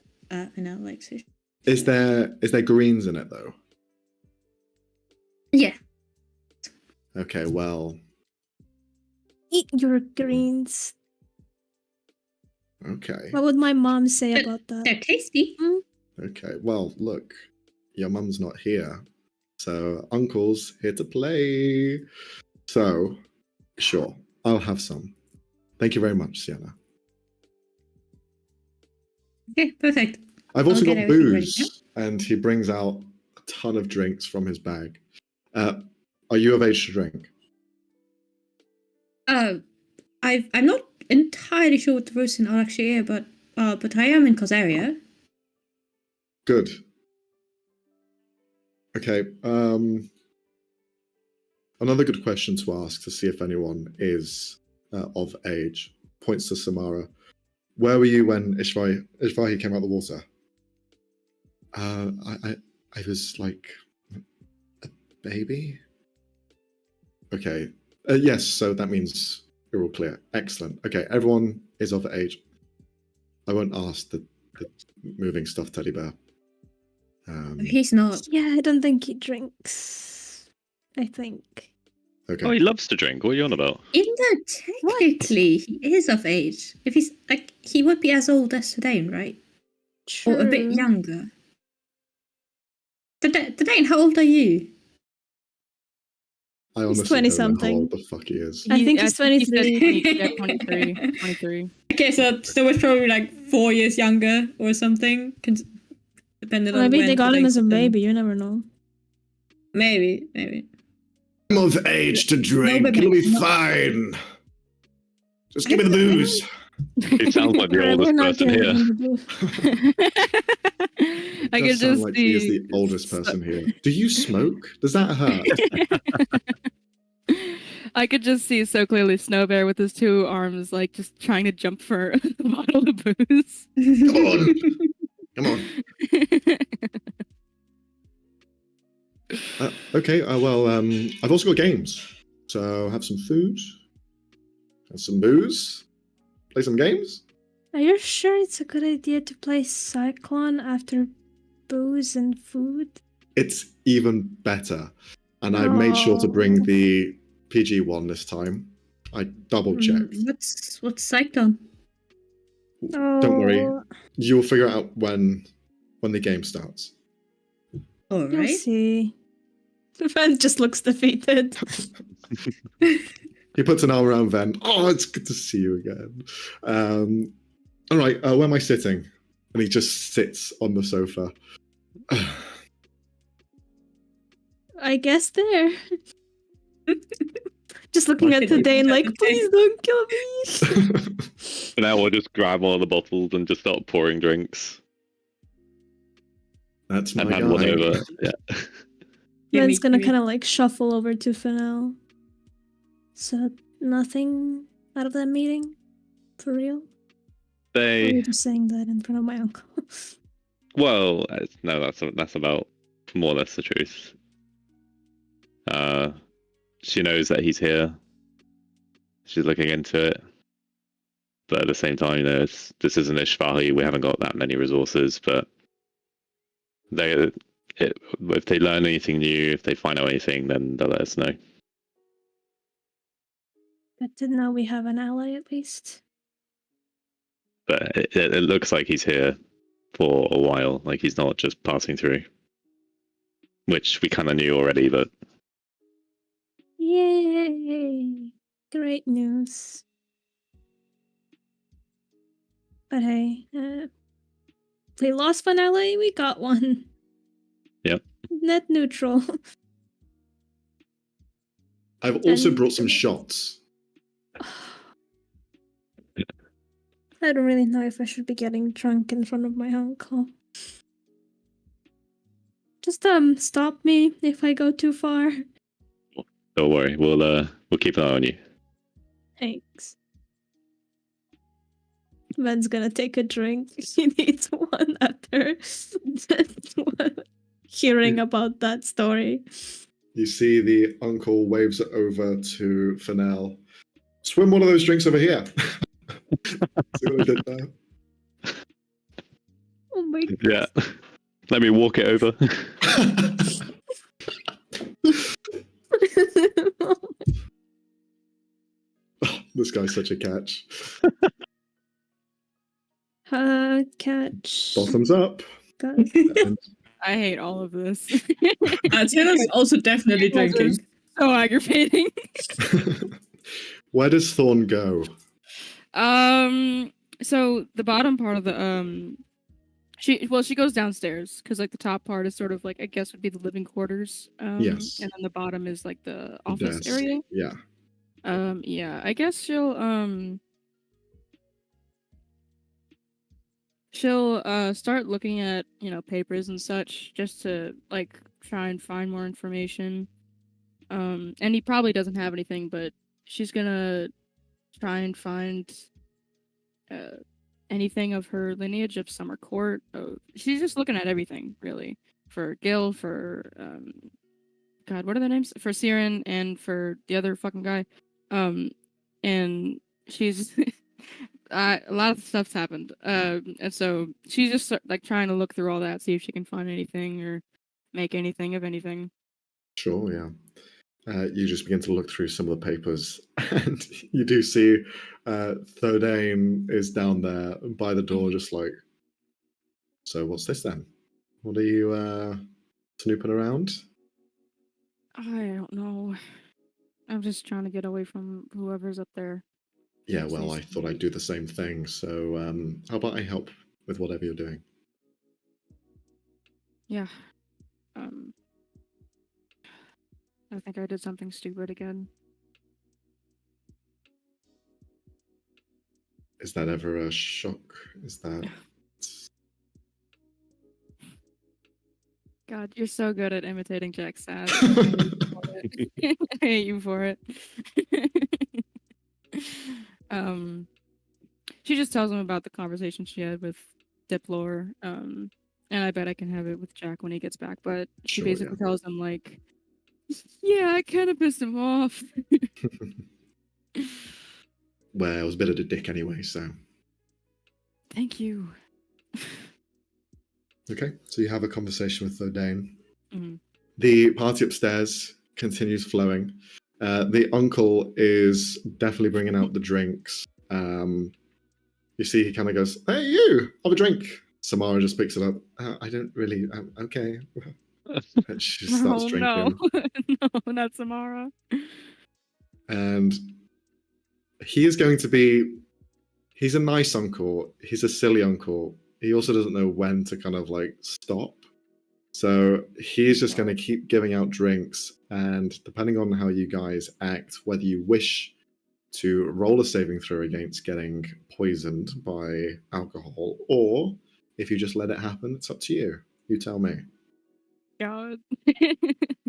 Speaker 3: Vanilla likes fish.
Speaker 1: Is there greens in it though?
Speaker 3: Yeah.
Speaker 1: Okay, well,
Speaker 2: Eat your greens.
Speaker 1: okay.
Speaker 2: What would my mom say
Speaker 3: But
Speaker 2: about that?
Speaker 3: They're tasty.
Speaker 1: Okay, well, look, your mum's not here, so Uncle's here to play. So, sure, I'll have some. Thank you very much, Sienna.
Speaker 3: Okay, perfect.
Speaker 1: I've also
Speaker 3: I'll
Speaker 1: got
Speaker 3: get everything ready,
Speaker 1: booze, and he brings out a ton of drinks from his bag. Are you of age to drink?
Speaker 3: I'm not entirely sure what the rules in actually are, but I am in Kosaria.
Speaker 1: Good. Okay. Another good question to ask to see if anyone is of age points to Samara. Where were you when Ishvahi came out of the water? I was like a baby. Okay. Yes. So that means you're all clear. Excellent. Okay. Everyone is of age. I won't ask the moving stuffed teddy bear.
Speaker 3: He's not.
Speaker 2: Yeah, I don't think he drinks. I think.
Speaker 1: Okay.
Speaker 5: Oh, he loves to drink. What are you on about?
Speaker 3: Even though technically he is of age, if he's like he would be as old as Tadane, right? Or a bit
Speaker 2: True.
Speaker 3: younger. Tadane, how old are you?
Speaker 1: I honestly
Speaker 2: 20
Speaker 1: don't know how
Speaker 2: something.
Speaker 1: old the fuck he is.
Speaker 2: I think he's
Speaker 4: he said
Speaker 2: 23.
Speaker 4: 20, yeah, 23. 23.
Speaker 3: Okay, so it's probably like 4 years younger or something. Depending on
Speaker 2: Maybe
Speaker 3: when
Speaker 2: they got him
Speaker 3: Tadane
Speaker 2: as a
Speaker 3: was born.
Speaker 2: baby. You never know.
Speaker 3: Maybe.
Speaker 7: I'm of age to drink.
Speaker 3: but
Speaker 7: It'll be
Speaker 3: no.
Speaker 7: fine. Just give me the booze.
Speaker 5: He sounds like the
Speaker 2: Alright,
Speaker 5: oldest
Speaker 2: we're not
Speaker 5: person
Speaker 2: getting
Speaker 5: here.
Speaker 2: into this.
Speaker 4: I
Speaker 1: does
Speaker 4: could
Speaker 1: sound
Speaker 4: just
Speaker 1: like he is the
Speaker 4: see
Speaker 1: oldest person here. Do you smoke? Does that hurt?
Speaker 4: I could just see so clearly Snow Bear with his two arms, like just trying to jump for a bottle of booze.
Speaker 7: Come on. Come on.
Speaker 1: Okay, well, I've also got games. So have some food, have some booze, play some games.
Speaker 2: Are you sure it's a good idea to play Cyclone after booze and food?
Speaker 1: It's even better. And I made sure to bring
Speaker 2: Oh.
Speaker 1: the PG one this time. I double checked.
Speaker 3: What's Cyclone?
Speaker 1: Don't worry,
Speaker 2: Oh,
Speaker 1: you'll figure it out when the game starts.
Speaker 3: All
Speaker 2: you'll
Speaker 3: right.
Speaker 2: see. Ven just looks defeated.
Speaker 1: He puts an arm around Ven. Oh, it's good to see you again. All right, where am I sitting? And he just sits on the sofa.
Speaker 2: I guess there. Just looking at the Dane like, please don't kill me.
Speaker 5: And now we'll just grab one of the bottles and just start pouring drinks
Speaker 1: That's my
Speaker 5: and hand one
Speaker 1: guy.
Speaker 5: over. Yeah.
Speaker 2: Ven's gonna kind of like shuffle over to Fennel. So nothing out of that meeting? For real? Or are
Speaker 5: They
Speaker 2: you just saying that in front of my uncle?
Speaker 5: well, no, that's about more or less the truth. She knows that he's here. She's looking into it, but at the same time, this isn't Ishvahi. We haven't got that many resources, but if they learn anything new, if they find out anything, then they'll let us know.
Speaker 2: Good to know we have an ally at least.
Speaker 5: But it looks like he's here for a while. Like he's not just passing through, which we kind of knew already. But
Speaker 2: Yay! Great news. But hey, we lost one ally, we got one.
Speaker 5: Yep.
Speaker 2: Net neutral.
Speaker 1: I've also
Speaker 2: And-
Speaker 1: brought some shots.
Speaker 2: I don't really know if I should be getting drunk in front of my uncle. Just stop me if I go too far.
Speaker 5: don't worry, we'll keep an eye on you.
Speaker 2: Thanks. Ven's gonna take a drink. He needs one after hearing about that story.
Speaker 1: You see the uncle waves it over to Fennel. Swim one of those drinks over here. See what I did there?
Speaker 2: Oh my god.
Speaker 5: Yeah. Let me walk it over.
Speaker 1: This guy's such a catch.
Speaker 2: Catch.
Speaker 1: Bottoms up.
Speaker 2: Got-
Speaker 1: And
Speaker 4: I hate all of this.
Speaker 6: Taylor's also definitely drinking.
Speaker 4: So aggravating.
Speaker 1: where does Thorn go?
Speaker 4: So the bottom part of the she goes downstairs because like the top part is sort of like I guess would be the living quarters.
Speaker 1: Yes.
Speaker 4: And then the bottom is like the
Speaker 1: The
Speaker 4: office
Speaker 1: desk.
Speaker 4: area.
Speaker 1: Yeah.
Speaker 4: Yeah, I guess she'll start looking at, papers and such just to like try and find more information. And he probably doesn't have anything, but she's gonna try and find anything of her lineage of Summer Court. She's just looking at everything really for Gil, for God, what are their names? For Siren and for the other fucking guy. And she's a lot of stuff's happened. And so she's just like trying to look through all that, see if she can find anything or make anything of anything.
Speaker 1: Sure, yeah. You just begin to look through some of the papers, and you do see Thordane is down there by the door, just like, so what's this then? What are you snooping around?
Speaker 4: I don't know. I'm just trying to get away from whoever's up there.
Speaker 1: Yeah, well, I thought I'd do the same thing, so how about I help with whatever you're doing?
Speaker 4: Yeah. I think I did something stupid again.
Speaker 1: Is that ever a shock? Is that...
Speaker 4: God, you're so good at imitating Jack Sass. I hate you for it. She just tells him about the conversation she had with Diplor, and I bet I can have it with Jack when he gets back. But she
Speaker 1: Sure,
Speaker 4: basically tells him like, "Yeah, I kind of pissed him off."
Speaker 1: Well, I was a bit of a dick anyway, so.
Speaker 4: Thank you.
Speaker 1: Okay, so you have a conversation with Thordain.
Speaker 4: Mhm.
Speaker 1: The party upstairs continues flowing. The uncle is definitely bringing out the drinks. You see, he kind of goes, "Hey, you, have a drink." Samara just picks it up. I don't really. Okay. And she starts
Speaker 4: Oh
Speaker 1: drinking,
Speaker 4: no, no, not Samara.
Speaker 1: and he is going to be. He's a nice uncle. He's a silly uncle. He also doesn't know when to kind of like stop. So he's just going to keep giving out drinks, and depending on how you guys act, whether you wish to roll a saving throw against getting poisoned by alcohol, or if you just let it happen, it's up to you. You tell me.
Speaker 4: God.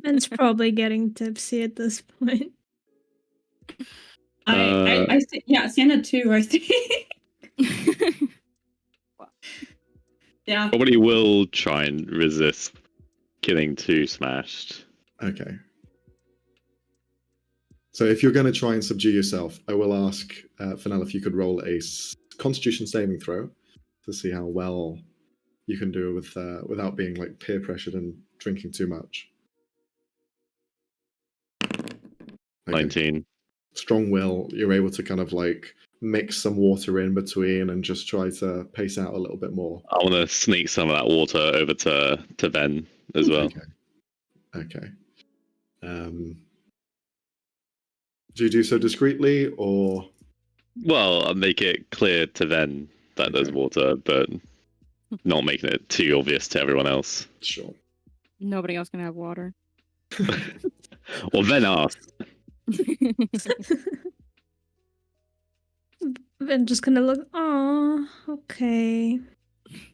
Speaker 2: Ben's probably getting tipsy at this point.
Speaker 6: Yeah, Sienna too, I think. Yeah.
Speaker 5: Probably will try and resist getting too smashed.
Speaker 1: Okay. So if you're going to try and subdue yourself, I will ask Fennel if you could roll a Constitution saving throw to see how well you can do with without being like peer pressured and drinking too much. Okay.
Speaker 5: 19.
Speaker 1: Strong will. You're able to kind of like mix some water in between and just try to pace out a little bit more.
Speaker 5: I want to sneak some of that water over to Ven as well.
Speaker 1: Okay. Do you do so discreetly or?
Speaker 5: Well, I'll make it clear to Ven that there's
Speaker 1: Okay.
Speaker 5: water, but not making it too obvious to everyone else.
Speaker 1: Sure.
Speaker 4: Nobody else can have water.
Speaker 5: Well, Ven asked.
Speaker 2: Ben just kind of look, oh, okay.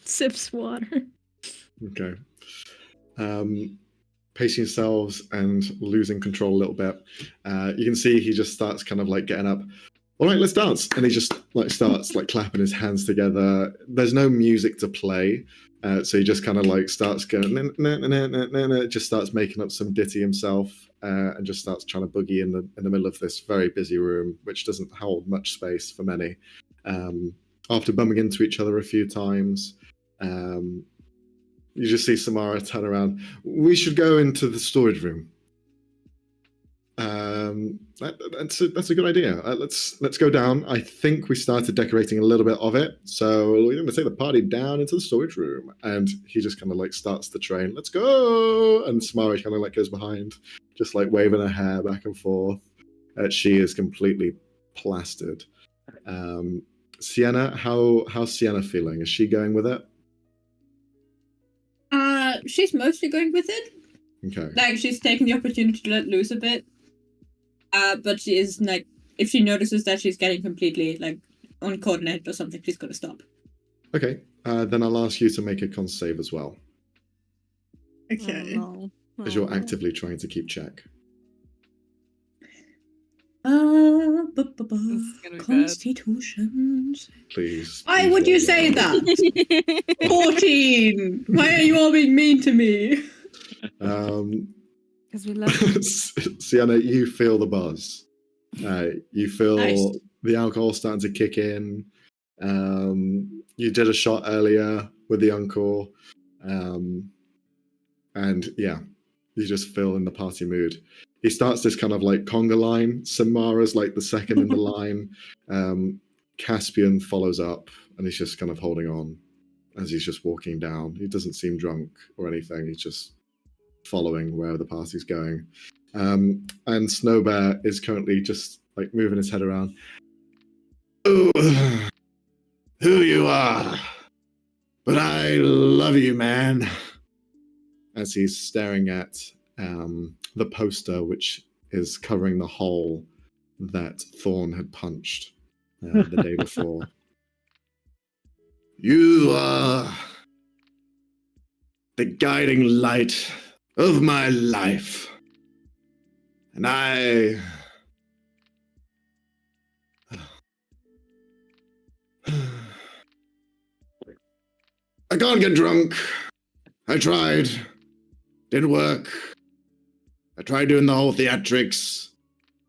Speaker 2: Sips water.
Speaker 1: Okay. Pacing yourselves and losing control a little bit. You can see he just starts kind of like getting up. All right, let's dance. And he just like starts like clapping his hands together. There's no music to play. So he just kind of like starts going, just starts making up some ditty himself and just starts trying to boogie in the middle of this very busy room, which doesn't hold much space for many. After bumping into each other a few times, you just see Samara turn around. We should go into the storage room. That's a good idea. Let's go down. I think we started decorating a little bit of it, so we're going to take the party down into the storage room. And he just kind of like starts the train. Let's go. And Samara kind of like goes behind, just like waving her hair back and forth. She is completely plastered. Sienna, how's Sienna feeling? Is she going with it?
Speaker 6: She's mostly going with it.
Speaker 1: Okay.
Speaker 6: Like, she's taking the opportunity to let loose a bit. But she is, like, if she notices that she's getting completely, like, uncoordinated or something, she's got to stop.
Speaker 1: Okay. Then I'll ask you to make a con save as well,
Speaker 6: Okay.
Speaker 4: Oh, no.
Speaker 1: as you're actively trying to keep check.
Speaker 4: This is gonna be bad.
Speaker 6: Constitutions.
Speaker 1: Please.
Speaker 6: Why
Speaker 1: please
Speaker 6: would you
Speaker 1: roll
Speaker 6: say
Speaker 1: well.
Speaker 6: that? 14! Why are you all being mean to me?
Speaker 4: Because we love you.
Speaker 1: Sienna, you feel the buzz. You feel
Speaker 6: Nice.
Speaker 1: the alcohol starting to kick in. You did a shot earlier with the uncle. And yeah, you just feel in the party mood. He starts this kind of like conga line. Samara's like the second in the line. Caspian follows up and he's just kind of holding on as he's just walking down. He doesn't seem drunk or anything. He's just following where the party's going. And Snowbear is currently just like moving his head around.
Speaker 7: Oh, who you are, but I love you, man.
Speaker 1: As he's staring at the poster, which is covering the hole that Thorn had punched the day before.
Speaker 7: You the guiding light of my life. And I can't get drunk. I tried. Didn't work. I tried doing the whole theatrics.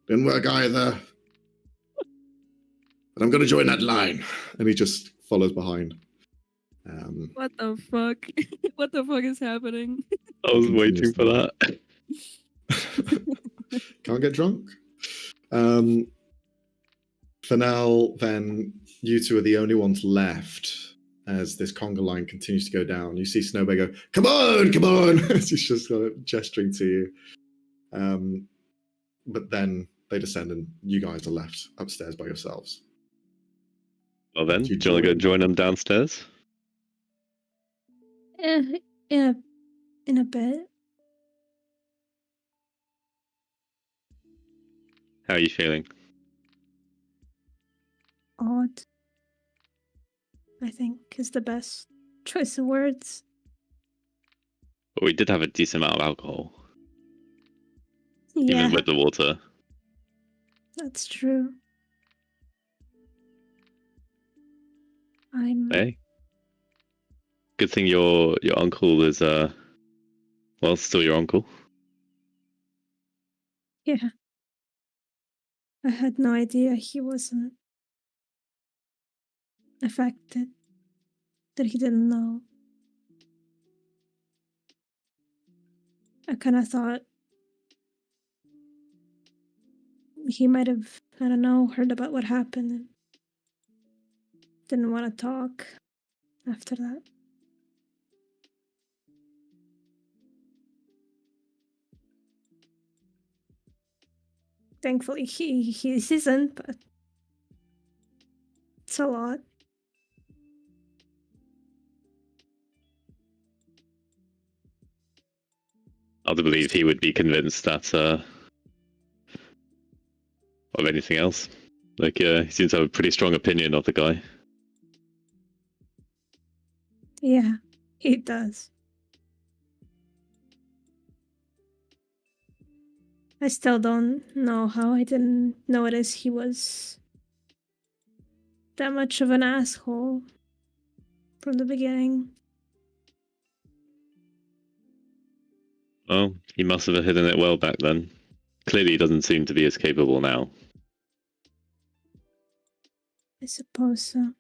Speaker 7: Didn't work either. But I'm gonna join that line.
Speaker 1: And he just follows behind.
Speaker 4: What the fuck? What the fuck is happening?
Speaker 5: I was waiting for that.
Speaker 1: Can't get drunk. For now, then, you two are the only ones left as this conga line continues to go down. You see Snowbear go, come on, come on! She's just gesturing to you. But then they descend and you guys are left upstairs by yourselves.
Speaker 5: Well then,
Speaker 1: You
Speaker 5: do you want to go join them downstairs?
Speaker 2: In a bit.
Speaker 5: How are you feeling?
Speaker 2: Odd, I think, is the best choice of words.
Speaker 5: But we did have a decent amount of alcohol,
Speaker 2: Yeah,
Speaker 5: even with the water.
Speaker 2: that's true. I'm
Speaker 5: Hey, good thing your uncle is well, still your uncle.
Speaker 2: yeah. I had no idea he wasn't affected. That he didn't know. I kind of thought he might have, I don't know, heard about what happened and didn't want to talk after that. Thankfully, he isn't, but it's a lot.
Speaker 5: I do believe he would be convinced that of anything else. Like, he seems to have a pretty strong opinion of the guy.
Speaker 2: Yeah, he does. I still don't know how I didn't notice he was that much of an asshole from the beginning.
Speaker 5: Well, he must have hidden it well back then. Clearly, he doesn't seem to be as capable now.
Speaker 2: I suppose so.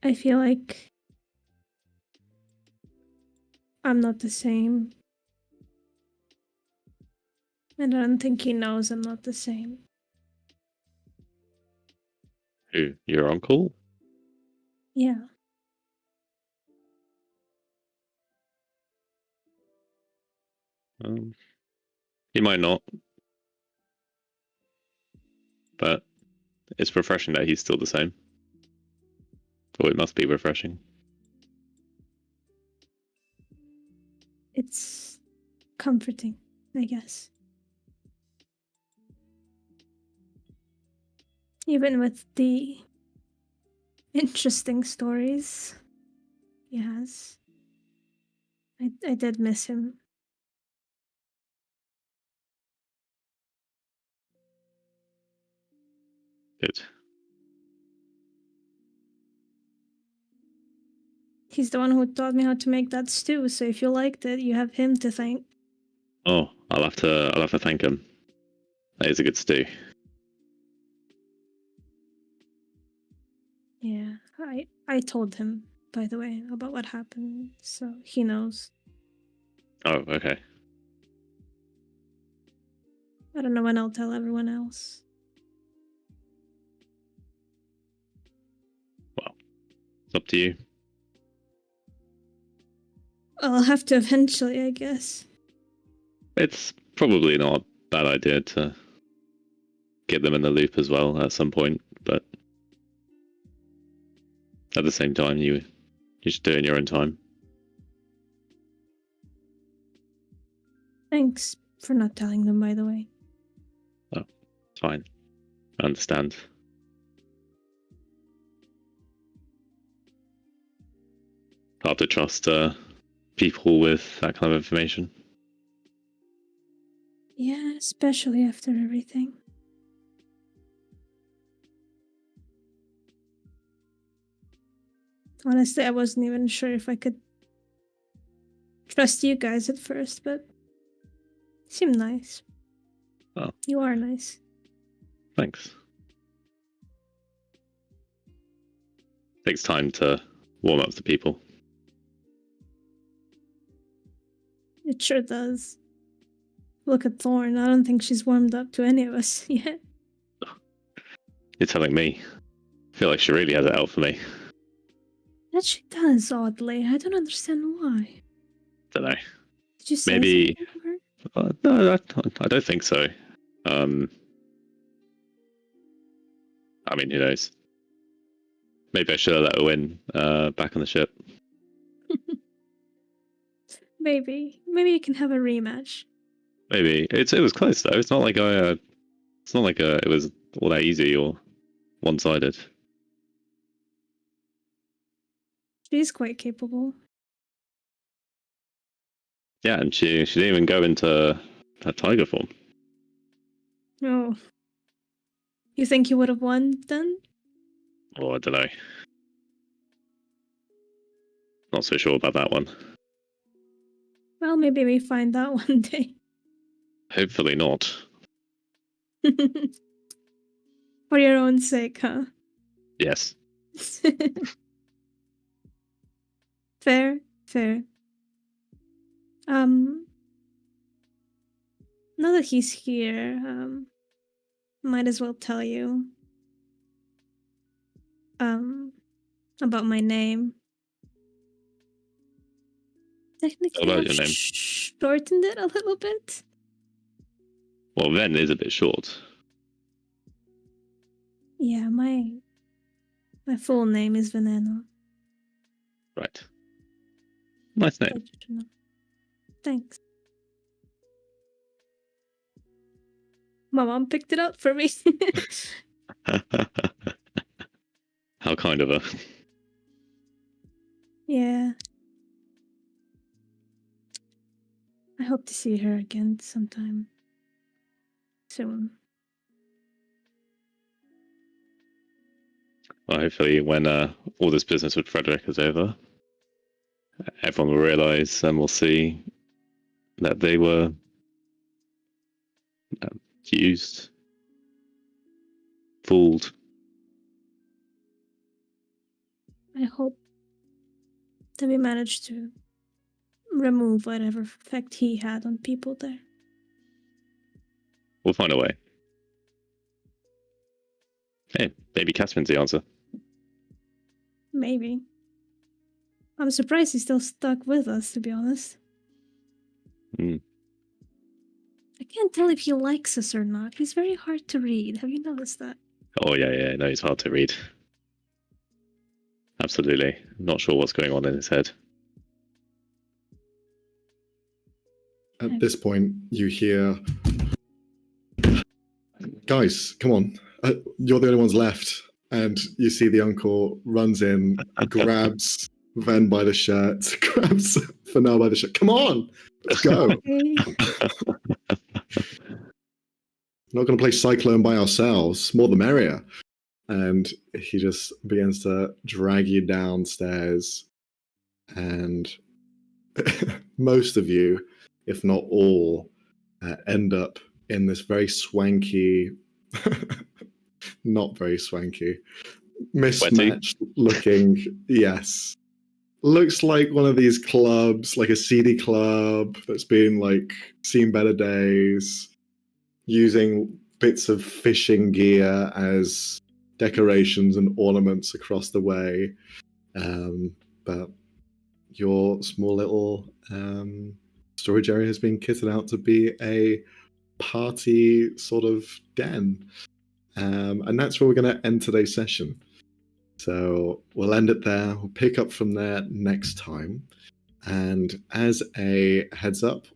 Speaker 2: I feel like I'm not the same. And I don't think he knows I'm not the same.
Speaker 5: Who? Your uncle?
Speaker 2: Yeah.
Speaker 5: He might not. But it's refreshing that he's still the same. Or it must be refreshing.
Speaker 2: It's comforting, I guess. Even with the interesting stories he has. I did miss him.
Speaker 5: Good.
Speaker 2: He's the one who taught me how to make that stew, so if you liked it, you have him to thank.
Speaker 5: Oh, I'll have to thank him. That is a good stew.
Speaker 2: Yeah, I told him, by the way, about what happened, so he knows.
Speaker 5: Oh, okay.
Speaker 2: I don't know when I'll tell everyone else.
Speaker 5: Well, it's up to you.
Speaker 2: I'll have to eventually, I guess.
Speaker 5: It's probably not a bad idea to get them in the loop as well at some point, but at the same time, you should do it in your own time.
Speaker 2: Thanks. for not telling them, by the way.
Speaker 5: It's fine. I understand. Hard to trust people with that kind of information.
Speaker 2: Yeah, especially after everything. Honestly, I wasn't even sure if I could trust you guys at first, but you seem nice.
Speaker 5: Oh.
Speaker 2: You are nice.
Speaker 5: Thanks. Takes time to warm up to people.
Speaker 2: It sure does. Look at Thorn. I don't think she's warmed up to any of us yet.
Speaker 5: You're telling me. I feel like she really has it out for me.
Speaker 2: That she does, oddly. I don't understand why.
Speaker 5: Don't know.
Speaker 2: Did you say
Speaker 5: Maybe-
Speaker 2: something to her?
Speaker 5: No, I don't think so. I mean, who knows? Maybe I should have let her win back on the ship.
Speaker 2: Maybe. Maybe you can have a rematch.
Speaker 5: Maybe it was close though. It's not like it was all that easy or one-sided.
Speaker 2: She's quite capable.
Speaker 5: Yeah, and she didn't even go into her tiger form.
Speaker 2: Oh. You think you would have won then?
Speaker 5: Or I don't know. Not so sure about that one.
Speaker 2: Well, maybe we find out one day.
Speaker 5: Hopefully not.
Speaker 2: For your own sake, huh?
Speaker 5: Yes.
Speaker 2: Fair, fair. Now that he's here, might as well tell you about my name. Technically,
Speaker 5: About
Speaker 2: I've
Speaker 5: your name?
Speaker 2: shortened it a little bit.
Speaker 5: Well, Ven is a bit short.
Speaker 2: Yeah, my full name is Veneno.
Speaker 5: Right. Nice name.
Speaker 2: Glad you should know. Thanks. My mom picked it up for me.
Speaker 5: How kind of her.
Speaker 2: Yeah. I hope to see her again sometime soon.
Speaker 5: Well, hopefully when all this business with Frederick is over, everyone will realise and will see that they were used, fooled.
Speaker 2: I hope that we managed to remove whatever effect he had on people there.
Speaker 5: We'll find a way. Hey, maybe Catherine's the answer.
Speaker 2: Maybe. I'm surprised he's still stuck with us, to be honest.
Speaker 5: Hmm.
Speaker 2: I can't tell if he likes us or not. He's very hard to read. Have you noticed that?
Speaker 5: Oh, yeah, no, it's hard to read. Absolutely. Not sure what's going on in his head.
Speaker 1: At this point, you hear, guys, come on. You're the only ones left. And you see the uncle runs in, grabs Ven by the shirt, grabs Fennel by the shirt. Come on, let's go.
Speaker 2: Okay.
Speaker 1: We're not going to play Cyclone by ourselves. More the merrier. And he just begins to drag you downstairs. And most of you, if not all, end up in this very swanky, not very swanky, mismatched looking, yes. Looks like one of these clubs, like a seedy club that's been like seen better days, using bits of fishing gear as decorations and ornaments across the way. But your small little storage area has been kitted out to be a party sort of den. And that's where we're going to end today's session. So we'll end it there. We'll pick up from there next time. And as a heads up,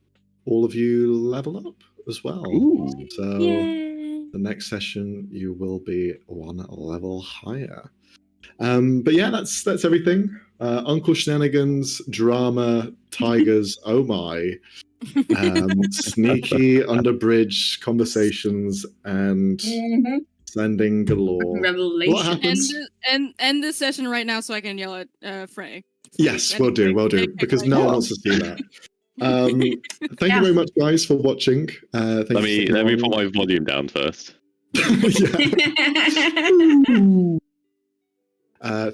Speaker 1: all of you level up as well.
Speaker 5: Ooh.
Speaker 1: So
Speaker 2: Yay.
Speaker 1: the next session you will be 1 level higher. But yeah, that's everything. Uncle Shenanigans, drama, tigers, oh my, sneaky underbridge conversations, and sending galore.
Speaker 6: Revelation.
Speaker 1: What happens?
Speaker 4: End this session right now so I can yell at Frey.
Speaker 1: Yes, we'll do, because no one wants to see that. Thank you very much, guys, for watching. Thank
Speaker 5: Let
Speaker 1: you for
Speaker 5: me
Speaker 1: sticking
Speaker 5: put
Speaker 1: on.
Speaker 5: my volume down first.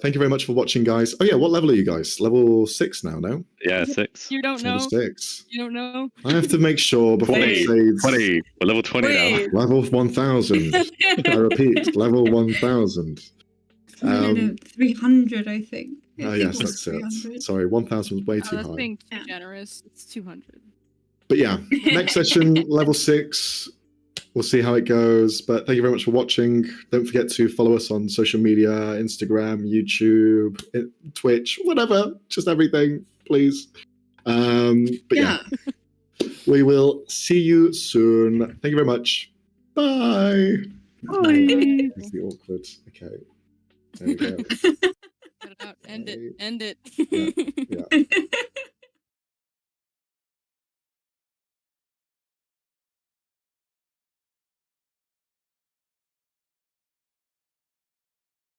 Speaker 1: Thank you very much for watching, guys. Oh yeah, what level are you guys? Level 6 now, no?
Speaker 5: Yeah, 6.
Speaker 4: You don't
Speaker 1: Level
Speaker 4: know.
Speaker 1: 6.
Speaker 4: You don't know.
Speaker 1: I have to make sure before I
Speaker 5: 20.
Speaker 1: say
Speaker 5: 20. We're level 20
Speaker 6: Wait.
Speaker 1: level 1000. I repeat, level 1000.
Speaker 6: 300, I think. I
Speaker 1: Oh
Speaker 6: think
Speaker 1: yes,
Speaker 6: it was
Speaker 1: that's it.
Speaker 6: 300.
Speaker 1: Sorry, 1000 was way too
Speaker 4: That's
Speaker 1: high.
Speaker 4: being too
Speaker 6: Yeah.
Speaker 4: generous. It's 200.
Speaker 1: But yeah, next session, level 6. We'll see how it goes. But thank you very much for watching. Don't forget to follow us on social media, Instagram, YouTube, Twitch, whatever. Just everything, please. But yeah, we will see you soon. Thank you very much. Bye. It's the awkward. Okay. There we go.
Speaker 4: Cut it out. End it.
Speaker 1: Okay.
Speaker 4: End it.
Speaker 1: Yeah.